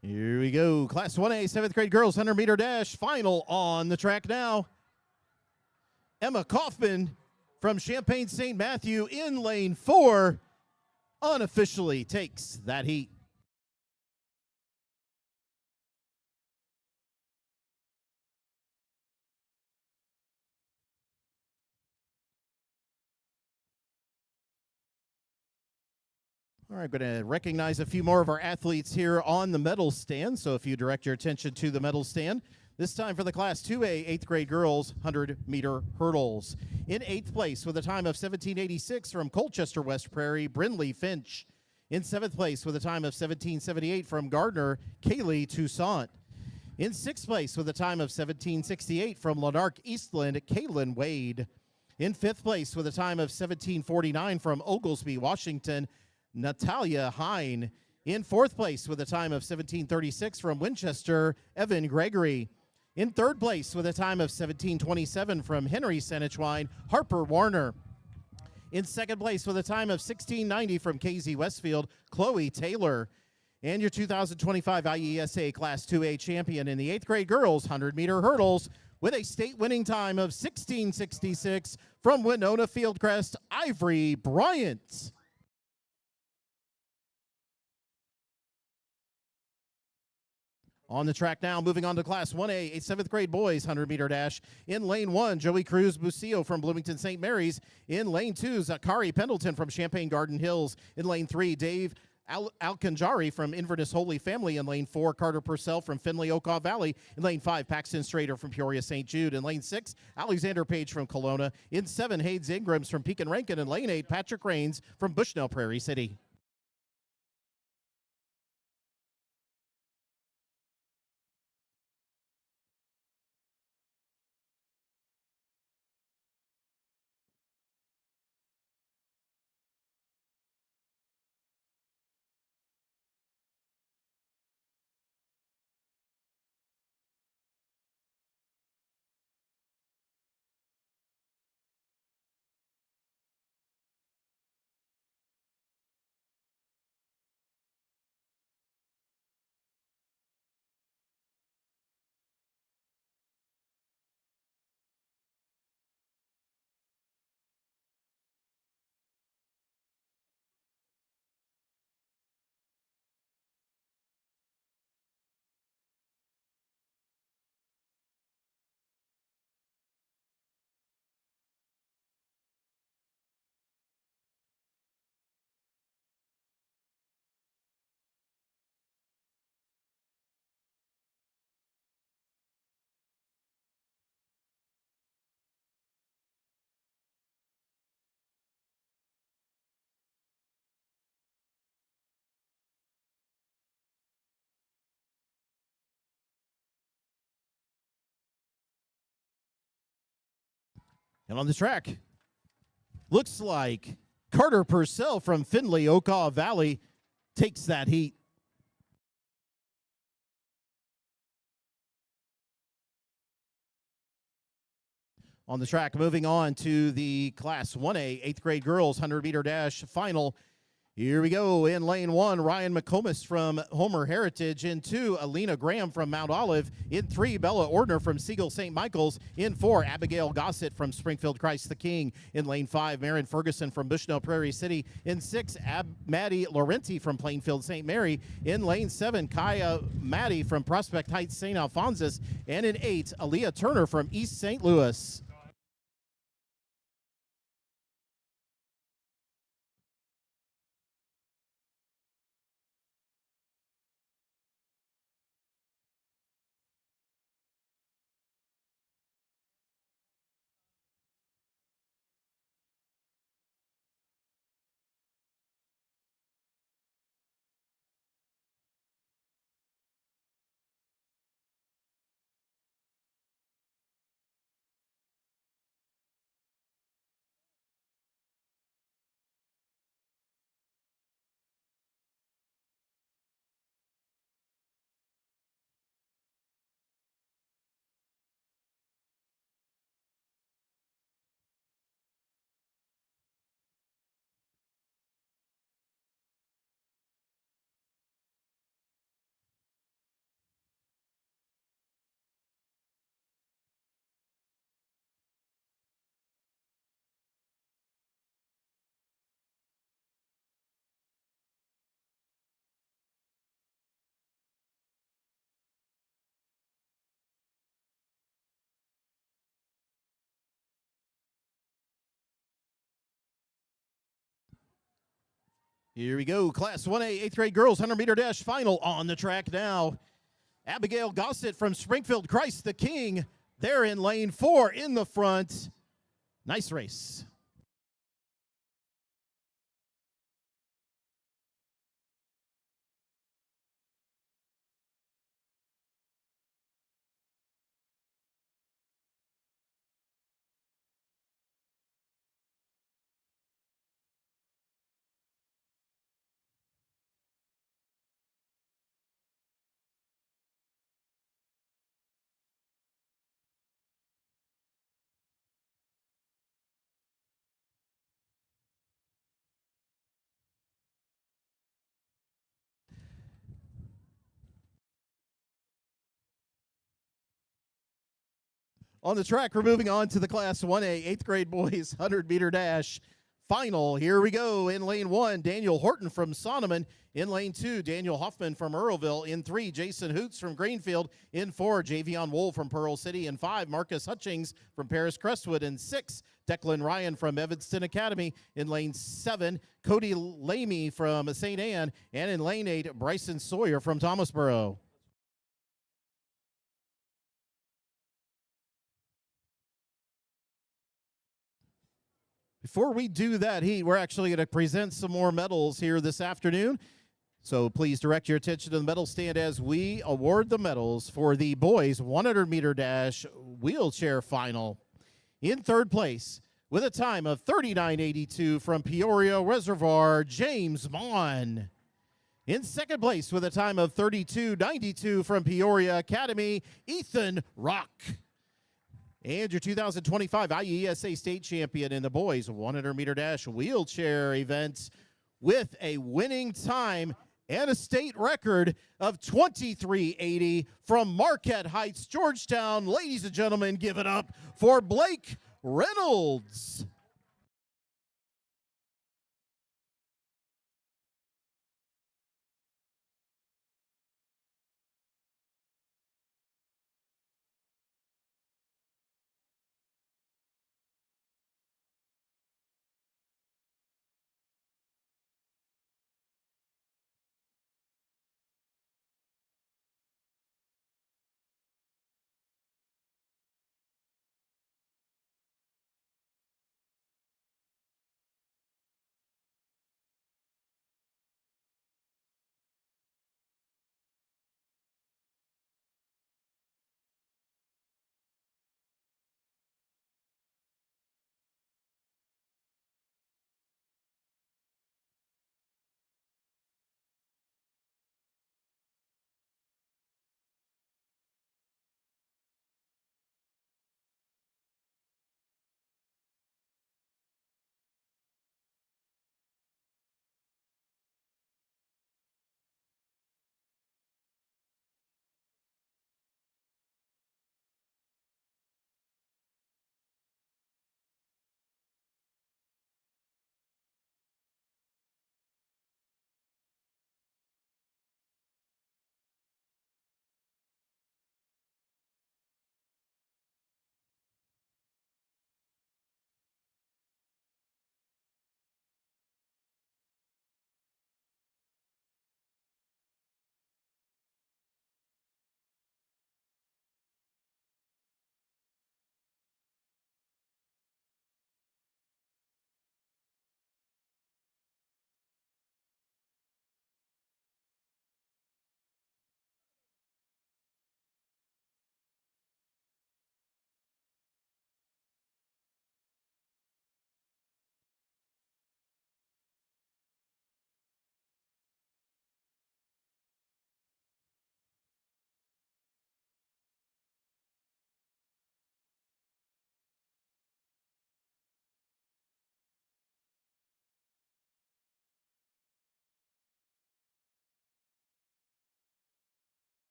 Here we go. Class 1A, 7th grade girls 100-meter dash final on the track now. Emma Kaufman from Champaign St. Matthew in lane 4 unofficially takes that heat. All right, going to recognize a few more of our athletes here on the medal stand. So if you direct your attention to the medal stand, this time for the Class 2A 8th grade girls 100-meter hurdles. In 8th place with a time of 17:86 from Colchester, West Prairie, Brindley Finch. In 7th place with a time of 17:78 from Gardner, Kaylee Toussaint. In 6th place with a time of 17:68 from Lanark Eastland, Kaylin Wade. In 5th place with a time of 17:49 from Oglesby, Washington, Natalia Hine. In 4th place with a time of 17:36 from Winchester, Evan Gregory. In 3rd place with a time of 17:27 from Henry Senechwine, Harper Warner. In 2nd place with a time of 16:90 from KZ Westfield, Chloe Taylor. And your 2025 IESA Class 2A champion in the 8th grade girls 100-meter hurdles with a state winning time of 16:66 from Winona Fieldcrest, Ivory Bryant. On the track now, moving on to Class 1A, a 7th grade boys 100-meter dash. In lane 1, Joey Cruz Bucio from Bloomington St. Mary's. In lane 2, Zakari Pendleton from Champaign Garden Hills. In lane 3, Dave Alcanjari from Inverness Holy Family. In lane 4, Carter Purcell from Findlay Okaw Valley. In lane 5, Paxton Strader from Peoria St. Jude. In lane 6, Alexander Page from Kelowna. In 7, Hayes Ingrams from Pekin Rankin. In lane 8, Patrick Rains from Bushnell Prairie City. And on the track, looks like Carter Purcell from Findlay, Okaw Valley takes that heat. On the track, moving on to the Class 1A 8th grade girls 100-meter dash final. Here we go. In lane 1, Ryan McComas from Homer Heritage. In 2, Alina Graham from Mount Olive. In 3, Bella Ordner from Siegel St. Michael's. In 4, Abigail Gossett from Springfield Christ the King. In lane 5, Marin Ferguson from Bushnell Prairie City. In 6, Maddie Laurenti from Plainfield St. Mary. In lane 7, Kaya Maddie from Prospect Heights St. Alphonsus. And in 8, Aaliyah Turner from East St. Louis. Here we go. Class 1A 8th grade girls 100-meter dash final on the track now. Abigail Gossett from Springfield Christ the King. They're in lane 4 in the front. Nice race. On the track, we're moving on to the Class 1A 8th grade boys 100-meter dash final. Here we go. In lane 1, Daniel Horton from Sonneman. In lane 2, Daniel Hoffman from Earlville. In 3, Jason Hoots from Greenfield. In 4, Javion Wool from Pearl City. In 5, Marcus Hutchings from Paris Crestwood. In 6, Declan Ryan from Evanston Academy. In lane 7, Cody Lamy from St. Anne. And in lane 8, Bryson Sawyer from Thomasboro. Before we do that heat, we're actually going to present some more medals here this afternoon. So please direct your attention to the medal stand as we award the medals for the boys 100-meter dash wheelchair final. In third place, with a time of 39.82 from Peoria Reservoir, James Mon. In second place, with a time of 32.92 from Peoria Academy, Ethan Rock. And your 2025 IESA state champion in the boys 100-meter dash wheelchair event with a winning time and a state record of 23.80 from Marquette Heights, Georgetown. Ladies and gentlemen, give it up for Blake Reynolds.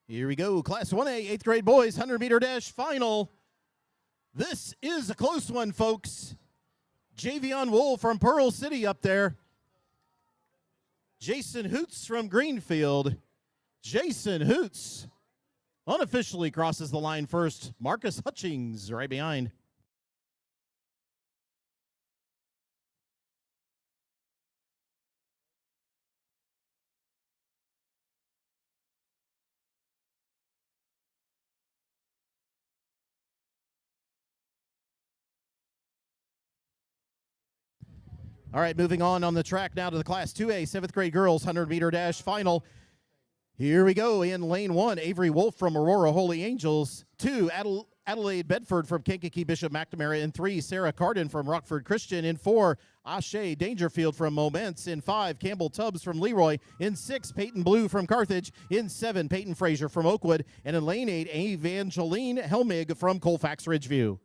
Here we go. Class 1A, 8th grade boys, 100-meter dash final. This is a close one, folks. Javion Wool from Pearl City up there. Jason Hoots from Greenfield. Jason Hoots unofficially crosses the line first. Marcus Hutchings right behind. All right, moving on the track now to the Class 2A, 7th grade girls 100-meter dash final. Here we go. In lane 1, Avery Wolf from Aurora Holy Angels. 2, Adelaide Bedford from Kankakee Bishop McNamara. In 3, Sarah Carden from Rockford Christian. In 4, Ashe Dangerfield from Moments. In 5, Campbell Tubbs from Leroy. In 6, Peyton Blue from Carthage. In 7, Peyton Frazier from Oakwood. And in lane 8, Evangeline Helmig from Colfax Ridgeview.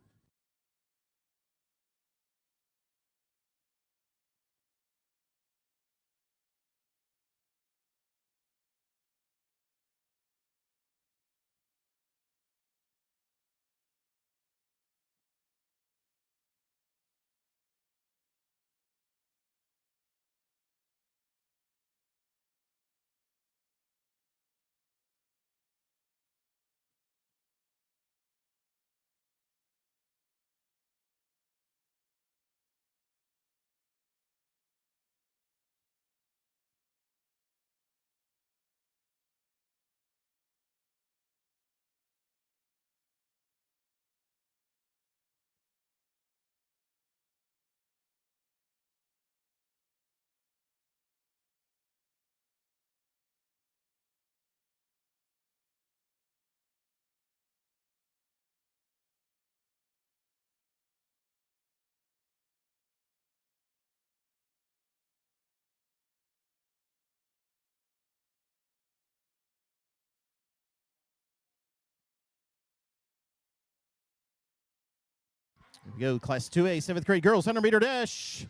Here we go, Class 2A, 7th grade girls, 100-meter dash.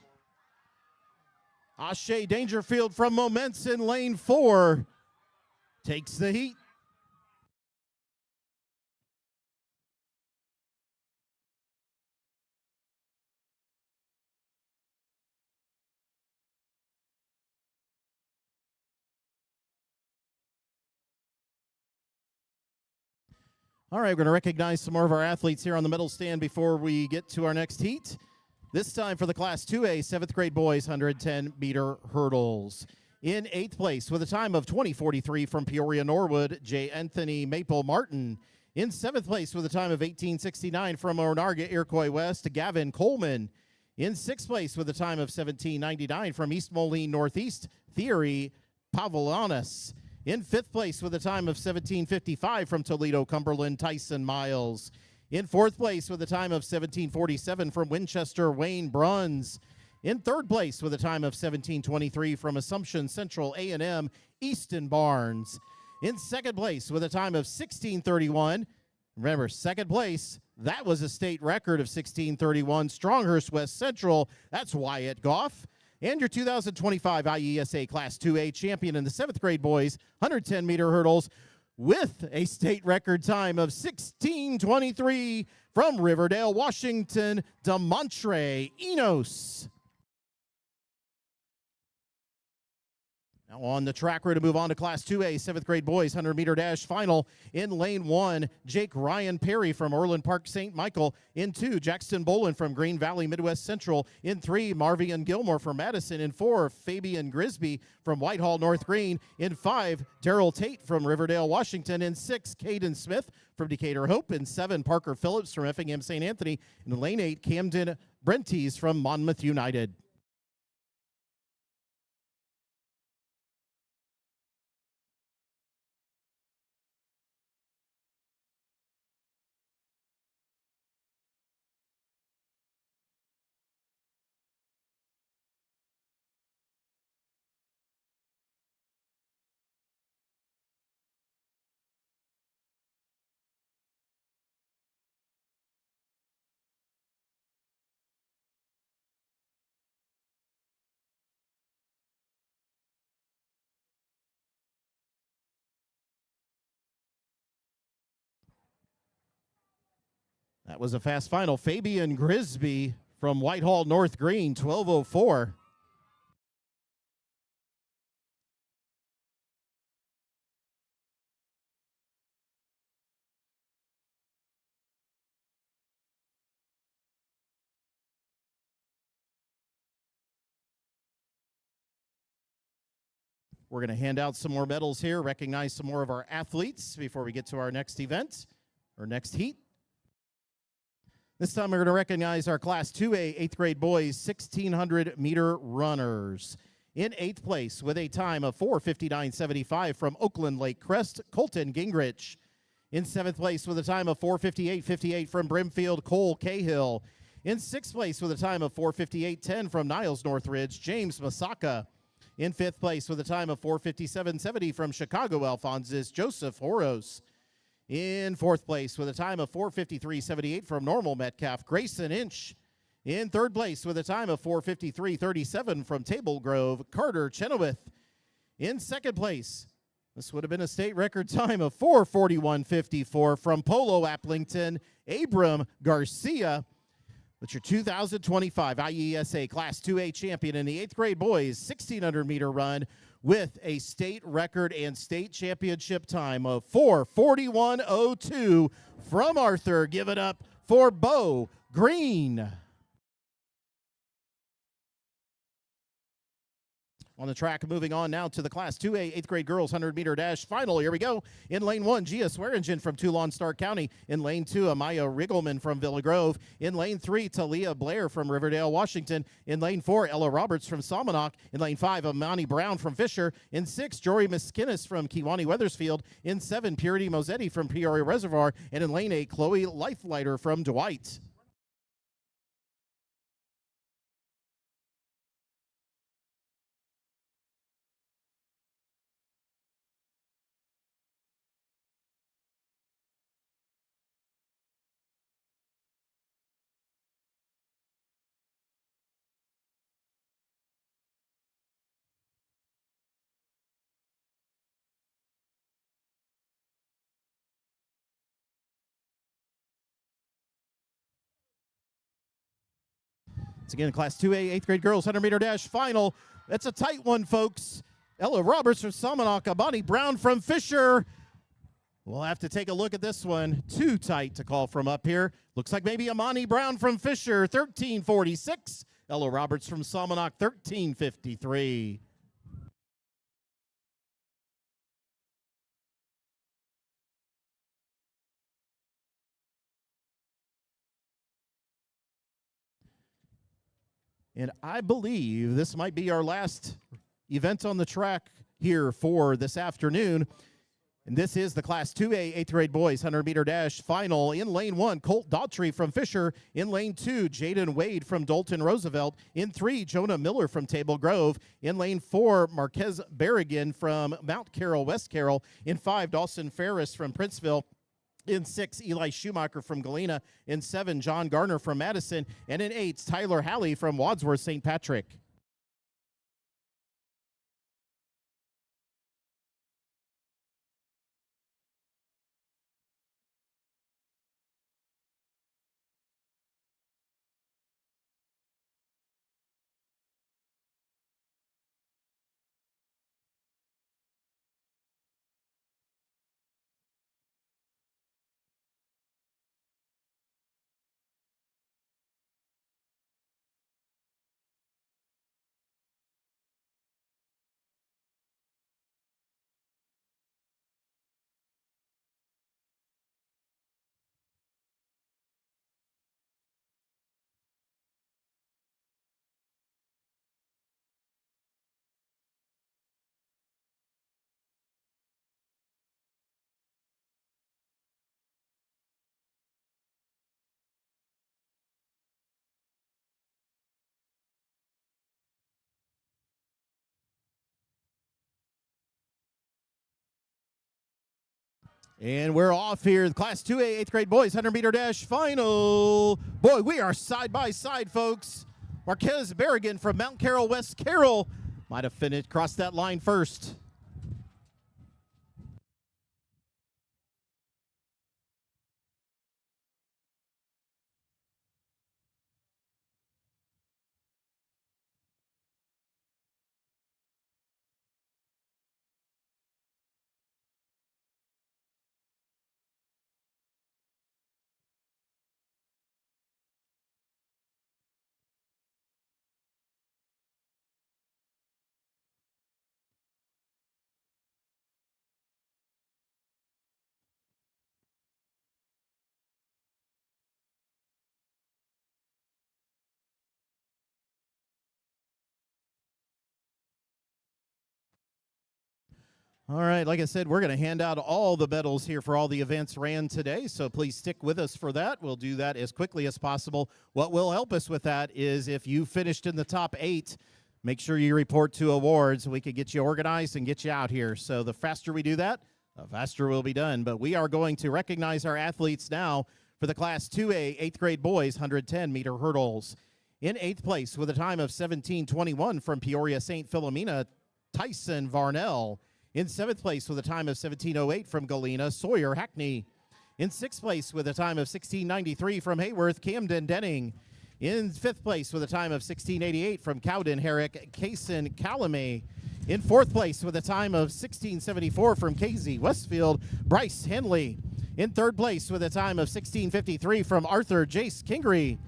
Ashe Dangerfield from Moments in lane 4 takes the heat. All right, we're going to recognize some more of our athletes here on the medal stand before we get to our next heat. This time for the Class 2A, 7th grade boys, 110-meter hurdles. In 8th place with a time of 20:43 from Peoria Norwood, J. Anthony Maple Martin. In 7th place with a time of 18:69 from Onarga Iroquois West, Gavin Coleman. In 6th place with a time of 17:99 from East Moline Northeast, Thierry Pavlonis. In 5th place with a time of 17:55 from Toledo Cumberland, Tyson Miles. In 4th place with a time of 17:47 from Winchester, Wayne Bruns. In 3rd place with a time of 17:23 from Assumption Central A&M, Easton Barnes. In 2nd place with a time of 16:31, remember, 2nd place, that was a state record of 16:31, Stronghurst West Central, that's Wyatt Goff. And your 2025 IESA Class 2A champion in the 7th grade boys 110-meter hurdles with a state record time of 16:23 from Riverdale, Washington, Demontre Enos. Now on the track, we're going to move on to Class 2A, 7th grade boys 100-meter dash final. In lane 1, Jake Ryan Perry from Orland Park St. Michael. In 2, Jackson Bolin from Green Valley Midwest Central. In 3, Marvian Gilmore from Madison. In 4, Fabian Grisby from Whitehall North Green. In 5, Daryl Tate from Riverdale, Washington. In 6, Caden Smith from Decatur Hope. In 7, Parker Phillips from Effingham St. Anthony. In lane 8, Camden Brenties from Monmouth United. That was a fast final. Fabian Grisby from Whitehall North Green, 12:04. We're going to hand out some more medals here, recognize some more of our athletes before we get to our next event, or next heat. This time we're going to recognize our Class 2A 8th grade boys 1,600-meter runners. In 8th place with a time of 4:59.75 from Oakland Lake Crest, Colton Gingrich. In 7th place with a time of 4:58.58 from Brimfield, Cole Cahill. In 6th place with a time of 4:58.10 from Niles Northridge, James Masaka. In 5th place with a time of 4:57.70 from Chicago Alphonsus, Joseph Horos. In 4th place with a time of 4:53.78 from Normal Metcalf, Grayson Inch. In 3rd place with a time of 4:53.37 from Table Grove, Carter Chenoweth. In 2nd place, this would have been a state record time of 4:41.54 from Polo Applington, Abram Garcia. But your 2025 IESA Class 2A champion in the 8th grade boys 1,600-meter run with a state record and state championship time of 4:41.02 from Arthur. Give it up for Bo Green. On the track, moving on now to the Class 2A 8th grade girls 100-meter dash final. Here we go. In lane 1, Gia Swearingen from Toulon Stark County. In lane 2, Amaya Riggleman from Villa Grove. In lane 3, Talia Blair from Riverdale, Washington. In lane 4, Ella Roberts from Salmonock. In lane 5, Amani Brown from Fisher. In 6, Jory Miskinnis from Kewanee Weathersfield. In 7, Purity Mosetti from Peoria Reservoir. And in lane 8, Chloe Lifelighter from Dwight. It's again Class 2A 8th grade girls 100-meter dash final. That's a tight one, folks. Ella Roberts from Salmonock, Amani Brown from Fisher. We'll have to take a look at this one. Too tight to call from up here. Looks like maybe Amani Brown from Fisher, 13:46. Ella Roberts from Salmonock, 13:53. And I believe this might be our last event on the track here for this afternoon. And this is the Class 2A 8th grade boys 100-meter dash final. In lane 1, Colt Daughtry from Fisher. In lane 2, Jaden Wade from Dalton Roosevelt. In 3, Jonah Miller from Table Grove. In lane 4, Marquez Berrigan from Mount Carroll, West Carroll. In 5, Dawson Ferris from Princeville. In 6, Eli Schumacher from Galena. In 7, John Garner from Madison. And in 8, Tyler Halley from Wadsworth St. Patrick. And we're off here. The Class 2A 8th grade boys 100-meter dash final. Boy, we are side by side, folks. Marquez Berrigan from Mount Carroll, West Carroll might have finished, crossed that line first. All right, like I said, we're going to hand out all the medals here for all the events ran today, so please stick with us for that. We'll do that as quickly as possible. What will help us with that is if you finished in the top 8, make sure you report to awards. We can get you organized and get you out here. So the faster we do that, the faster we'll be done. But we are going to recognize our athletes now for the Class 2A 8th grade boys 110-meter hurdles. In 8th place with a time of 17:21 from Peoria St. Philomena, Tyson Varnell. In 7th place with a time of 17:08 from Galena, Sawyer Hackney. In 6th place with a time of 16:93 from Hayworth, Camden Denning. In 5th place with a time of 16:88 from Cowden Herrick, Kaysen Calamay. In 4th place with a time of 16:74 from Casey Westfield, Bryce Henley. In 3rd place with a time of 16:53 from Arthur Jace Kingery.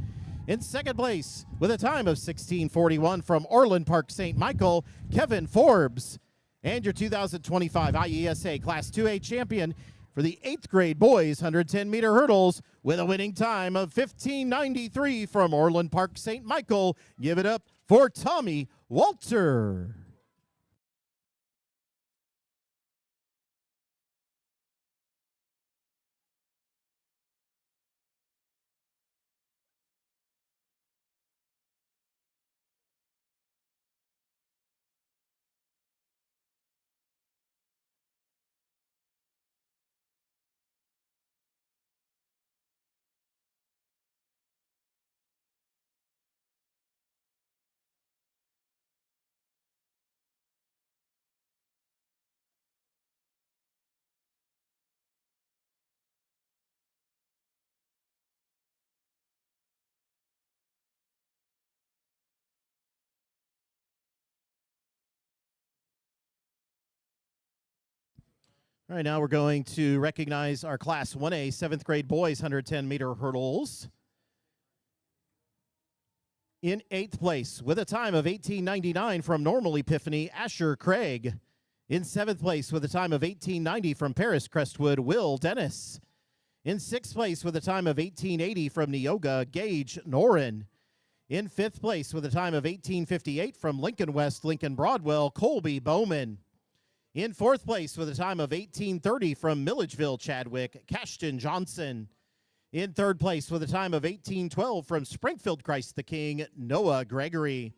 In 2nd place with a time of 16:41 from Orland Park St. Michael, Kevin Forbes. And your 2025 IESA Class 2A champion for the 8th grade boys 110-meter hurdles with a winning time of 15:93 from Orland Park St. Michael. Give it up for Tommy Walter. All right, now we're going to recognize our Class 1A 7th grade boys 110-meter hurdles. In 8th place with a time of 18:99 from Normal Epiphany, Asher Craig. In 7th place with a time of 18:90 from Paris Crestwood, Will Dennis. In 6th place with a time of 18:80 from Neoga, Gage Noren. In 5th place with a time of 18:58 from Lincoln West, Lincoln Broadwell, Colby Bowman. In 4th place with a time of 18:30 from Milledgeville, Chadwick, Cashton Johnson. In 3rd place with a time of 18:12 from Springfield Christ the King, Noah Gregory.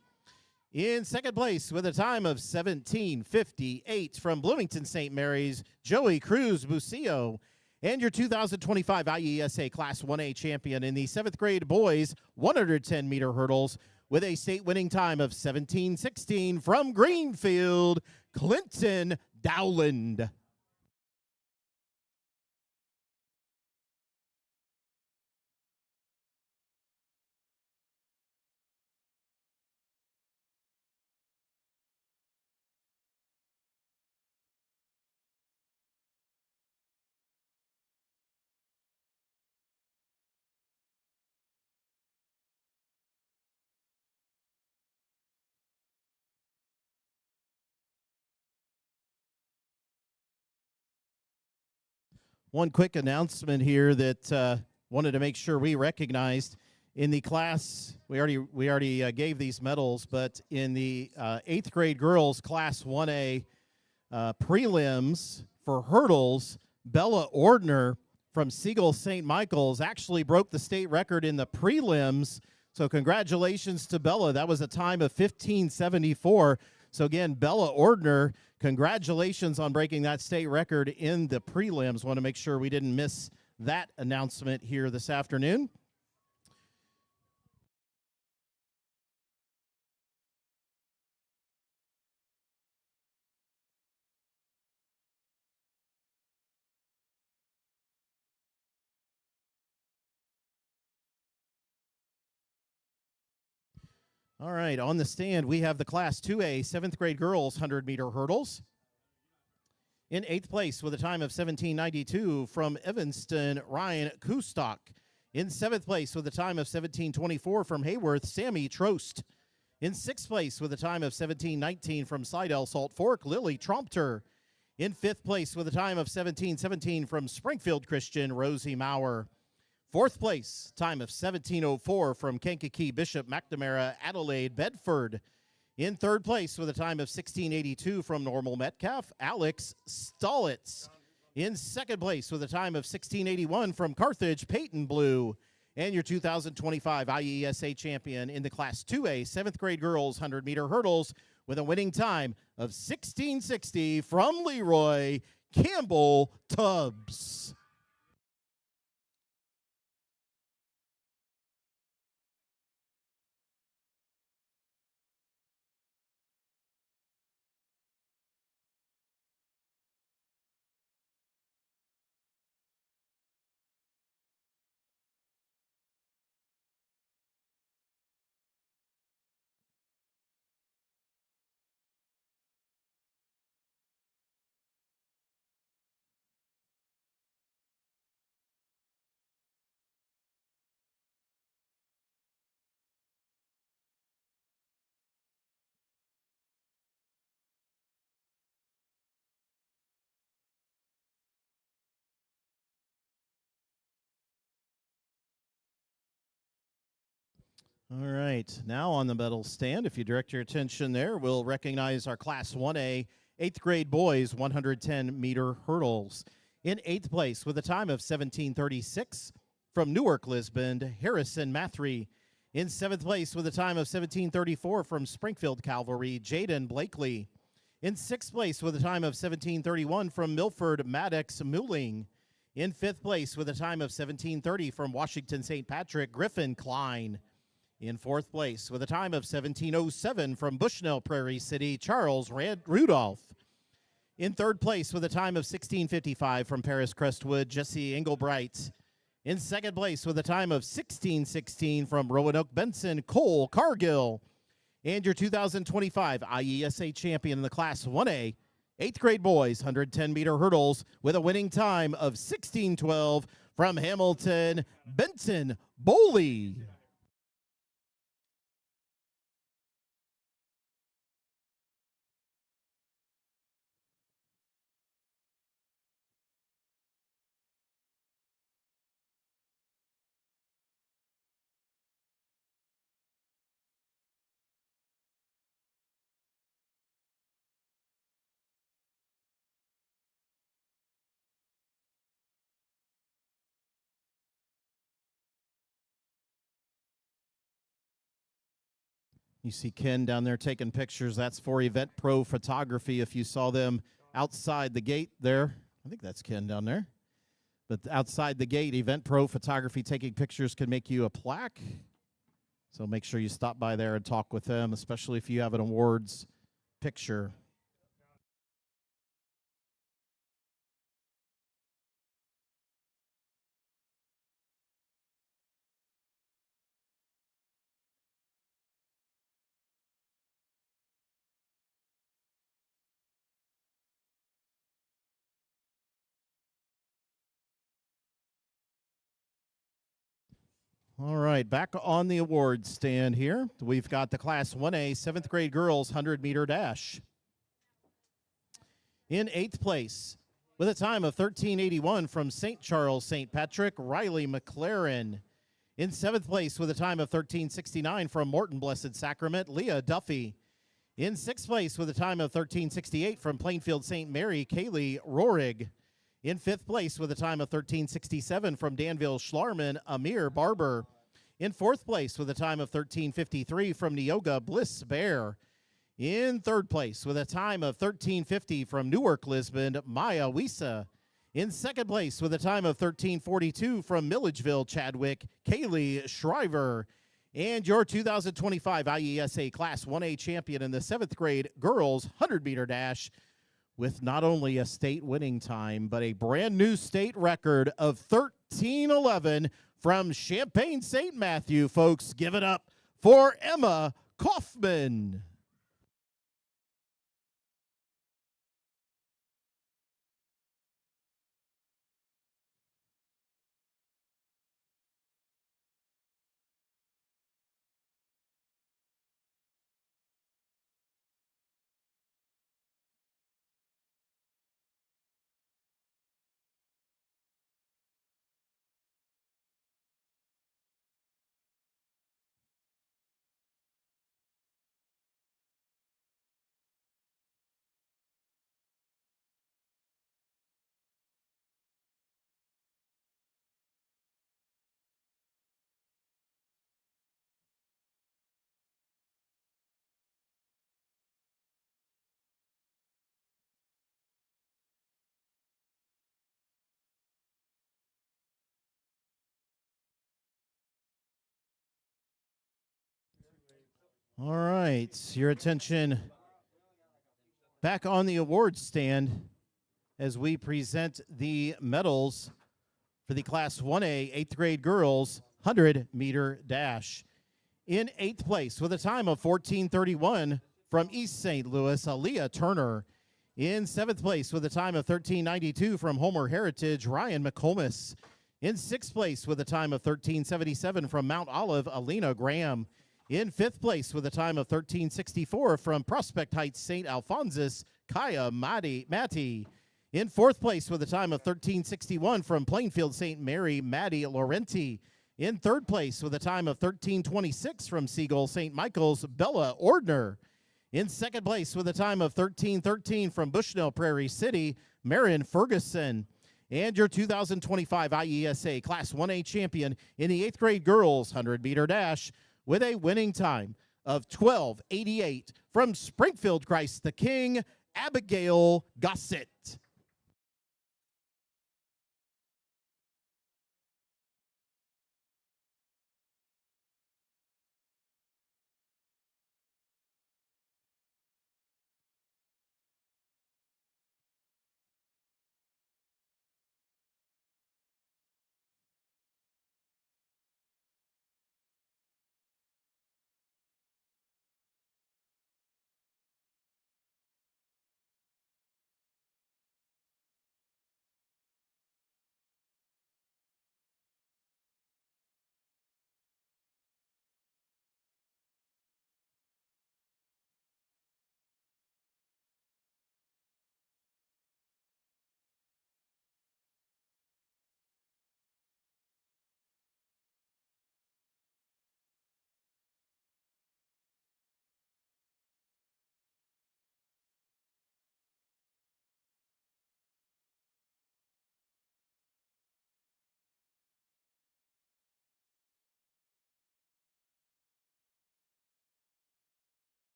In 2nd place with a time of 17:58 from Bloomington St. Mary's, Joey Cruz Bucio. And your 2025 IESA Class 1A champion in the 7th grade boys 110-meter hurdles with a state winning time of 17:16 from Greenfield, Clinton Dowland. One quick announcement here that wanted to make sure we recognized in the class. We already gave these medals, but in the 8th grade girls Class 1A prelims for hurdles, Bella Ordner from Siegel St. Michael's actually broke the state record in the prelims. So congratulations to Bella. That was a time of 15:74. So again, Bella Ordner, congratulations on breaking that state record in the prelims. Want to make sure we didn't miss that announcement here this afternoon. All right, on the stand, we have the Class 2A 7th grade girls 100-meter hurdles. In 8th place with a time of 17:92 from Evanston, Ryan Kustok. In 7th place with a time of 17:24 from Hayworth, Sammy Trost. In 6th place with a time of 17:19 from Slidell Salt Fork, Lily Trompter. In 5th place with a time of 17:17 from Springfield Christian, Rosie Maurer. 4th place, time of 17:04 from Kankakee Bishop McNamara, Adelaide Bedford. In third place with a time of 16:82 from Normal Metcalf, Alex Stolitz. In second place with a time of 16:81 from Carthage, Peyton Blue. And your 2025 IESA champion in the Class 2A 7th grade girls 100-meter hurdles with a winning time of 16:60 from Leroy Campbell Tubbs. All right, now on the medal stand, if you direct your attention there, we'll recognize our Class 1A 8th grade boys 110-meter hurdles. In 8th place with a time of 17:36 from Newark, Lisbon, Harrison Mathry. In 7th place with a time of 17:34 from Springfield Cavalry, Jaden Blakely. In 6th place with a time of 17:31 from Milford Maddox Muling. In 5th place with a time of 17:30 from Washington St. Patrick, Griffin Klein. In 4th place with a time of 17:07 from Bushnell Prairie City, Charles Rudolph. In 3rd place with a time of 16:55 from Paris Crestwood, Jesse Engelbright. In 2nd place with a time of 16:16 from Roanoke Benson, Cole Cargill. And your 2025 IESA champion in the Class 1A 8th grade boys 110-meter hurdles with a winning time of 16:12 from Hamilton, Benson Boley. You see Ken down there taking pictures. That's for Event Pro Photography. If you saw them outside the gate there, I think that's Ken down there. But outside the gate, Event Pro Photography taking pictures can make you a plaque. So make sure you stop by there and talk with them, especially if you have an awards picture. All right, back on the awards stand here. We've got the Class 1A 7th grade girls 100-meter dash. In 8th place, with a time of 13:81 from St. Charles St. Patrick, Riley McLaren. In 7th place, with a time of 13:69 from Morton Blessed Sacrament, Leah Duffy. In 6th place, with a time of 13:68 from Plainfield St. Mary, Kaylee Rohrig. In 5th place, with a time of 13:67 from Danville Schlarman, Amir Barber. In 4th place, with a time of 13:53 from Neoga Bliss Bear. In 3rd place, with a time of 13:50 from Newark, Lisbon, Maya Wisa. In 2nd place, with a time of 13:42 from Milledgeville, Chadwick, Kaylee Shriver. And your 2025 IESA Class 1A champion in the 7th grade girls 100-meter dash, with not only a state winning time, but a brand new state record of 13:11 from Champaign St. Matthew. Folks, give it up for Emma Kaufman. All right, your attention back on the award stand as we present the medals for the Class 1A 8th grade girls 100-meter dash. In 8th place with a time of 14:31 from East St. Louis, Aaliyah Turner. In 7th place with a time of 13:92 from Homer Heritage, Ryan McComas. In 6th place with a time of 13:77 from Mount Olive, Alina Graham. In 5th place with a time of 13:64 from Prospect Heights, St. Alphonsus, Kaya Matty. In 4th place with a time of 13:61 from Plainfield St. Mary, Maddie Laurenti. In 3rd place with a time of 13:26 from Siegel St. Michael's, Bella Ordner. In 2nd place with a time of 13:13 from Bushnell Prairie City, Marin Ferguson. And your 2025 IESA Class 1A champion in the 8th grade girls 100-meter dash with a winning time of 12:88 from Springfield Christ the King, Abigail Gossett.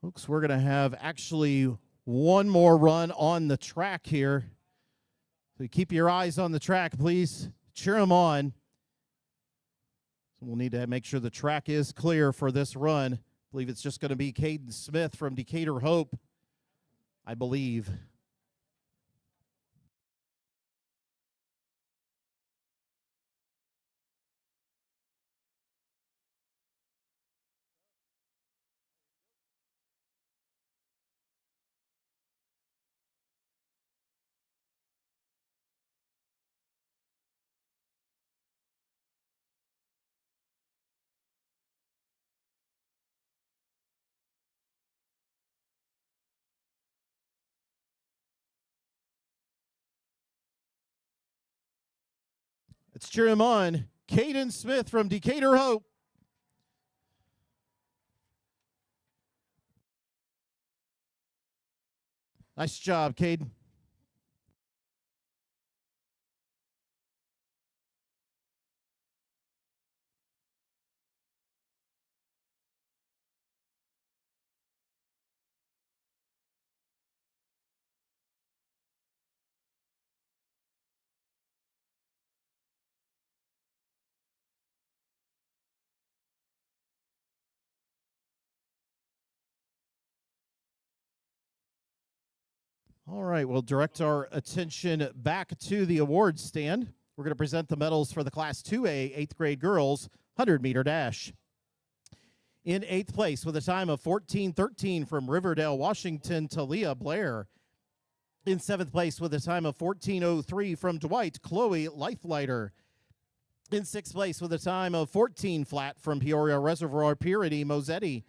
Folks, we're going to have actually one more run on the track here. So keep your eyes on the track, please. Cheer them on. So we'll need to make sure the track is clear for this run. I believe it's just going to be Caden Smith from Decatur Hope, I believe. Let's cheer him on. Caden Smith from Decatur Hope. Nice job, Caden. All right, we'll direct our attention back to the awards stand. We're going to present the medals for the Class 2A 8th grade girls 100-meter dash. In 8th place with a time of 14:13 from Riverdale, Washington, Talia Blair. In 7th place with a time of 14:03 from Dwight, Chloe Lifelighter. In 6th place with a time of 14 flat from Peoria Reservoir, Purity Mosetti.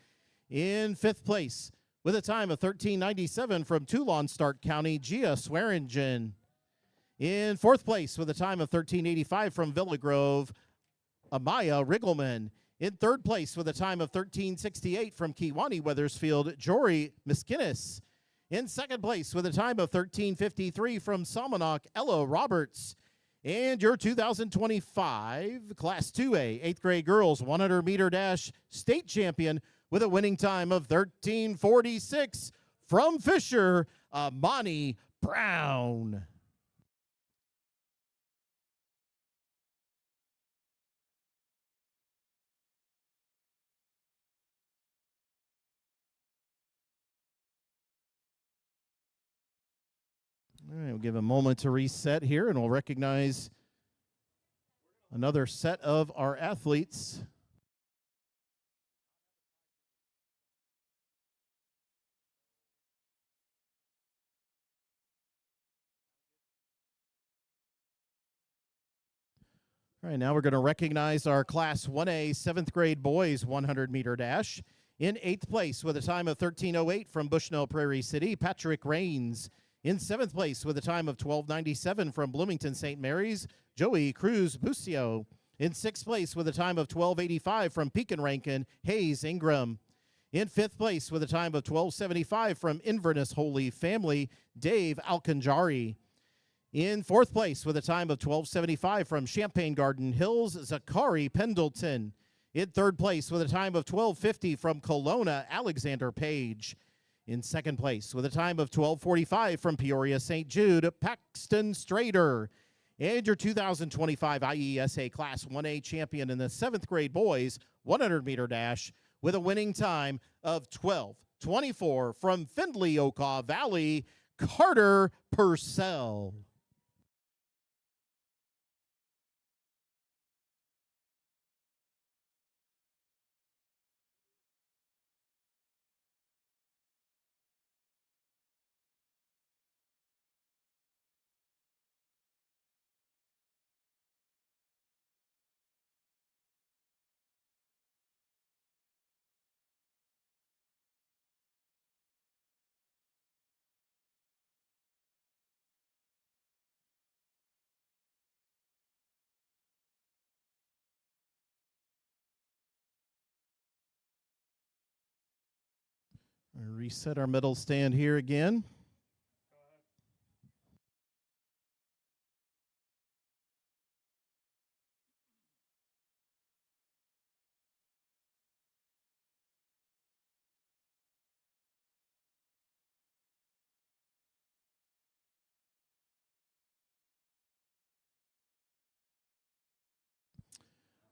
In 5th place with a time of 13:97 from Toulon, Stark County, Gia Swearingen. In 4th place with a time of 13:85 from Villa Grove, Amaya Riggleman. In 3rd place with a time of 13:68 from Kewanee Weathersfield, Jory Miskinnis. In 2nd place with a time of 13:53 from Salmonok, Ella Roberts. And your 2025 Class 2A 8th grade girls 100-meter dash state champion with a winning time of 13:46 from Fisher, Amani Brown. All right, we'll give a moment to reset here, and we'll recognize another set of our athletes. All right, now we're going to recognize our Class 1A 7th grade boys 100-meter dash. In 8th place with a time of 13:08 from Bushnell Prairie City, Patrick Rains. In 7th place with a time of 12:97 from Bloomington St. Mary's, Joey Cruz Bucio. In 6th place with a time of 12:85 from Pekin Rankin, Hayes Ingram. In 5th place with a time of 12:75 from Inverness Holy Family, Dave Alcanjari. In 4th place with a time of 12:75 from Champaign Garden Hills, Zachary Pendleton. In 3rd place with a time of 12:50 from Kelowna, Alexander Page. In 2nd place with a time of 12:45 from Peoria St. Jude, Paxton Strader. And your 2025 IESA Class 1A champion in the 7th grade boys 100-meter dash with a winning time of 12:24 from Findlay Okaw Valley, Carter Purcell. Reset our medal stand here again.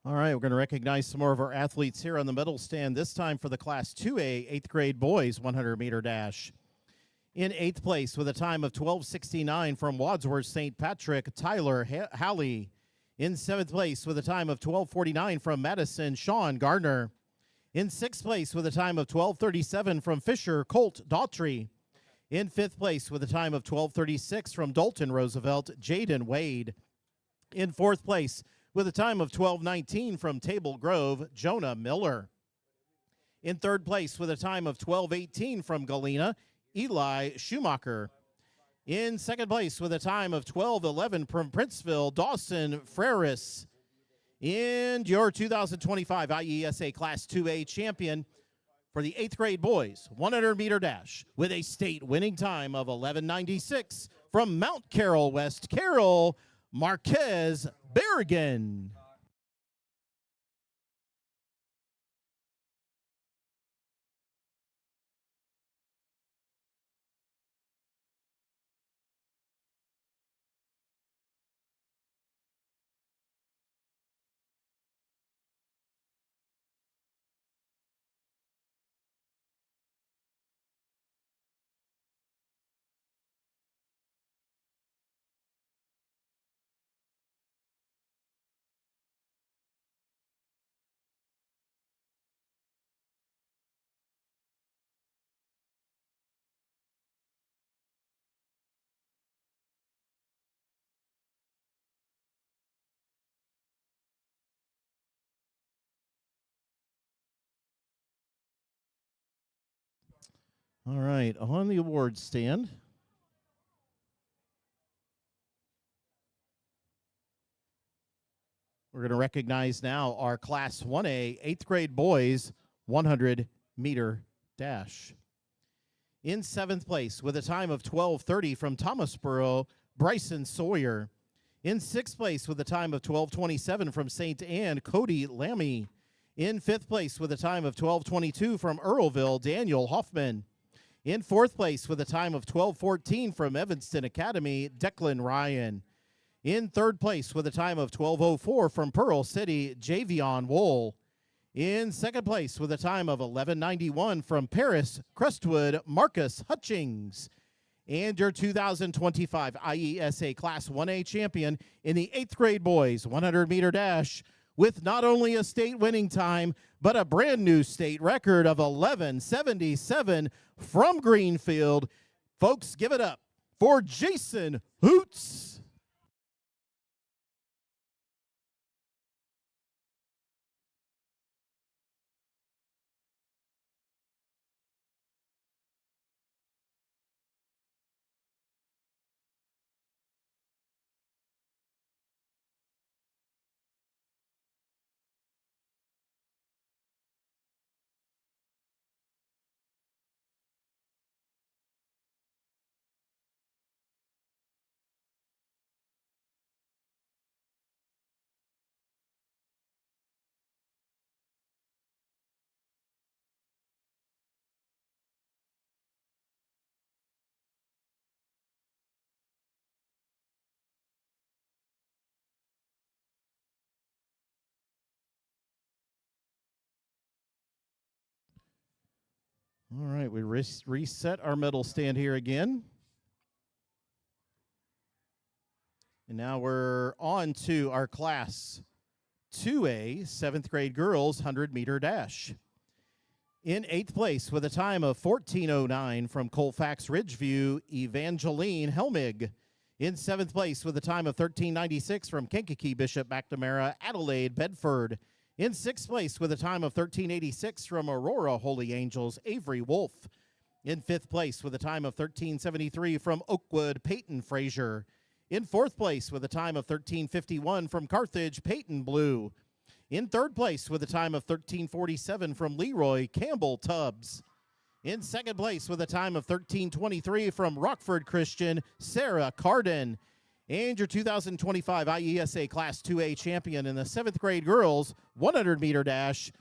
All right, we're going to recognize some more of our athletes here on the medal stand, this time for the Class 2A 8th grade boys 100-meter dash. In 8th place with a time of 12:69 from Wadsworth St. Patrick, Tyler Halley. In 7th place with a time of 12:49 from Madison, Sean Gardner. In 6th place with a time of 12:37 from Fisher, Colt Daughtry. In 5th place with a time of 12:36 from Dalton Roosevelt, Jaden Wade. In 4th place with a time of 12:19 from Table Grove, Jonah Miller. In 3rd place with a time of 12:18 from Galena, Eli Schumacher. In 2nd place with a time of 12:11 from Princeville, Dawson Freris. And your 2025 IESA Class 2A champion for the 8th grade boys 100-meter dash with a state winning time of 11:96 from Mount Carroll, West Carroll, Marquez Berrigan. All right, on the award stand. We're going to recognize now our Class 1A 8th grade boys 100-meter dash. In 7th place with a time of 12:30 from Thomasboro, Bryson Sawyer. In 6th place with a time of 12:27 from St. Anne, Cody Lammy. In 5th place with a time of 12:22 from Earlville, Daniel Hoffman. In 4th place with a time of 12:14 from Evanston Academy, Declan Ryan. In 3rd place with a time of 12:04 from Pearl City, Javion Wool. In 2nd place with a time of 11:91 from Paris Crestwood, Marcus Hutchings. And your 2025 IESA Class 1A champion in the 8th grade boys 100-meter dash with not only a state winning time, but a brand new state record of 11:77 from Greenfield. Folks, give it up for Jason Hoots. All right, we reset our medal stand here again. And now we're on to our Class 2A 7th grade girls 100-meter dash. In 8th place with a time of 14:09 from Colfax Ridgeview, Evangeline Helmig. In 7th place with a time of 13:96 from Kankakee Bishop McNamara, Adelaide Bedford. In 6th place with a time of 13:86 from Aurora Holy Angels, Avery Wolf. In 5th place with a time of 13:73 from Oakwood, Peyton Frazier. In 4th place with a time of 13:51 from Carthage, Peyton Blue. In 3rd place with a time of 13:47 from Leroy, Campbell Tubbs. In 2nd place with a time of 13:23 from Rockford Christian, Sarah Carden. And your 2025 IESA Class 2A champion in the 7th grade girls 100-meter dash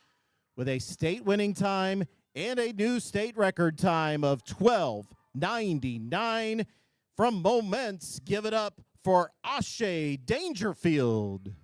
with a state winning time and a new state record time of 12:99 from Moments. Give it up for Ashe Dangerfield.